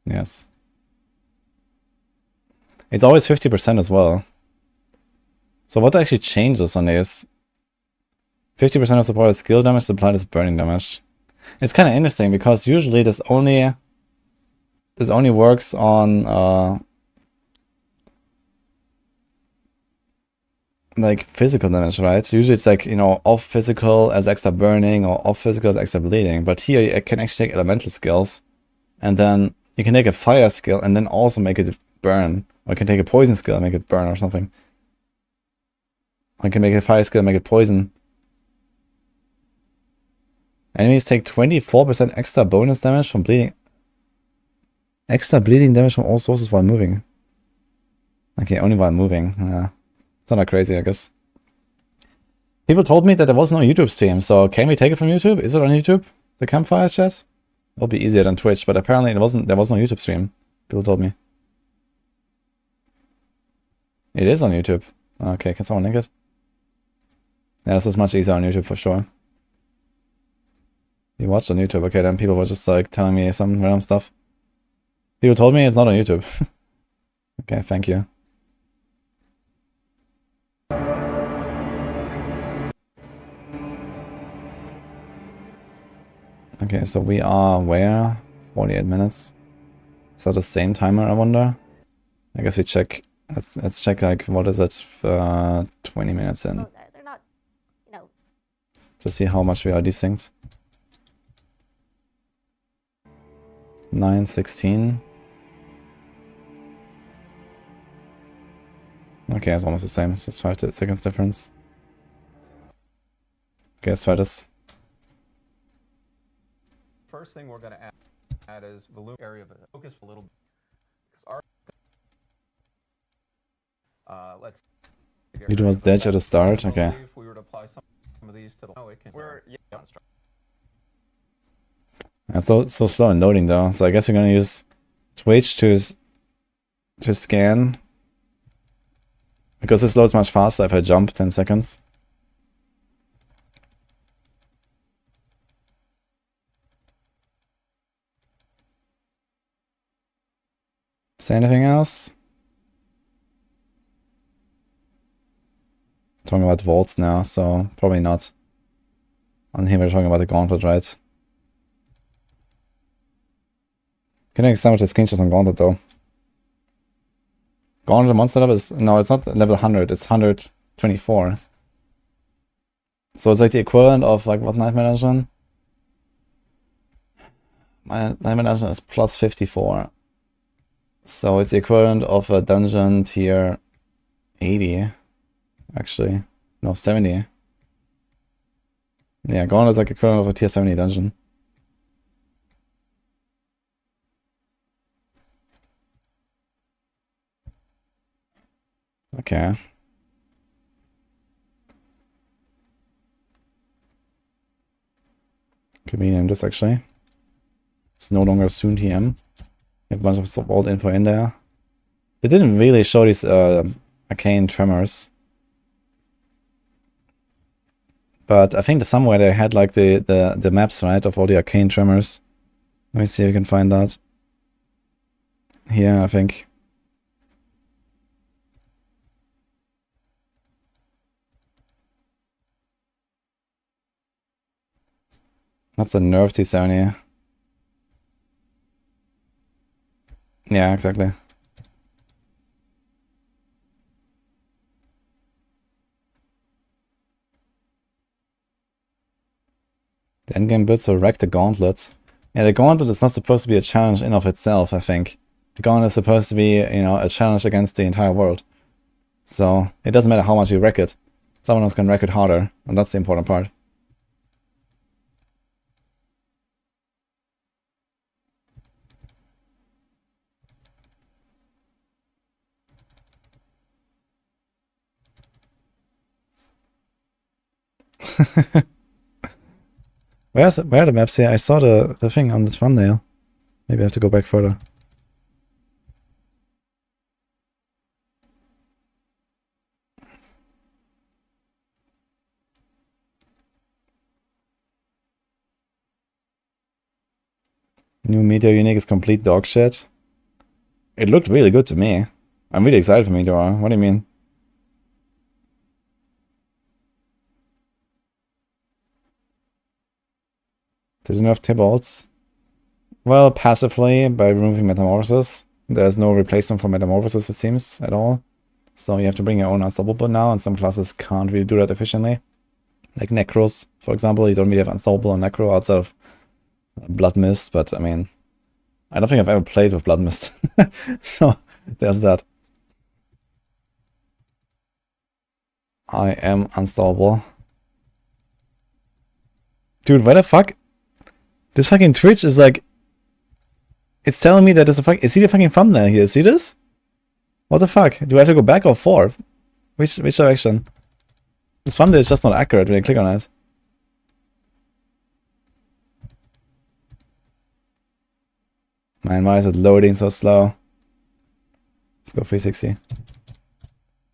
Yes. It's always 50% as well. So what actually changes on this? 50% of supported skill damage supplied as burning damage. It's kind of interesting because usually this only works on like physical damage, right? So usually it's like, you know, off physical as extra burning or off physical as extra bleeding. But here it can actually take elemental skills and then you can take a fire skill and then also make it burn. Or you can take a poison skill and make it burn or something. Or you can make a fire skill and make it poison. Enemies take 24% extra bonus damage from bleeding. Extra bleeding damage from all sources while moving. Okay, only while moving. Yeah. It's not that crazy, I guess. People told me that there was no YouTube stream, so can we take it from YouTube? Is it on YouTube? The Campfire chat? It'll be easier than Twitch, but apparently there was no YouTube stream. People told me. It is on YouTube. Okay, can someone link it? Yeah, this was much easier on YouTube for sure. You watched on YouTube, okay, then people were just like telling me some random stuff. People told me it's not on YouTube. Okay, thank you. Okay, so we are where? 48 minutes. Is that the same timer, I wonder? I guess we check. Let's check, like, what is it? 20 minutes in. Oh, they're not, you know. To see how much we are desynced. 9:16. Okay, it's almost the same. It's just 5 seconds difference. Okay, let's try this. First thing we're going to add is volume area of it. Focus a little bit. Let's. It was dead at the start. Okay. If we were to apply some of these to the. Oh, it can. It's so slow in loading though. So I guess we're gonna use Twitch to scan, because this loads much faster if I jump 10 seconds. Say anything else? Talking about vaults now, so probably not. On here we're talking about the Gauntlet, right? Can I examine the screenshots on Gauntlet though? Gauntlet monster level is... No, it's not level 100, it's 124. So it's like the equivalent of like what Nightmare Dungeon? My Nightmare Dungeon is plus 54. So it's the equivalent of a dungeon tier 80. Actually. No, 70. Yeah, Gauntlet is like equivalent of a tier 70 dungeon. Okay. Could rename this actually. It's no longer soon TM. You have a bunch of old info in there. They didn't really show these Arcane Tremors. But I think somewhere they had like the maps, right, of all the Arcane Tremors. Let me see if we can find that. Here, I think. That's a nerve T70. Yeah, exactly. The endgame builds will wreck the Gauntlet. Yeah, the Gauntlet is not supposed to be a challenge in of itself, I think. The Gauntlet is supposed to be, you know, a challenge against the entire world. So, it doesn't matter how much you wreck it. Someone else can wreck it harder, and that's the important part. Where are the maps here? I saw the thing on the thumbnail. Maybe I have to go back further. New Meteor Unique is complete dog shit. It looked really good to me. I'm really excited for Meteor. What do you mean? Did you nerf Tibalts? Well, passively by removing Metamorphosis. There's no replacement for Metamorphosis, it seems, at all. So you have to bring your own Unstoppable now, and some classes can't really do that efficiently. Like Necros, for example, you don't really have Unstoppable on Necro outside of Blood Mist, but I mean, I don't think I've ever played with Blood Mist. So, there's that. I am unstoppable. Dude, why the fuck? This fucking Twitch is like... It's telling me that there's a fucking... See the fucking thumbnail here? See this? What the fuck? Do I have to go back or forth? Which direction? This thumbnail is just not accurate when I click on it. Man, why is it loading so slow? Let's go 360.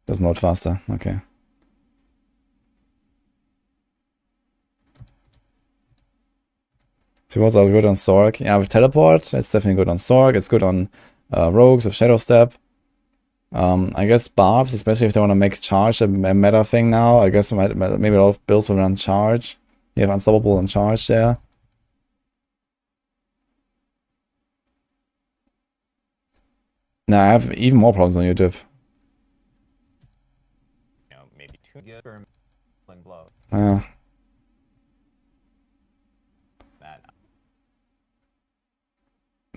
Doesn't load faster. Okay. Towards are good on Sorc. Yeah, with Teleport, it's definitely good on Sorc. It's good on Rogues with Shadow Step. I guess Barbs, especially if they want to make Charge a meta thing now. I guess maybe a lot of builds will run Charge. You have Unstoppable and Charge there. Nah, I have even more problems on YouTube. You know, maybe two blow.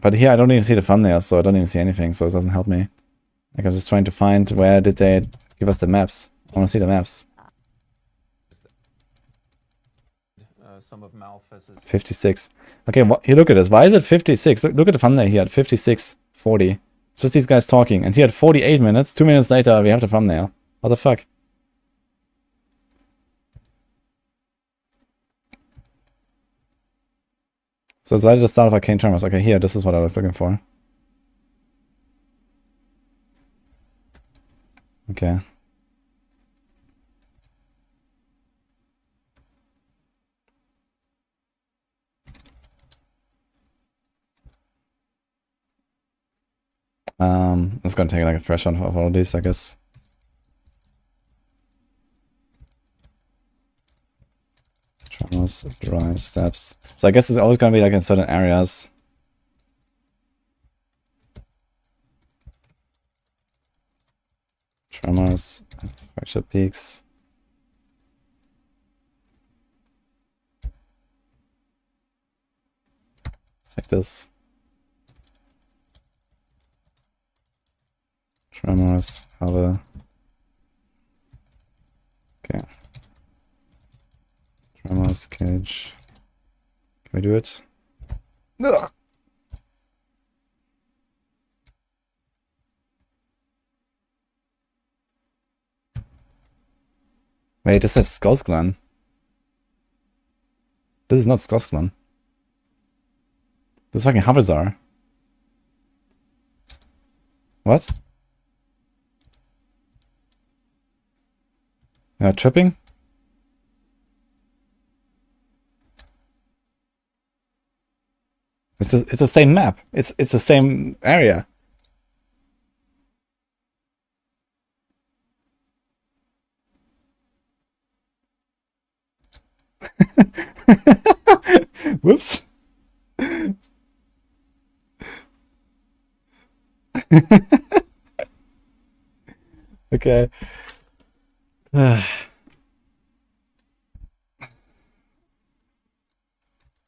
But here I don't even see the thumbnail, so I don't even see anything, so it doesn't help me. Like I'm just trying to find where did they Give us the maps. I want to see the maps. Some of Malphas's 56. Okay, here, look at this. Why is it 56? Look at the thumbnail. He had 56, 40. It's just these guys talking. And he had 48 minutes. 2 minutes later, we have the thumbnail. What the fuck? So it's right at the start of Arcane Tremors. Okay, here, this is what I was looking for. Okay. It's gonna take like a fresh one of all of these, I guess. Tremors, dry steps. So I guess it's always gonna be like in certain areas. Tremors, fractured peaks. It's like this. Tremors, Hover. Okay. Tremors, Cage. Can we do it? Ugh. Wait, this says Skosklan. This is not Skosklan. This is fucking Havazar. What? Tripping? It's the same map. It's the same area. Whoops. Okay.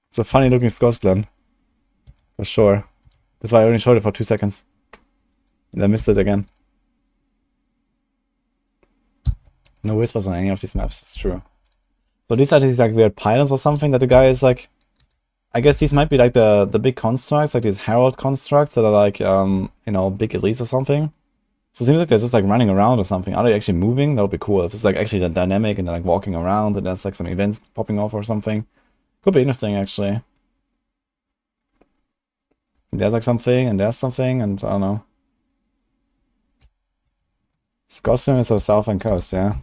It's a funny looking Skosklan. For sure. That's why I only showed it for 2 seconds. And I missed it again. No whispers on any of these maps, it's true. So these are these like weird pylons or something that the guy is like... I guess these might be like the big constructs, like these herald constructs that are like, you know, big elites or something. So it seems like they're just like running around or something. Are they actually moving? That would be cool. If it's like actually dynamic and they're like walking around and there's like some events popping off or something. Could be interesting actually. There's like something and there's something and I don't know. Scotland is the southern coast, yeah.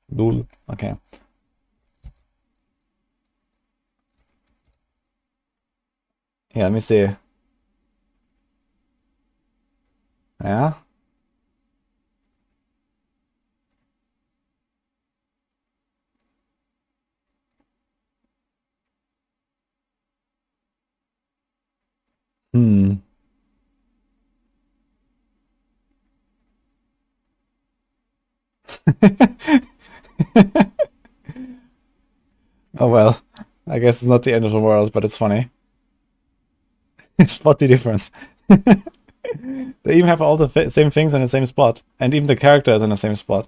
Lul. Okay. Yeah, let me see. Yeah. Hmm. Oh well, I guess it's not the end of the world, but it's funny. Spot the difference. They even have all the same things in the same spot, and even the character is in the same spot.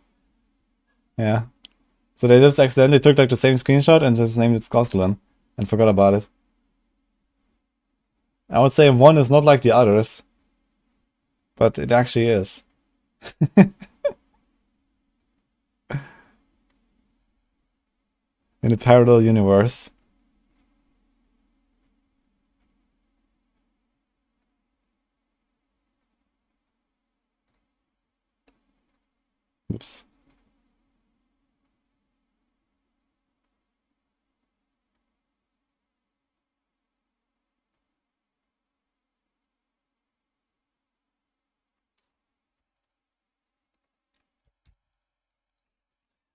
Yeah. So they just accidentally took like the same screenshot and just named it Scotland and forgot about it. I would say one is not like the others, but it actually is. In a parallel universe. Oops.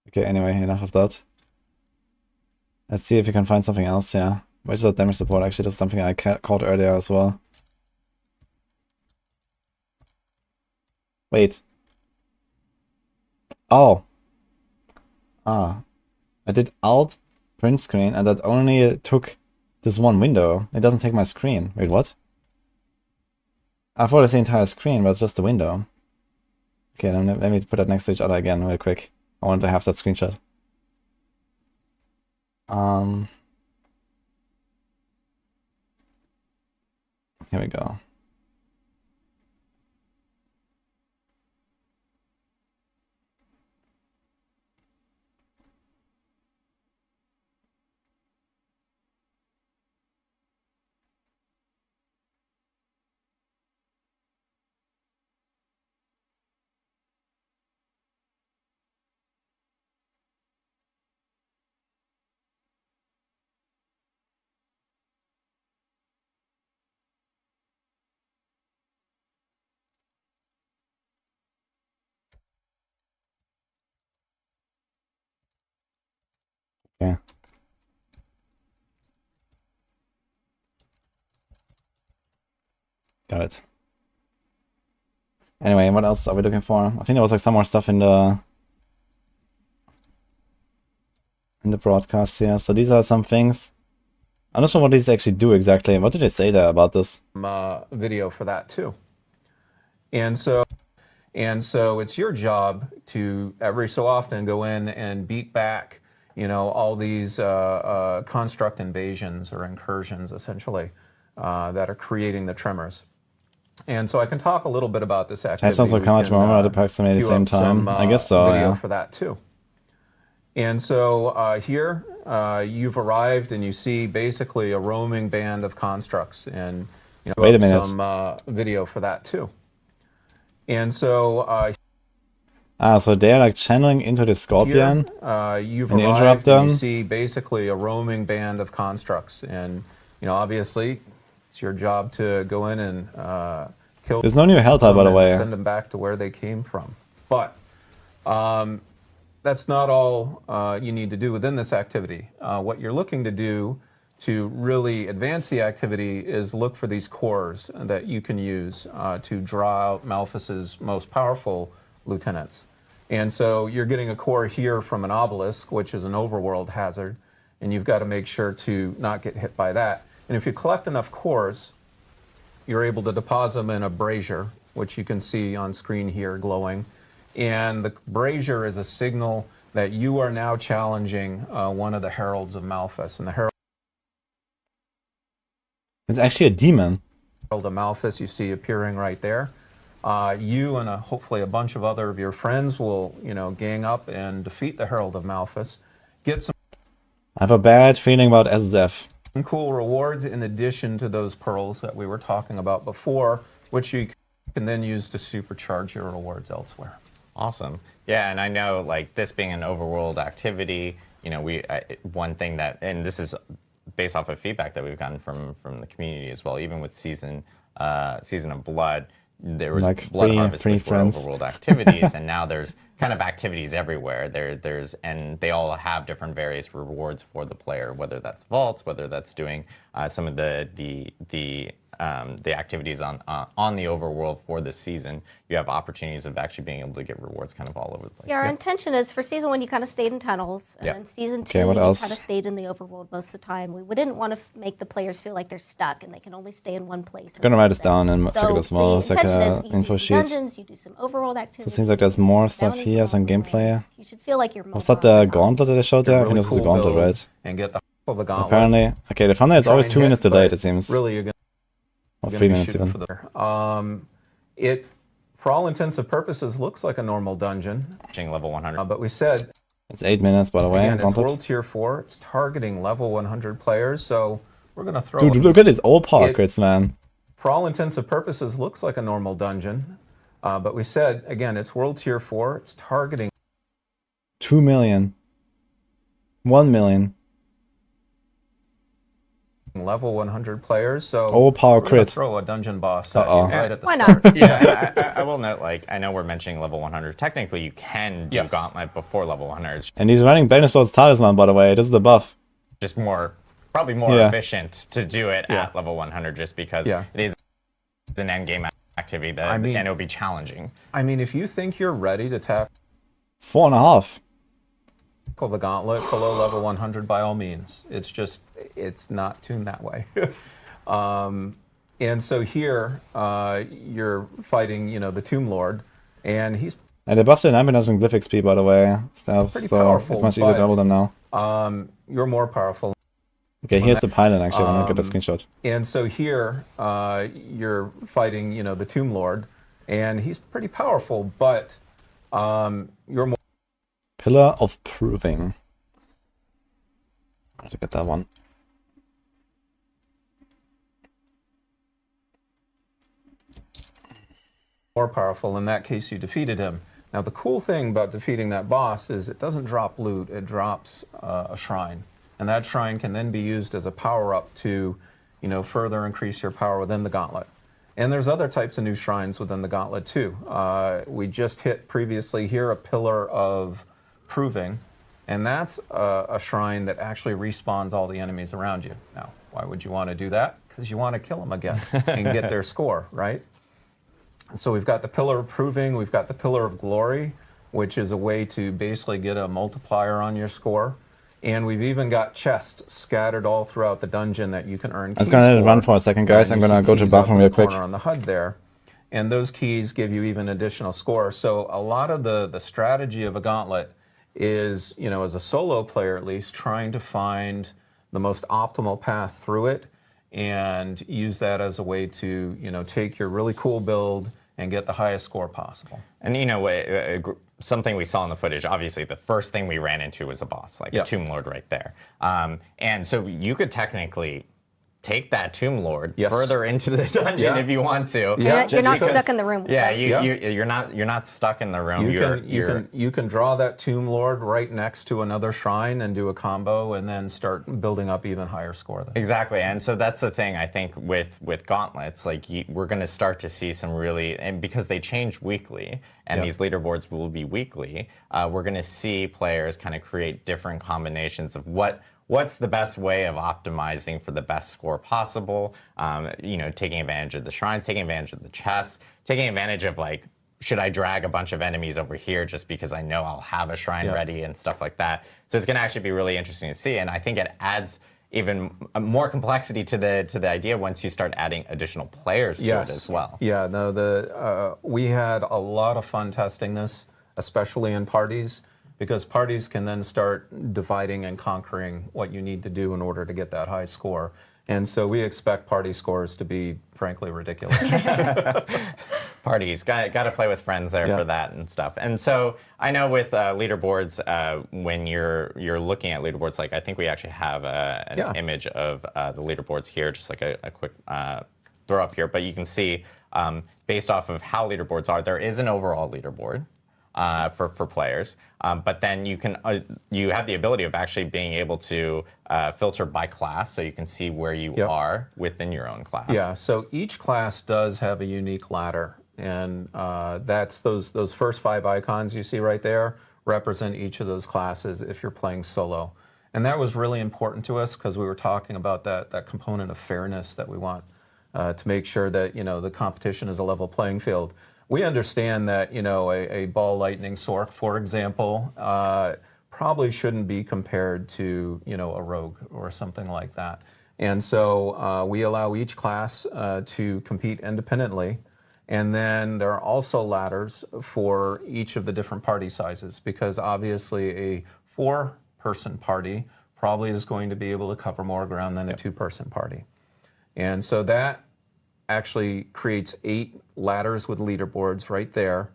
Okay, anyway, enough of that. Let's see if we can find something else, yeah. Where's the damage support? Actually, that's something I caught earlier as well. Wait. Oh. Ah. I did Alt print screen and that only took this one window. It doesn't take my screen. Wait, what? I thought it's the entire screen, but it's just the window. Okay, then let me put that next to each other again real quick. I want to have that screenshot. Here we go. Yeah. Got it. Anyway, what else are we looking for? I think there was like some more stuff in the broadcast here. So these are some things. I'm not sure what these actually do exactly. What did they say there about this? Video for that too. And so it's your job to every so often go in and beat back, you know, all these construct invasions or incursions, essentially, that are creating the Tremors. And so I can talk a little bit about this activity. That sounds like how much more at approximately the same time. I guess so, video yeah. for that too. And so here you've arrived and you see basically a roaming band of constructs, and you know, wait a minute. Some video for that too. And so so they're like channeling into the Scorpion. here, you've and they arrived interrupt and them. you see basically a roaming band of constructs, and you know, obviously it's your job to go in and kill. There's no new hell type, by the and way. Send them back to where they came from. But that's not all you need to do within this activity. What you're looking to do to really advance the activity is look for these cores that you can use to draw out Malphas's most powerful lieutenants. And so you're getting a core here from an obelisk, which is an overworld hazard, and you've got to make sure to not get hit by that. And if you collect enough cores, you're able to deposit them in a brazier, which you can see on screen here glowing. And the brazier is a signal that you are now challenging one of the heralds of Malphas. And the herald It's actually a demon. of Malphas you see appearing right there. You and hopefully a bunch of other of your friends will, you know, gang up and defeat the herald of Malphas. Get some I have a bad feeling about SZF. cool rewards in addition to those pearls that we were talking about before, which you can then use to supercharge your rewards elsewhere. Awesome. Yeah, and I know, like, this being an overworld activity, you know, one thing that, and this is based off of feedback that we've gotten from the community as well, even with Season of Blood, there was like Blood Harvest, three which were friends. overworld activities, and now there's kind of activities everywhere. And they all have different various rewards for the player, whether that's vaults, whether that's doing some of the activities on the overworld for this season. You have opportunities of actually being able to get rewards kind of all over the place. Yeah, our intention is for season 1 you kind of stayed in tunnels, and Yeah. then season 2 Okay, what you else? kind of stayed in the overworld most of the time. We didn't want to make the players feel like they're stuck and they can only stay in one place. I'm gonna write this down and stick it as well. the It's like intention a is you info do some sheet. dungeons, you do some overworld activities. It seems like there's more some stuff bounties here, some along the way. gameplay. You should feel like you're Was that the gauntlet that I showed there? I think Really this was the cool gauntlet, build right? And get the of the gauntlet. Apparently. Okay, the thumbnail is Try always and 2 hit, minutes but delayed, it seems. Really, you're Or gonna 3 be minutes shooting even. for it, for all intents and purposes, looks like a normal dungeon. Level 100. But we said, It's 8 minutes, by the way. again, it's Gauntlet. World Tier 4. It's targeting level 100 players, so we're going to throw Dude, look at his old pockets, man. For all intents and purposes, looks like a normal dungeon. But we said, again, it's World Tier 4. It's targeting 2 million. 1 million. level 100 players, so Oh, power we're gonna crit. throw a dungeon boss at you Uh-oh. right at the Why start. not? Yeah, I will note, like, I know we're mentioning level 100. Technically, you can do Yes. Gauntlet before level 100. It's And he's running Banishor's Talisman, by the way. This is the buff. just probably more Yeah. efficient to do it at level 100, just because Yeah. it is an end game activity that, I mean- and it would be challenging. I mean, if you think you're ready to tackle 4.5. the gauntlet below level 100, by all means. It's just, it's not tuned that way. And so here, you're fighting, you know, the Tomb Lord, and he's And they buffed the Ambulance and Glyph XP, by the way, stuff, pretty so powerful, it's much easier to double them now. you're more powerful. Okay, here's the pylon, actually, I'm gonna get a screenshot. And so here, you're fighting, you know, the Tomb Lord, and he's pretty powerful, but you're more... Pillar of Proving. I have to get that one. more powerful. In that case, you defeated him. Now, the cool thing about defeating that boss is it doesn't drop loot, it drops a shrine. And that shrine can then be used as a power-up to, you know, further increase your power within the Gauntlet. And there's other types of new shrines within the Gauntlet, too. We just hit previously here a Pillar of Proving, and that's a shrine that actually respawns all the enemies around you. Now, why would you want to do that? Because you want to kill them again and get their score, right? So we've got the Pillar of Proving, we've got the Pillar of Glory, which is a way to basically get a multiplier on your score. And we've even got chests scattered all throughout the dungeon that you can earn keys I was gonna run for a second, guys. I'm gonna go to the bathroom real quick. On the HUD there. And those keys give you even additional score. So a lot of the strategy of a Gauntlet is, you know, as a solo player at least, trying to find the most optimal path through it and use that as a way to, you know, take your really cool build and get the highest score possible. And you know, something we saw in the footage, obviously the first thing we ran into was a boss, like a Tomb Lord right there. And so you could technically take that Tomb Lord further into the dungeon if you want to. Yeah, you're not stuck in the room with Yeah, them. you're not stuck in the room. You can draw that Tomb Lord right next to another shrine and do a combo and then start building up even higher score. Exactly, and so that's the thing I think with gauntlets, like we're going to start to see some really, and because they change weekly and these leaderboards will be weekly, we're going to see players kind of create different combinations of what's the best way of optimizing for the best score possible? You know, taking advantage of the shrines, taking advantage of the chests, taking advantage of like, should I drag a bunch of enemies over here just because I know I'll have a shrine ready and stuff like that. So it's gonna actually be really interesting to see. And I think it adds even more complexity to the idea once you start adding additional players to it as well. Yeah, no, we had a lot of fun testing this, especially in parties, because parties can then start dividing and conquering what you need to do in order to get that high score. And so we expect party scores to be, frankly, ridiculous. Parties, got to play with friends there for that and stuff. And so I know with leaderboards, when you're looking at leaderboards, like I think we actually have an image of the leaderboards here, just like a quick throw up here. But you can see, based off of how leaderboards are, there is an overall leaderboard. For players, but then you have the ability of actually being able to filter by class, so you can see where you are within your own class. Yeah, so each class does have a unique ladder, and that's those first 5 icons you see right there represent each of those classes if you're playing solo. And that was really important to us because we were talking about that component of fairness that we want to make sure that, you know, the competition is a level playing field. We understand that, you know, a ball lightning Sorc, for example, probably shouldn't be compared to, you know, a rogue or something like that. And so we allow each class to compete independently. And then there are also ladders for each of the different party sizes, because obviously a 4-person party probably is going to be able to cover more ground than a 2-person party. And so that actually creates 8 ladders with leaderboards right there.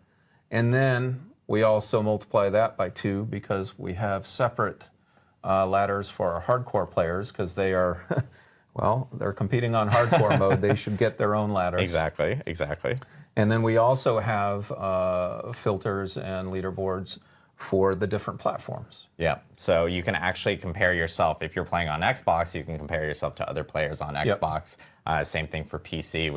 And then we also multiply that by 2 because we have separate ladders for our hardcore players, because they are, well, they're competing on hardcore mode. They should get their own ladders. Exactly. And then we also have filters and leaderboards for the different platforms. Yeah, so you can actually compare yourself. If you're playing on Xbox, you can compare yourself to other players on Xbox. Same thing for PC,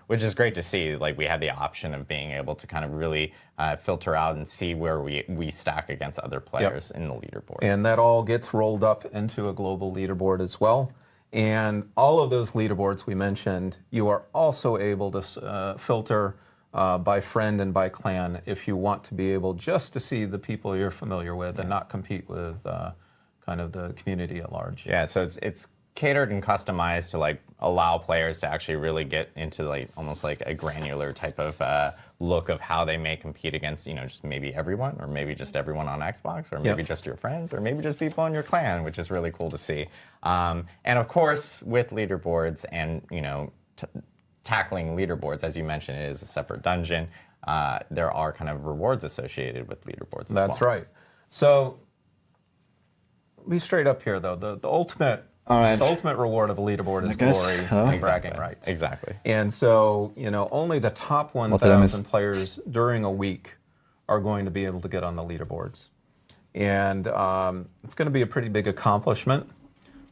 which is great to see. Like, we have the option of being able to kind of really filter out and see where we stack against other players in the leaderboard. And that all gets rolled up into a global leaderboard as well. And all of those leaderboards we mentioned, you are also able to filter by friend and by clan if you want to be able just to see the people you're familiar with and not compete with kind of the community at large. Yeah, so it's catered and customized to like allow players to actually really get into like almost like a granular type of look of how they may compete against, you know, just maybe everyone, or maybe just everyone on Xbox, or maybe just your friends, or maybe just people in your clan, which is really cool to see. And of course, with leaderboards and, you know, tackling leaderboards, as you mentioned, it is a separate dungeon. There are kind of rewards associated with leaderboards as well. That's right. So, be straight up here, though. The ultimate the ultimate reward of a leaderboard is glory and bragging rights. Exactly. And so, you know, only the top 1,000 players during a week are going to be able to get on the leaderboards. And it's going to be a pretty big accomplishment,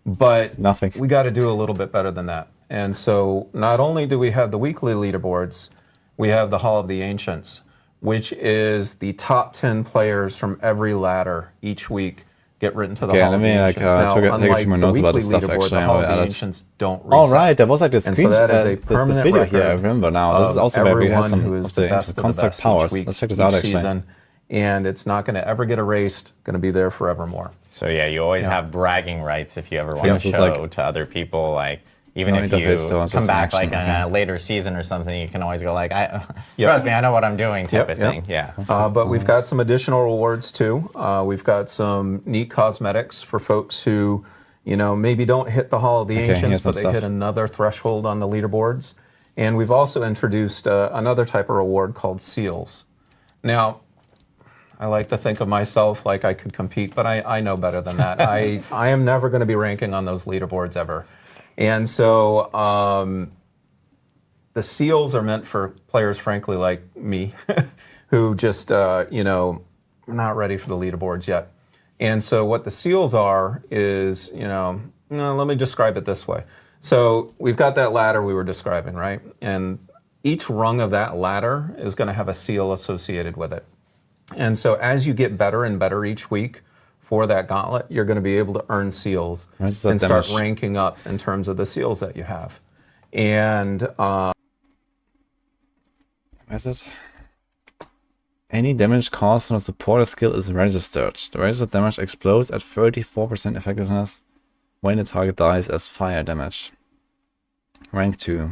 but we got to do a little bit better than that. And so not only do we have the weekly leaderboards, we have the Hall of the Ancients, which is the top 10 players from every ladder each week get written to the Hall of the Ancients. Now, unlike the weekly leaderboard, the Hall of the Ancients don't reset. Oh, right, there was like this and so that is a permanent this video record here, I remember now. This is also where we had some of the construct powers. Let's check this out, actually. Season, and it's not going to ever get erased, going to be there forevermore. So yeah, you always have bragging rights if you ever want to show to other people, like, even if you come back like in a later season or something, you can always go like, trust me, I know what I'm doing type of thing. Yeah. But we've got some additional rewards too. We've got some neat cosmetics for folks who, you know, maybe don't hit the Hall of the Ancients, but they hit another threshold on the leaderboards. And we've also introduced another type of reward called seals. Now, I like to think of myself like I could compete, but I know better than that. I am never going to be ranking on those leaderboards ever. And so the seals are meant for players, frankly, like me, who just, you know, not ready for the leaderboards yet. And so what the seals are is, you know, let me describe it this way. So we've got that ladder we were describing, right? And each rung of that ladder is going to have a seal associated with it. And so as you get better and better each week, for that gauntlet, you're going to be able to earn seals and start ranking up in terms of the seals that you have. And is it? Any damage caused from a supporter skill is registered. The registered damage explodes at 34% effectiveness when the target dies as fire damage. Rank 2.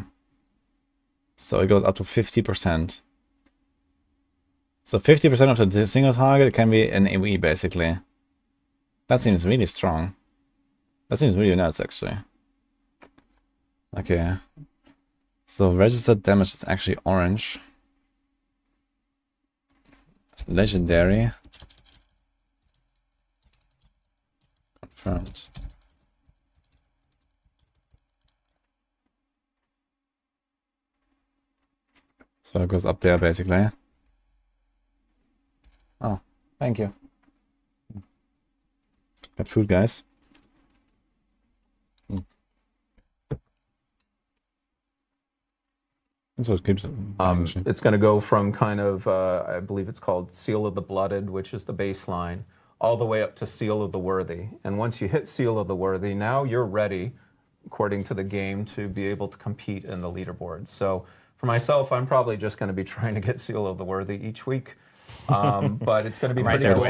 So it goes up to 50%. So 50% of the single target can be an AoE basically. That seems really strong. That seems really nuts, actually. Okay. So registered damage is actually orange. Legendary. Confirmed. So it goes up there, basically. Oh, thank you. Got food, guys. So it's good. It's going to go from kind of, I believe it's called Seal of the Blooded, which is the baseline, all the way up to Seal of the Worthy. And once you hit Seal of the Worthy, now you're ready, according to the game, to be able to compete in the leaderboard. So for myself, I'm probably just going to be trying to get Seal of the Worthy each week. But it's going to be pretty cool.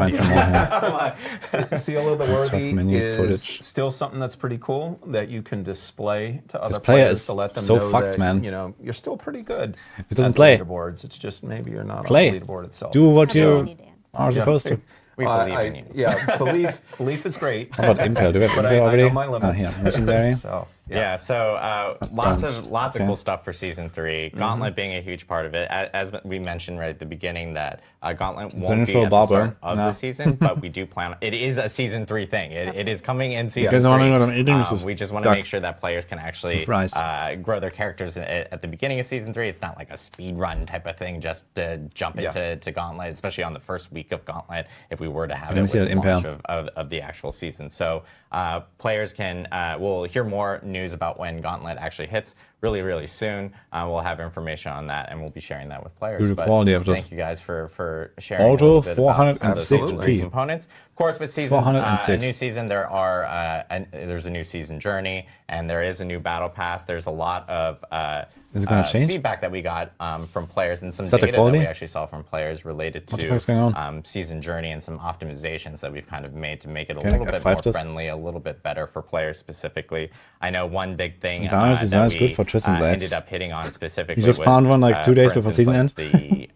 Seal of the Worthy is still something that's pretty cool that you can display to other players to let them know that, you know, you're still pretty good. It doesn't play leaderboards. It's just maybe you're not on the leaderboard itself. Do what you are supposed to. We believe in you. Yeah, belief is great. How about Impale? Do we have Impale already? I know my limits. Yeah, legendary. So, yeah, so lots of cool stuff for Season 3. Gauntlet being a huge part of it. As we mentioned right at the beginning that Gauntlet won't be at the start of the season, but we do plan, it is a Season 3 thing. It is coming in Season 3. We just want to make sure that players can actually grow their characters at the beginning of Season 3. It's not like a speed run type of thing just to jump into Gauntlet, especially on the first week of Gauntlet, if we were to have it with the launch of the actual season. So players can, will hear more news about when Gauntlet actually hits really soon. We'll have information on that, and we'll be sharing that with players. Beautiful quality of this. Thank you guys for sharing. Auto a little bit about some of those 406p. components. Of course, with season 406. a new season, there's a new season journey, and there is a new battle pass. There's a lot of Is it gonna change? feedback that we got from players and some Is that the data that quality? we actually saw from players related What the fuck's going to on? season journey and some optimizations that we've kind of made to make it a Can I little bit more F5 this? friendly, a little bit better for players specifically. I know one big thing Sometimes it's that not we good for Tristan Blades. ended up hitting on specifically. You just was, found one like 2 days for before instance, season like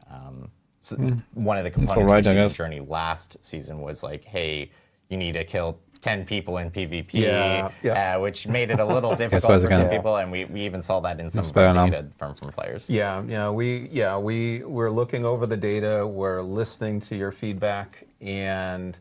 end? one of the components alright, of I season guess. journey last season was like, hey, you need to kill 10 people in PvP, which made it a little difficult for some people, and we even saw that in some of the data from players. We're looking over the data, we're listening to your feedback, and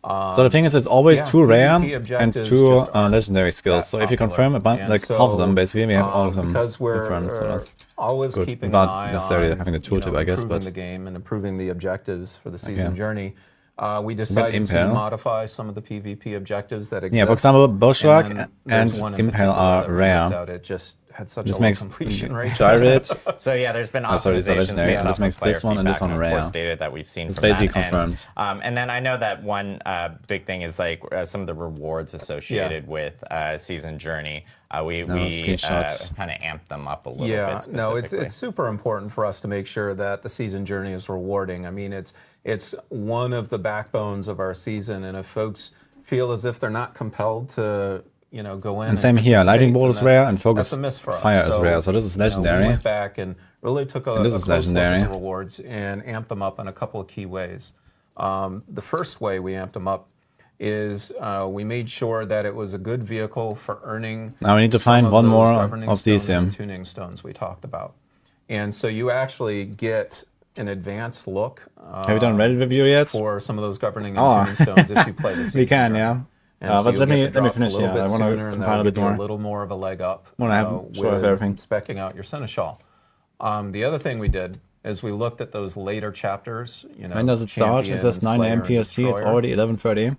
So the thing is, it's always 2 rare PvP and objectives 2 just aren't legendary skills. that So if you popular. confirm about And like so, half of them, basically, we have all of them because we're confirmed. So that's always good. keeping Without an eye necessarily on, having a tooltip, I guess, improving but the game and improving the objectives for the season journey. We bit decided to Impale. modify some of the PvP objectives that exist. Yeah, for example, Bushwhack then and there's one in Impale particular are that we rare. looked at. It just had such This a low makes completion rate. Gyrate. So yeah, there's been sorry, it's not optimizations legendary. based This off makes of player this one and this feedback one and, of course, rare. data that we've seen It's from basically that. confirmed. And then I know that one big thing is like some of the rewards associated with season journey. We screenshots. kind of amped them up a little bit. No, it's specifically. super important for us to make sure that the season journey is rewarding. I mean, it's one of the backbones of our season, and if folks feel as if they're not compelled to, go in. And same here, Lightning Bolt is rare and Focus that's a miss for us. Fire is rare. So this is legendary. We went back and really took a this is close look legendary. at the rewards and amped them up in a couple of key ways. The first way we amped them up is we made sure that it was a good vehicle for earning. Now we need to some find of one those more governing of these stones and here. tuning stones we talked about. And so you actually get an advanced look. Have you done Reddit review yet? For some of those governing and tuning stones if you play the season. We can, journey. yeah. And so but you'll let me get the drops finish a little here. I bit want to sooner, and compile that'll a bit give you more. a little more of a leg up. Wanna have sure of everything. Specking out your Seneschal. The other thing we did is we looked at those later chapters. When does it start? It Champion says and 9 Slayer a.m. and PST. It's Destroyer. already 11:30.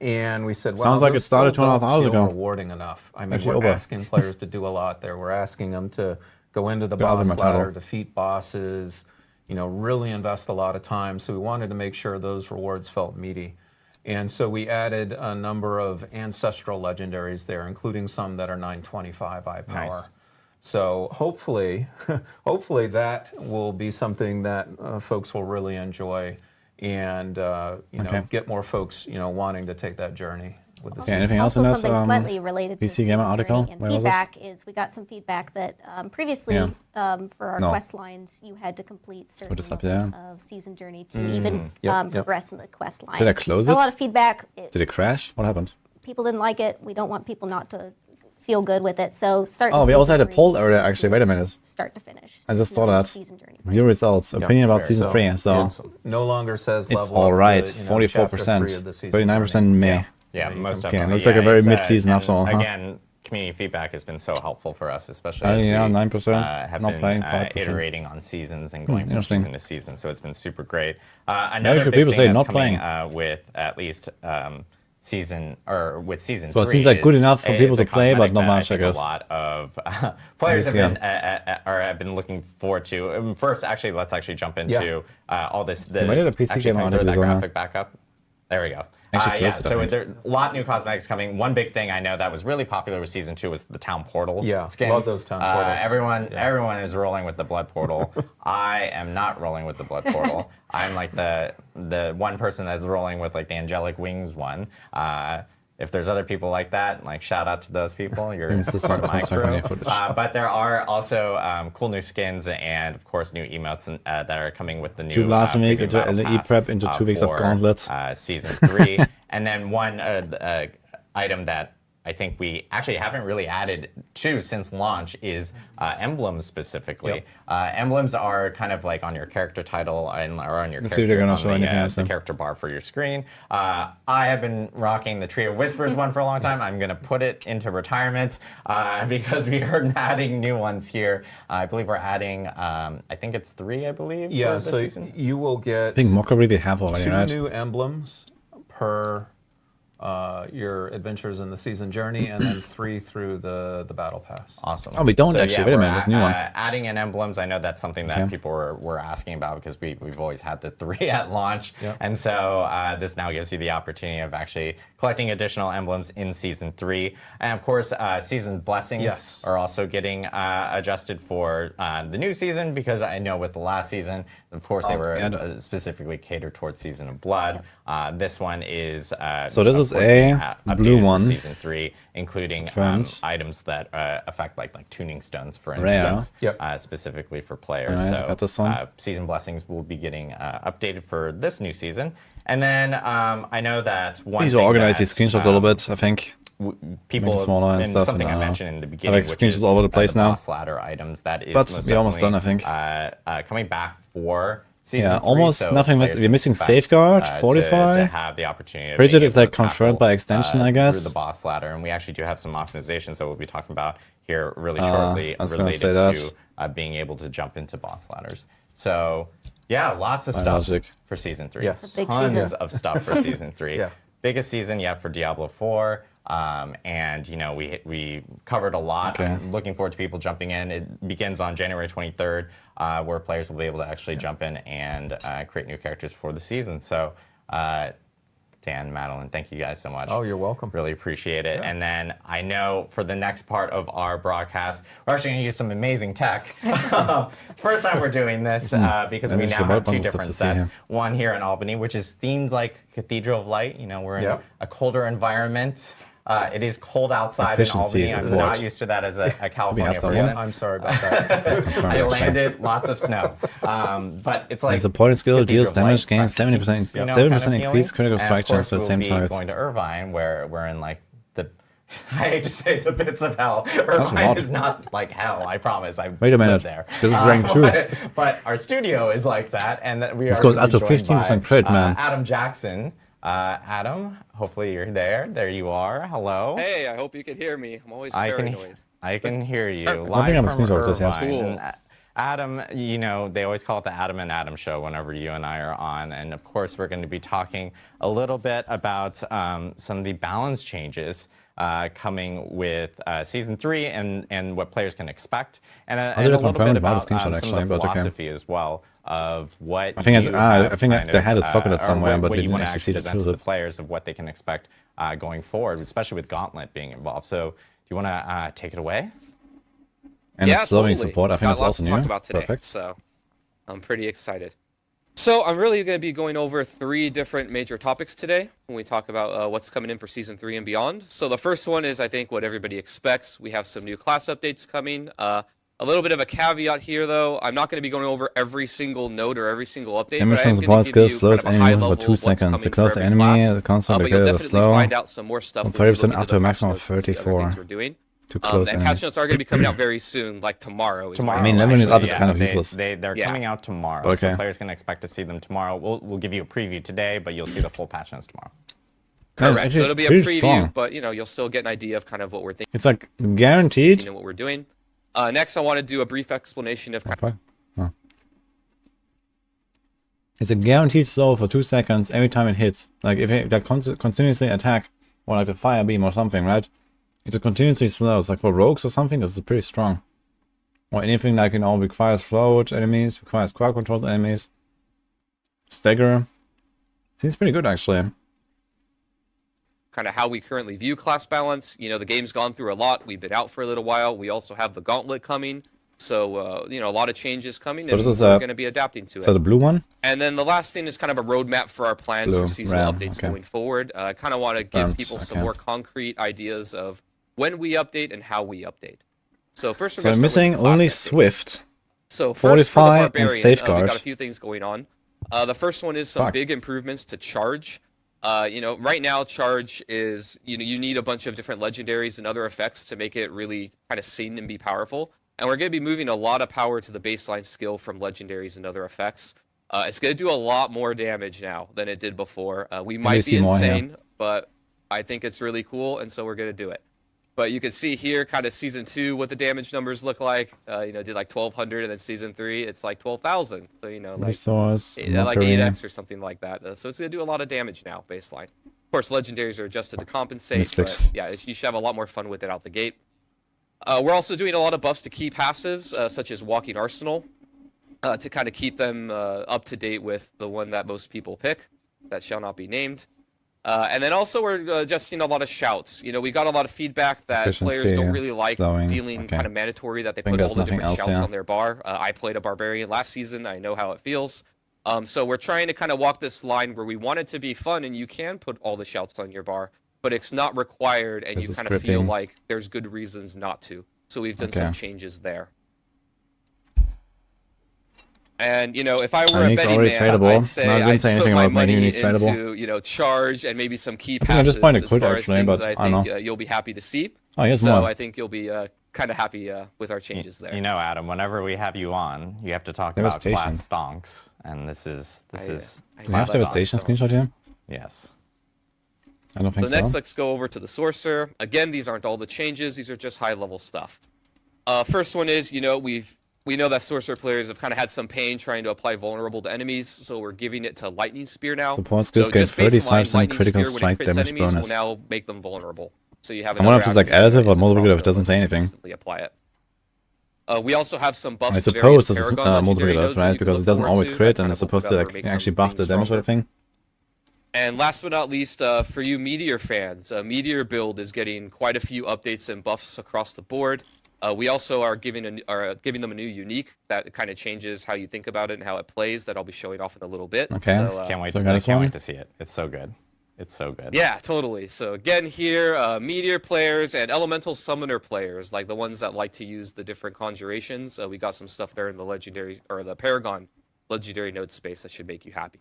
And we said, well, Sounds like those it started still 2.5 hours don't feel ago. rewarding enough. I mean, Actually, we're over. asking players to do a lot there. We're asking them to go into the Get out of boss my title. ladder, defeat bosses, really invest a lot of time. So we wanted to make sure those rewards felt meaty. And so we added a number of ancestral legendaries there, including some that are 925 eye power. Nice. So hopefully, hopefully that will be something that folks will really enjoy, and get more folks wanting to take that journey with the Okay, season. anything else in Also, that something slightly related to PC season Gamer journey article? and Where was this? feedback is we got some feedback that previously for our No. quest lines you had to complete certain this up levels there. of season journey to even Yep. progress in the quest line. Did I close Got it? A lot of feedback. Did it crash? What happened? People didn't like it. We don't want people not to feel good with it. So start. Oh, we also had a poll earlier, actually. Wait a minute. Start to finish. I just saw that. Season journey. View results. Opinion about season 3. So It no longer says it's level all up right. to, chapter 44%. 3 of the season 39% journey. May. Yeah, you most can- definitely. looks like a very it's, mid-season and after all, huh? Again, community feedback has been so helpful for us, especially as yeah, we 9%, have not been playing 5%. iterating on seasons and going from interesting. season to season. So it's been super great. Another few big people thing say that's not coming playing. with at least season So it seems like good enough for people to play, but not much, I guess. A lot of players have Yeah. been looking forward to. First, actually, let's actually jump into all this. Why did a PC actually, Gamer can we throw article that go now? graphic back up? There we go. Actually, Yeah, close it, I so think. there a lot new cosmetics coming. One big thing I know that was really popular with season 2 was the town portal skins. Love those town portals. Everyone is rolling with the blood portal. I am not rolling with the blood portal. I'm like the one person that's rolling with like the angelic wings one. If there's other people like that, like shout out to those people. You're It's this part one, of my Construct crew. Mania footage. But there are also cool new skins and of course new emotes that are coming with the new 2 Blossom Weeks preview into battle LE pass, prep into 2 weeks of for, Gauntlet. Season 3. And then one item that I think we actually haven't really added to since launch is emblems specifically. Emblems are kind of like on your character title or on your Let's see if they're gonna on show the, anything else the then. character bar for your screen. I have been rocking the Tree of Whispers one for a long time. I'm going to put it into retirement because we are adding new ones here. I believe we're adding, I think it's 3, I believe, Yeah, for this so season. you will get I think Mockery we have already, 2 right? new emblems per your adventures in the season journey, and then 3 through the battle pass. Awesome. Oh, we don't actually. Wait a minute, there's a new one. Adding in emblems, I know that's something that people were asking about because we've always had the 3 at launch. Yep. And so this now gives you the opportunity of actually collecting additional emblems in Season 3. And of course, Season Blessings are also getting adjusted for the new season because I know with the last season, of course, they were specifically catered towards Season of Blood. This one is... so this is a blue one. Season 3, including items that affect like tuning stones, for Rare. instance, specifically for players. Alright, got this one. So Season Blessings will be getting updated for this new season. And then I know that one Need to thing organize that, these screenshots a little bit, I think. People, Make it smaller and stuff, something and, I mentioned in the beginning, like which screenshots is all over the place now. boss ladder items that is But most we're almost done, I think. coming back for Season 3, almost so nothing. players We're missing can expect, Safeguard, Fortify. to have the opportunity of Rigid being is able like to confirmed tackle, by extension, I guess. through the boss ladder, and we actually do have some optimizations that we'll be talking about here really shortly I was gonna related say that. to being able to jump into boss ladders. So yeah, lots of stuff for Season 3. Yes. Big Tons season. of stuff for Season 3. Yeah. Biggest season yet for Diablo 4. And you know we covered a lot. I'm looking forward to people jumping in. It begins on January 23rd, where players will be able to actually jump in and create new characters for the season. So, Dan, Madeline, thank you guys so much. Oh, you're welcome. Really appreciate it. And then I know for the next part of our broadcast, we're actually going to use some amazing tech. First time we're doing this because we now have 2 different sets. One here in Albany, which is themed like Cathedral of Light. You know, we're in a colder environment. It is cold outside in Albany. I'm not used to that as a California person. I'm sorry about that. I landed lots of snow. But it's like... The supporting skill deals Cathedral of damage, Light, gains 70%, 7% increased critical strike chance for the same target. Going to Irvine, where we're in like the... I hate to say the bits of hell. Irvine is not like hell, I promise. I Wait a minute. there. This is rank 2. But our studio is like that, and that we This are goes up to joined 15% by, crit, man. Adam Jackson. Adam, hopefully you're there. There you are. Hello. Hey, I hope you can hear me. I'm always paranoid. I can hear you. I think I'm a screenshot of this, yeah. Cool. Adam, you know, they always call it the Adam and Adam show whenever you and I are on. And of course, we're going to be talking a little bit about some of the balance changes coming with Season 3 and what players can expect. And a little bit about some of the philosophy as well of what I think they had a socket somewhere, but we didn't actually see present to the players of what they can expect going forward, especially with Gauntlet being involved. So do you want to take it away? And the slowing support, I think that's also new. Talk about today, Perfect. So I'm pretty excited. So I'm really going to be going over 3 different major topics today when we talk about what's coming in for Season 3 and beyond. So the first one is, I think, what everybody expects. We have some new class updates coming. A little bit of a caveat here, though. I'm not going to be going over every single node or every single update, but I am going to give you slows kind of a high enemy level for 2 what's coming seconds. The for closer every enemy, class. the console But you'll is definitely slow. find out some more stuff when 30% we look up at to a the maximum of patch notes, the other 34. things we're doing. Too close and patch notes are going to be coming out very soon, like tomorrow. Tomorrow. I mean, leveling is up is kind of useless. They're coming out tomorrow, so players can expect to see them tomorrow. We'll give you a preview today, but you'll see the full patch notes tomorrow. Correct. So it'll be a preview, but you know you'll still get an idea of kind of what we're thinking. It's like guaranteed. You know what we're doing. Next, I want to do a brief explanation of. It's a guaranteed slow for 2 seconds every time it hits. Like if it continuously attack, or like the fire beam or something, right? It's a continuously slow. It's like for rogues or something, this is pretty strong. Or anything like, you know, requires slowed enemies, requires crowd controlled enemies. Stagger. Seems pretty good actually. Kind of how we currently view class balance. You know, the game's gone through a lot. We've been out for a little while. We also have the Gauntlet coming. So, you know, a lot of changes coming, and we're going to be adapting to it. So the blue one? And then the last thing is kind of a roadmap for our plans for seasonal updates going forward. I kind of want to give people some more concrete ideas of when we update and how we update. So first, we're going to missing only Swift. So Fortify for the Barbarian, and Safeguard. we got a few things going on. The first one is some big improvements to Charge. You know, right now Charge is, you know, you need a bunch of different legendaries and other effects to make it really kind of seen and be powerful. And we're going to be moving a lot of power to the baseline skill from legendaries and other effects. It's going to do a lot more damage now than it did before. We might be insane, but I think it's really cool, and so we're going to do it. But you can see here kind of Season 2 what the damage numbers look like. You know, did like 1,200, and then Season 3, it's like 12,000. So, you know, like, Resource, like 8x or something like that. So it's going to do a lot of damage now, baseline. Of course, legendaries are adjusted to compensate, Mystics. but yeah, you should have a lot more fun with it out the gate. We're also doing a lot of buffs to key passives, such as Walking Arsenal, to kind of keep them up to date with the one that most people pick, that shall not be named. And then also we're adjusting a lot of shouts. You know, we got a lot of feedback that players Efficiency, don't really like slowing, feeling okay. kind of mandatory that they think put all there's the nothing different else, shouts yeah. on their bar. I played a Barbarian last season. I know how it feels. So we're trying to kind of walk this line where we want it to be fun and you can put all the shouts on your bar, but it's not required and There's you the kind of feel scripting. like there's good reasons not to. So we've done some Okay. changes there. And, you know, if I were a Unique's betting already man, tradable. I'd say No, I didn't I'd say put anything my about making money Unique's tradable. into, you know, charge and maybe some key think at this passes point it as could far actually, as things but that I I don't think you'll be happy to see. Oh, here's So more. I think you'll be kind of happy with our changes there. You know, Adam, whenever we have you on, you have to talk about Devastation. class stonks, and this is I Do you have love Devastation stonks. screenshot here? yes. I don't think So next, so. let's go over to the Sorcerer. Again, these aren't all the changes. These are just high-level stuff. First one is, you know, we know that Sorcerer players have kind of had some pain trying to apply vulnerable to enemies, so we're giving it to Lightning Spear now. Support skills get just baseline, 35% Lightning critical Spear, when strike it crits damage enemies, bonus. will now make them vulnerable. So you have I wonder if another it's like avenue additive or to multiplicative, it cross doesn't over say and anything. consistently apply it. We also have some buffs I to various suppose this is Paragon legendary multiplicative, nodes that right? you can Because look it doesn't forward always to crit that and kind it's of supposed to will like make actually some buff the things damage sort stronger. of thing. And last but not least, for you Meteor fans, Meteor build is getting quite a few updates and buffs across the board. We also are giving them a new unique that kind of changes how you think about it and how it plays that I'll be showing off in a little bit. Okay. So, Can't wait. So To, got I this can't one? wait to see it. It's so good. It's so good. yeah, totally. So again here, Meteor players and Elemental Summoner players, like the ones that like to use the different conjurations, we got some stuff there in the Legendary, or the Paragon Legendary node space that should make you happy.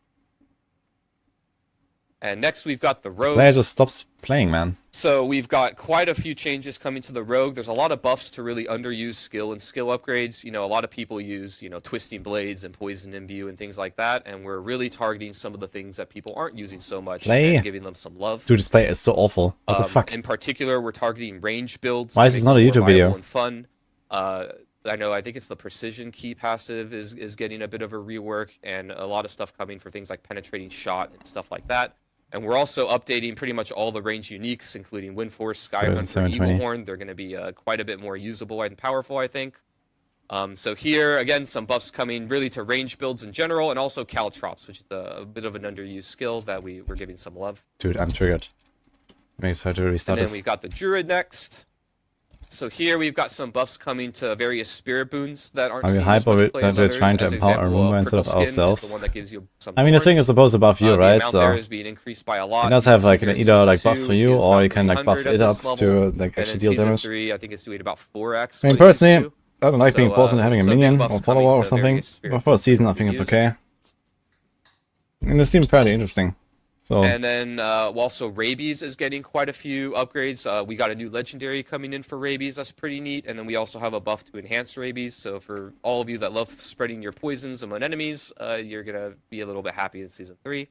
And next we've got the Rogue. Player just stops playing, man. So we've got quite a few changes coming to the Rogue. There's a lot of buffs to really underuse skill and skill upgrades. You know, a lot of people use, you know, Twisting Blades and Poison Imbue and things like that. And we're really targeting some of the things that people aren't using so much Play. and giving them some love. Dude, this play is so awful. What the fuck? In particular, we're targeting range builds. Why to is this make not a them more YouTube video? viable and fun. I think it's the Precision Key passive is getting a bit of a rework, and a lot of stuff coming for things like Penetrating Shot and stuff like that. And we're also updating pretty much all the range uniques, including Windforce, Skyhunter, and 720. Eaglehorn. They're going to be quite a bit more usable and powerful, I think. So here, again, some buffs coming really to range builds in general, and also Caltrops, which is a bit of an underused skill that we're giving some love. Dude, I'm triggered. Let me try to And restart then this. we've got the Druid next. So here we've got some buffs coming to various spirit boons that aren't Are we seen hype as much or play that as we're others. trying to As empower example, Arumba instead of Prickle Skin is ourselves? the one that gives you some I mean, this thing thorns. is supposed to buff you, The right? amount So there is being increased by a lot. it does You have can like see an here in either like Season buffs 2, for you, it's or about you can like 300 buff at it this up level. to like And actually in deal Season damage. 3, I think it's doing about 4x. I mean, what it used personally, to. I don't like being So, forced into having a some big minion buffs or coming follower or to something. various spirit But for a season, I boons think it's used. okay. And it seemed pretty interesting. So And then also Rabies is getting quite a few upgrades. We got a new legendary coming in for Rabies. That's pretty neat. And then we also have a buff to enhance Rabies. So for all of you that love spreading your poisons among enemies, you're going to be a little bit happy in Season 3.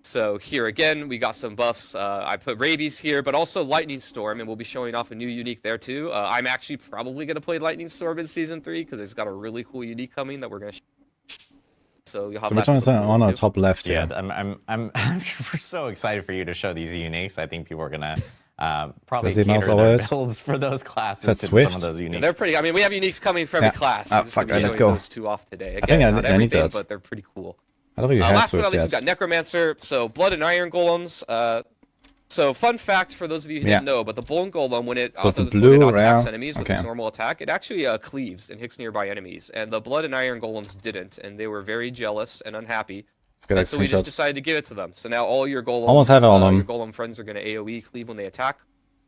So here again, we got some buffs. I put Rabies here, but also Lightning Storm, and we'll be showing off a new unique there too. I'm actually probably going to play Lightning Storm in Season 3 because it's got a really cool unique coming that we're going to So you'll have which one is that on our top left here? Yeah, I'm we're so excited for you to show these uniques. I think people are gonna probably Does he mouse cater all their it? builds for those classes Is that to Swift? some of those uniques. They're pretty. I mean, we have uniques coming for every Yeah. class. Ah, We're just fuck, gonna be I let showing go. those two off today. I think I Again, not need everything, that. but they're pretty cool. I don't think you have Last but not Swift least, yet. we've got Necromancer. So Blood and Iron Golems. So fun fact for those of you who Yeah. didn't know, but the Bone Golem, when it So it's a when blue, it attacks rare. enemies with Okay. its normal attack, it actually cleaves and hits nearby enemies. And the Blood and Iron Golems didn't, and they were very jealous and unhappy. Let's get a And so we just screenshot. decided to give it to them. So now all your golems, Almost have all of them. your golem friends are going to AoE cleave when they attack.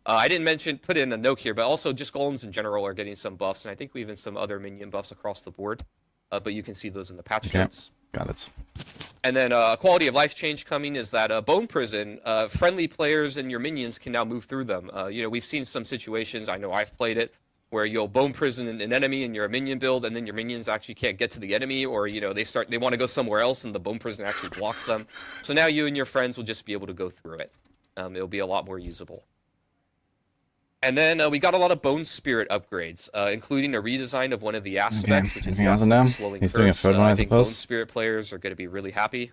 I didn't put in a note here, but also just golems in general are getting some buffs, and I think we even some other minion buffs across the board. But you can see those in the patch Okay. notes. Got it. And then a quality of life change coming is that Bone Prison, friendly players and your minions can now move through them. We've seen some situations, I know I've played it, where you'll Bone Prison an enemy and you're a minion build, and then your minions actually can't get to the enemy, or they want to go somewhere else and the Bone Prison actually blocks them. So now you and your friends will just be able to go through it. It'll be a lot more usable. And then we got a lot of Bone Spirit upgrades, including a redesign of one of the aspects, which is Anything else in there? the Swelling He's doing a Curse. third one, I think Bone suppose. Spirit players are going to be really happy.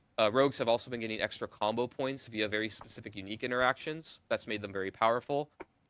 Rogues have also been getting extra combo points via very specific unique interactions. That's made them very powerful.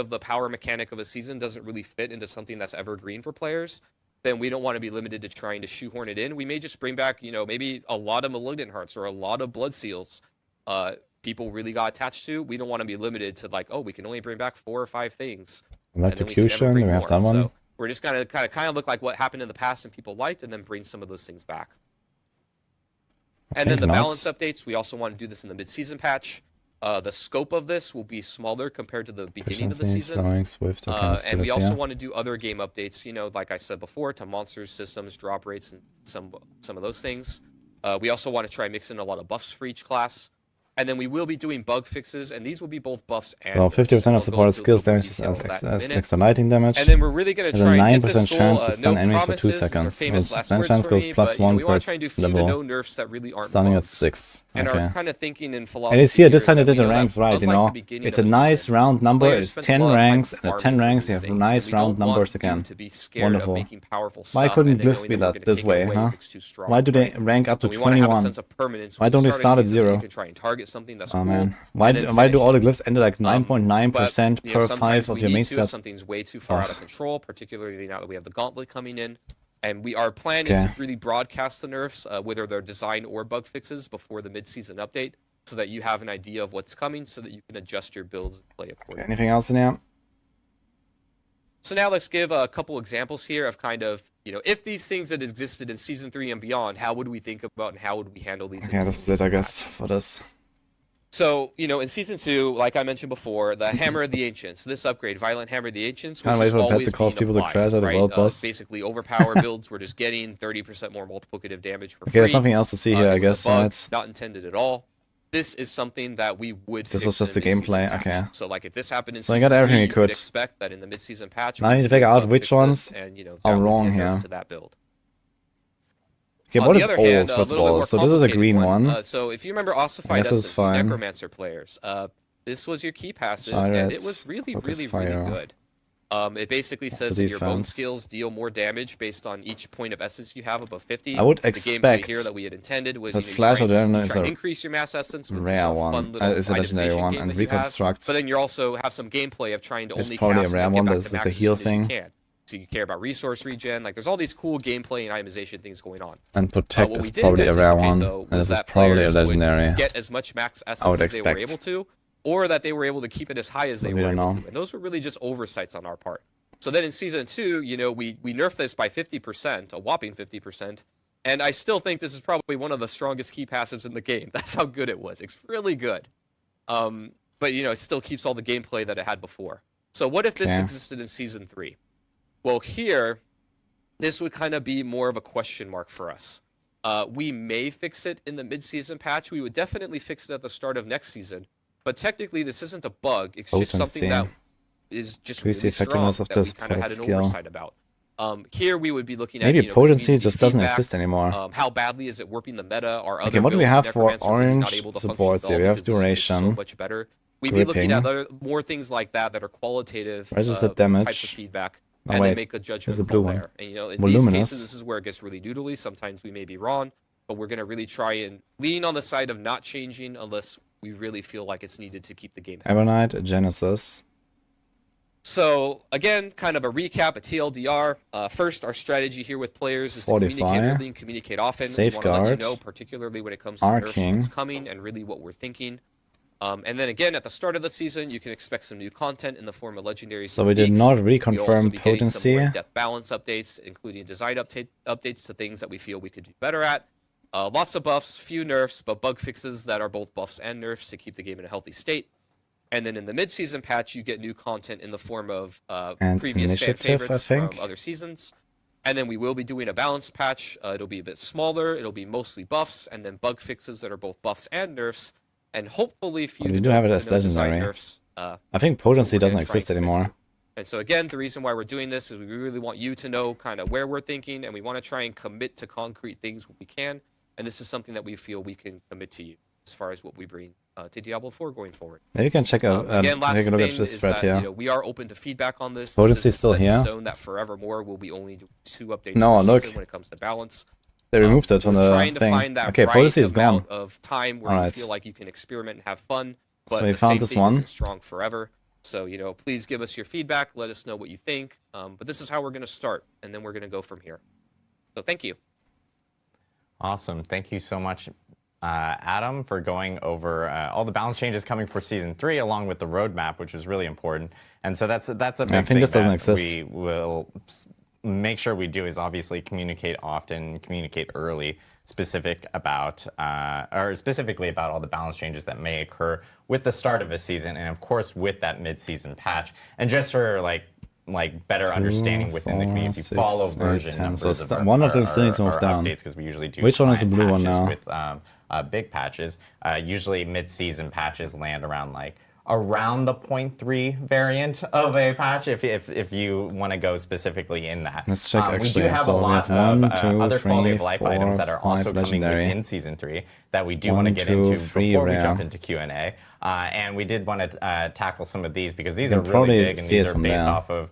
of the power mechanic of a season doesn't really fit into something that's evergreen for players, then we don't want to be limited to trying to shoehorn it in. We may just bring back, maybe a lot of Malignant Hearts or a lot of Blood Seals, people really got attached to. We don't want to be limited to like, oh, we can only bring back 4 or 5 things. And then we can never Electrocution, bring we have more. that one. So we're just gonna kind of look like what happened in the past and people liked, and then bring some of those things back. And then the balance updates, we also want to do this in the mid-season patch. The scope of this will be smaller compared to the beginning of the season. Slowing, Swift, And we also want to do other game updates, you know, like I said before, to monsters, systems, drop rates, and some of those things. We also want to try and mix in a lot of buffs for each class. And then we will be doing bug fixes, and these will be both buffs and so 50% of supported skills damage is extra lightning damage. And then we're really going to try and get this 9% chance to goal. stun No enemies for 2 promises, these are seconds. famous With last stun words chance for goes me, plus but, you know, 1 we per want to try and do few to no level. nerfs that really aren't Stunning at bugs. 6. And Okay. our kind of thinking and philosophy. And it's here, this is time they that did the we know ranks that, right, you unlike know. the beginning It's of a the nice season, round number, players it's spent 10 a lot of time ranks, and at 10 farming for ranks these you have things, nice and we don't round want numbers you again. to be scared Wonderful. of making powerful Why stuff couldn't and then Bliss knowing be that we're that gonna this take it way, away huh? if it's too strong, Why do they right? rank up to But we want to have a 21? sense of permanence Why when don't you they start start a at season, 0? you can try and target something that's Oh cool, man. Why and then do finish all the it. glyphs end at like But, 9.9% you know, per sometimes 5 of we your need main to if stat? something's way too far out of control, particularly now that we have the Gauntlet coming in. And our plan is Okay. to really broadcast the nerfs, whether they're design or bug fixes, before the mid-season update, so that you have an idea of what's coming, so that you can adjust your builds and play accordingly. Anything else in here? So now let's give a couple examples here of kind of, you know, if these things had existed in Season 3 and beyond, how would we think about and how would we handle these? Okay, this is it, I guess, for this. So, you know, in Season 2, like I mentioned before, the Hammer of the Ancients, this upgrade, Violent Hammer of the Ancients, Can't which wait is for pets always to cause being people to applied, crash at a right? world boss. Basically, overpower builds, we're just getting 30% more multiplicative damage for free. Okay, there's nothing else to see here, I It was a guess. bug, Right? not intended at all. This is something that we would This fix was just in the a mid-season gameplay, patch. okay. So, like, if this happened in So I Season got everything 3, you you could. would expect that in the mid-season patch, Now I need to figure out which ones and, you know, are that would be wrong a nerf here. to that build. Okay, On what the is other old, hand, first of little bit all? more So this is a complicated green one. So if you remember Ossified guess it's Essence, fine. Necromancer players, this was your key passive, Fire and it rats, was really, focus really, fire. really good. It basically says the that your bone defense. skills deal more damage based on each point of essence you have above 50. I would The gameplay expect here that we had intended was that you Flash try, of the and, Endless try and is a increase your mass essence with rare a one. fun little It's a legendary itemization one, game and that you have. Reconstruct But then you also have some gameplay of trying to is only probably a cast rare and one. get back This to is max the as heal soon as you thing. can. So you care about resource regen. Like there's all these cool gameplay and itemization things going on. And Protect What is we didn't probably a rare anticipate, one. though, And was this is that probably a players would legendary. get as much max would essence as they were expect. able to, or that they were able to keep it as high as they We were don't able know. to. And those were really just oversights on our part. So then in Season 2, you know, we nerfed this by 50%, a whopping 50%, and I still think this is probably one of the strongest key passives in the game. That's how good it was. It's really good. But, you know, it still keeps all the gameplay that it had before. So what if this Okay. existed in Season 3? Well, here, this would kind of be more of a question mark for us. We may fix it in the mid-season patch. We would definitely fix it at the start of next season. But technically, this isn't a bug. It's just something that is just Increase the really strong effectiveness of that we this kind of had an skill. oversight about. Here we would be looking at Maybe you know, potency community just doesn't feedback, exist anymore. how badly is it warping the meta? Are Okay, other what do we builds in have for Necromancer really not orange able to function supports at here? all We have because this is so duration, much better. We'd be looking gripping, at more things like that that are qualitative resisted types of damage. feedback, Oh, and wait, then make a judgment there's a call blue one. there. And you know, in these Voluminous. cases, this is where it gets really doodly. Sometimes we may be wrong, but we're gonna really try and lean on the side of not changing unless we really feel like it's needed to keep the game healthy. Ebonite, Genesis. So again, kind of a recap, a TLDR. First, our strategy here with players is to Fortify, communicate early and communicate often. We want to let you Safeguard, know, particularly when it comes to nerfs, Arcane. what's coming and really what we're thinking. And then again, at the start of the season, you can expect some new content in the form of legendary. So we did sneaks. not You'll also reconfirm be getting some more potency. in-depth balance updates, including design updates to things that we feel we could do better at. Lots of buffs, few nerfs, but bug fixes that are both buffs and nerfs to keep the game in a healthy state. And then in the mid-season patch, you get new content in the form of And previous fan initiative, I favorites think. from other seasons. And then we will be doing a balanced patch. It'll be a bit smaller. It'll be mostly buffs, and then bug fixes that are both buffs and nerfs. And hopefully, few We to do have it no- as to no design legendary. nerfs. I think That's what potency we're gonna doesn't try and exist commit to. anymore. And so again, the reason why we're doing this is we really want you to know kind of where we're thinking, and we want to try and commit to concrete things when we can. And this is something that we feel we can commit to you as far as what we bring to Diablo 4 going forward. Maybe you can check out, Again, last take a look thing at this is thread that here. you know, we are open to feedback on this. Potency This still isn't set in here? stone that forevermore will be only doing 2 updates No, per look. season when it comes to balance. They removed it from We're the trying to thing. find that Okay, right potency is gone. amount of time where Alright. you feel like you can experiment and have fun, but So we the found same this thing one. isn't strong forever. So, you know, please give us your feedback. Let us know what you think. But this is how we're going to start, and then we're going to go from here. So thank you. Awesome. Thank you so much. Adam, for going over all the balance changes coming for Season 3, along with the roadmap, which was really important. And so that's a big I think thing this doesn't that exist. we will make sure we do, is obviously communicate often, communicate early, specifically about all the balance changes that may occur with the start of a season, and of course with that mid-season patch. And just for like better understanding within the community, follow version numbers So of one of the our things moved down. updates, because we usually do. Which one is the find blue one patches now? With big patches. Usually mid-season patches land around around the 0.3 variant of a patch, if you want to go specifically in that. Let's check We actually. do have So a we lot have 1, of 2, other 3, quality of life 4, items that are 5 also coming legendary. within Season 3 that we do 1, want to get 2, into 3 before we rare. jump into Q&A. And we did want to tackle some of these, because these You are can really probably big, and see these it are from based there. off of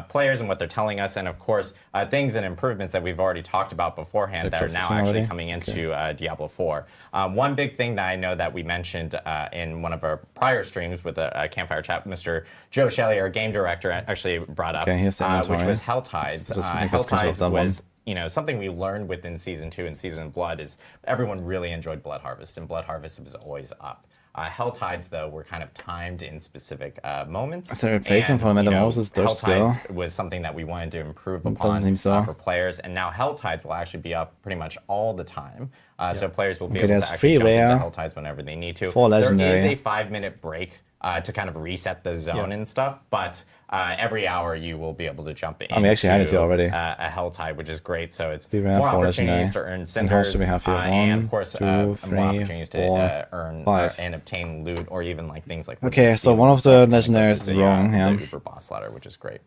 players and what they're telling us, and of course things and improvements that we've already talked about beforehand that are now actually coming into Diablo 4. One big thing that I know that we mentioned in one of our prior streams with a Campfire chat, Mr. Joe Shelley, our game director, actually brought up, Here's the which inventory. was Hell Tides. Just make a Hell screenshot of Tides that one. was something we learned within Season 2 and Season Blood is everyone really enjoyed Blood Harvest, and Blood Harvest was always up. Hell Tides, though, were kind of timed in specific moments. Is there a replacement for Metamorphosis? Hell There's still. Tides was something that we wanted to improve Doesn't upon seem so. for players, and now Hell Tides will actually be up pretty much all the time. So players will be Okay, able there's to actually 3 jump into rare, Hell Tides whenever they need to. 4 legendary. There is a 5-minute break to kind of reset the zone and stuff, but every hour you will be able to jump in. we actually had it here already. A Hell Tide, which is great. So it's 3 rare, more 4 opportunities to legendary. earn And cinders, how should we have here? and 1, of course 2, more 3, opportunities 4, to earn 5. and obtain loot, or even things like. Okay, Within so Steel one and of the such, like legendaries is wrong, the yeah. Uber boss ladder, which is great.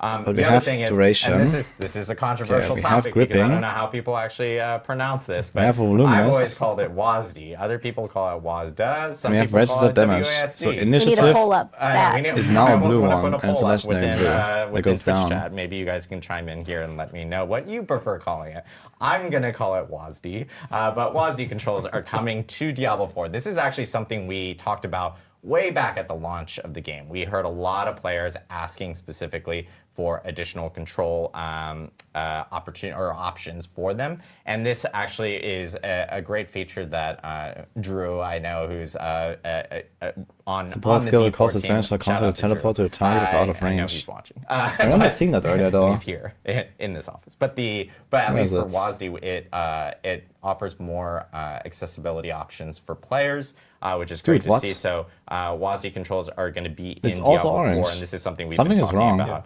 But we the other have thing is, duration. and this is a controversial we have topic, because I gripping. don't know how people actually pronounce this, but have voluminous. I've always called it WASD. Other people call it WASDA. Some We have people call registered it damage. WASD. So We need a initiative pull-up stat. is now I a almost blue wanna one, put a and it's a poll up legendary within, blue that within goes Twitch down. Chat. Maybe you guys can chime in here and let me know what you prefer calling it. I'm going to call it WASD, but WASD controls are coming to Diablo 4. This is actually something we talked about way back at the launch of the game. We heard a lot of players asking specifically for additional control opportunity or options for them, and this actually is a great feature that Drew, I know, who's on Support the skill D4 causes team. Seneschal Shout constantly out to Drew. teleport to a target if out of I know range. he's watching. I remember But seeing that earlier though. He's here in this office, but at Where least is for it? WASD, it offers more accessibility options for players, which is great Dude, to what? see. So WASD controls are going to be It's in also Diablo 4, orange. and this is something we've Something been is talking wrong. about.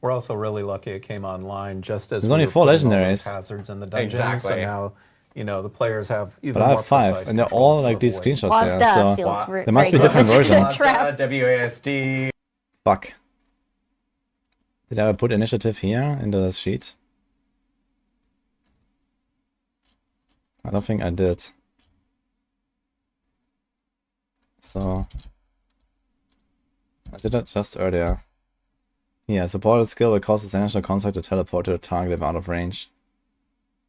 We're also really lucky it came online just as There's we only were 4 putting all those legendaries. hazards in the dungeons. Exactly. So now, the players have even But I more have 5, precise and they're control all to like these avoid. screenshots WASDA there. So feels there must be very different good. versions. Trap. WASD. Fuck. Did I ever put initiative here in the sheet? I don't think I did. So I did that just earlier. Yeah, supported skill that causes Seneschal concept to teleport to a target if out of range.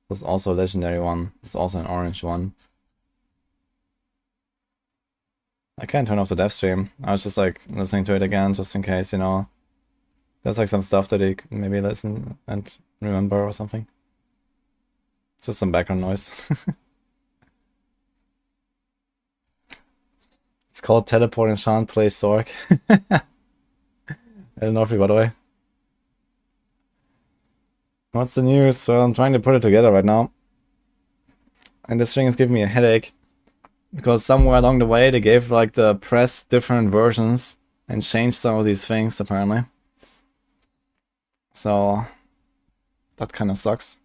There's also a legendary one. There's also an orange one. I can't turn off the dev stream. I was just like listening to it again just in case, you know. There's like some stuff that you could maybe listen and remember or something. Just some background noise. It's called Teleport Enchant Play Sorc. I don't know if you, by the way. What's the news? So I'm trying to put it together right now. And this thing is giving me a headache. Because somewhere along the way they gave like the press different versions and changed some of these things apparently. So that kind of sucks.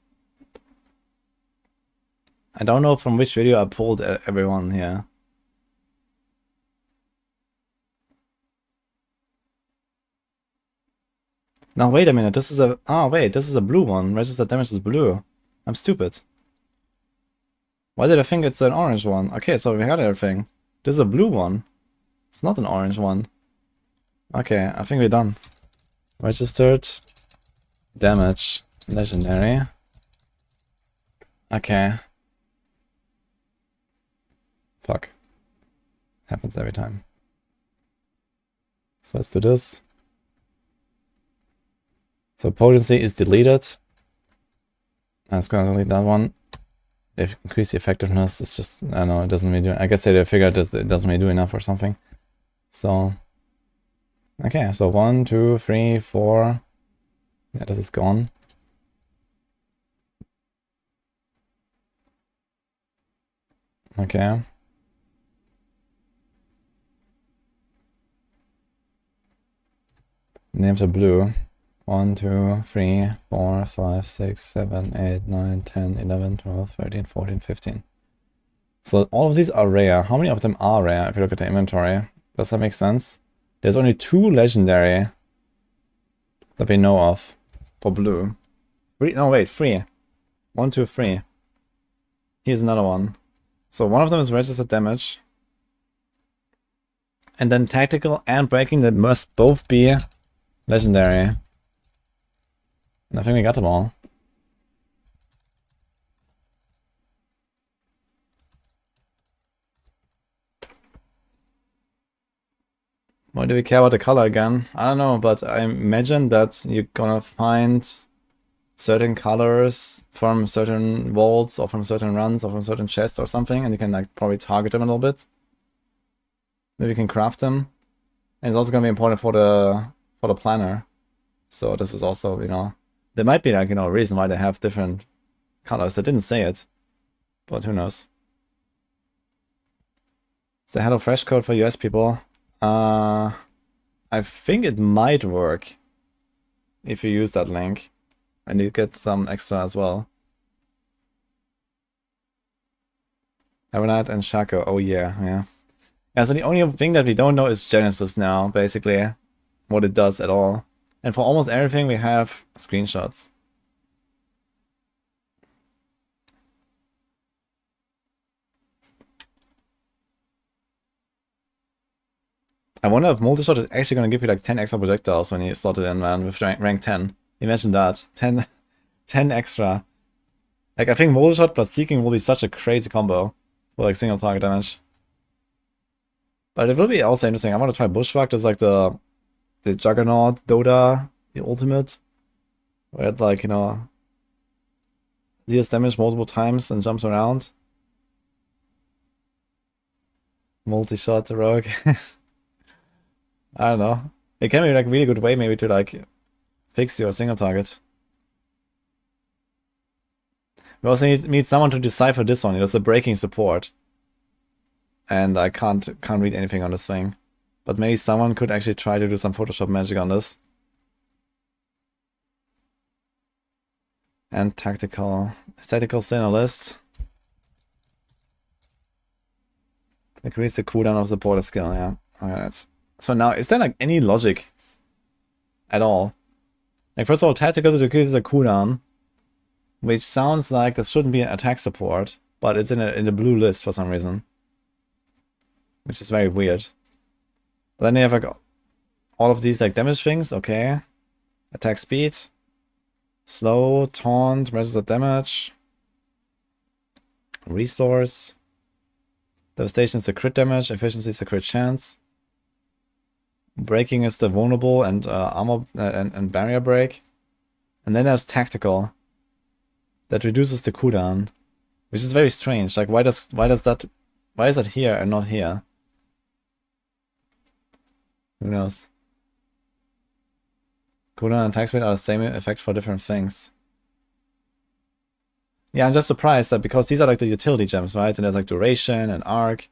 I don't know from which video I pulled everyone here. Now wait a minute, this is a... Oh wait, this is a blue one. Registered damage is blue. I'm stupid. Why did I think it's an orange one? Okay, so we got everything. This is a blue one. It's not an orange one. Okay, I think we're done. Registered damage. Legendary. Okay. Fuck. Happens every time. So let's do this. So potency is deleted. That's gonna delete that one. increase the effectiveness. It's just, I don't know, it doesn't really do. I guess they figured it doesn't really do enough or something. So, okay, so 1, 2, 3, 4. Yeah, this is gone. Okay. Names are blue. 1, 2, 3, 4, 5, 6, 7, 8, 9, 10, 11, 12, 13, 14, 15. So all of these are rare. How many of them are rare if you look at the inventory? Does that make sense? There's only 2 legendary that we know of for blue. 3, no wait, 3. 1, 2, 3. Here's another one. So one of them is registered damage. And then tactical and breaking, that must both be legendary. And I think we got them all. Why do we care about the color again? I don't know, but I imagine that you're gonna find certain colors from certain vaults or from certain runs or from certain chests or something, and you can like probably target them a little bit. Maybe you can craft them. And it's also gonna be important for the planner. So this is also, you know, there might be like, you know, a reason why they have different colors. They didn't say it, but who knows. It's the HelloFresh code for US people. I think it might work if you use that link, and you get some extra as well. Evernight and Shaco. Oh yeah, yeah. Yeah, so the only thing that we don't know is Genesis now, basically. What it does at all. And for almost everything we have screenshots. I wonder if multi-shot is actually going to give you like 10 extra projectiles when you slot it in, man, with rank 10. Imagine that. 10 extra. Like, I think multi-shot plus seeking will be such a crazy combo for like single target damage. But it will be also interesting. I want to try Bushwhack. There's like the Juggernaut, Dota, the ultimate. Where it like, you know, deals damage multiple times and jumps around. Multi-shot rogue. I don't know. It can be like a really good way maybe to like fix your single target. We also need someone to decipher this one. It's the breaking support. And I can't read anything on this thing. But maybe someone could actually try to do some Photoshop magic on this. And tactical. Aesthetical still in a list. Increase the cooldown of the supporter skill, yeah. Alright. So now, is there like any logic at all? Like, first of all, tactical decreases the cooldown, which sounds like this shouldn't be an attack support, but it's in the blue list for some reason. Which is very weird. But then you have like all of these like damage things, okay. Attack speed. Slow, taunt, registered damage. Resource. Devastation is the crit damage, efficiency is the crit chance. Breaking is the vulnerable and armor and barrier break. And then there's tactical. That reduces the cooldown. Which is very strange. Like why is that here and not here? Who knows? Cooldown and attack speed are the same effect for different things. Yeah, I'm just surprised that because these are like the utility gems, right? And there's like duration and arc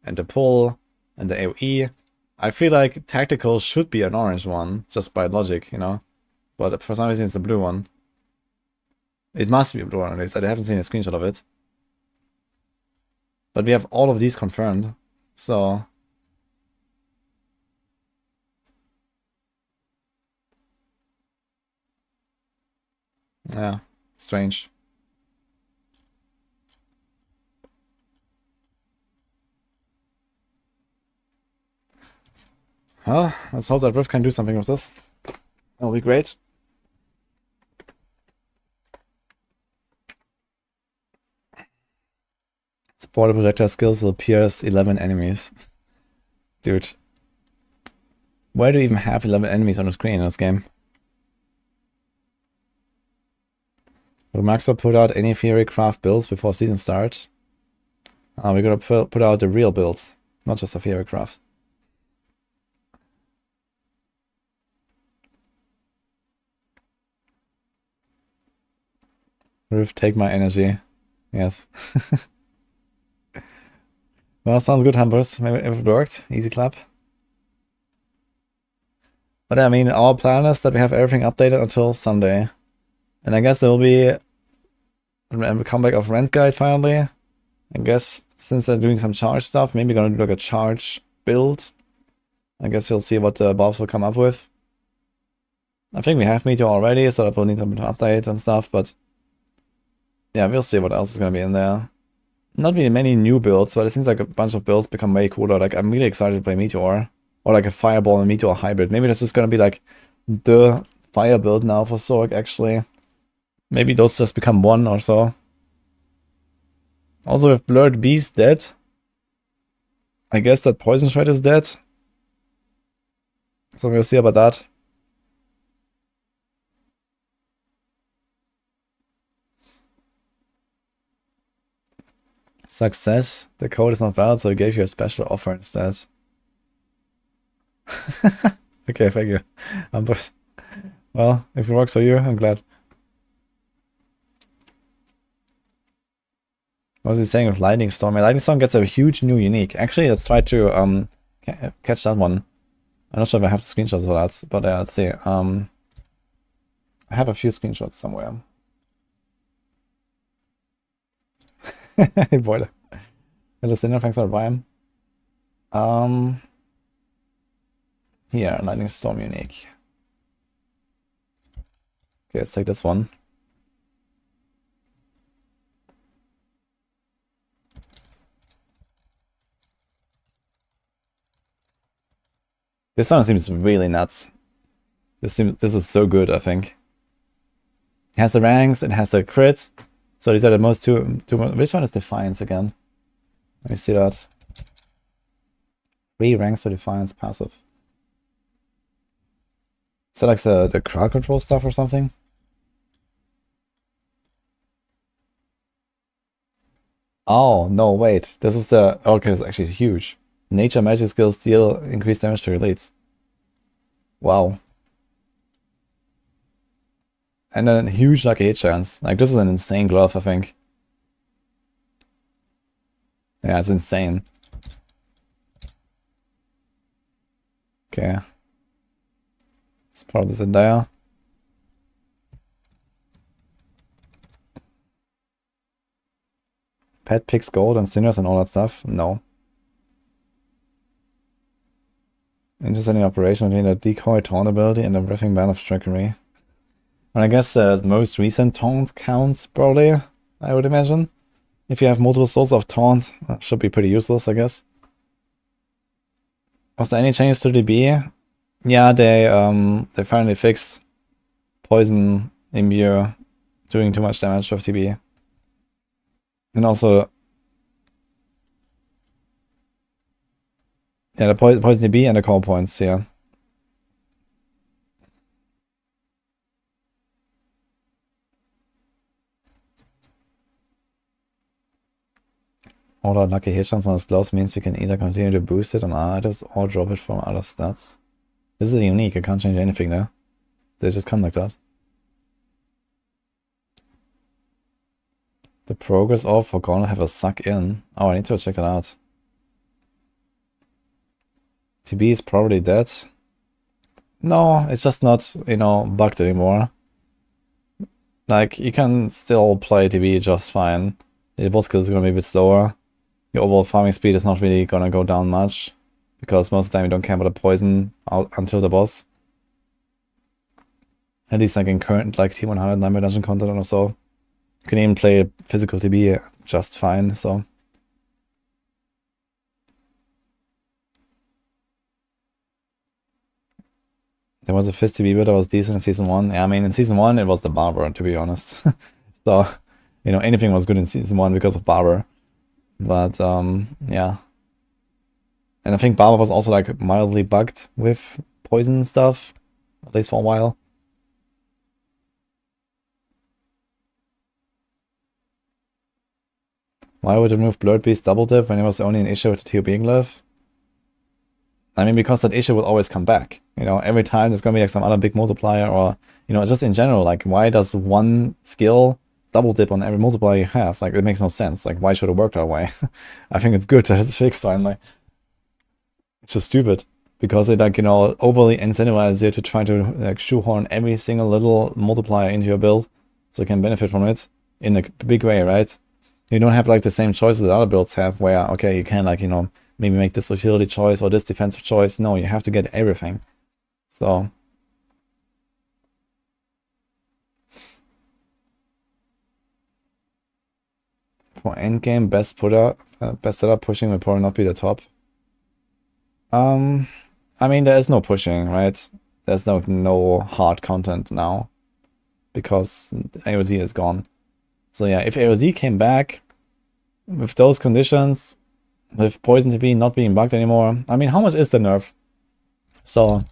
and the pull and the AoE. I feel like tactical should be an orange one, just by logic, you know? But for some reason it's a blue one. It must be a blue one at least. I haven't seen a screenshot of it. But we have all of these confirmed, so... yeah, strange. Well, let's hope that Rift can do something with this. That'll be great. Supported projectile skills will appear as 11 enemies. Dude. Why do you even have 11 enemies on the screen in this game? Will Maxwell put out any Theorycraft builds before season start? We're gonna put out the real builds, not just a Theorycraft. Ruth, take my energy. Yes. Well, sounds good, Humbers. Maybe if it worked, easy clap. But I mean, our plan is that we have everything updated until Sunday. And I guess there will be a comeback of Rent Guide finally. I guess since they're doing some charge stuff, maybe gonna do like a charge build. I guess we'll see what the buffs will come up with. I think we have Meteor already, so that will need some updates and stuff, but yeah, we'll see what else is gonna be in there. Not really many new builds, but it seems like a bunch of builds become way cooler. Like, I'm really excited to play Meteor. Or like a Fireball and Meteor hybrid. Maybe this is gonna be like the fire build now for Sorc, actually. Maybe those just become one or so. Also, with Blurred Beast dead, I guess that Poison Shred is dead. So we'll see about that. Success. The code is not valid, so I gave you a special offer instead. Okay, thank you. Well, if it works for you, I'm glad. What was he saying with Lightning Storm? My Lightning Storm gets a huge new unique. Actually, let's try to catch that one. I'm not sure if I have the screenshots for that, but let's see. I have a few screenshots somewhere. Hey, boy. Hello, Cinder, thanks for the Rhyme. Here, Lightning Storm unique. Okay, let's take this one. This one seems really nuts. This is so good, I think. It has the ranks, it has the crit. So these are the most two. Which one is Defiance again? Let me see that. 3 ranks for Defiance passive. Is that like the crowd control stuff or something? Oh, no, wait. This is the... Okay, it's actually huge. Nature magic skills deal increased damage to elites. Wow. And then huge lucky hit chance. Like, this is an insane glove, I think. Yeah, it's insane. Okay. Let's put this in there. Pet picks gold and sinners and all that stuff? No. Interesting operation between the decoy taunt ability and the riffing ban of trickery. And I guess the most recent taunt counts, probably, I would imagine. If you have multiple sources of taunt, that should be pretty useless, I guess. Was there any changes to DB? Yeah, they finally fixed poison imbue doing too much damage with TB. And also, yeah, the poison DB and the call points, yeah. Order lucky hit chance on his gloves means we can either continue to boost it on our items or drop it from other stats. This is unique, I can't change anything there. They just come like that. The progress orb for Gauntlet have a suck in. Oh, I need to check that out. TB is probably dead. No, it's just not, you know, bugged anymore. Like, you can still play TB just fine. The boss skill is gonna be a bit slower. Your overall farming speed is not really gonna go down much, because most of the time you don't care about the poison out until the boss. At least like in current like T100 Nightmare Dungeon content or so. You can even play physical TB just fine, so. There was a Fist TB build that was decent in Season 1. Yeah, I mean, in Season 1 it was the Barber, to be honest. So, you know, anything was good in Season 1 because of Barber. But, yeah. And I think Barber was also like mildly bugged with poison stuff, at least for a while. Why would remove Blurred Beast double dip when it was only an issue with the TOB glyph? I mean, because that issue will always come back. You know, every time there's gonna be like some other big multiplier, or, you know, just in general, like, why does one skill double dip on every multiplier you have? Like, it makes no sense. Like, why should it work that way? I think it's good that it's fixed finally. It's just stupid, because it, like, you know, overly incentivizes you to try to like shoehorn every single little multiplier into your build so you can benefit from it in a big way, right? You don't have like the same choices that other builds have, where, okay, you can, like, you know, maybe make this utility choice or this defensive choice. No, you have to get everything. So for endgame, best setup, pushing will probably not be the top. I mean, there is no pushing, right? There's no hard content now, because AOZ is gone. So yeah, if AOZ came back with those conditions, with Poison TP not being bugged anymore, I mean, how much is the nerf? So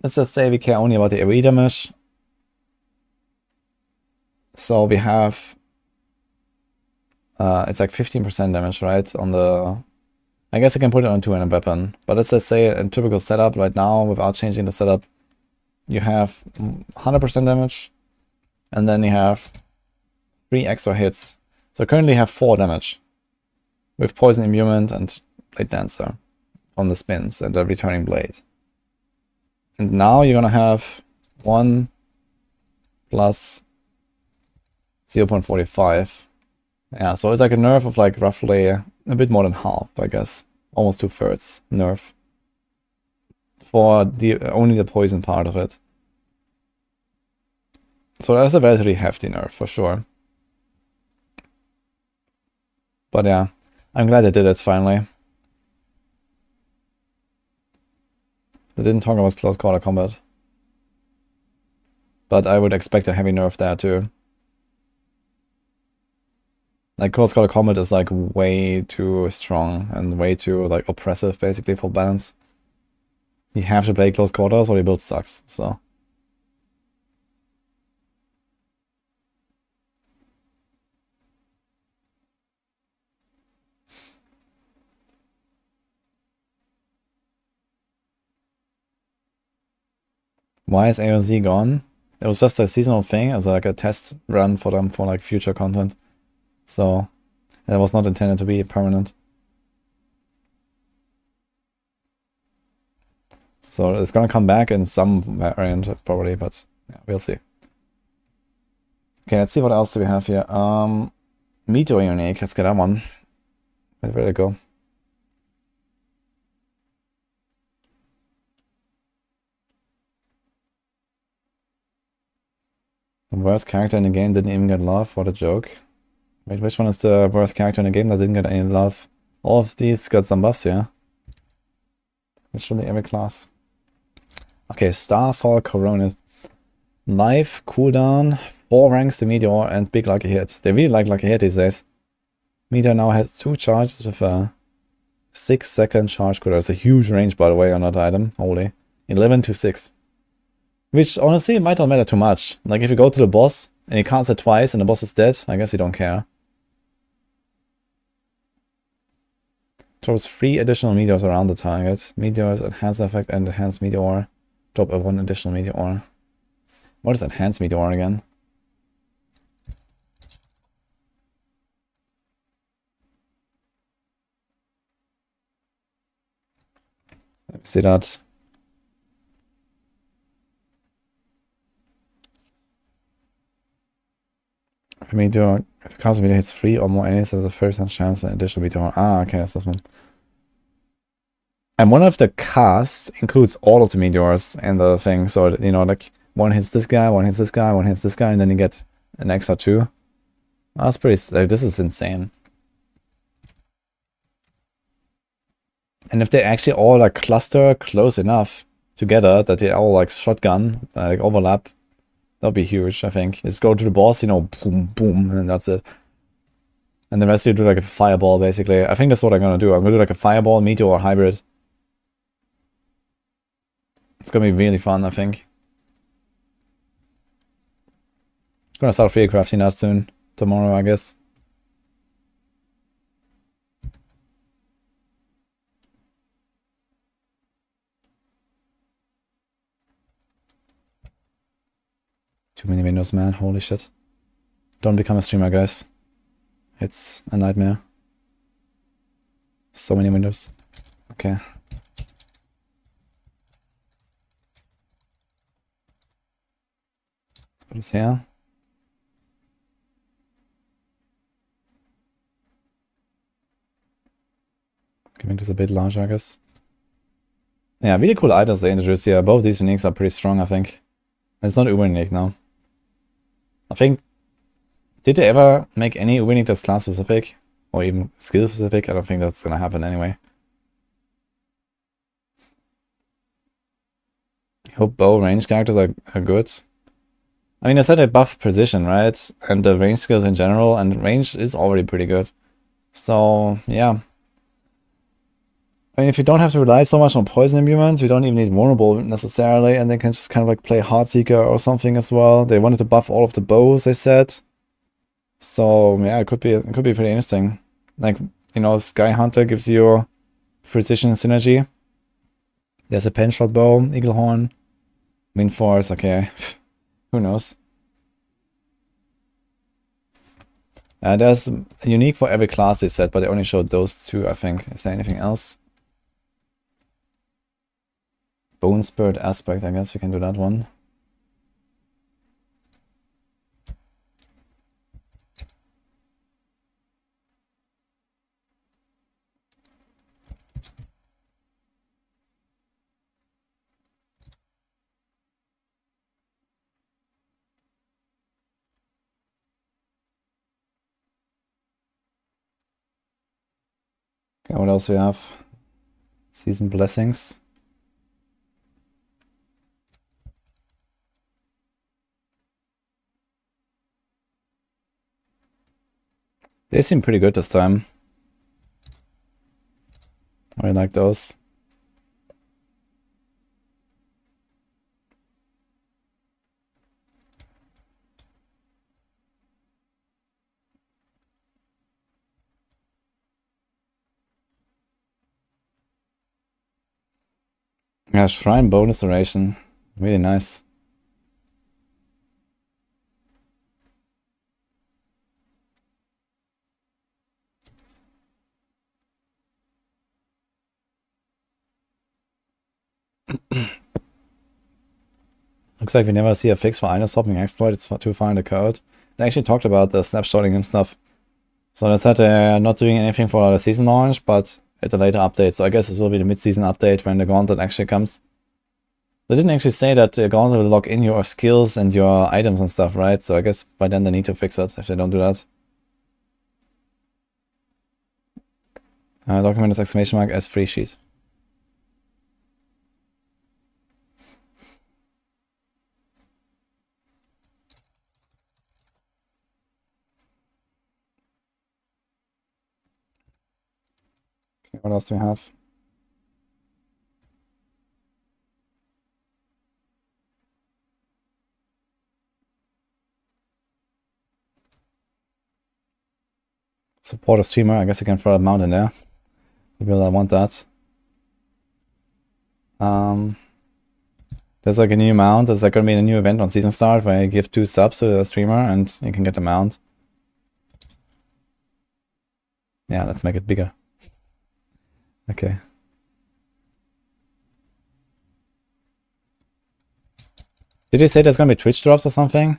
let's just say we care only about the AoE damage. So we have it's like 15% damage, right? On the, I guess I can put it on 2-handed weapon, but let's just say a typical setup right now, without changing the setup, you have 100% damage, and then you have 3 extra hits. So currently you have 4 damage with Poison Imbuement and Blade Dancer on the spins and the returning blade. And now you're gonna have 1 plus 0.45. Yeah, so it's like a nerf of like roughly a bit more than half, I guess. Almost 2/3 nerf. For the only the poison part of it. So that's a relatively hefty nerf for sure. But yeah, I'm glad they did it finally. They didn't talk about close quarter combat. But I would expect a heavy nerf there too. Like, close quarter combat is like way too strong and way too like oppressive basically for balance. You have to play close quarters or your build sucks, so. Why is AOZ gone? It was just a seasonal thing, as like a test run for them for like future content. So it was not intended to be permanent. So it's gonna come back in some variant probably, but yeah, we'll see. Okay, let's see what else do we have here. Meteor unique, let's get that one. Where did it go? The worst character in the game didn't even get love. What a joke. Wait, which one is the worst character in the game that didn't get any love? All of these got some buffs, yeah? Literally every class. Okay, Starfall Coronet. Life, cooldown, 4 ranks to Meteor, and big lucky hit. They really like lucky hit these days. Meteor now has 2 charges with a 6-second charge cooldown. That's a huge range, by the way, on that item. Holy. 11 to 6. Which, honestly, might not matter too much. Like, if you go to the boss, and you cast it twice, and the boss is dead, I guess you don't care. Drops 3 additional meteors around the target. Meteors, enhance effect, and enhance meteor. Drop a 1 additional meteor. What is enhance meteor again? Let me see that. If meteor, if a cast meteor hits 3 or more enemies, there's a 30% chance an additional meteor. Ah, okay, that's this one. And one of the cast includes all of the meteors in the thing, so you know, like one hits this guy, one hits this guy, one hits this guy, and then you get an extra 2. That's pretty. Like, this is insane. And if they actually all like cluster close enough together that they all like shotgun, like overlap, that'll be huge, I think. Just go to the boss, you know, boom, boom, and that's it. And the rest you do like a fireball, basically. I think that's what I'm gonna do. I'm gonna do like a fireball, meteor, hybrid. It's gonna be really fun, I think. Gonna start free crafting that soon. Tomorrow, I guess. Too many windows, man. Holy shit. Don't become a streamer, guys. It's a nightmare. So many windows. Okay. Let's put this here. Can make this a bit larger, I guess. Yeah, really cool items they introduced here. Both these uniques are pretty strong, I think. It's not uber unique now. I think... Did they ever make any uber unique that's class specific? Or even skill specific? I don't think that's gonna happen anyway. I hope bow range characters are good. I mean, I said they buff precision, right? And the range skills in general, and range is already pretty good. So, yeah. I mean, if you don't have to rely so much on poison imbuement, you don't even need vulnerable necessarily, and they can just kind of like play Heartseeker or something as well. They wanted to buff all of the bows, they said. So yeah, it could be pretty interesting. Like, you know, Sky Hunter gives you precision synergy. There's a pen shot bow, Eagle Horn, Wind Force, okay. Who knows? There's a unique for every class they said, but they only showed those two, I think. Is there anything else? Bone Spirit Aspect, I guess we can do that one. Okay, what else we have? Season Blessings. They seem pretty good this time. I really like those. Yeah, Shrine bonus duration. Really nice. Looks like we never see a fix for item swapping exploit. It's too far in the code. They actually talked about the snapshotting and stuff. So they said they're not doing anything for the season launch, but at a later update. So I guess this will be the mid-season update when the Gauntlet actually comes. They didn't actually say that the Gauntlet will lock in your skills and your items and stuff, right? So I guess by then they need to fix it if they don't do that. Document is exclamation mark as free sheet. Okay, what else do we have? Support a streamer. I guess you can throw a mount in there. People that want that. There's like a new mount. There's like gonna be a new event on season start where you give 2 subs to a streamer and you can get a mount. Yeah, let's make it bigger. Okay. Did they say there's gonna be Twitch drops or something?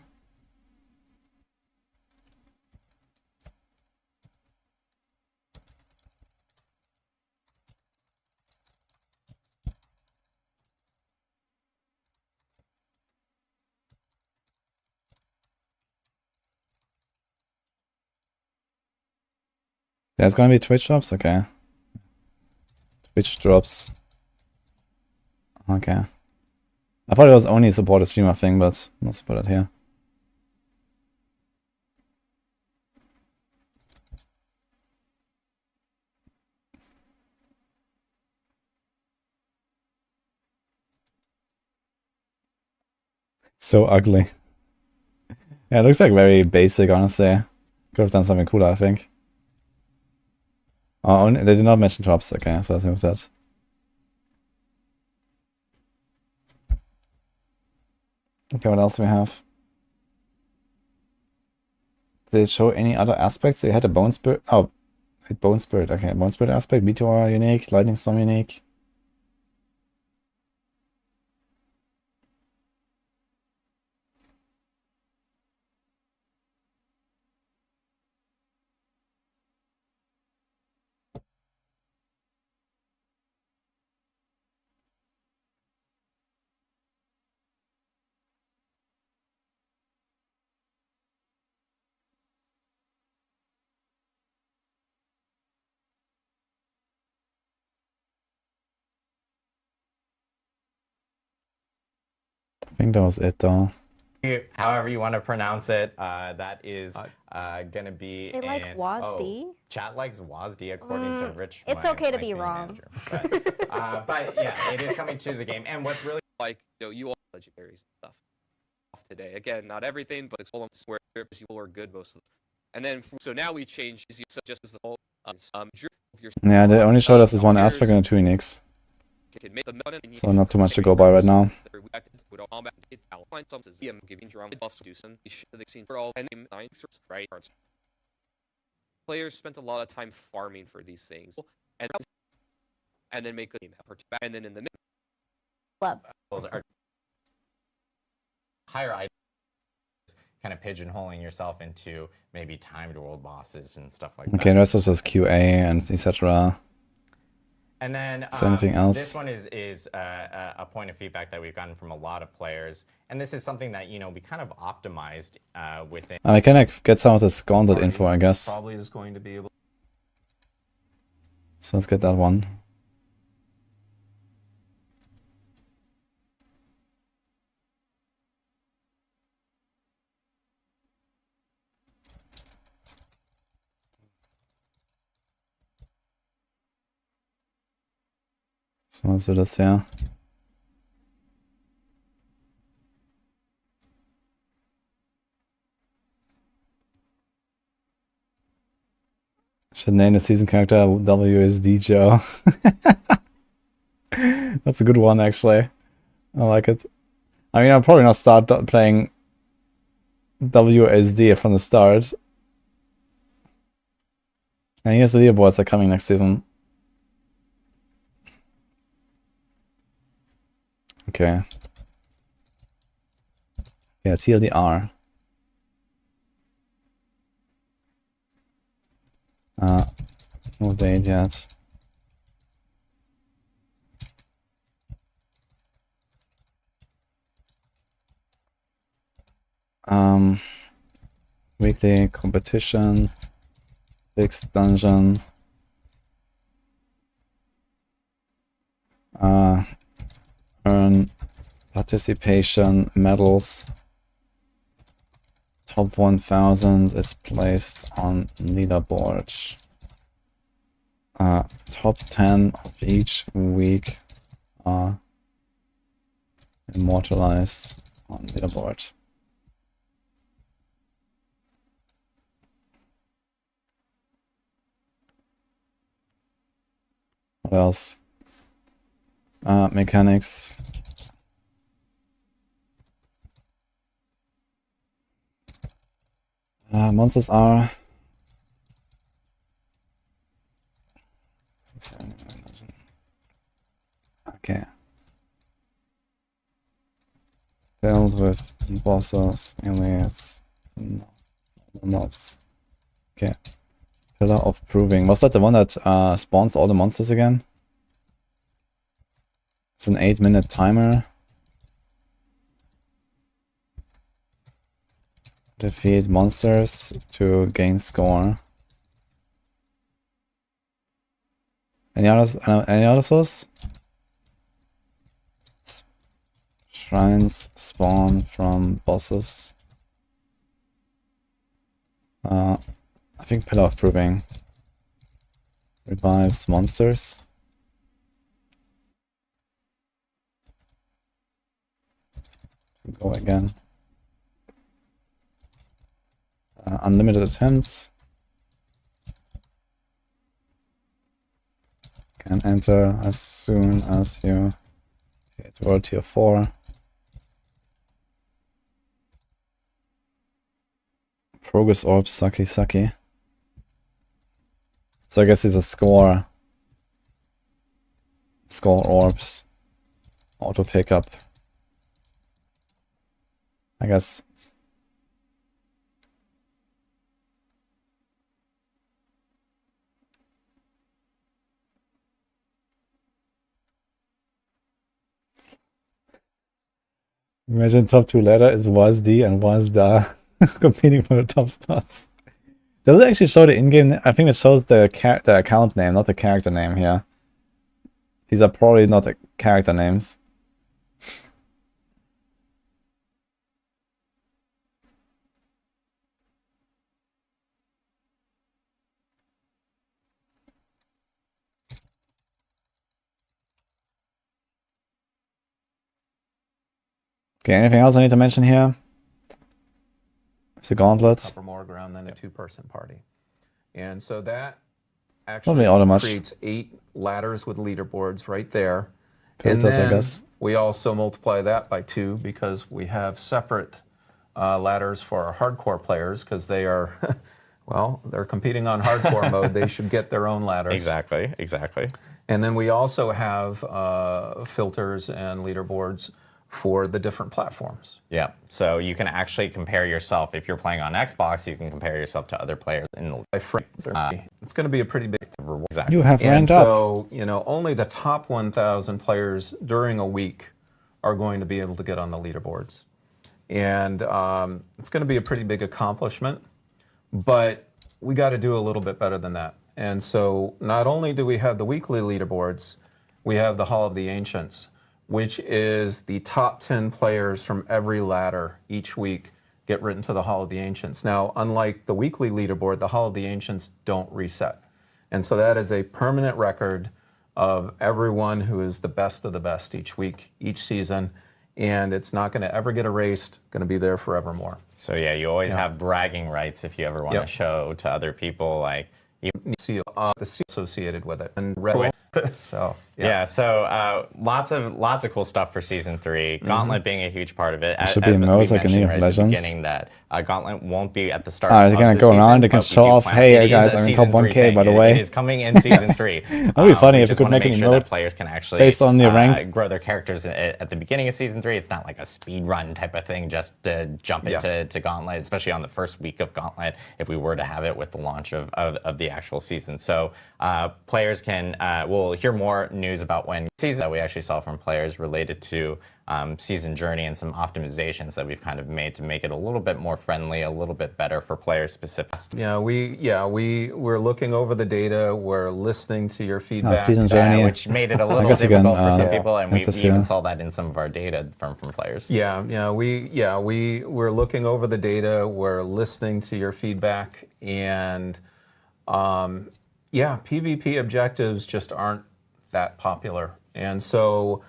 There's gonna be Twitch drops? Okay. Twitch drops. Okay. I thought it was only a supported streamer thing, but not supported here. It's so ugly. Yeah, it looks like very basic, honestly. Could have done something cooler, I think. Oh, they did not mention drops. Okay, so let's move that. Okay, what else do we have? they show any other aspects? They had a Bone Spirit. Oh, Bone Spirit. Okay, Bone Spirit aspect. Meteor unique. Lightning Storm unique. I think that was it though. However you want to pronounce it, that is gonna be. They like WASD. Oh, chat likes WASD according to Rich. It's okay to be wrong. But yeah, it is coming to the game, and what's really Like, you all legendaries and stuff off today. Again, not everything, but it's all where you are good most of them. And then, so now we change so just as the whole Yeah, they only showed us this one aspect and the 2 uniques. So not too much to go by right now. Players spent a lot of time farming for these things, and then make a game, and then in the those are higher items, kind of pigeonholing yourself into maybe timed world bosses and stuff like that. Okay, the rest is just QA and etc. And then is there anything else? This one is a point of feedback that we've gotten from a lot of players, and this is something that we kind of optimized within. I can get some of this Gauntlet info, I guess. Probably is going to be able. So let's get that one. So let's do this here. Should name the season character WSD Joe. That's a good one, actually. I like it. I mean, I'll probably not start playing WSD from the start. And yes, the leaderboards are coming next season. Okay. Yeah, TLDR. No date yet. Weekly competition, fixed dungeon. Earn participation medals. Top 1000 is placed on leaderboard. Top 10 of each week are immortalized on leaderboard. What else? Mechanics. Monsters are okay. Filled with bosses, aliens, mobs. Okay. Pillar of Proving. Was that the one that spawns all the monsters again? It's an 8-minute timer. Defeat monsters to gain score. Any other source? Shrines spawn from bosses. I think Pillar of Proving revives monsters. Go again. Unlimited attempts. Can enter as soon as you hit World Tier 4. Progress orbs, sucky. So I guess these are score orbs. Auto pickup. I guess. Imagine top 2 ladder is WASD and WASDA competing for the top spots. Does it actually show the in-game? I think it shows the account name, not the character name here. These are probably not the character names. Okay, anything else I need to mention here? It's the Gauntlet. Cover more ground than a 2-person party. And so that Probably actually auto much. creates 8 ladders with leaderboards right there. Filters, and I then guess. we also multiply that by 2 because we have separate ladders for our hardcore players because they are, well, they're competing on hardcore mode. They should get their own ladders. Exactly. And then we also have filters and leaderboards for the different platforms. Yeah, so you can actually compare yourself. If you're playing on Xbox, you can compare yourself to other players in the It's going to be a pretty big reward. Exactly. You have And ranked up. so, you know, only the top 1,000 players during a week are going to be able to get on the leaderboards. And it's going to be a pretty big accomplishment, but we got to do a little bit better than that. And so not only do we have the weekly leaderboards, we have the Hall of the Ancients, which is the top 10 players from every ladder each week get written to the Hall of the Ancients. Now, unlike the weekly leaderboard, the Hall of the Ancients don't reset. And so that is a permanent record of everyone who is the best of the best each week, each season, and it's not going to ever get erased, going to be there forevermore. So yeah, you always have bragging rights if you ever want to show to other people, like, You see the seal associated with it. And so lots of cool stuff for season 3. Gauntlet being a huge part of it. It should be in modes like in League of Legends. Beginning that Gauntlet won't be at the start. They're gonna go around. They can show off. Hey guys, I'm in top 1K by the way. It is coming in season 3. That'd be funny if you could make an sure that emote players can actually based on your rank. grow their characters at the beginning of season 3. It's not like a speed run type of thing, just to jump into Gauntlet, especially on the first week of Gauntlet. If we were to have it with the launch of the actual season, so players can will hear more news about when season that we actually saw from players related to season journey and some optimizations that we've kind of made to make it a little bit more friendly, a little bit better for players specific. We're looking over the data. We're listening to your feedback. Season journey, which made it a little difficult for some people, and we even saw that in some of our data from players. We're looking over the data. We're listening to your feedback, and PvP objectives just aren't that popular, and so.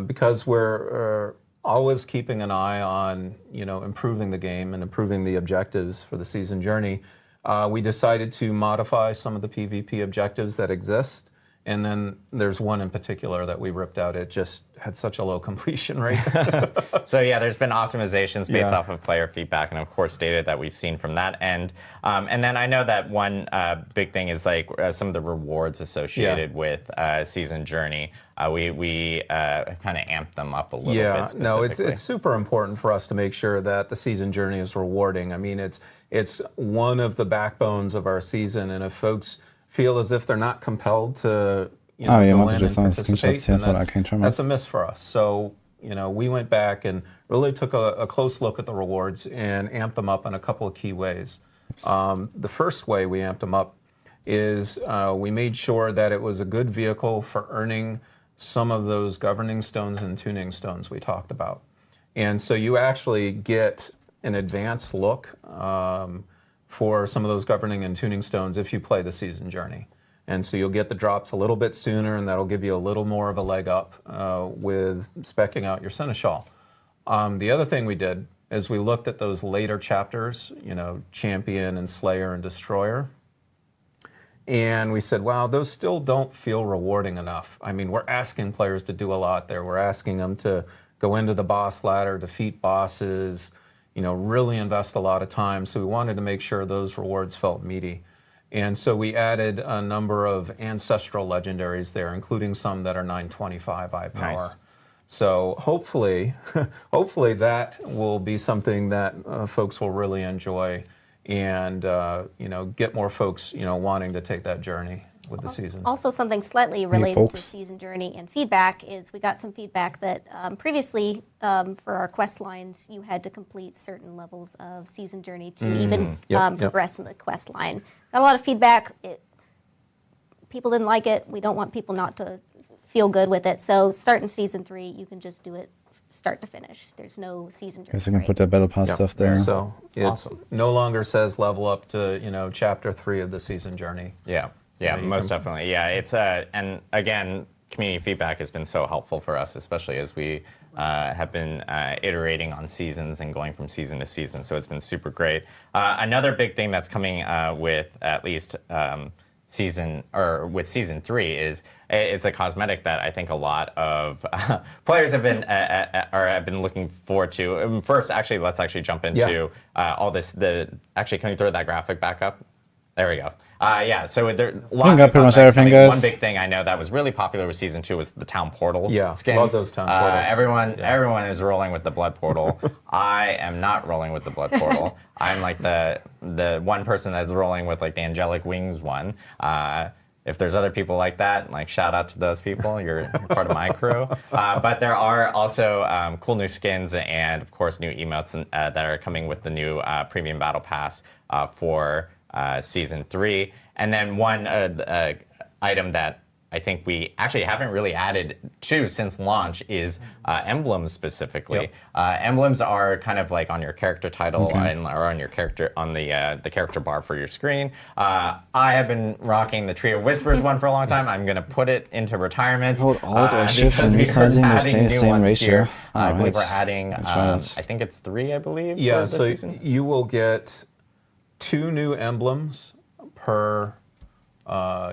Because we're always keeping an eye on, improving the game and improving the objectives for the season journey, we decided to modify some of the PvP objectives that exist. And then there's one in particular that we ripped out. It just had such a low completion rate. So yeah, there's been optimizations based off of player feedback and of course data that we've seen from that end. And then I know that one big thing is like some of the rewards associated with season journey. We kind of amped them up a little bit specifically. It's super important for us to make sure that the season journey is rewarding. I mean, it's one of the backbones of our season, and if folks feel as if they're not compelled to, go in and participate, and that's a miss for us. So, we went back and really took a close look at the rewards and amped them up in a couple of key ways. The first way we amped them up is we made sure that it was a good vehicle for earning some of those governing stones and tuning stones we talked about. And so you actually get an advanced look for some of those governing and tuning stones if you play the season journey. And so you'll get the drops a little bit sooner, and that'll give you a little more of a leg up with speccing out your Seneschal. The other thing we did is we looked at those later chapters, Champion and Slayer and Destroyer, and we said, wow, those still don't feel rewarding enough. I mean, we're asking players to do a lot there. We're asking them to go into the boss ladder, defeat bosses, really invest a lot of time. So we wanted to make sure those rewards felt meaty. And so we added a number of ancestral legendaries there, including some that are 925 eye power. Nice. So hopefully, hopefully that will be something that folks will really enjoy, and get more folks wanting to take that journey with the season. Also, something slightly related to folks. season journey and feedback is we got some feedback that previously for our quest lines, you had to complete certain levels of season journey to even progress in the quest line. Got a lot of feedback. People didn't like it. We don't want people not to feel good with it. So starting season 3, you can just do it start to finish. There's no season journey. Guess I can put that battle pass stuff there. So it no longer says level up to chapter 3 of the season journey. Yeah. Yeah, most definitely. Yeah, it's and again, community feedback has been so helpful for us, especially as we have been iterating on seasons and going from season to season. So it's been super great. Another big thing that's coming with at least season 3 is it's a cosmetic that I think a lot of players have been looking forward to. First, actually, let's actually jump into all this. Actually, can you throw that graphic back up? There we go. Yeah, so there a lot of pretty much everything, guys. One big thing I know that was really popular with season 2 was the town portal skins. Love those town portals. Everyone is rolling with the blood portal. I am not rolling with the blood portal. I'm like the one person that's rolling with like the angelic wings one. If there's other people like that, like shout out to those people. You're part of my crew. But there are also cool new skins and of course new emotes that are coming with the new premium battle pass for season 3. And then one item that I think we actually haven't really added to since launch is emblems specifically. Emblems are kind of like on your character title or on your character on the character bar for your screen. I have been rocking the Tree of Whispers one for a long time. I'm going to put it into retirement. Hold Alt or Shift and resizing, they stay the same ratio. I believe we're adding, I think it's 3, I believe. Yeah, for so this season. you will get 2 new emblems per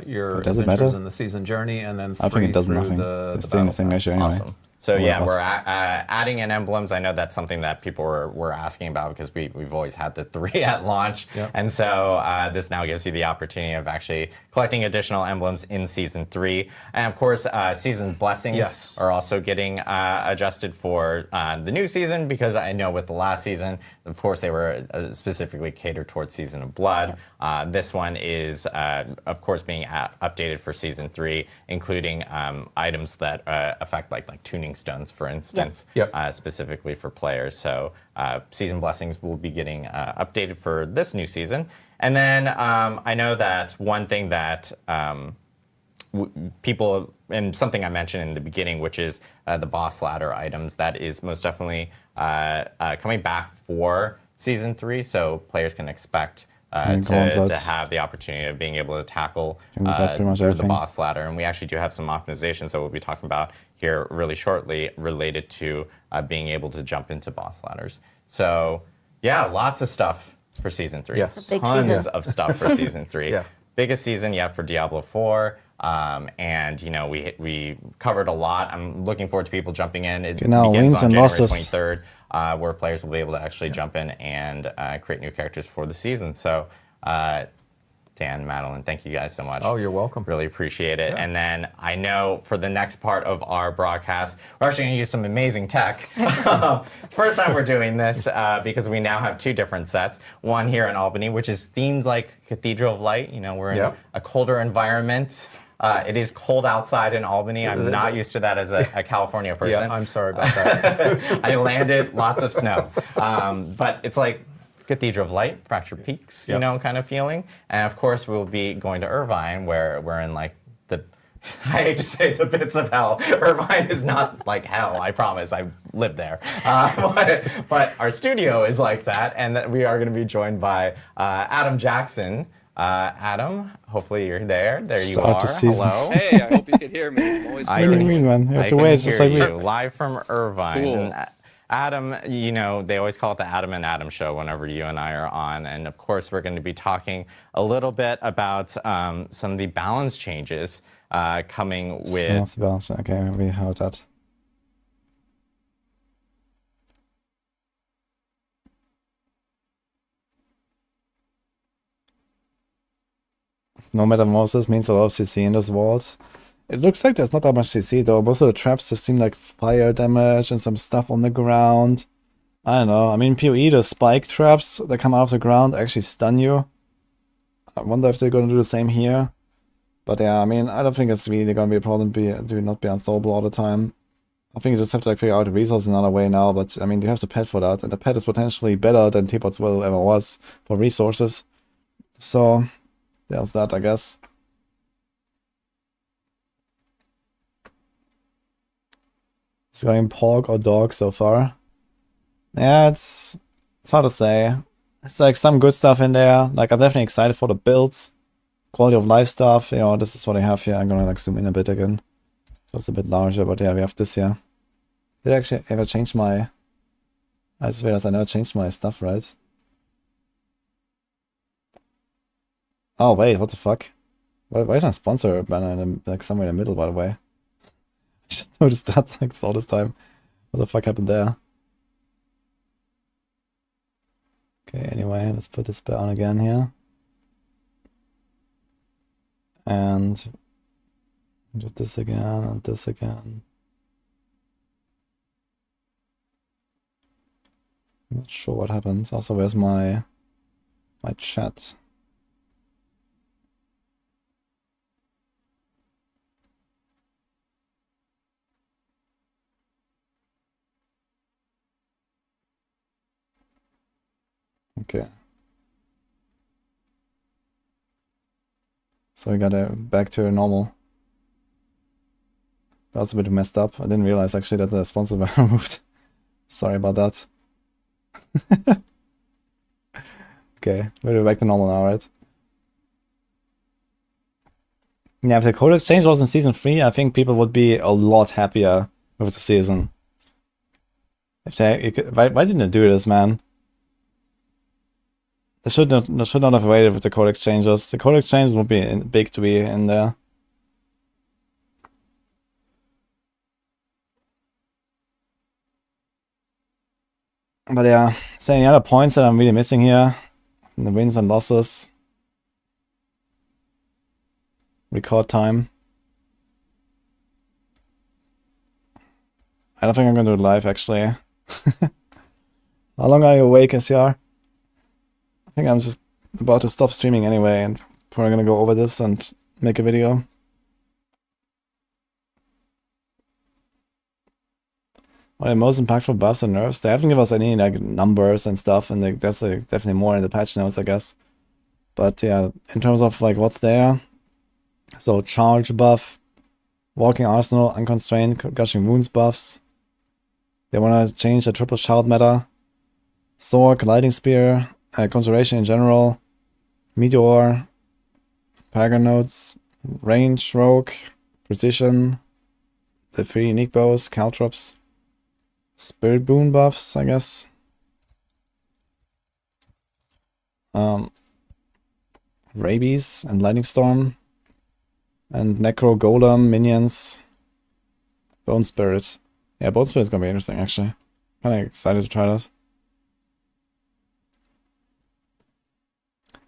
your adventures in the season journey, and then 3 I think it does through nothing. the They're staying the same ratio anyway. Awesome. So yeah, we're adding in emblems. I know that's something that people were asking about because we've always had the 3 at launch. And so this now gives you the opportunity of actually collecting additional emblems in Season 3. And of course, Season Blessings are also getting adjusted for the new season, because I know with the last season, of course, they were specifically catered towards Season of Blood. This one is, of course, being updated for Season 3, including items that affect like tuning stones, for instance, specifically for players. So Season Blessings will be getting updated for this new season. And then I know that one thing that people, and something I mentioned in the beginning, which is the boss ladder items, that is most definitely coming back for Season 3, so players can expect to have the opportunity of being able to tackle through the boss ladder. And we actually do have some optimizations that we'll be talking about here really shortly related to being able to jump into boss ladders. So yeah, lots of stuff for Season 3. Tons of stuff for Season 3. Biggest season yet for Diablo 4. And you know, we covered a lot. I'm looking forward to people jumping in. It begins on January 23rd. Where players will be able to actually jump in and create new characters for the season. So, Dan, Madeline, thank you guys so much. Oh, you're welcome. Really appreciate it. And then I know for the next part of our broadcast, we're actually going to use some amazing tech. First time we're doing this because we now have 2 different sets. One here in Albany, which is themed like Cathedral of Light. You know, we're in a colder environment. It is cold outside in Albany. I'm not used to that as a California person. I'm sorry about that. I landed, lots of snow. But it's like Cathedral of Light, Fractured Peaks, you know, kind of feeling. And of course, we'll be going to Irvine, where we're in like the, I hate to say the bits of hell. Irvine is not like hell, I promise. I lived there. But our studio is like that. And we are going to be joined by Adam Jackson. Adam, hopefully you're there. There you are. Hello. Hey, I hope you can hear me. I'm always What do you mean, man? You have to wait, just like me. Live from Irvine. Cool. And Adam, you know, they always call it the Adam and Adam show whenever you and I are on. And of course, we're going to be talking a little bit about some of the balance changes coming with... Off the balance. Okay, maybe how that... No Metamorphosis means a lot of CC in this vault. It looks like there's not that much CC though. Most of the traps just seem like fire damage and some stuff on the ground. I don't know. I mean, PoE, the spike traps that come out of the ground actually stun you. I wonder if they're going to do the same here. But yeah, I mean, I don't think it's really going to be a problem to not be unstoppable all the time. I think you just have to like figure out the resources another way now, but I mean, you have the pet for that, and the pet is potentially better than Teapot's Will ever was for resources. So, there's that, I guess. It's going pork or dog so far. Yeah, it's hard to say. It's like some good stuff in there. Like, I'm definitely excited for the builds. Quality of life stuff, you know, this is what I have here. I'm gonna like zoom in a bit again. So it's a bit larger, but yeah, we have this here. Did I actually ever change my... I just realized I never changed my stuff, right? Oh wait, what the fuck? Why is my sponsor banner in the, like somewhere in the middle, by the way? I just noticed that like all this time. What the fuck happened there? Okay, anyway, let's put this on again here. And do this again and this again. I'm not sure what happened. Also, where's my chat? Okay. So we got back to normal. That was a bit messed up. I didn't realize actually that the sponsor were removed. Sorry about that. Okay, we're back to normal now, right? Yeah, if the code exchange was in season 3, I think people would be a lot happier with the season. If why didn't they do this, man? They should not have waited with the code exchanges. The code exchanges would be big to be in there. But yeah, so any other points that I'm really missing here? The wins and losses. Record time. I don't think I'm gonna do it live actually. How long are you awake, SCR? I think I'm just about to stop streaming anyway and probably gonna go over this and make a video. What are the most impactful buffs and nerfs? They haven't given us any like numbers and stuff, and there's like, definitely more in the patch notes, I guess. But yeah, in terms of like what's there, so charge buff, walking arsenal, unconstrained, gushing wounds buffs. They want to change the triple shout meta, Sorc, lightning spear, conjuration in general, meteor, paragon notes, range, rogue, precision, the 3 unique bows, caltrops. Spirit boon buffs, I guess. Rabies and lightning storm. And necro golem minions. Bone spirit. Yeah, bone spirit is gonna be interesting actually. Kinda excited to try that.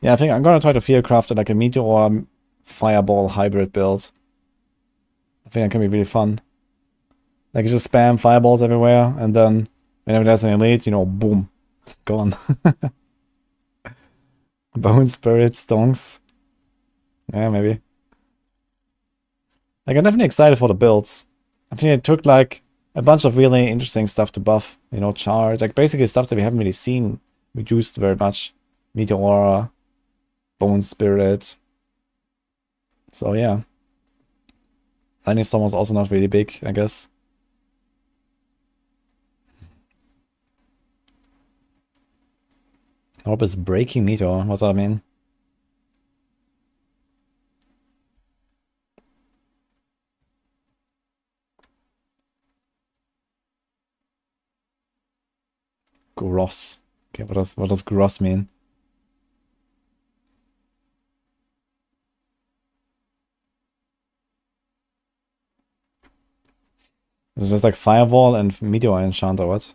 Yeah, I think I'm gonna try to fieldcraft like a meteor fireball hybrid build. I think that can be really fun. Like, you just spam fireballs everywhere, and then whenever there's an elite, you know, boom, gone. Bone spirit stonks. Yeah, maybe. Like, I'm definitely excited for the builds. I think it took, like, a bunch of really interesting stuff to buff. You know, charge. Like, basically stuff that we haven't really seen reduced very much. Meteor, bone spirit. So, yeah. Lightning storm was also not really big, I guess. Orb is breaking meteor. What's that mean? Gross. Okay, what does gross mean? Is it just like firewall and meteor enchant or what?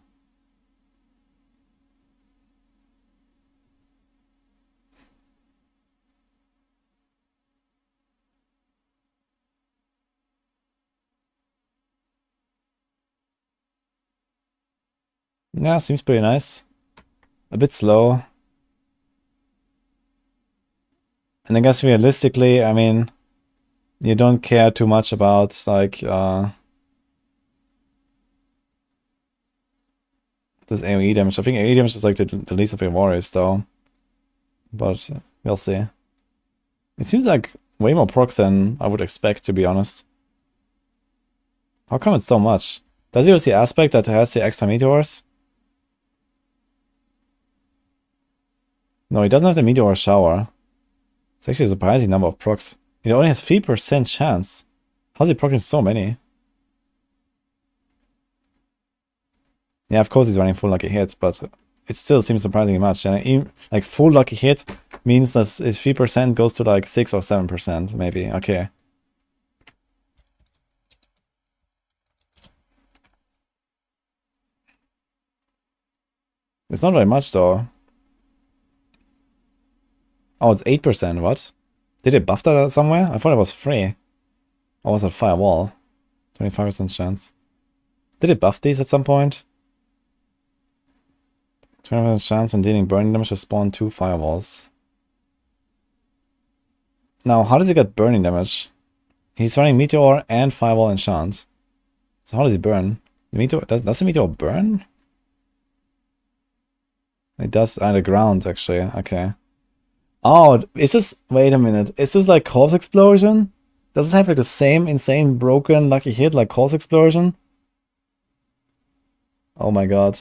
Yeah, seems pretty nice. A bit slow. And I guess realistically, I mean, you don't care too much about, like, this AoE damage. I think AoE damage is like the least of your worries, though. But we'll see. It seems like way more procs than I would expect, to be honest. How come it's so much? Does he use the aspect that has the extra meteors? No, he doesn't have the meteor shower. It's actually a surprising number of procs. He only has 3% chance. How's he proccing so many? Yeah, of course he's running full lucky hit, but it still seems surprisingly much. And even, like, full lucky hit means that his 3% goes to like 6 or 7%, maybe. Okay. It's not very much, though. Oh, it's 8%, what? Did they buff that somewhere? I thought it was free. Or was it firewall? 25% chance. Did it buff these at some point? 20% chance on dealing burning damage to spawn 2 firewalls. Now, how does he get burning damage? He's running Meteor and Firewall enchant. So how does he burn? The Meteor, does the Meteor burn? It does on the ground, actually. Okay. Oh, is this... Wait a minute. Is this like Corpse Explosion? Does this have like the same insane broken lucky hit like Corpse Explosion? Oh my god.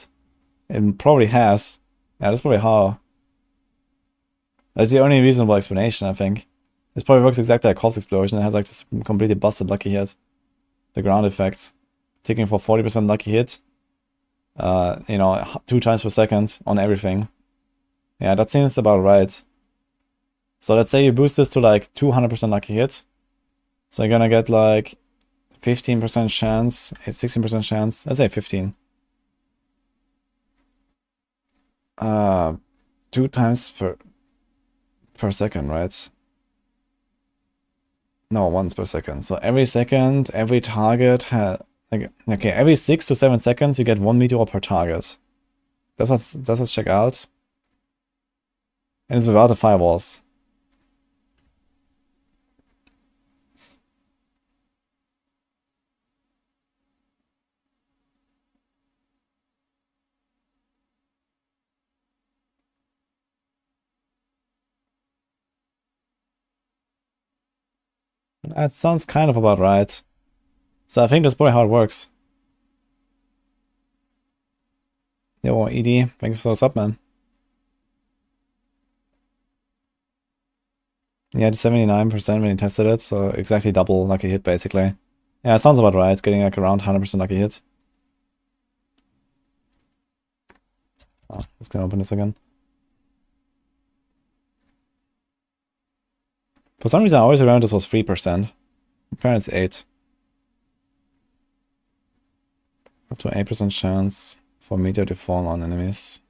It probably has. Yeah, that's probably how. That's the only reasonable explanation, I think. This probably works exactly like Corpse Explosion. It has like this completely busted lucky hit. The ground effect. Taking for 40% lucky hit. You know, 2 times per second on everything. Yeah, that seems about right. So let's say you boost this to like 200% lucky hit. So you're gonna get like 15% chance, 16% chance. Let's say 15. 2 times per second, right? No, once per second. So every second, every target has... Okay, every 6 to 7 seconds you get 1 meteor per target. Does that check out? And it's without the firewalls. That sounds kind of about right. So I think that's probably how it works. Yo, ED, thank you for the sub, man. He had 79% when he tested it, so exactly double lucky hit, basically. Yeah, it sounds about right, getting like around 100% lucky hit. Oh, let's go open this again. For some reason, I always remember this was 3%. Apparently it's 8. Up to 8% chance for meteor to fall on enemies.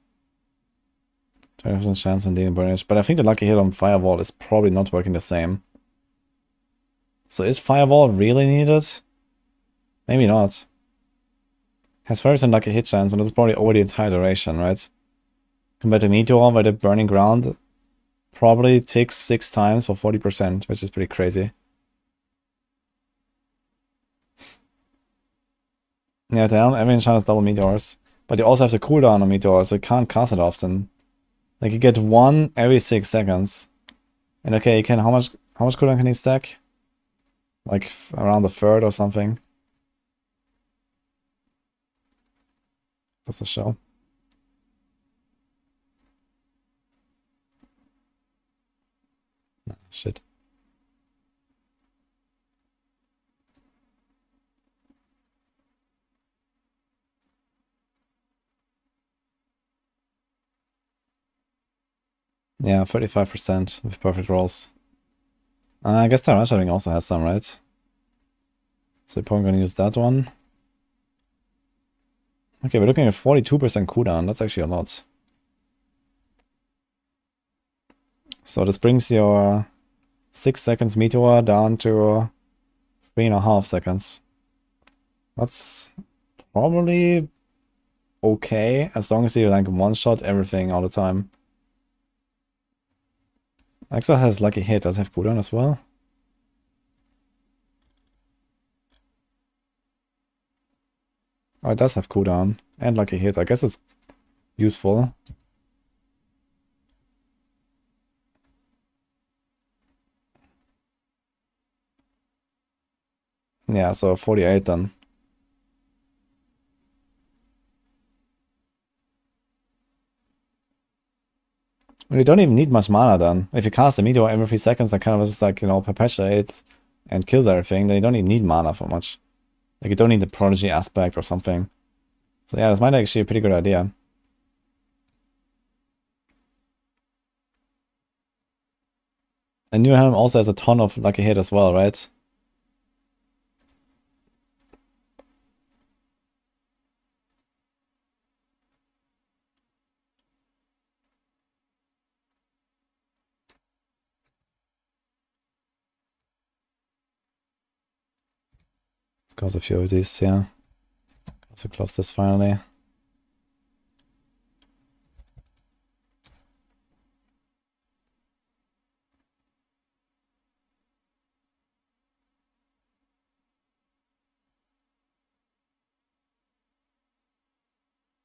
20% chance on dealing burnish. But I think the lucky hit on Firewall is probably not working the same. So is Firewall really needed? Maybe not. Has 30% lucky hit chance, and this is probably over the entire duration, right? Compared to Meteor, where the burning ground probably ticks 6 times for 40%, which is pretty crazy. Yeah, damn, every enchant has double meteors. But you also have the cooldown on meteors, so you can't cast it often. Like you get 1 every 6 seconds. And okay, you can how much cooldown can you stack? Like around the 3rd or something. That's a show. Nah, shit. Yeah, 35% with perfect rolls. I guess the rush also has some, right? So you're probably gonna use that one. Okay, we're looking at 42% cooldown. That's actually a lot. So this brings your 6 seconds meteor down to 3.5 seconds. That's probably okay, as long as you like one-shot everything all the time. Exile has Lucky Hit. Does it have cooldown as well? Oh, it does have cooldown and Lucky Hit. I guess it's useful. Yeah, so 48 then. You don't even need much mana then. If you cast a meteor every 3 seconds, that kind of just like, you know, perpetuates and kills everything, then you don't even need mana for much. Like you don't need the prodigy aspect or something. So yeah, this might actually be a pretty good idea. And New Helm also has a ton of Lucky Hit as well, right? Let's cause a few of these, yeah. Also close this finally.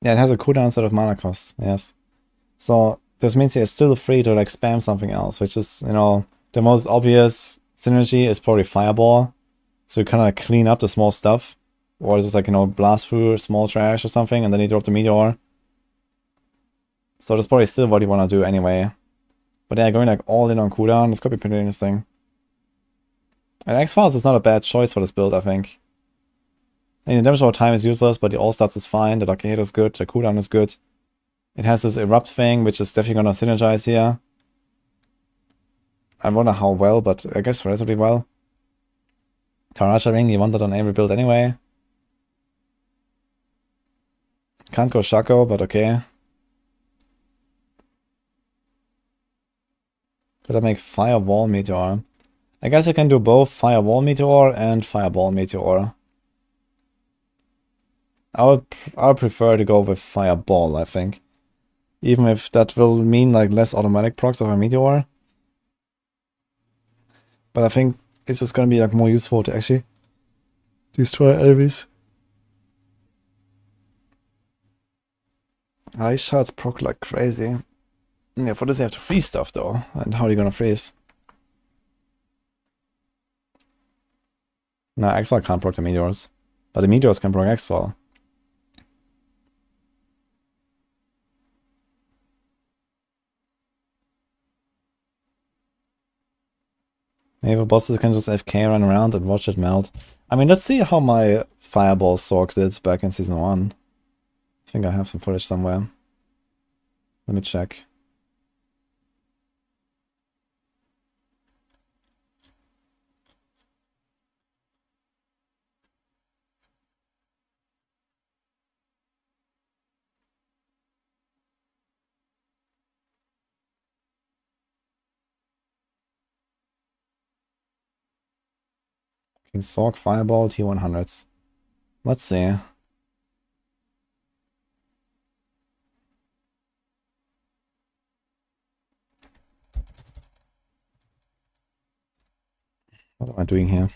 Yeah, it has a cooldown instead of mana cost, yes. So this means you're still free to like spam something else, which is, you know, the most obvious synergy is probably Fireball. So you kind of like clean up the small stuff. Or is it like, you know, blast through small trash or something and then you drop the meteor. So that's probably still what you want to do anyway. But yeah, going like all in on cooldown, this could be pretty interesting. And X-Files is not a bad choice for this build, I think. And the damage over time is useless, but the all-stats is fine, the Lucky Hit is good, the cooldown is good. It has this Erupt thing, which is definitely gonna synergize here. I wonder how well, but I guess relatively well. Taracha Ring, you want that on every build anyway. Can't go Shaco, but okay. Could I make Firewall Meteor? I guess I can do both Firewall Meteor and Fireball Meteor. I would prefer to go with Fireball, I think. Even if that will mean like less automatic procs of a Meteor. But I think it's just gonna be like more useful to actually destroy enemies. Ice Shards proc like crazy. Yeah, for this you have to freeze stuff though. And how are you gonna freeze? No, Exfall can't proc the meteors. But the meteors can proc Exfall. Maybe the bosses can just AFK run around and watch it melt. I mean, let's see how my Fireball Sorc did back in Season 1. I think I have some footage somewhere. Let me check. King Sorc, Fireball, T100s. Let's see. What am I doing here?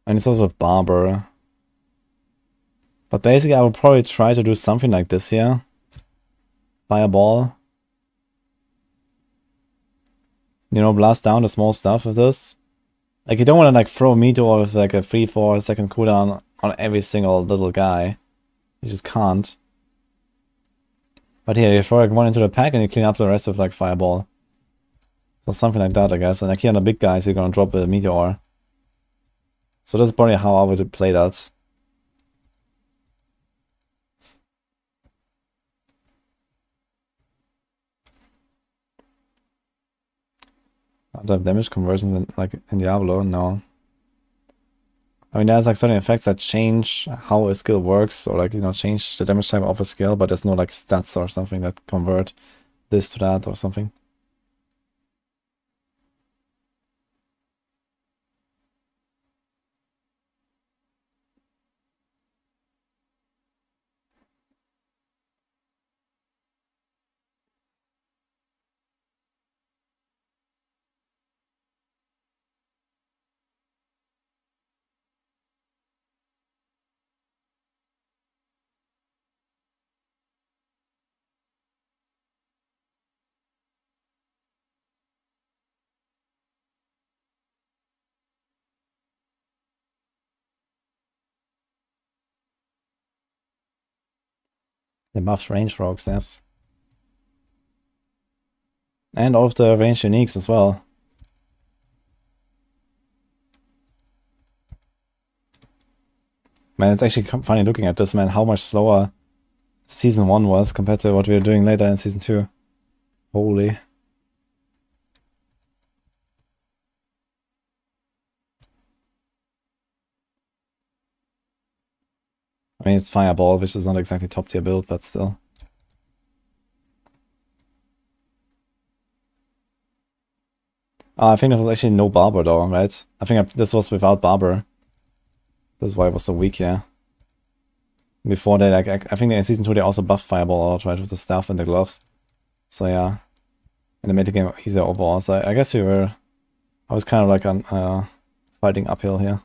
And it's also a Barber. But basically I would probably try to do something like this here. Fireball. You know, blast down the small stuff with this. Like you don't want to like throw a meteor with like a 3-4 second cooldown on every single little guy. You just can't. But here, you throw like one into the pack and you clean up the rest with like Fireball. So something like that, I guess. And like here on the big guys, you're gonna drop a meteor. So that's probably how I would play that. I don't have damage conversions in, like in Diablo, no. I mean, there's like certain effects that change how a skill works, or like, you know, change the damage type of a skill, but there's no like stats or something that convert this to that or something. They buffed range rogues, yes. And all of the range uniques as well. Man, it's actually funny looking at this, man, how much slower Season 1 was compared to what we were doing later in Season 2. Holy. I mean, it's Fireball, which is not exactly top tier build, but still. I think there was actually no Barber though, right? I think this was without Barber. This is why it was so weak, yeah. Before they, like, I think in Season 2 they also buffed Fireball a lot, right, with the staff and the gloves. So yeah. And they made the game easier overall. So I guess I was kind of like on fighting uphill here.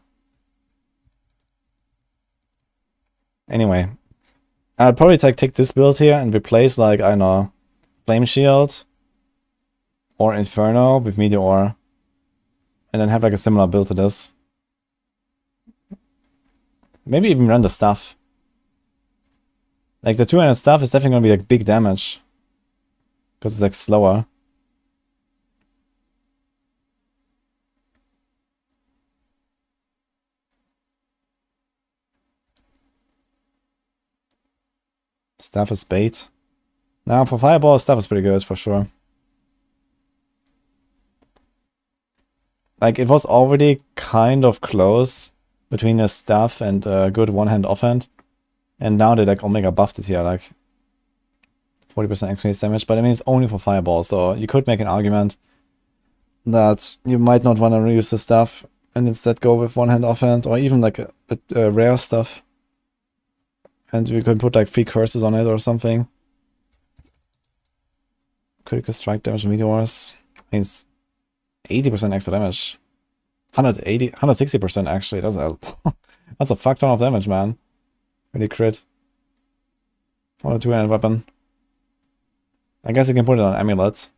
Anyway, I'd probably take this build here and replace, like, I don't know, Flame Shield or Inferno with Meteor, and then have like a similar build to this. Maybe even run the stuff. Like the 200 stuff is definitely gonna be like big damage, because it's like slower. Staff is bait. Now for Fireball, stuff is pretty good for sure. Like, it was already kind of close between a staff and a good one-hand offhand. And now they like Omega buffed it here, like 40% increased damage. But I mean, it's only for Fireball, so you could make an argument that you might not want to reuse the stuff and instead go with one-hand offhand, or even like a rare stuff. And we could put like 3 curses on it or something. Critical strike damage meteors means 80% extra damage. 160% actually. That's a fuck ton of damage, man. When you crit. On a 2-hand weapon. I guess you can put it on amulets.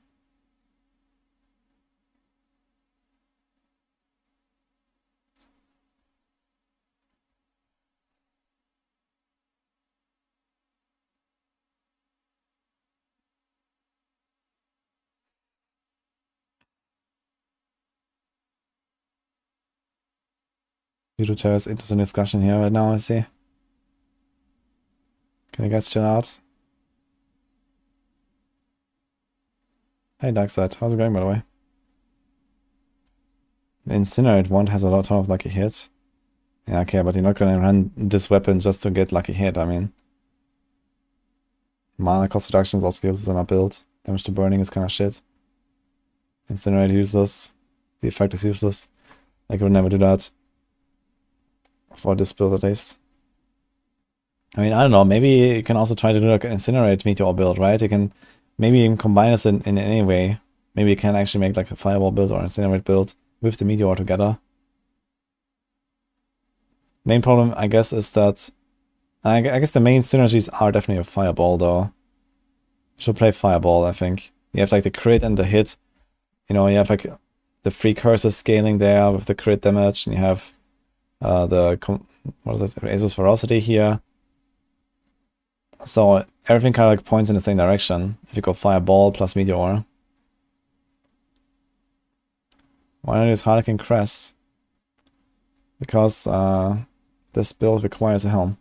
Yuto is interesting discussion here right now, I see. Can you guys chill out? Hey Darkseid, how's it going by the way? The Incinerate one has a ton of lucky hits. Yeah, okay, but you're not gonna run this weapon just to get lucky hit, I mean. Mana cost reduction is also useless on our build. Damage to burning is kinda shit. Incinerate useless. The effect is useless. Like, I would never do that. For this build at least. I mean, I don't know, maybe you can also try to do like an Incinerate Meteor build, right? You can maybe even combine this in any way. Maybe you can actually make like a Fireball build or an Incinerate build with the Meteor together. Main problem, I guess, is that I guess the main synergies are definitely a Fireball though. Should play Fireball, I think. You have like the crit and the hit. You know, you have like the 3 curses scaling there with the crit damage, and you have what is it? Asus Ferocity here. So everything kind of like points in the same direction. If you go Fireball plus Meteor. Why not use Harlequin Crest? Because this build requires a helm.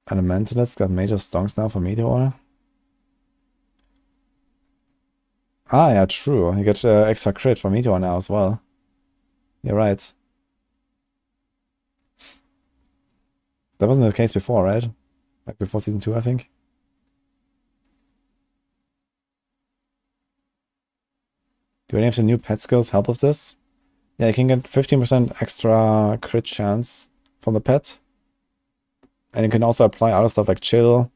Elementalist got major stonks now for Meteor. Ah, yeah, true. You get extra crit for Meteor now as well. You're right. That wasn't the case before, right? Like before Season 2, I think. Do any of the new pet skills help with this? Yeah, you can get 15% extra crit chance from the pet. And you can also apply other stuff like chill.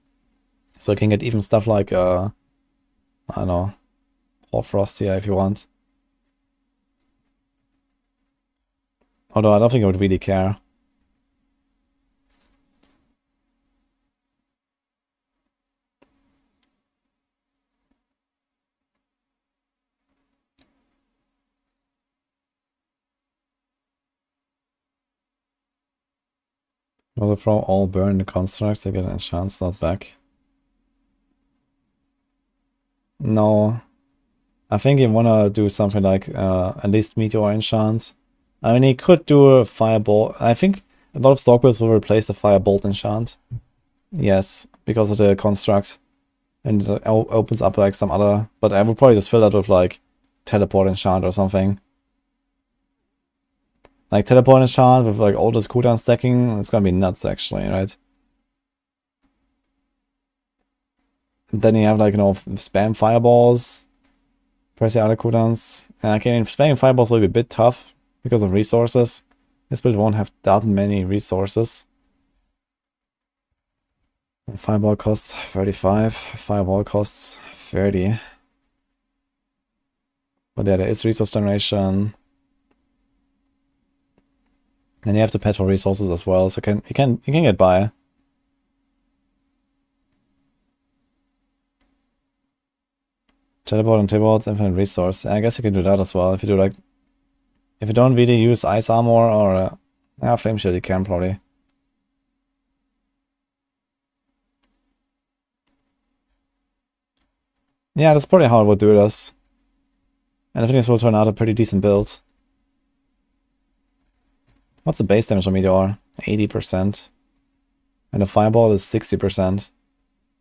So you can get even stuff like, I don't know, Hoarfrost here if you want. Although I don't think I would really care. Also throw all burn constructs to get an enchant slot back. No. I think you wanna do something like at least Meteor enchant. I mean, he could do a Fireball. I think a lot of Sorc builds will replace the Firebolt enchant. Yes, because of the construct. And it opens up like some other... But I would probably just fill that with like Teleport enchant or something. Like Teleport enchant with like all this cooldown stacking. It's gonna be nuts actually, right? And then you have like, you know, spam Fireballs. Press the other cooldowns. And okay, spamming Fireballs will be a bit tough because of resources. This build won't have that many resources. And Fireball costs 35. Fireball costs 30. But yeah, there is resource generation. And you have to pay for resources as well, so you can get by. Teleport and Tilboards, infinite resource. I guess you can do that as well if you do like... If you don't really use Ice Armor or... Flame Shield you can probably. Yeah, that's probably how I would do this. And I think this will turn out a pretty decent build. What's the base damage on Meteor? 80%. And the Fireball is 60%.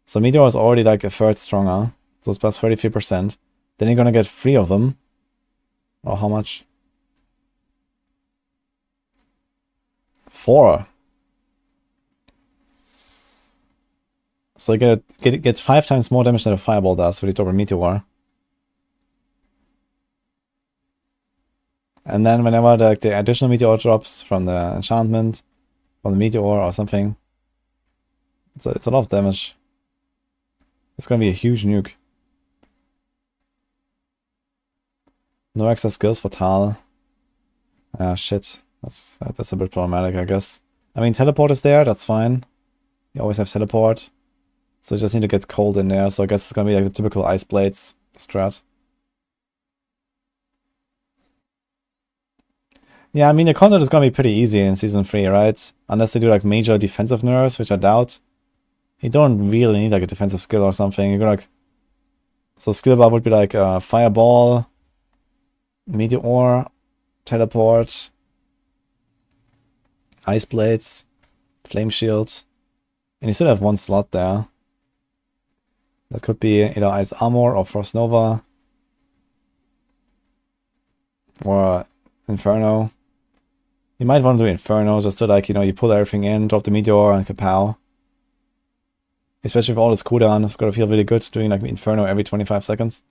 So Meteor is already like a third stronger. So it's plus 33%. Then you're gonna get 3 of them. Or how much? 4. So you get 5 times more damage than a Fireball does with the double Meteor. And then whenever the additional Meteor drops from the enchantment, from the Meteor or something, it's a lot of damage. It's gonna be a huge nuke. No extra skills for Tal. Ah, shit. That's a bit problematic, I guess. I mean, Teleport is there, that's fine. You always have Teleport. So you just need to get cold in there, so I guess it's gonna be like the typical Ice Blades strat. Yeah, I mean, the content is gonna be pretty easy in Season 3, right? Unless they do like major defensive nerfs, which I doubt. You don't really need like a defensive skill or something. You're gonna like... So skill bar would be like Fireball, Meteor, Teleport, Ice Blades, Flame Shield. And you still have 1 slot there. That could be either Ice Armor or Frost Nova. Or Inferno. You might want to do Inferno just so like, you know, you pull everything in, drop the Meteor and kapow. Especially with all this cooldown, it's gonna feel really good doing like Inferno every 25 seconds.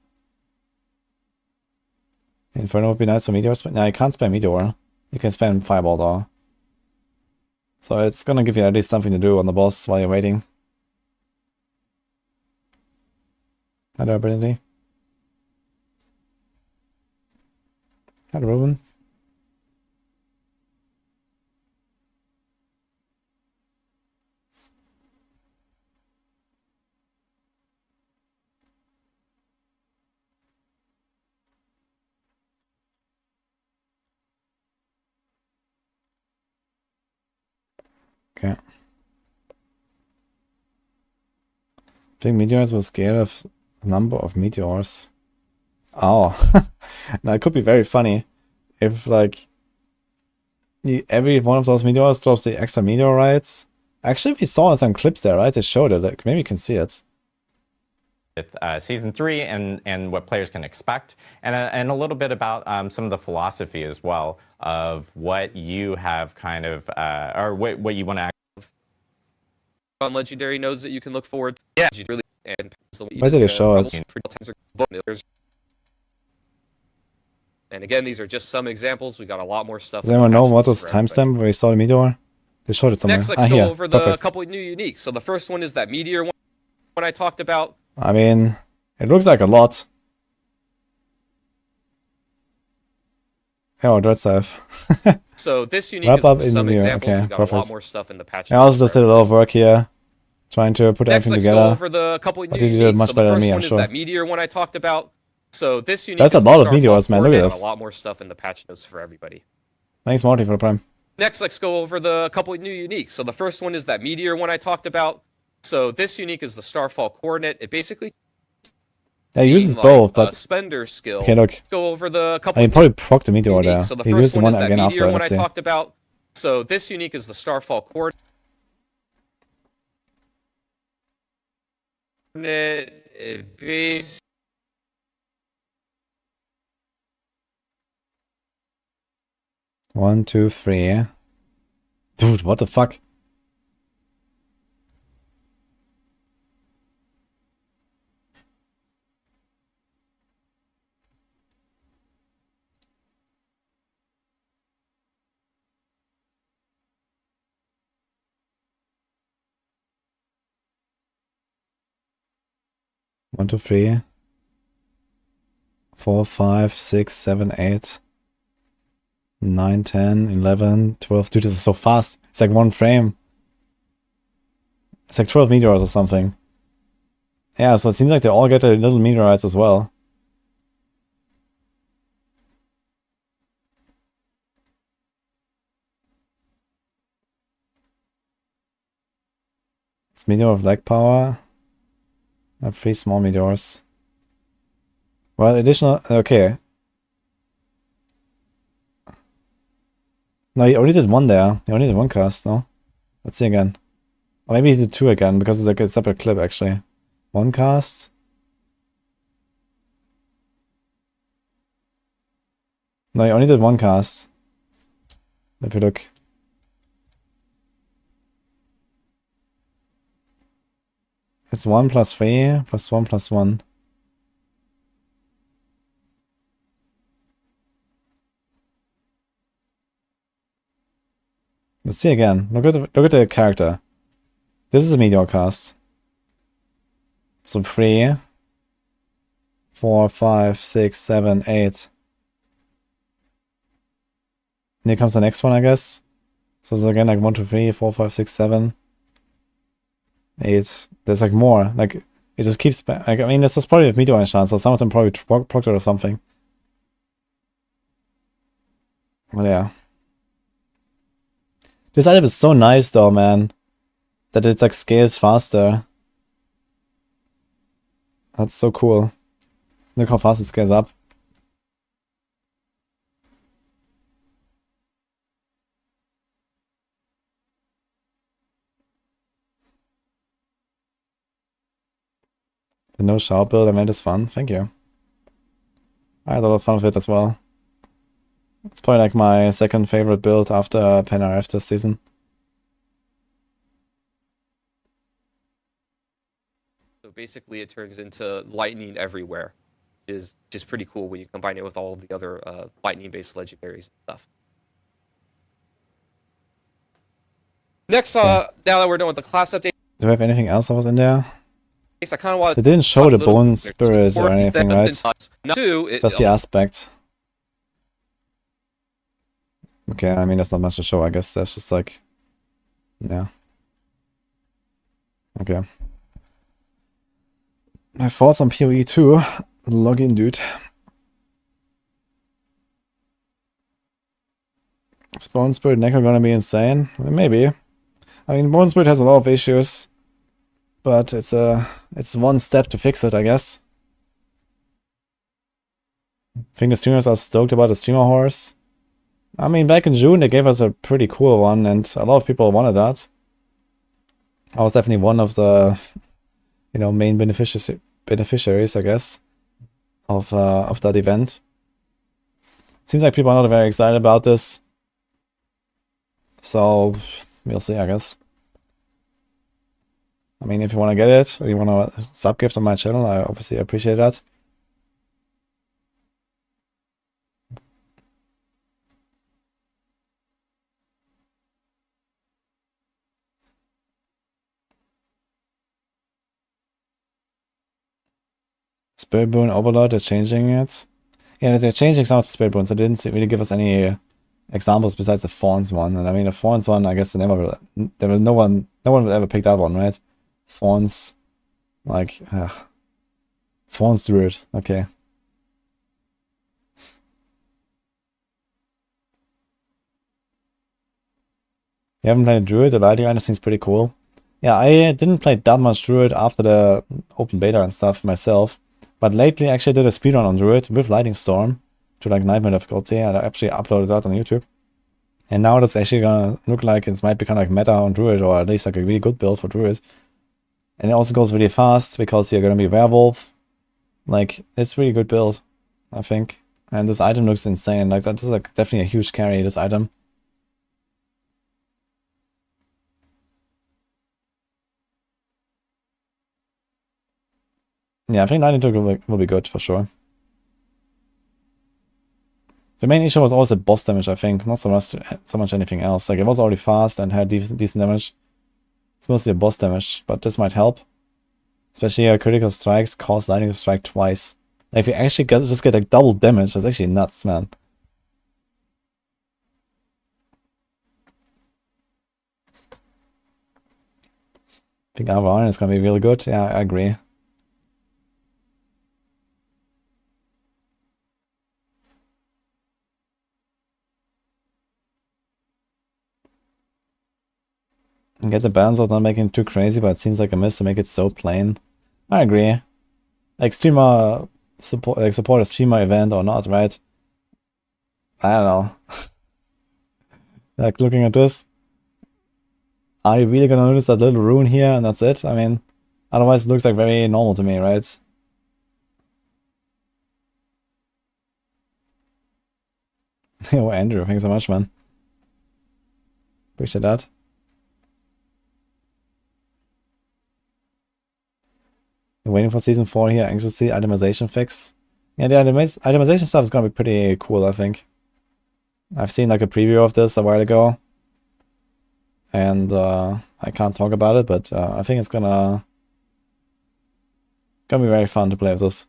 Inferno would be nice for Meteor. No, you can't spam Meteor. You can spam Fireball though. So it's gonna give you at least something to do on the boss while you're waiting. Hello, Ability. Hello, Ruben. Okay. I think meteors will scale of number of meteors. Oh. Now it could be very funny if like every one of those meteors drops the extra meteorites. Actually, we saw some clips there, right? They showed it. Like maybe you can see it. With Season 3 and what players can expect, and a little bit about some of the philosophy as well of what you have kind of, or what you want to on legendary nodes that you can look forward to. Yeah. And why did they show it? And again, these are just some examples. We got a lot more stuff. Does anyone know what was the timestamp where we saw the meteor? They showed it somewhere. Next, let's go over the couple of new uniques. So the first one is that meteor one I talked about. I mean, it looks like a lot. Oh, Dread Staff. So this unique is some examples. Okay, we got perfect. a lot more stuff in the patch. I also just did a lot of work here, trying to put everything together. Next, let's go over the couple of new uniques. You did much better than me, I'm sure. sure. That meteor one I talked about. So this unique That's a lot of meteors, man. Look at this. A lot more stuff in the patch notes for everybody. Thanks, Marty, for the prime. Next, let's go over the couple of new uniques. So the first one is that meteor one I talked about. So this unique is the Starfall coordinate. It basically Yeah, he uses like both, but spender skill. okay, look. Go over the couple. I mean, probably proc the meteor there. So the He first used the one one is that again meteor after. one I Let's see. talked about. So this unique is the Starfall coordinate. Base. One, two, three. Dude, what the fuck? One, two, three. 4, 5, 6, 7, 8. 9, 10, 11, 12. Dude, this is so fast. It's like one frame. It's like 12 meteors or something. Yeah, so it seems like they all get their little meteorites as well. It's meteor of lag power. I have 3 small meteors. Well, additional... Okay. No, he only did one there. He only did one cast, no? Let's see again. Or maybe he did 2 again, because it's like a separate clip, actually. 1 cast. No, he only did 1 cast. If you look. It's 1 plus 3, plus 1 plus 1. Let's see again. Look at the character. This is a meteor cast. So 3, 4, 5, 6, 7, 8. And here comes the next one, I guess. So it's again like 1, 2, 3, 4, 5, 6, 7, 8. There's like more. Like it just keeps. Like, I mean, this was probably a meteor chance, so some of them probably proctored or something. Well, yeah. This item is so nice though, man. That it like scales faster. That's so cool. Look how fast it scales up. The no shout build I made is fun. Thank you. I had a lot of fun with it as well. It's probably like my second favorite build after PenRF this season. So basically it turns into lightning everywhere. Which is just pretty cool when you combine it with all the other lightning-based legendaries and stuff. Next, now that we're done with the class update, Do we have anything else that was in there? I kind of want They didn't show the bone spirit or anything, right? Just the aspect. Okay, I mean, that's not much to show, I guess. That's just like... Yeah. Okay. My thoughts on PoE 2. Log in, dude. Is Bone Spirit Necro gonna be insane? Maybe. I mean, Bone Spirit has a lot of issues. But it's one step to fix it, I guess. I think the streamers are stoked about the streamer horse. I mean, back in June, they gave us a pretty cool one, and a lot of people wanted that. I was definitely one of the, main beneficiaries, I guess, of that event. Seems like people are not very excited about this. So, we'll see, I guess. I mean, if you want to get it, or you want to sub-gift on my channel, I obviously appreciate that. Spirit Boon Overlord, they're changing it. Yeah, they're changing some of the Spirit Boons. They didn't really give us any examples besides the Thorns one. And I mean, the Thorns one, I guess no one will ever pick that one, right? Thorns, like, Thorns Druid, okay. You haven't played Druid? The lighting item seems pretty cool. Yeah, I didn't play that much Druid after the open beta and stuff myself. But lately I actually did a speedrun on Druid with Lightning Storm to like nightmare difficulty, and I actually uploaded that on YouTube. And now that's actually gonna look like it might become like meta on Druid, or at least like a really good build for Druid. And it also goes really fast because you're gonna be werewolf. Like, it's really good build, I think. And this item looks insane. Like, that is like definitely a huge carry, this item. Yeah, I think Lightning Strike will be good for sure. The main issue was always the boss damage, I think, not so much anything else. Like, it was already fast and had decent damage. It's mostly the boss damage, but this might help. Especially critical strikes cause Lightning to strike twice. Like, if you actually just get like double damage, that's actually nuts, man. I think Barbarian is gonna be really good. Yeah, I agree. And get the balance out, not making it too crazy, but it seems like a miss to make it so plain. I agree. Like streamer support a streamer event or not, right? I don't know. Like looking at this. Are you really gonna notice that little rune here and that's it? I mean, otherwise it looks like very normal to me, right? Oh, Andrew, thanks so much, man. Appreciate that. Waiting for season 4 here, anxious to see itemization fix. Yeah, the itemization stuff is gonna be pretty cool, I think. I've seen like a preview of this a while ago. And I can't talk about it, but I think it's gonna be very fun to play with this.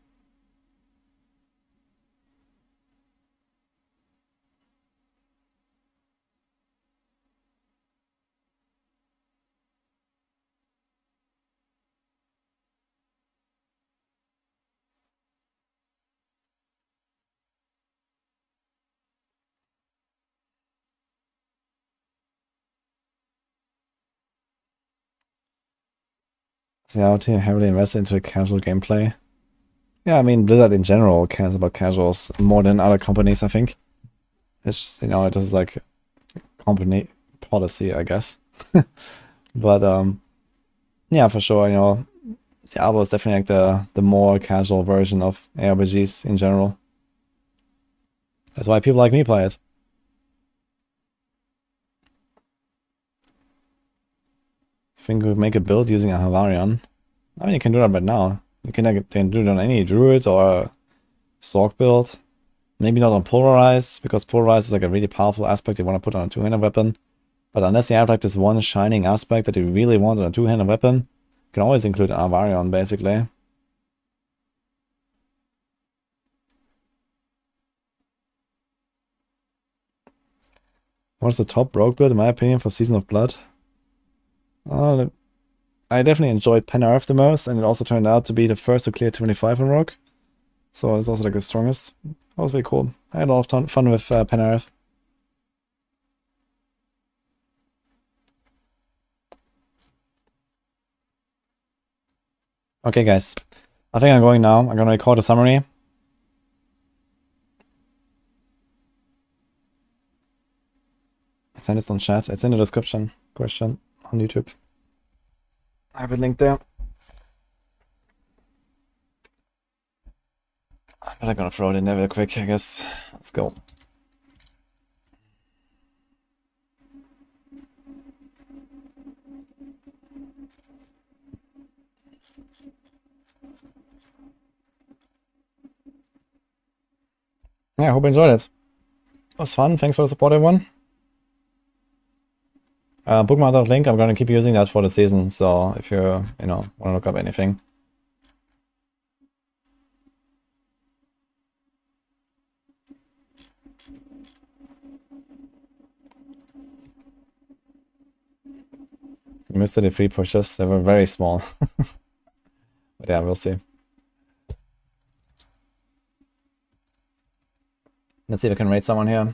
So our team heavily invested into casual gameplay. Yeah, I mean, Blizzard in general cares about casuals more than other companies, I think. It's, you know, it is like company policy, I guess. But, yeah, for sure, you know, Diablo is definitely like the more casual version of ARPGs in general. That's why people like me play it. I think we would make a build using a Havarian. I mean, you can do that right now. You can do it on any Druid or Sorc build. Maybe not on Polarize, because Polarize is like a really powerful aspect you want to put on a two-handed weapon. But unless you have like this one shining aspect that you really want on a two-handed weapon, you can always include an Havarian, basically. What's the top rogue build, in my opinion, for Season of Blood? I definitely enjoyed Penarth the most, and it also turned out to be the first to clear 25 on Rogue. So it's also like the strongest. That was very cool. I had a lot of fun with Penarth. Okay, guys. I think I'm going now. I'm gonna record a summary. Send it on chat. It's in the description. Question on YouTube. I have a link there. But I'm gonna throw it in there real quick, I guess. Let's go. Yeah, I hope you enjoyed it. It was fun. Thanks for the support, everyone. Bookmark that link. I'm gonna keep using that for the season. So if you want to look up anything. Missed the free pushes. They were very small. But yeah, we'll see. Let's see if I can rate someone here.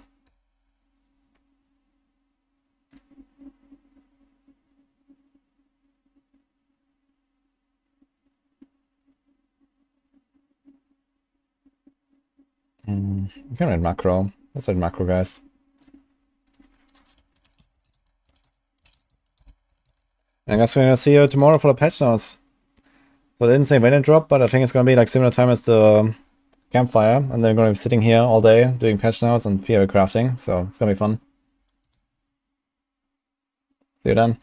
You can read macro. Let's read macro, guys. And I guess we're gonna see you tomorrow for the patch notes. So they didn't say when it dropped, but I think it's gonna be like similar time as the Campfire, and they're gonna be sitting here all day doing patch notes and theory crafting, so it's gonna be fun. See you then.